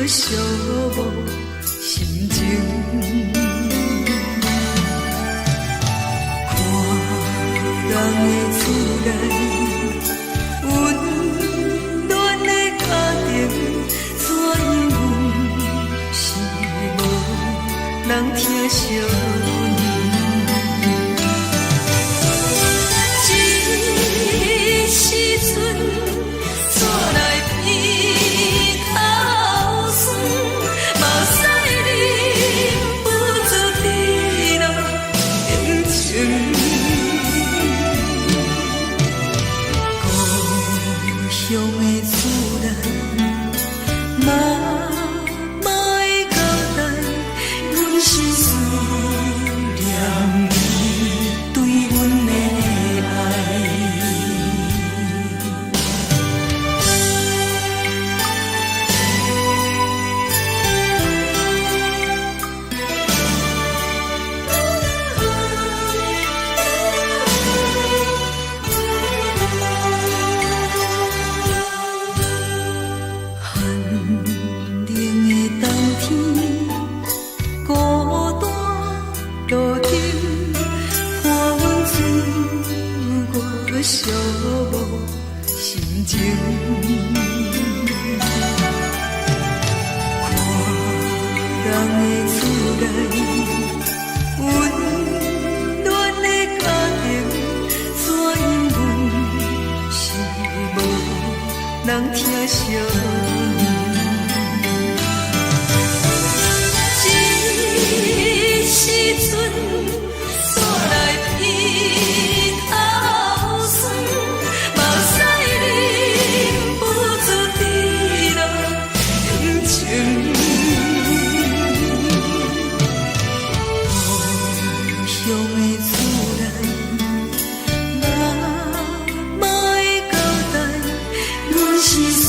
寂无心情。看人的厝内温暖的家庭，怎因是无人疼惜。寂无心情，看人的厝内温暖的家庭，怎因阮是无人疼惜？一时阵煞来鼻头酸。是思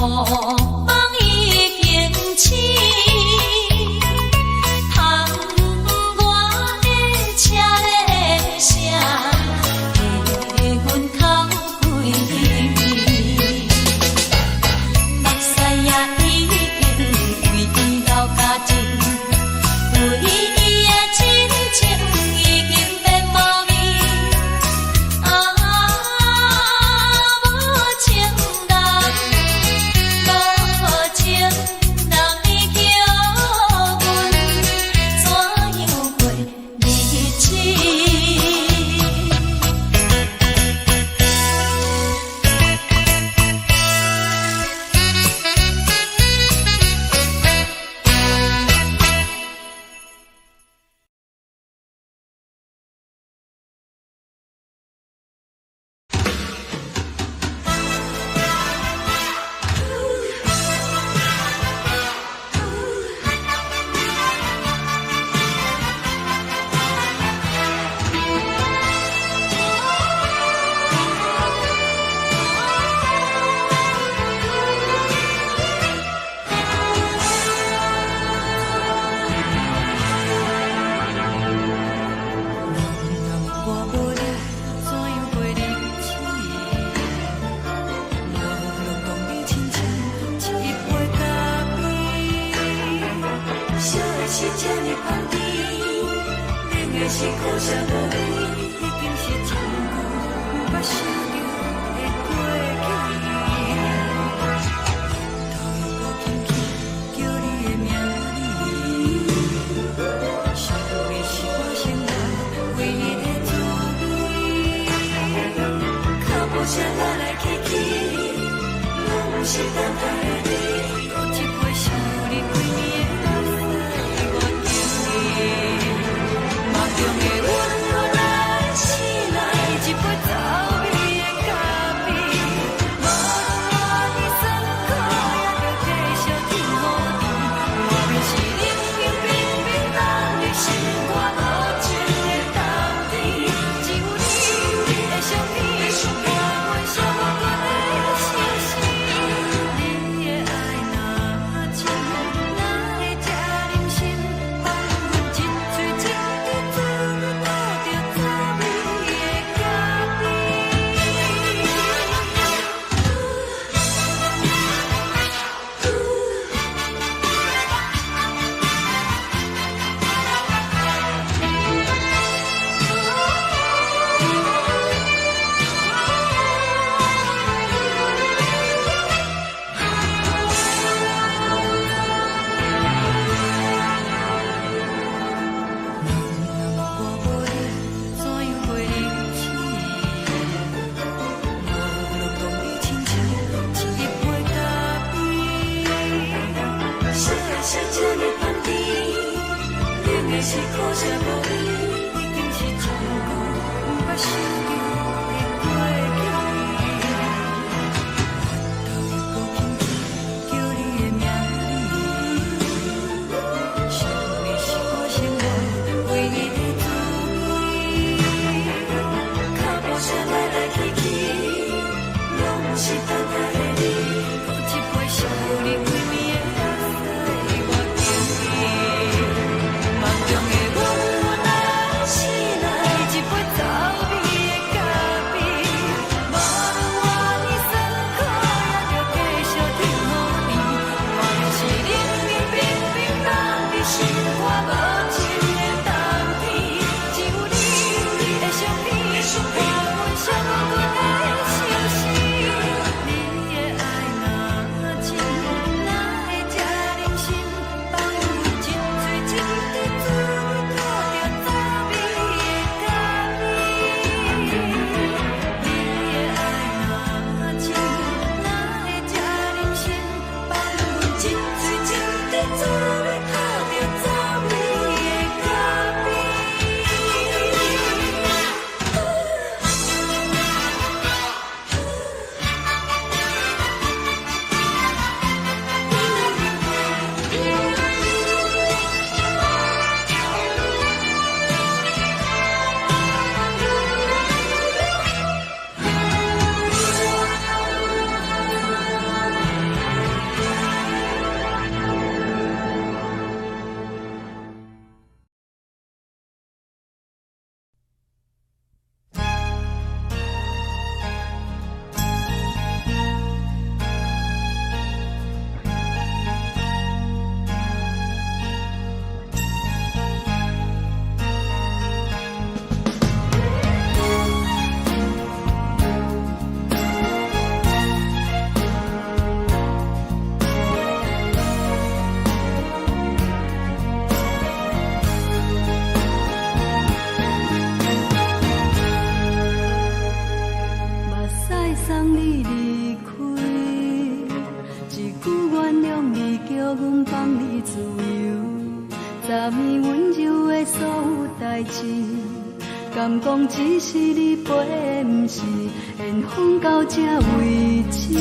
梦已经醒，窗外的车的声，气阮口归眠。目屎也已经归到家境，为伊的真情已经变无味。无情人，无情人，你叫阮怎样过日子？我无力，怎样过日子？落讲你亲像一杯咖啡，烧的是这呢香甜，冷的是苦涩无味，已经是真久捌想着的过去。头又搁轻轻叫你的名字，想你是我生活唯一的滋味，脚步声来来去去，拢是等待的你，搁一杯想你几年的目屎我经历，梦中的阮我来醒来，一杯走味的咖啡，无论我的酸苦也着继续甜予甜，外面是冷冰冰冰冷的心肝无情的冬天，只有你的相片，换阮寂寞过的心事。你的爱若真，哪会这忍心放阮一嘴一滴滋味倒着滋味的咖啡？我无力，怎样过日子？落讲你亲像一杯咖啡，烧的是这呢香甜，冷的是苦涩无味，已经是真久捌想着的过去。头又搁轻轻叫你的名字，想你是我生活唯一的滋味，脚步声来来去去，拢是等待的你，搁一杯想你几年的目屎我经历，梦中的阮我来叫阮放你自由，昨暝温柔的所有代志，敢讲只是你陪，不是缘分到这为止。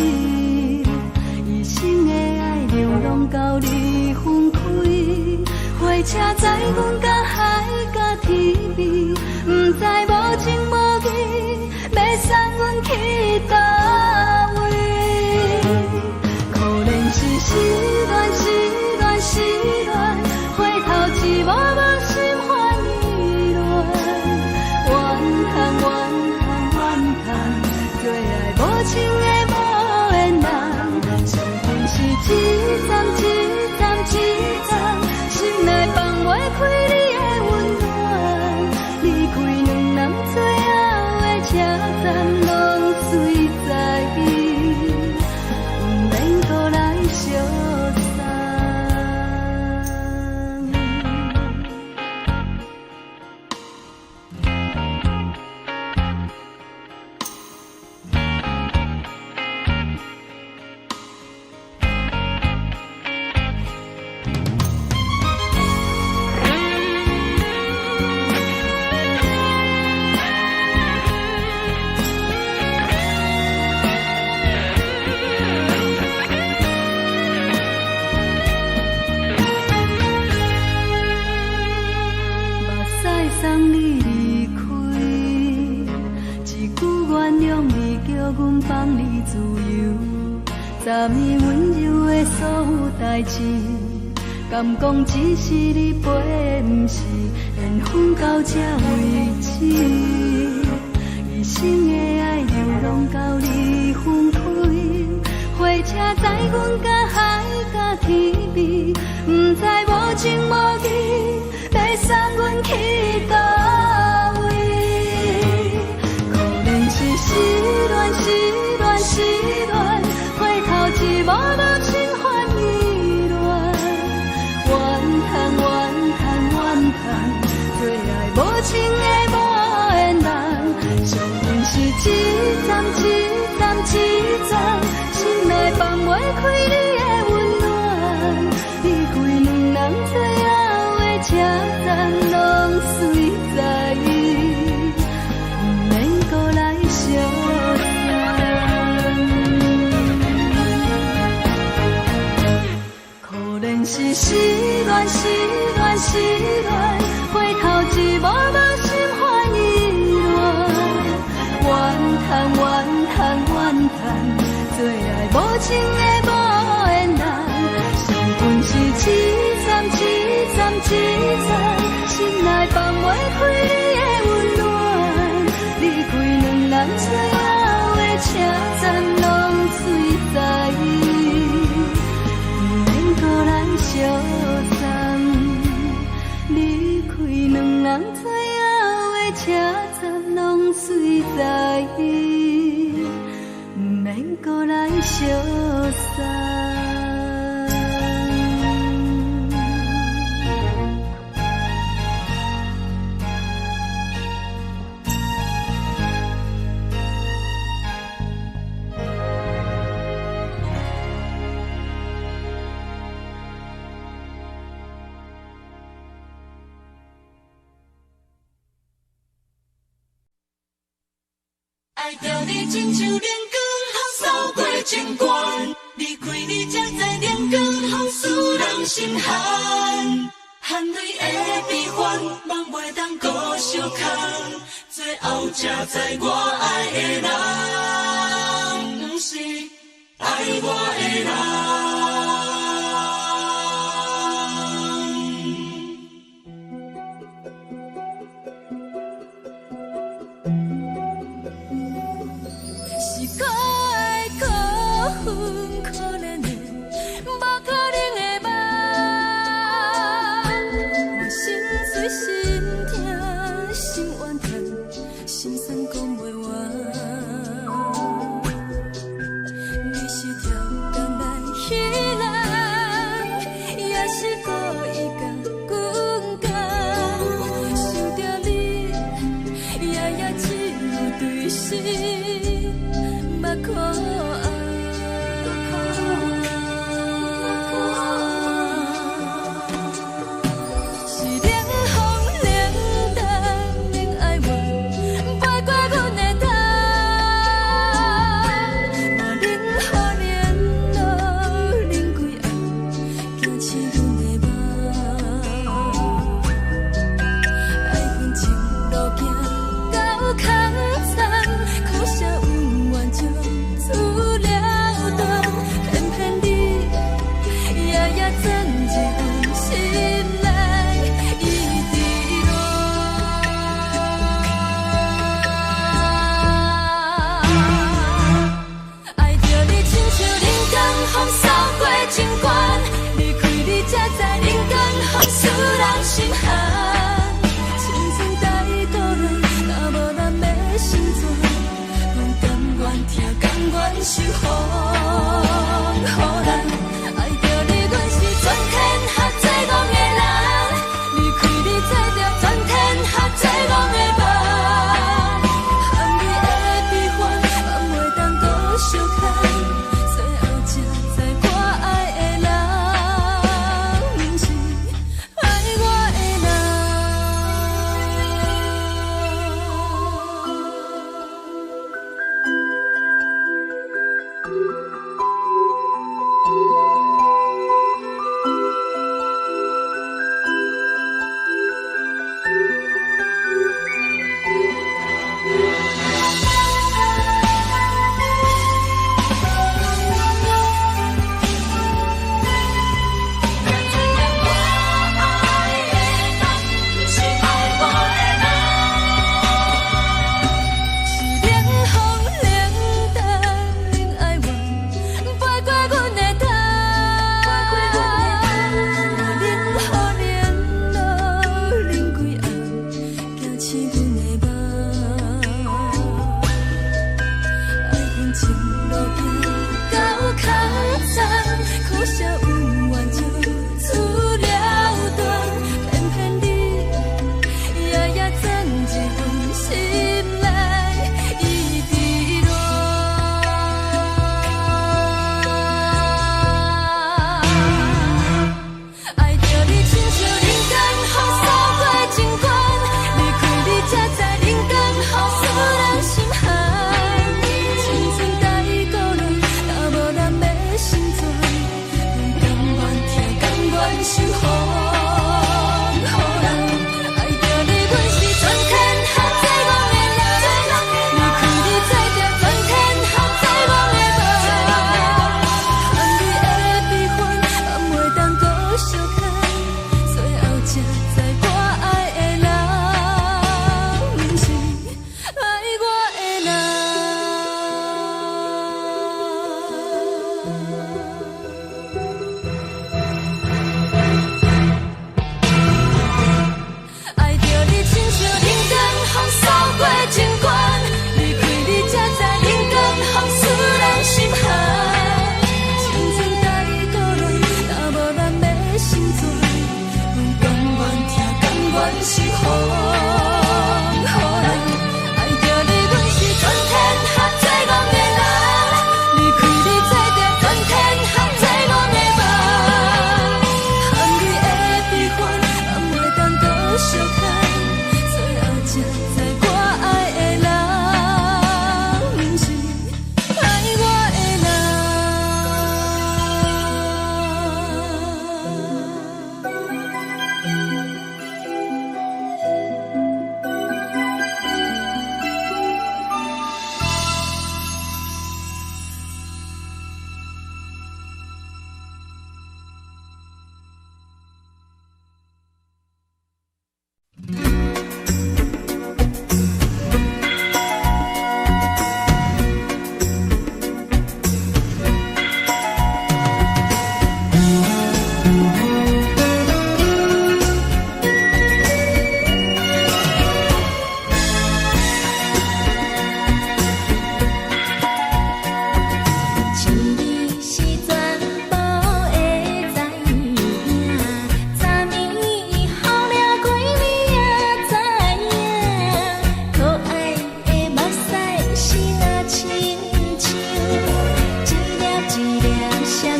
一生的爱流浪到你分开，火车载阮到海甲天边，不知无情无义，要送阮去倒位？可能是失恋，失恋，失恋，回头一幕幕心烦意乱，怨叹，怨叹，怨叹，最爱无情的无缘人，上天是一站一站一站，心内放袂开你的温暖，离开两人最后的车站，拢随在伊，不免搁来相送。送你离开，一句原谅你，叫阮放你自由。昨暝温柔的所有代志，敢讲只是你陪，不是缘分到这为止。一生的爱流浪到你分开，火车载阮到海甲天边，不知无情无义，要送阮去倒位？可能是失恋，失恋，失恋，回头一幕幕心烦意乱，怨叹，怨叹，怨叹，最爱无情的无缘人，上天是一站一站一站，心内放袂开你的温暖，离开两人最后的车站，拢随在伊，不免搁来相送。可能是失恋，失恋，失恋，回头一幕幕心烦意乱，怨叹，怨叹，怨叹，最爱无情的无缘人，上天是一站一站一站，心内放袂开你的温暖，离开两人最后的车站，拢随在伊，不免搁来相送。离开两人最后的车站，拢随在伊，不免搁来相送。爱着你亲像连光风扫过情关，离开你才知连光风使人心寒。含泪的悲欢，望袂当搁相牵，最后才知我爱的人，不是爱我的人。你是条工来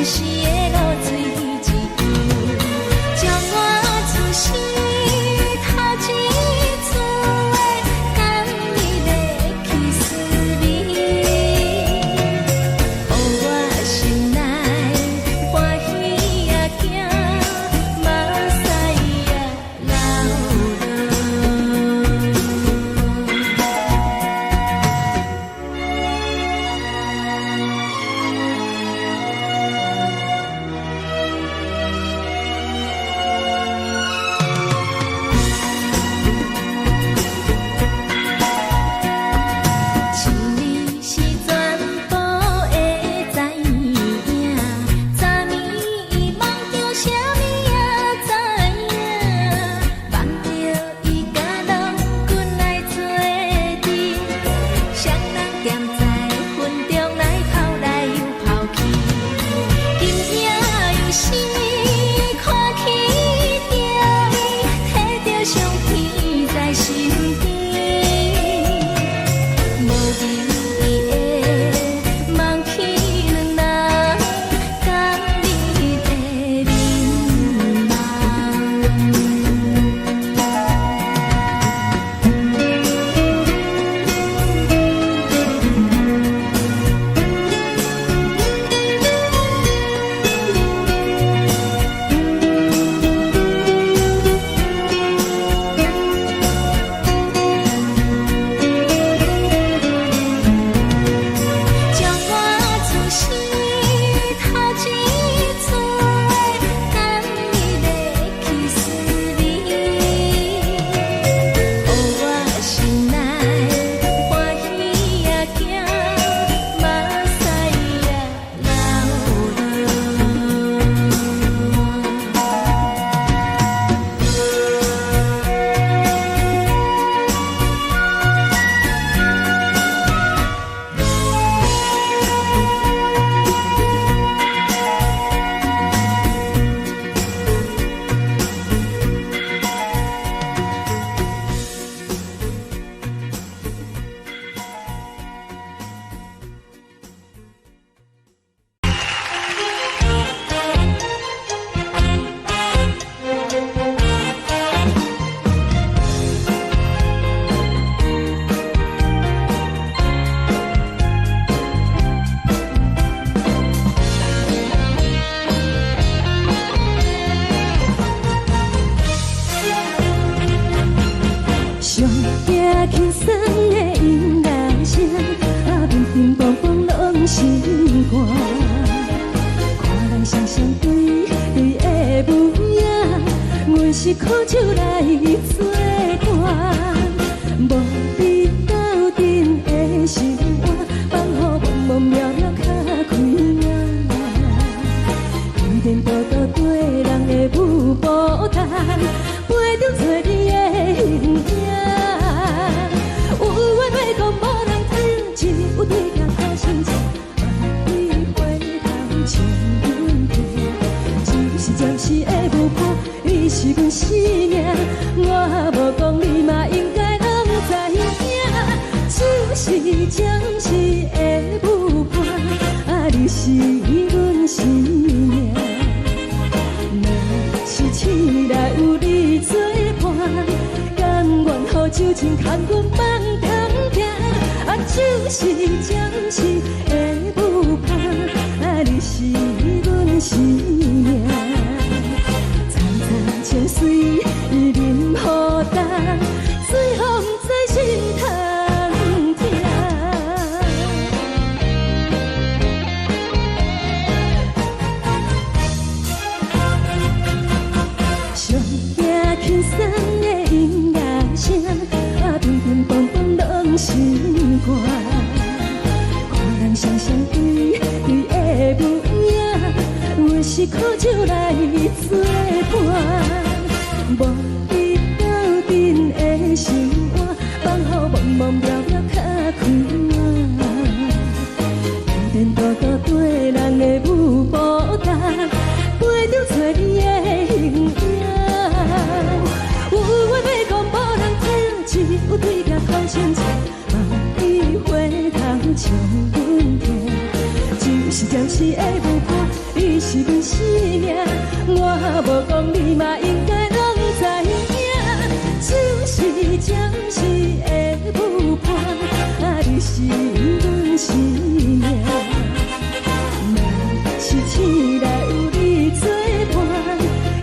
时的露水一游，将我自私头前厝的甘美的起思味，予我心内欢喜也惊，目屎也一年是全部会知影，昨暝伊梦着啥物也知影，梦着伊甲郎君来做阵，双人踮在云中来跑来又跑去，今夜又是看起着伊，摕着上天在身边。无味的梦起两人甘美的眠将我自私头前厝的甘美的起思味，予我心内欢喜也惊，目屎也上惊轻松的音乐声，乒乒乓乓拢心肝。看人双双对对的模样，阮是苦酒来作伴。无你斗阵的心肝，放予茫茫渺渺较开眼。颠颠倒倒对人的舞步弹，陪着做你的形影。有话要讲无人听，有对镜靠心情，你回头将阮听，就是暂时的舞伴，你是阮生命。我无讲你嘛应该拢知影，就是暂时的舞伴，你是阮生命。若是醒来有你作伴，甘愿予酒精牵阮放通行，就是暂时的舞伴，你是阮生命。层层泉水任雨打，水风在心通听。上惊轻松的音乐声，乒乒乓乓拢心肝。看人双双对对的模样，阮是苦酒来作伴。无你斗阵的心肝，放予茫茫渺渺较开眼。颠颠倒倒对人的舞步弹，陪着做你的形影。有话要讲无人听，只有对镜靠心情，你回头将阮听，就是暂时的舞伴，你是阮生命，我无讲你嘛应该拢知影，就是暂时的舞伴，你是阮生命。若是醒来有你作伴，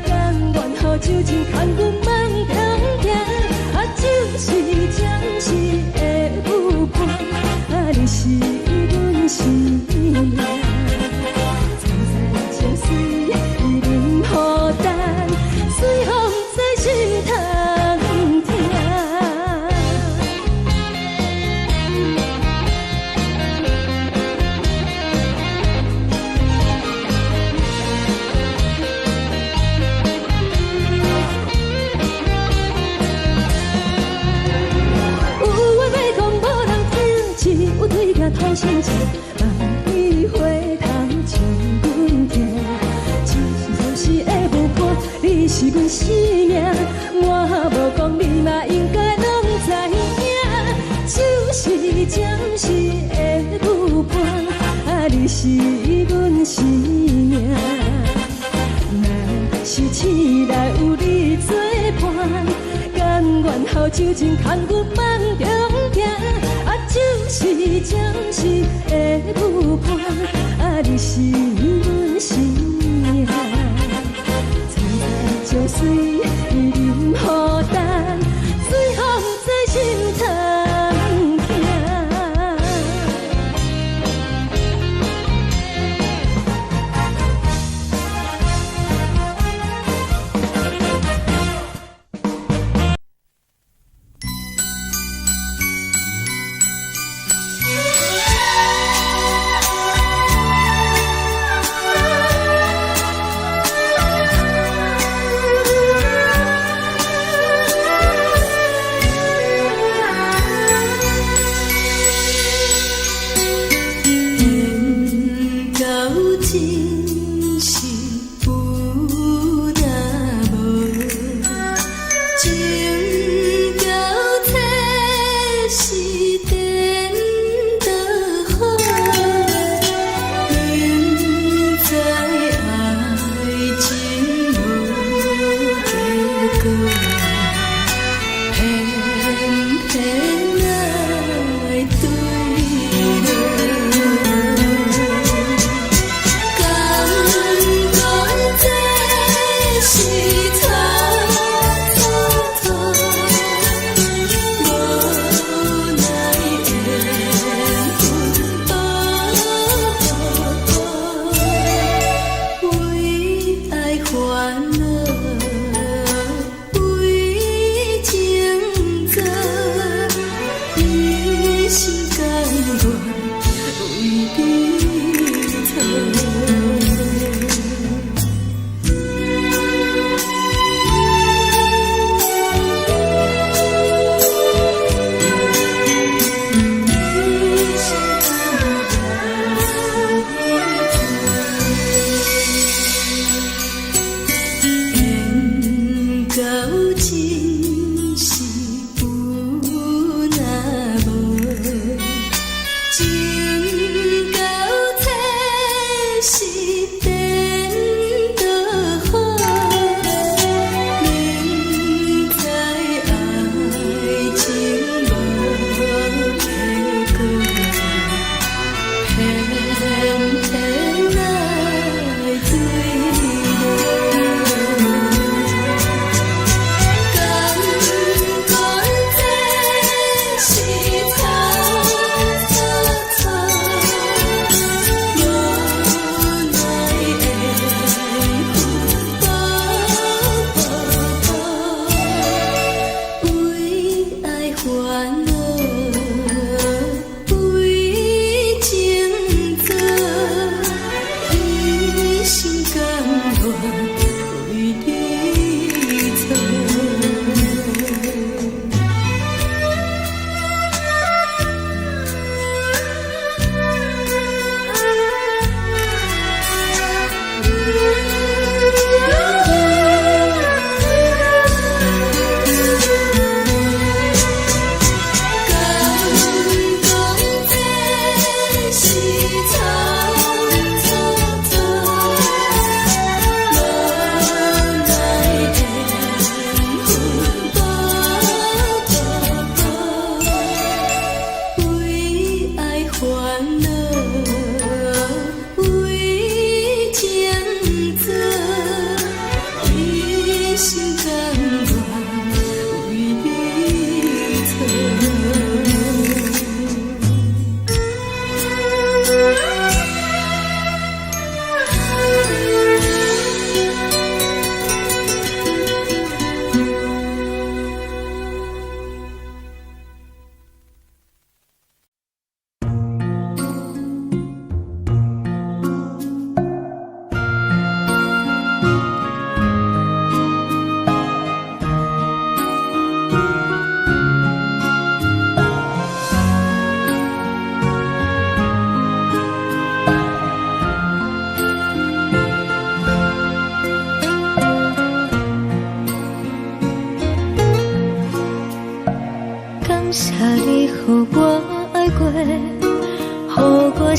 甘愿予酒精牵阮梦中行，就是暂时的舞伴，你是阮生命。情水已淋雨淡，随风在心头听。有话要讲无人听，只有对镜讨心情，梦里花香将阮听。你是阮生命，我无讲你嘛应该拢知影，就是暂时的舞伴，你是阮生命。若是醒来有你作伴，甘愿予酒精牵阮梦中行，就是暂时的舞伴，你是阮生命。情水已淋雨淡，随风在心头听。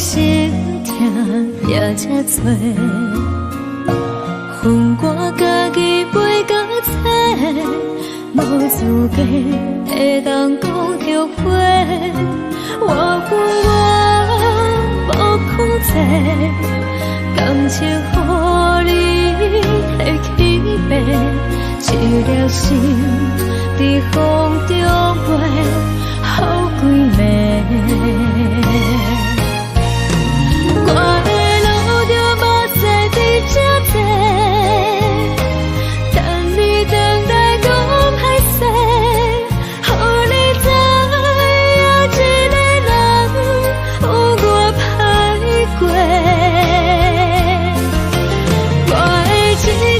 心痛也这多，恨我家己袂到切，无资格会当讲后悔。我恨我无控制，感情予你摕去卖，一粒心伫风中飞，好几暝。我的路就无再伫这多，等你等来讲歹势，予你知影一个人有我歹过。我的一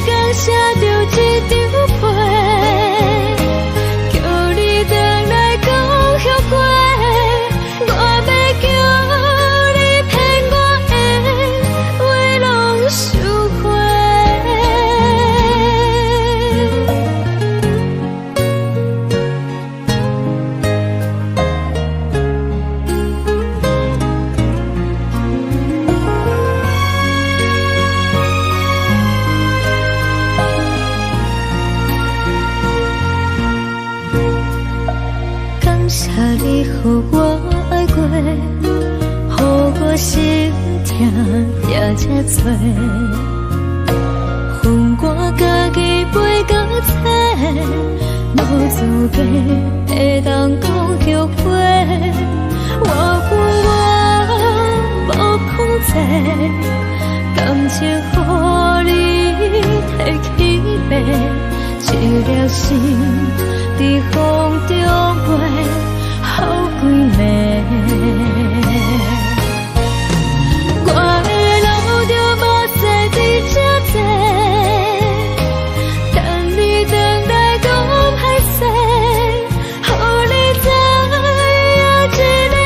天写着一张被，叫你等来讲后悔。我要叫你骗我的话拢收回。感谢你予我爱过，予我心痛也这多，恨我家己袂到切，无资格会当讲后悔。我恨我无控制，感情予你摕去卖，一粒心伫风中飞，好几暝。我的路就无再伫这多，等你等来讲歹势，予你知影一个人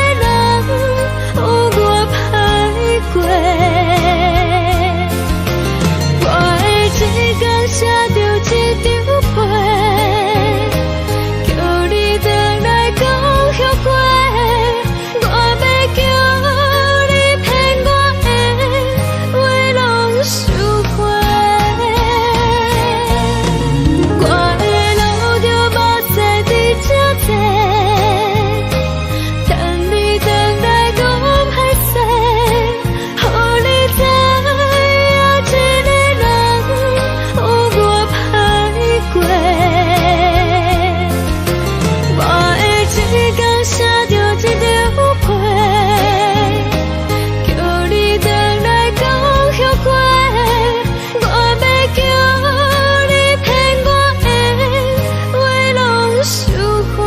有我歹过。我的一天写着一张被，叫你等来讲后悔。我要叫你骗我的话拢收回。我的路就无再伫这多，等你等来讲歹势，予你知影一个人有我歹过。我的一天写着一张被，叫你等来讲后悔。我要叫你骗我的话拢收回。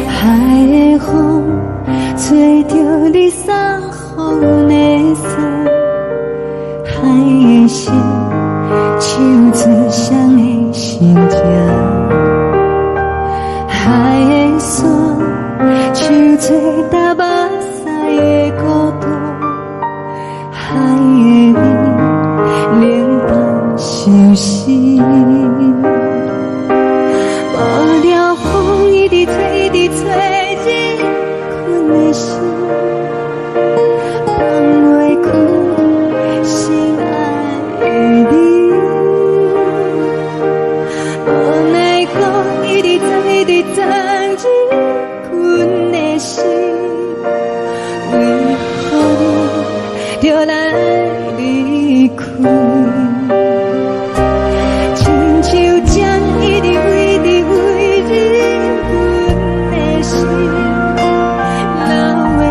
海的风吹着你送风的伞，海的心唱出双的心痛，海的山唱出搭目屎的孤独，海的你冷淡伤心。无聊风一直吹，一直吹，日困的心，放袂开心爱的你。无奈何一直等，一直等，日困的心，为何你就来离开？亲像将一直为你为日困的心，流的泪。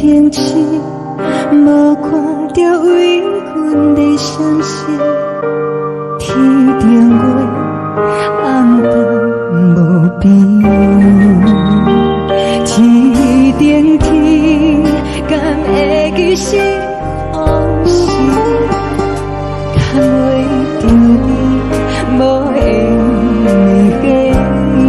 停止，无看到为阮的闪烁，天顶月红淡无边，天顶天敢会记是往事，敢袂着你无缘给你。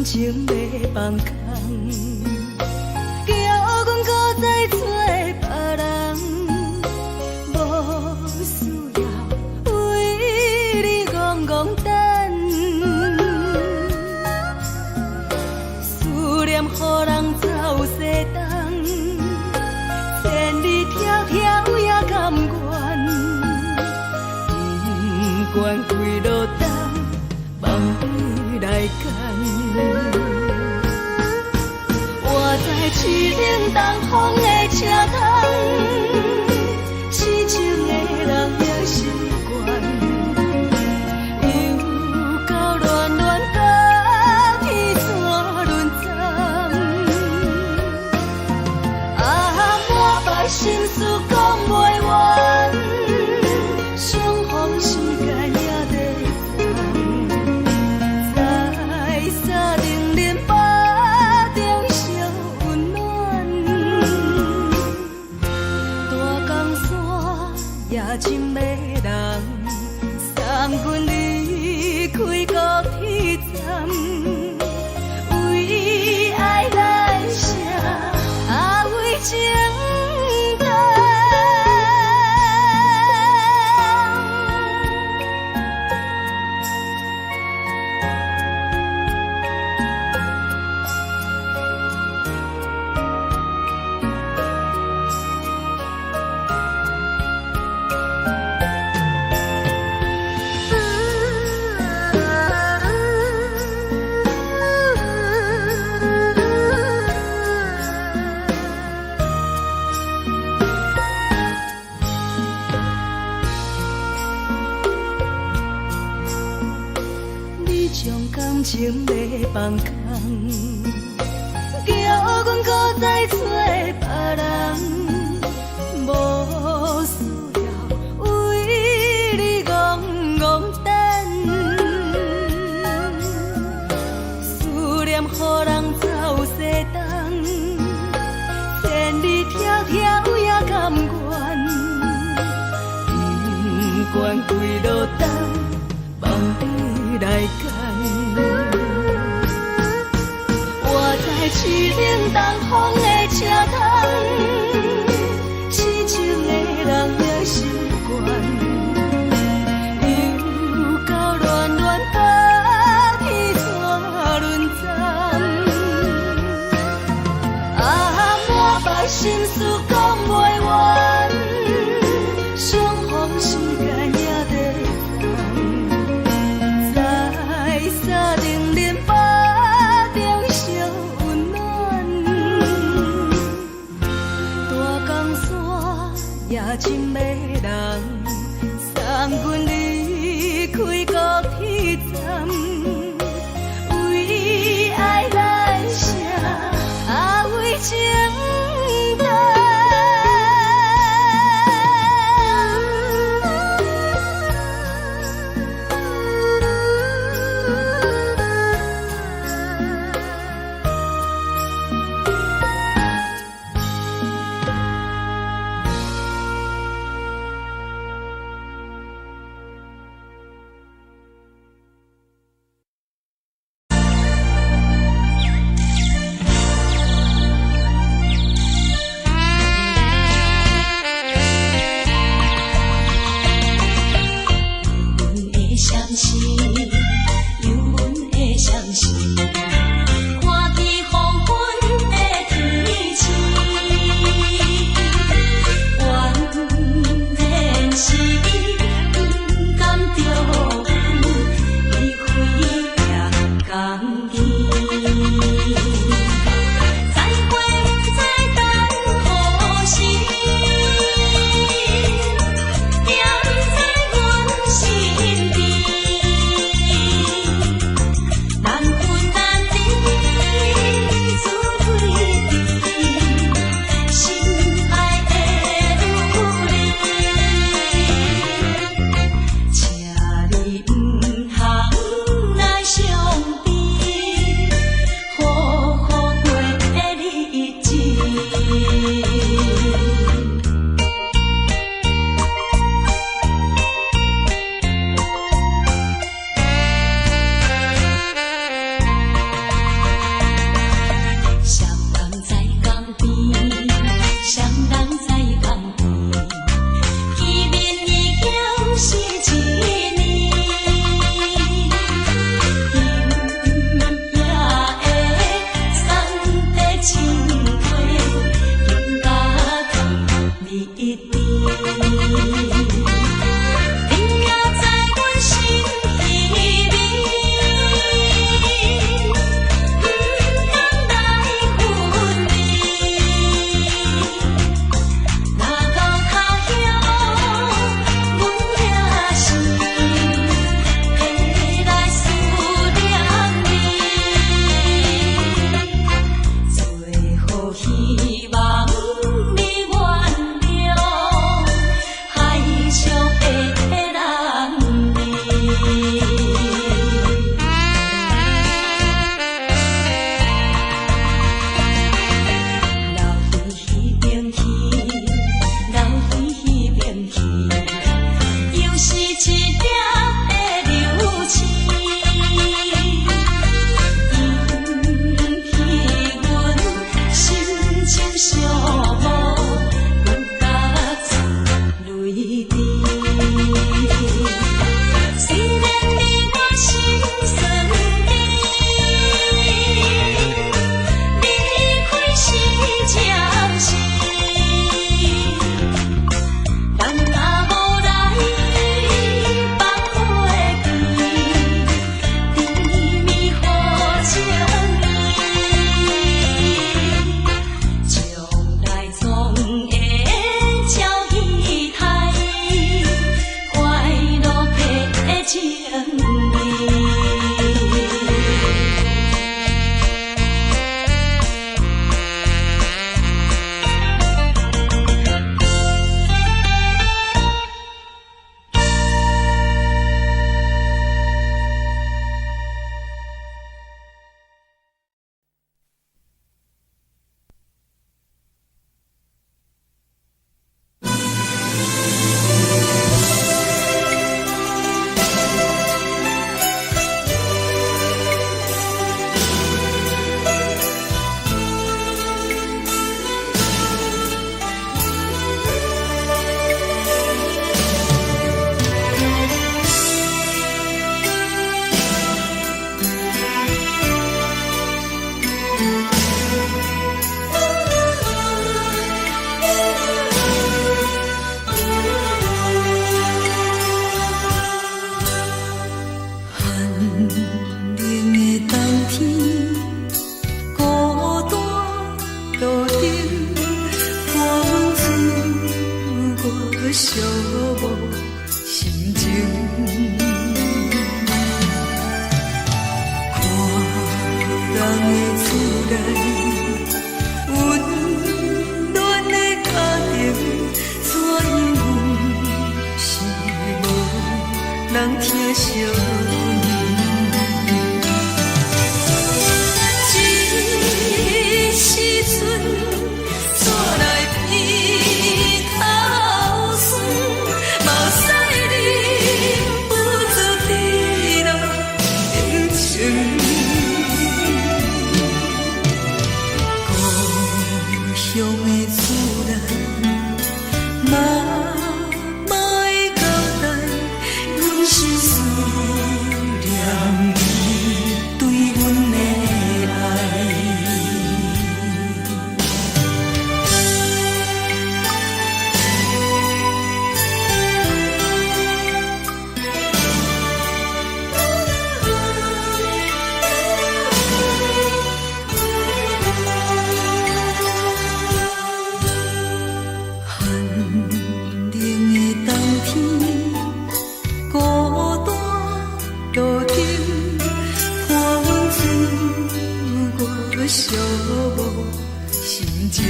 情要放空，叫阮搁再找别人，无需要为你戆戆等，思念予人走西东，千里迢迢也甘愿，不管几路灯，梦里来赶。我在市顶东风的车窗，痴情的人也习惯，又到乱乱甲天山轮站。啊，满腹心事讲袂完，相逢时间也在等，在沙定林巴中烧温暖，大江山也深的人，三军离开高铁站，为爱来写，啊为情。情要放空，叫阮搁再找。别人，无需要为你戆戆等。思念予人走西东，千里迢迢也甘愿。不管几落冬，梦你来牵。我在市顶东风的车窗，痴情的人也习惯，又到恋恋把天线轮转。啊，满腹心事讲袂完。相逢时间也在等，在沙定林巴中烧温暖。大江山也真迷人，送阮离开高铁站，为爱来写，为情等。疼惜你。这时阵怎来鼻口酸，嘛使你不知地老人情。故乡的厝内，嘛嘛会交代，阮是思念你对阮的爱。寂寞心情，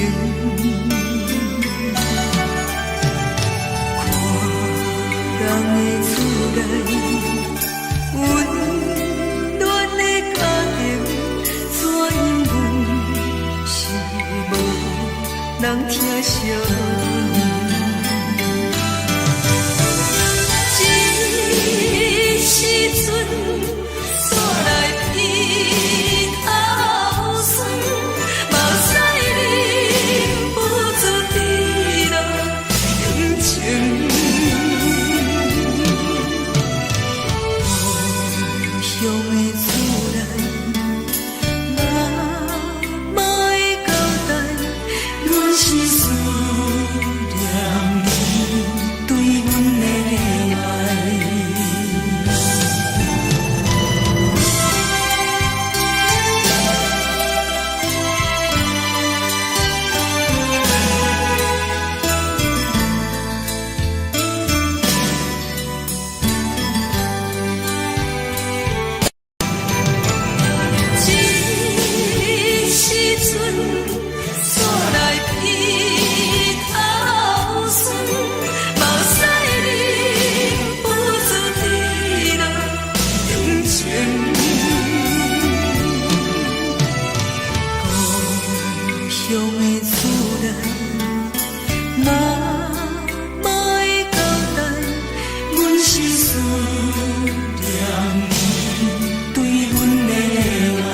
看人的厝内温暖的家庭，怎因阮是无人疼惜你？这时阵怎来鼻口酸？嘛使你不知地老人情。故乡的厝内，嘛会交代，阮是思念你对阮的爱。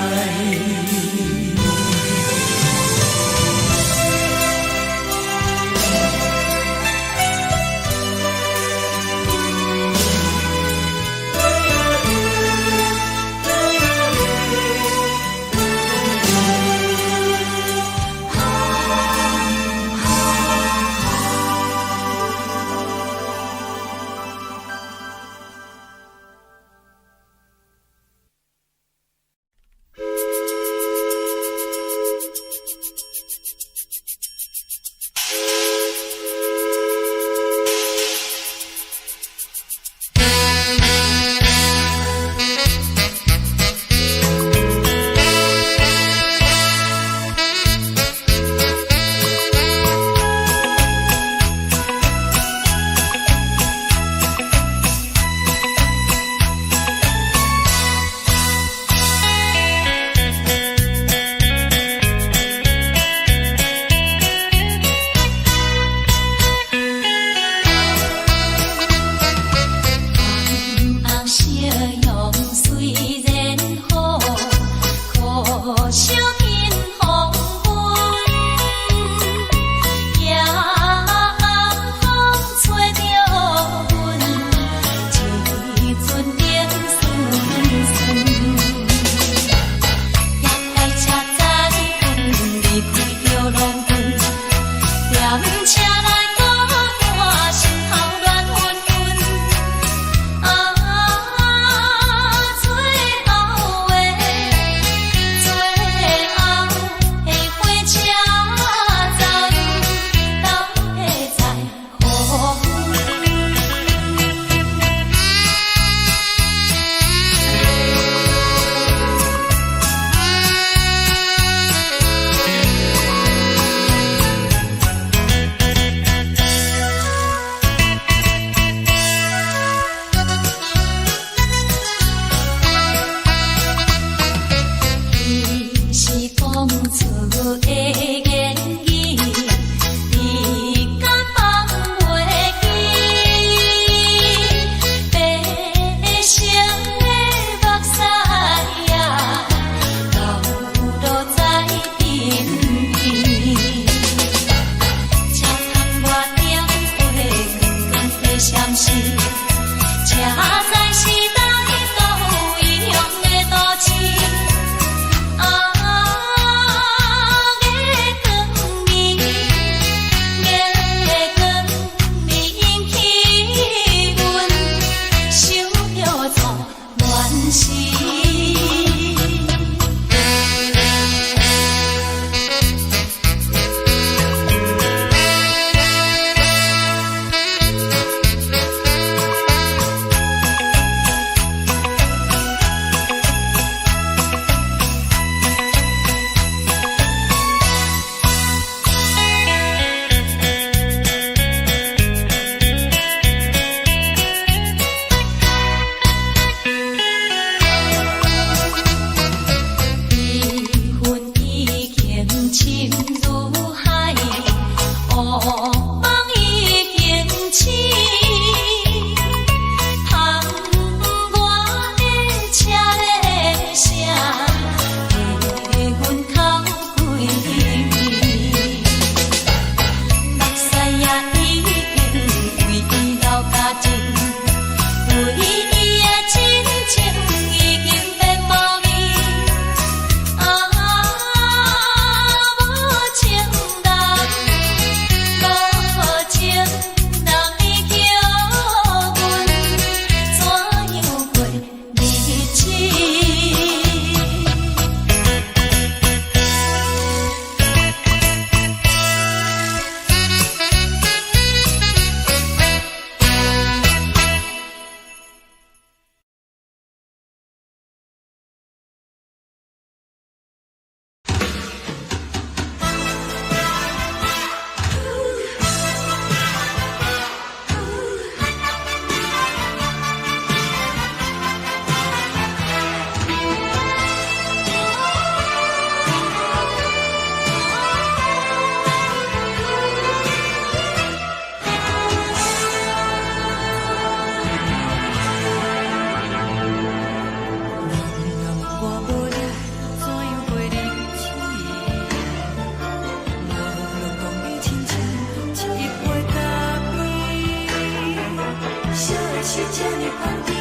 是这呢香甜，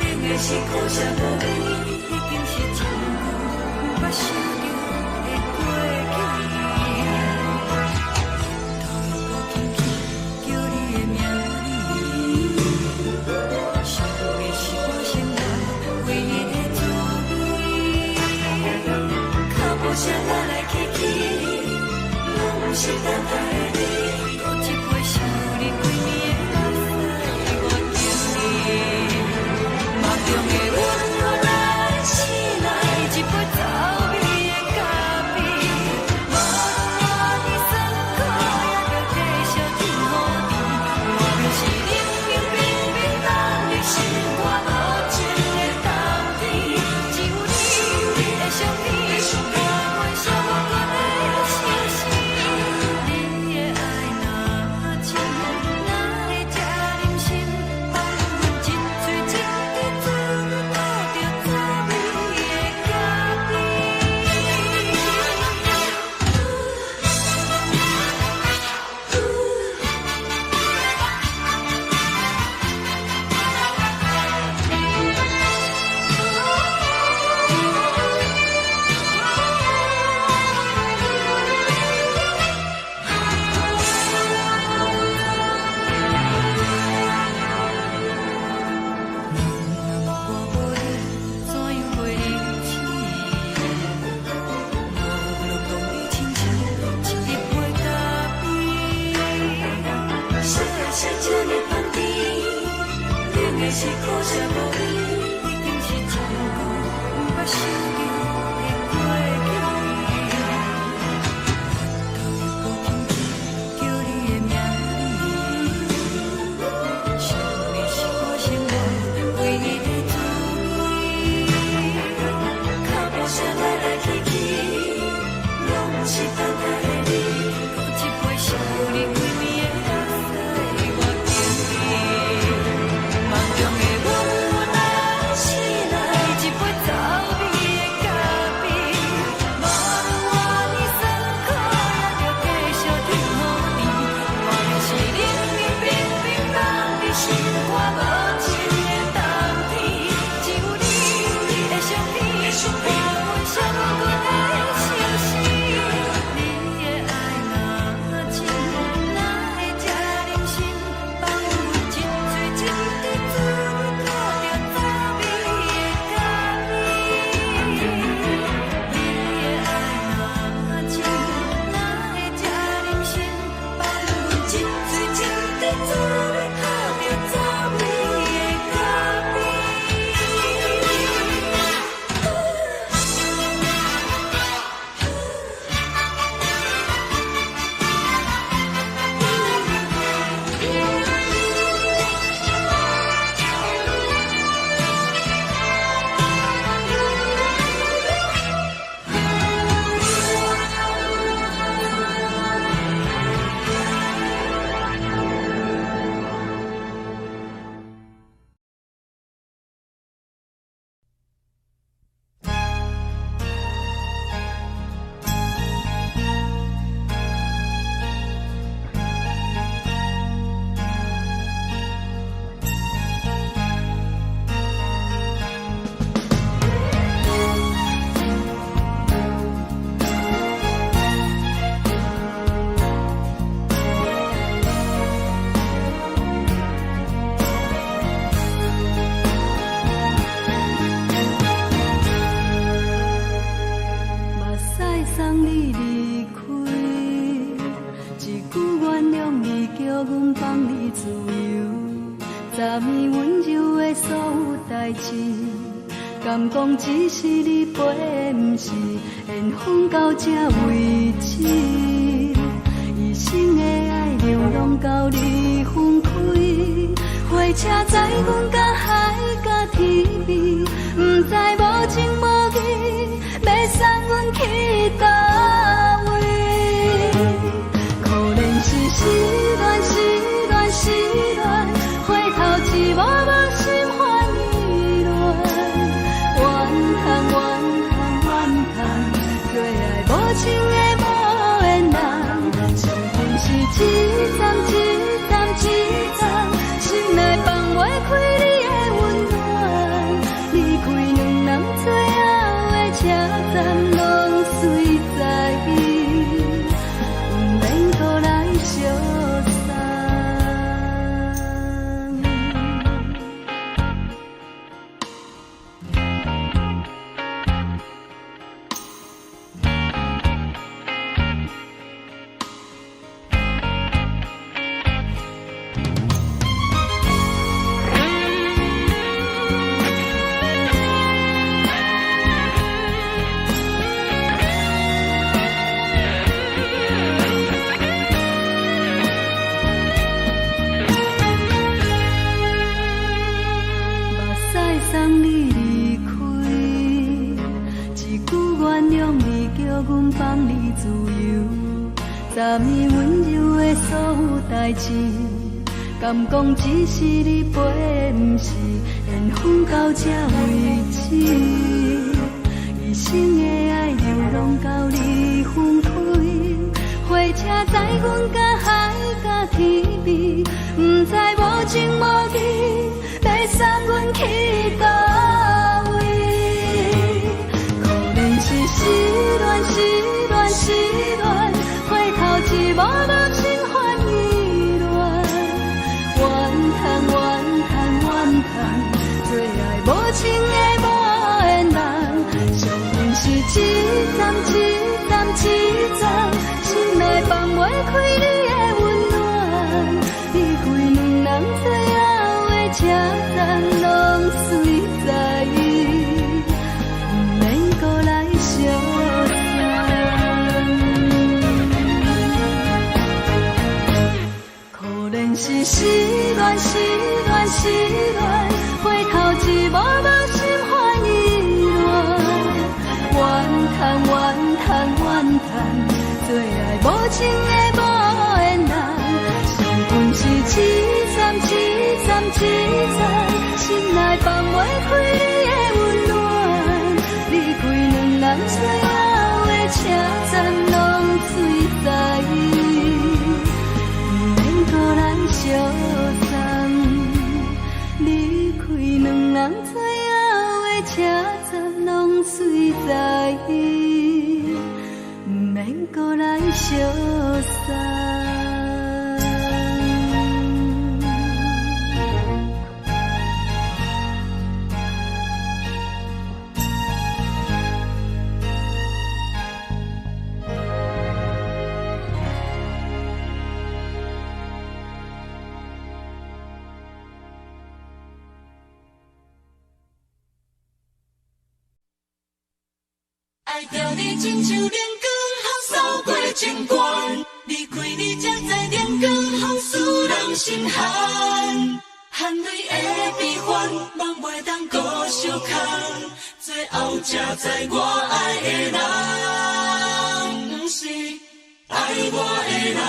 冷的是苦涩无味，已经是真久捌想着的过去。头又搁轻轻叫你的名字，想的是我生活唯一的滋味。脚步声来来去去，拢是等待的你，搁一杯想你几暝的目屎，我敬你。梦中的阮落来醒来，一杯走味的咖啡，无论我的酸苦，也着继续甜予你。我就是冷冰冰冰冷的心肝，无情的冬天，只有你的相片，我袂想我搁会相思。你的爱若真，哪会这忍心放阮一嘴一滴珠，倒着滋味的咖啡。我无你，怎样袂忍起？无路讲你亲像一杯咖啡，说的是这呢香甜，冷的是苦涩无味，已经是真久捌想着的过去。头又搁轻轻叫你的名字，想的是我生活唯一的滋味。脚步声来来去去，拢是等待的你，搁一杯想你几暝的目屎，我敬你。梦中的阮落来醒来，一杯走味的咖啡，无论我的酸苦，也着继续甜予你。我就是冷冰冰冰冷的心肝，无情的冬天，只有你的相片，我袂想我搁会相思。你的爱若真，哪会这忍心放阮一嘴一滴珠，倒着滋味的咖啡。你的爱若真，哪会这忍心放阮一嘴一滴珠，倒着滋味的咖啡。目屎送你离开，一句原谅你，叫阮放你自由，昨暝温柔的所有代志，敢讲只是你陪，不是缘分到这为止。一生的爱流浪到你分开，火车载阮甲海甲天边，不知无情无义，要送阮去倒位？可能是失恋，失恋，失恋，回头一幕幕心烦意乱，怨叹，怨叹，怨叹，最爱无情的无缘人，伤痕是一站一站一站，心内放。柔的所有代志，敢讲只是你陪，不是缘分到这为止。一生的爱流浪到你分开，火车载阮甲海甲天边，不知无情无义，要送阮去倒位？可能是失恋，失恋，失恋，回头一幕幕心烦意乱，怨叹，怨叹，怨叹，最爱无情的无缘人，上阮是一站一站一站，心内放袂开你的温暖，离开两人最后的车站，拢随在意，不免搁来相送。可能是失恋，失恋，失恋，回头一幕幕心烦意乱，怨叹，怨叹，怨叹，最爱无情的无缘人，上阮是一站一站一站，心内放袂开你的温暖，离开两人最后的车站，拢随在意，不免搁来相送。离开两人最后的车站，拢随在意，不免搁来相送。爱着你亲像连光风扫过情关，离开你才知连光风使人心寒。含泪的悲欢，望袂当搁相牵，最后才知我爱的人，不是爱我的人。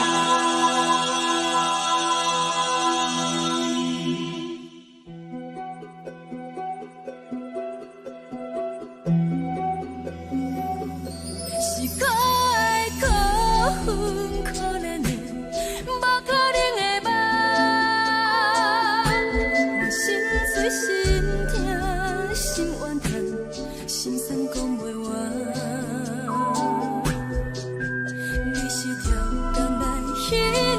心酸讲袂完，你是条工来彼。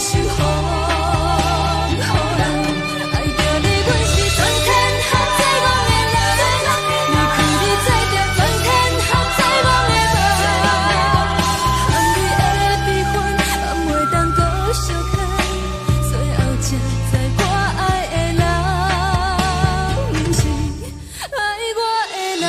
守护人，爱着你，阮是全天下最戆的人，离开你才着全天下最戆的梦。含你的悲欢，也袂当搁相牵，最后才知我爱的人，毋是爱我的人。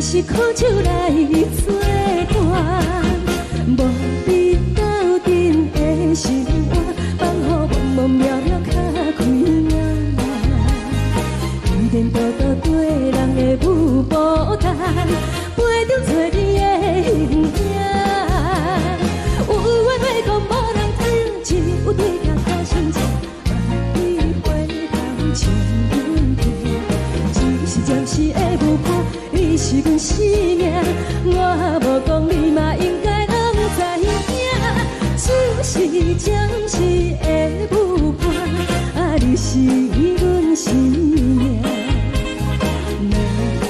阮是苦酒来作伴，无你斗阵的生活，放予茫茫渺渺较开眼。一颠倒倒对人的舞步弹，陪着找你的形影。有话要讲无人听，有对镜头心情，你回头将阮听。只是暂时的舞伴，你是阮生命，我无讲你嘛应该拢知影。只是暂时的舞伴，你是阮生命。若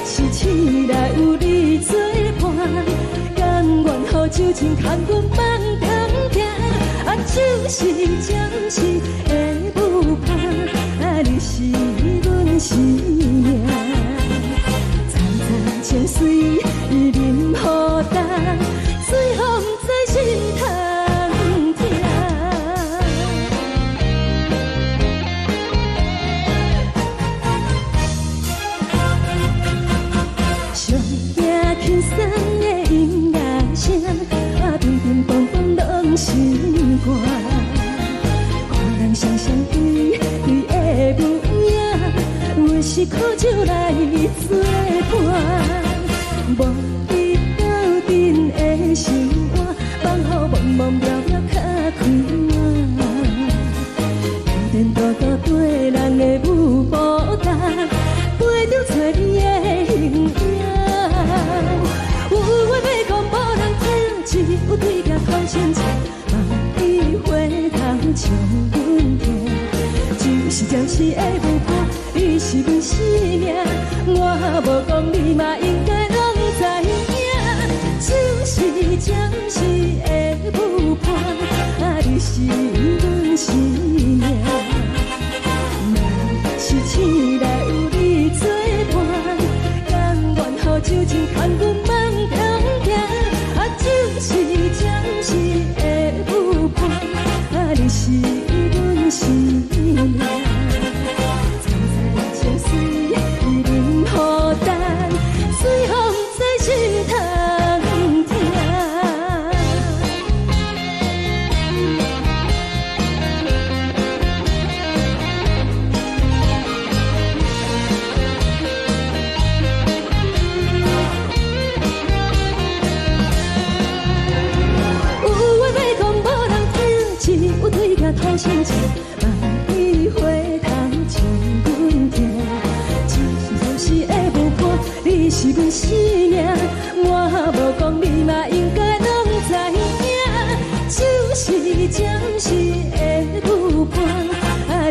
是醒来有你作伴，甘愿予酒精牵阮放长行。就是暂时的舞伴，你是阮生命。层层情水任何担，水风在心通听。上听轻松的音乐声，乒乒乓乓拢心肝。看人双双对对的模样，阮是苦酒来作伴。无你斗阵的生活，放予茫茫渺渺较开眼。一颠倒倒对人的舞步弹，陪着找你的形影。有话要讲无人听，只有对镜头心情，你回头将阮听。就是暂时的舞伴，你是阮生命，我无讲你嘛应该拢知影。就是暂时的舞伴，你是阮生命。若是醒来有你作伴，甘愿予酒精牵阮放长行。就是暂时的舞伴，你是阮生命。层层情水任何担，水风在心通听。有对镜头心情，你回头将阮听。只是暂时的舞伴，你是阮生命，我无讲你嘛应该拢知影。就是暂时的舞伴，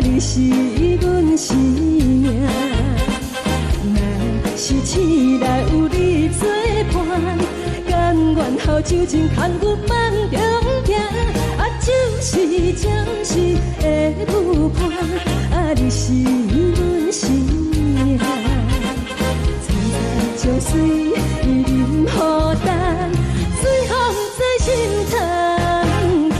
你是阮生命。若是醒来有你作伴，甘愿予酒精牵阮放长行。就是暂时的舞伴，你是阮生命。层层情水任何担，水风在心通听。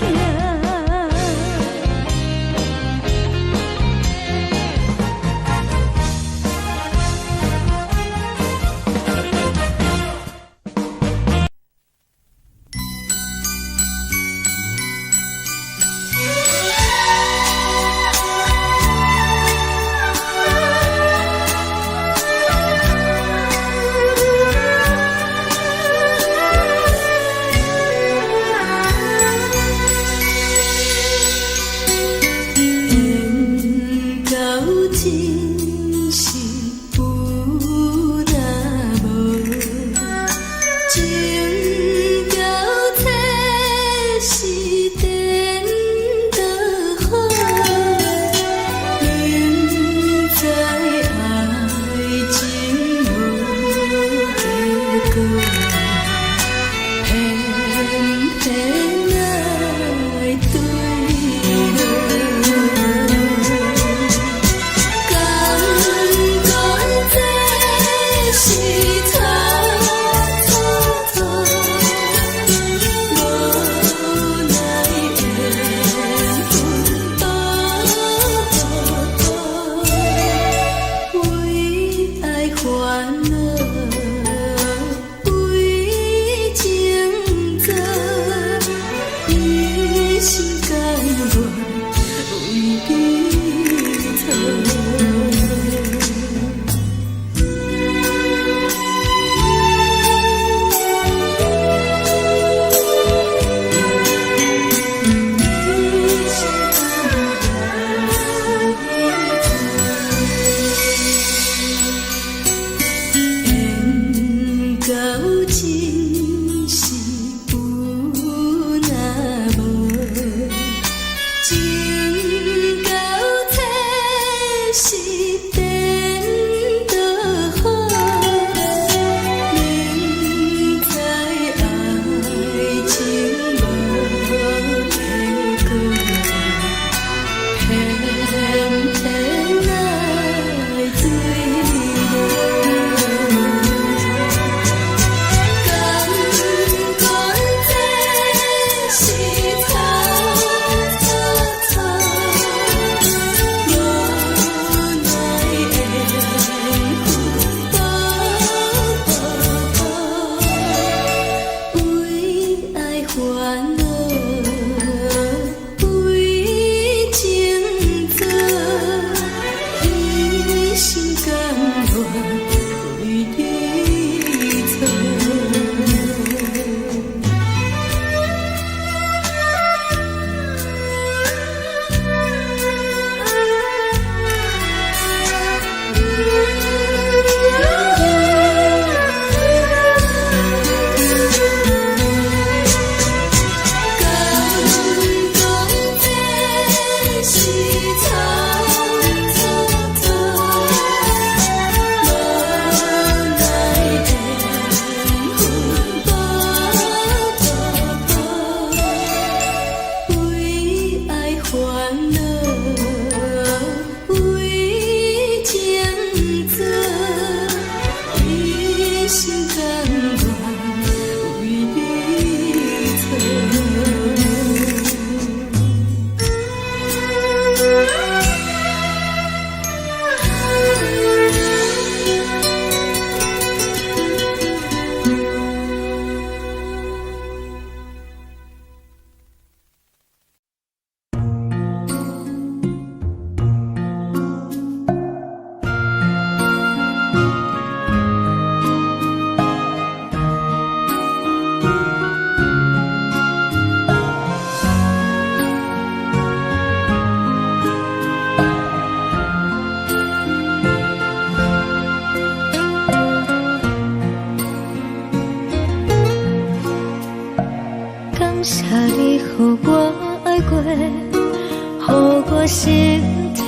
予我心痛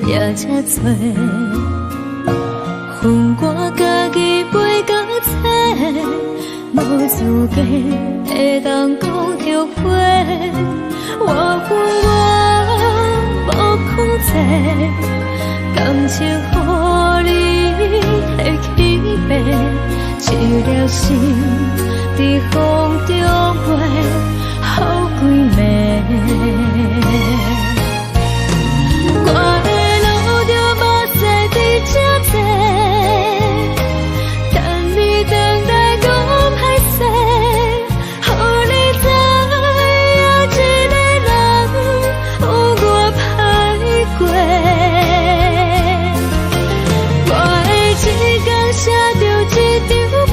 也这多。恨我家己袂到切，无资格会当讲后悔。我恨我无控制，感情予你会起飞，一条心在风中飞，好几暝。我的路就无西伫这多，等你等待讲歹势，予你知影一个人有我歹过。我的一天写着一张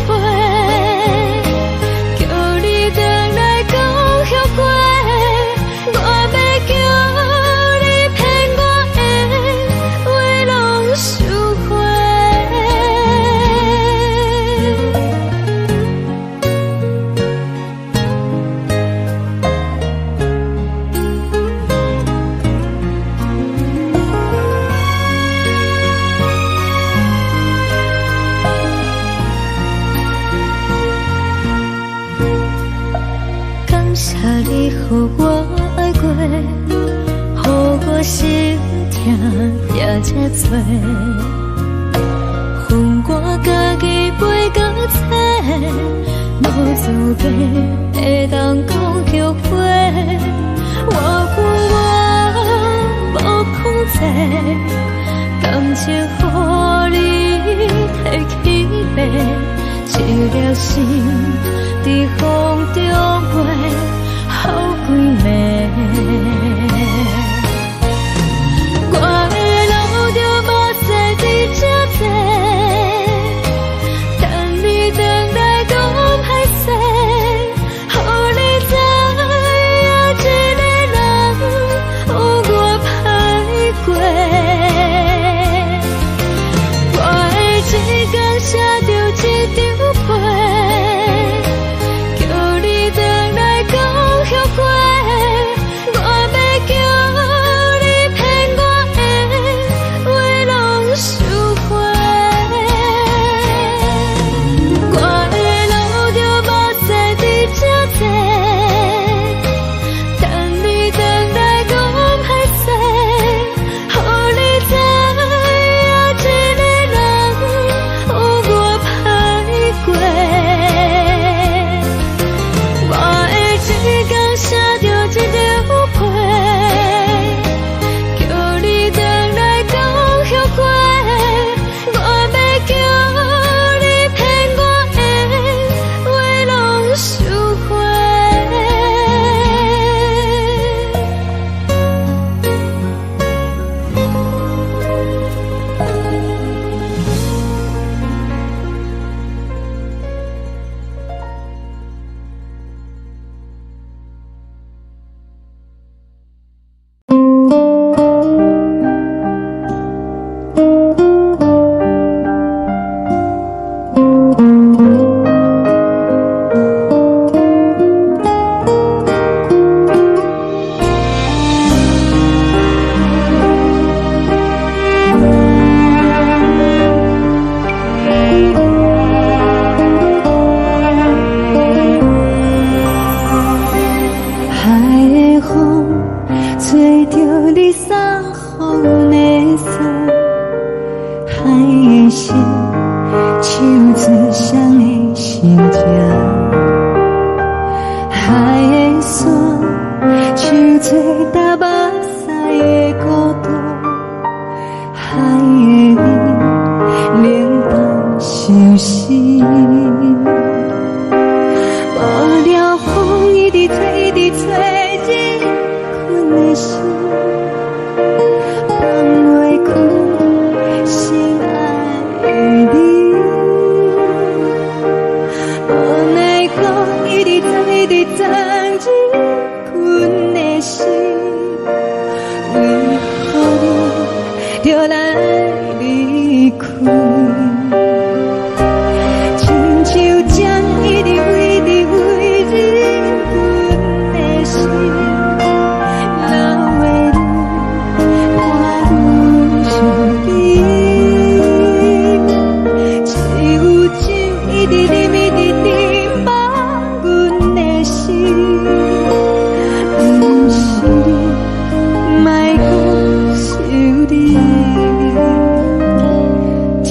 被，叫你回来讲后悔。我要叫你骗我的话拢收回。感谢你予我爱过，予我心痛也这多。恨我家己袂到切，无资格会当讲后悔。我恨我无控制，感情予你摕起飞，一条心在风中飞，好几暝。我的路就无西伫这多，等你等待讲歹势，予你知影一个人有我歹过。我的一天写着一张被，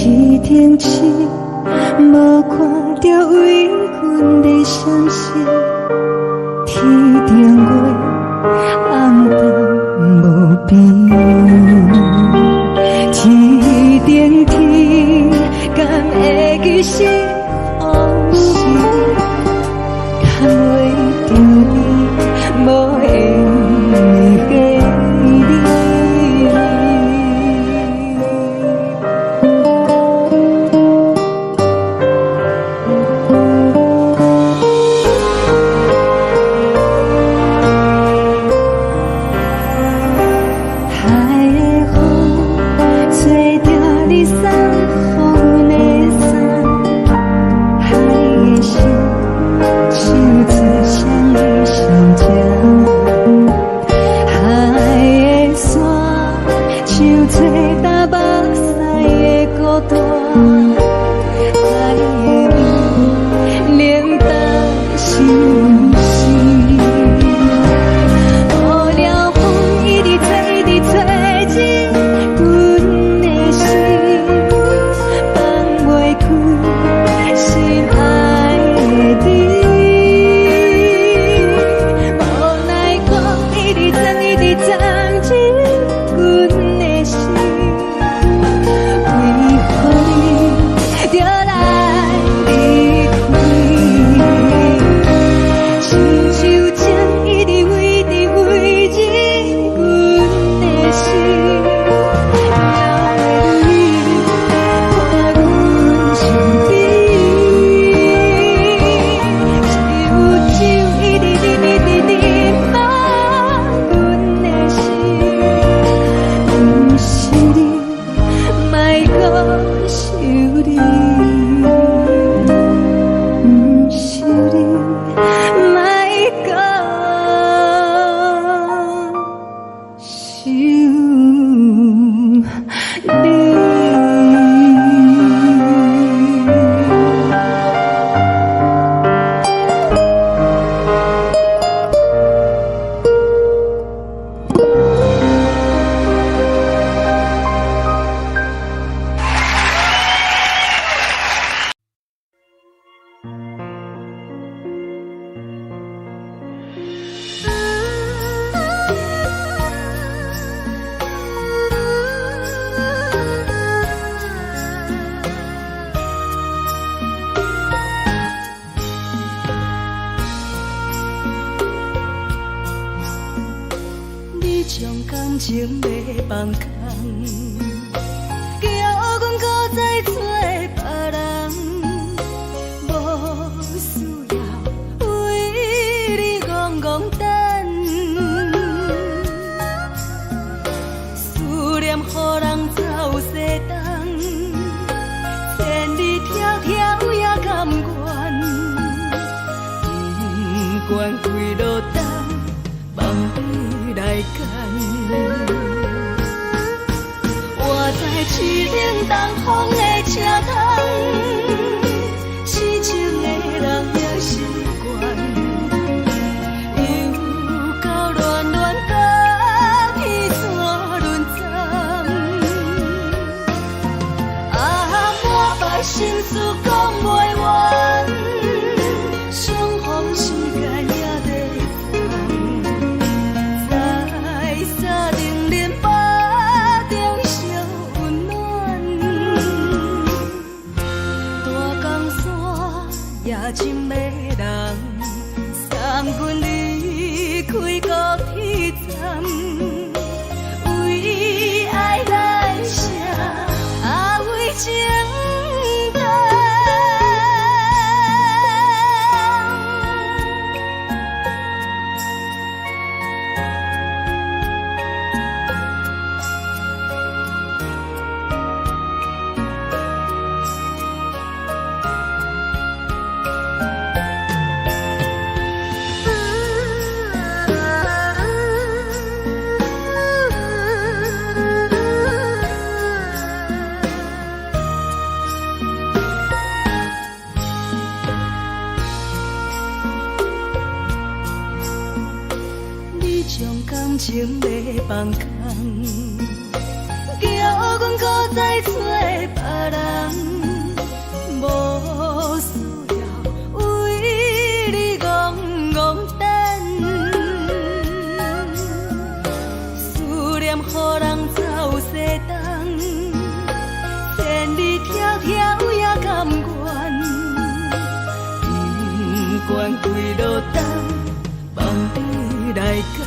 天顶星，无看到为阮的相思。天顶月，暗淡无边。天顶天，敢会记是往事？敢袂着你，无缘给你。情要放空，叫阮搁再找别人，无需要为你戆戆等。思念予人走西东，千里迢迢也甘愿，不管几路灯，梦你来赶。我在市顶东风的车窗，痴情的人也习惯，又到乱乱甲彼山论站。啊，满腹心事讲袂完，相逢时间也在等，在沙丁林巴中相温暖。大江山也深的人，送阮离开高铁站，为爱来写为情长。将感情要放空，叫阮搁再找别人，无需要为你戆戆等。思念予人走西东，千里迢迢也甘愿。不管几落冬，望你来赶。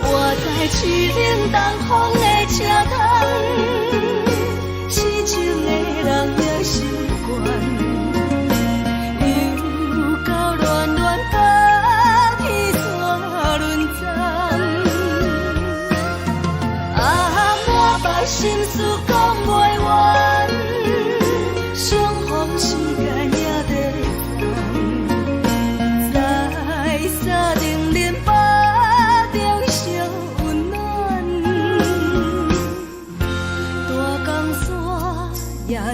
我在市顶东风的车窗，市井的人也习惯，又到暖暖甲天线轮转。啊，满腹心事讲袂完。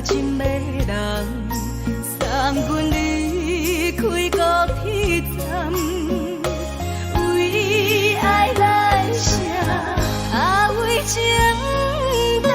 真迷人，送阮离开高铁站，为爱来写为情单。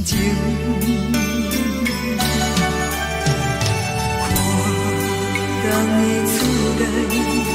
情。看人的厝内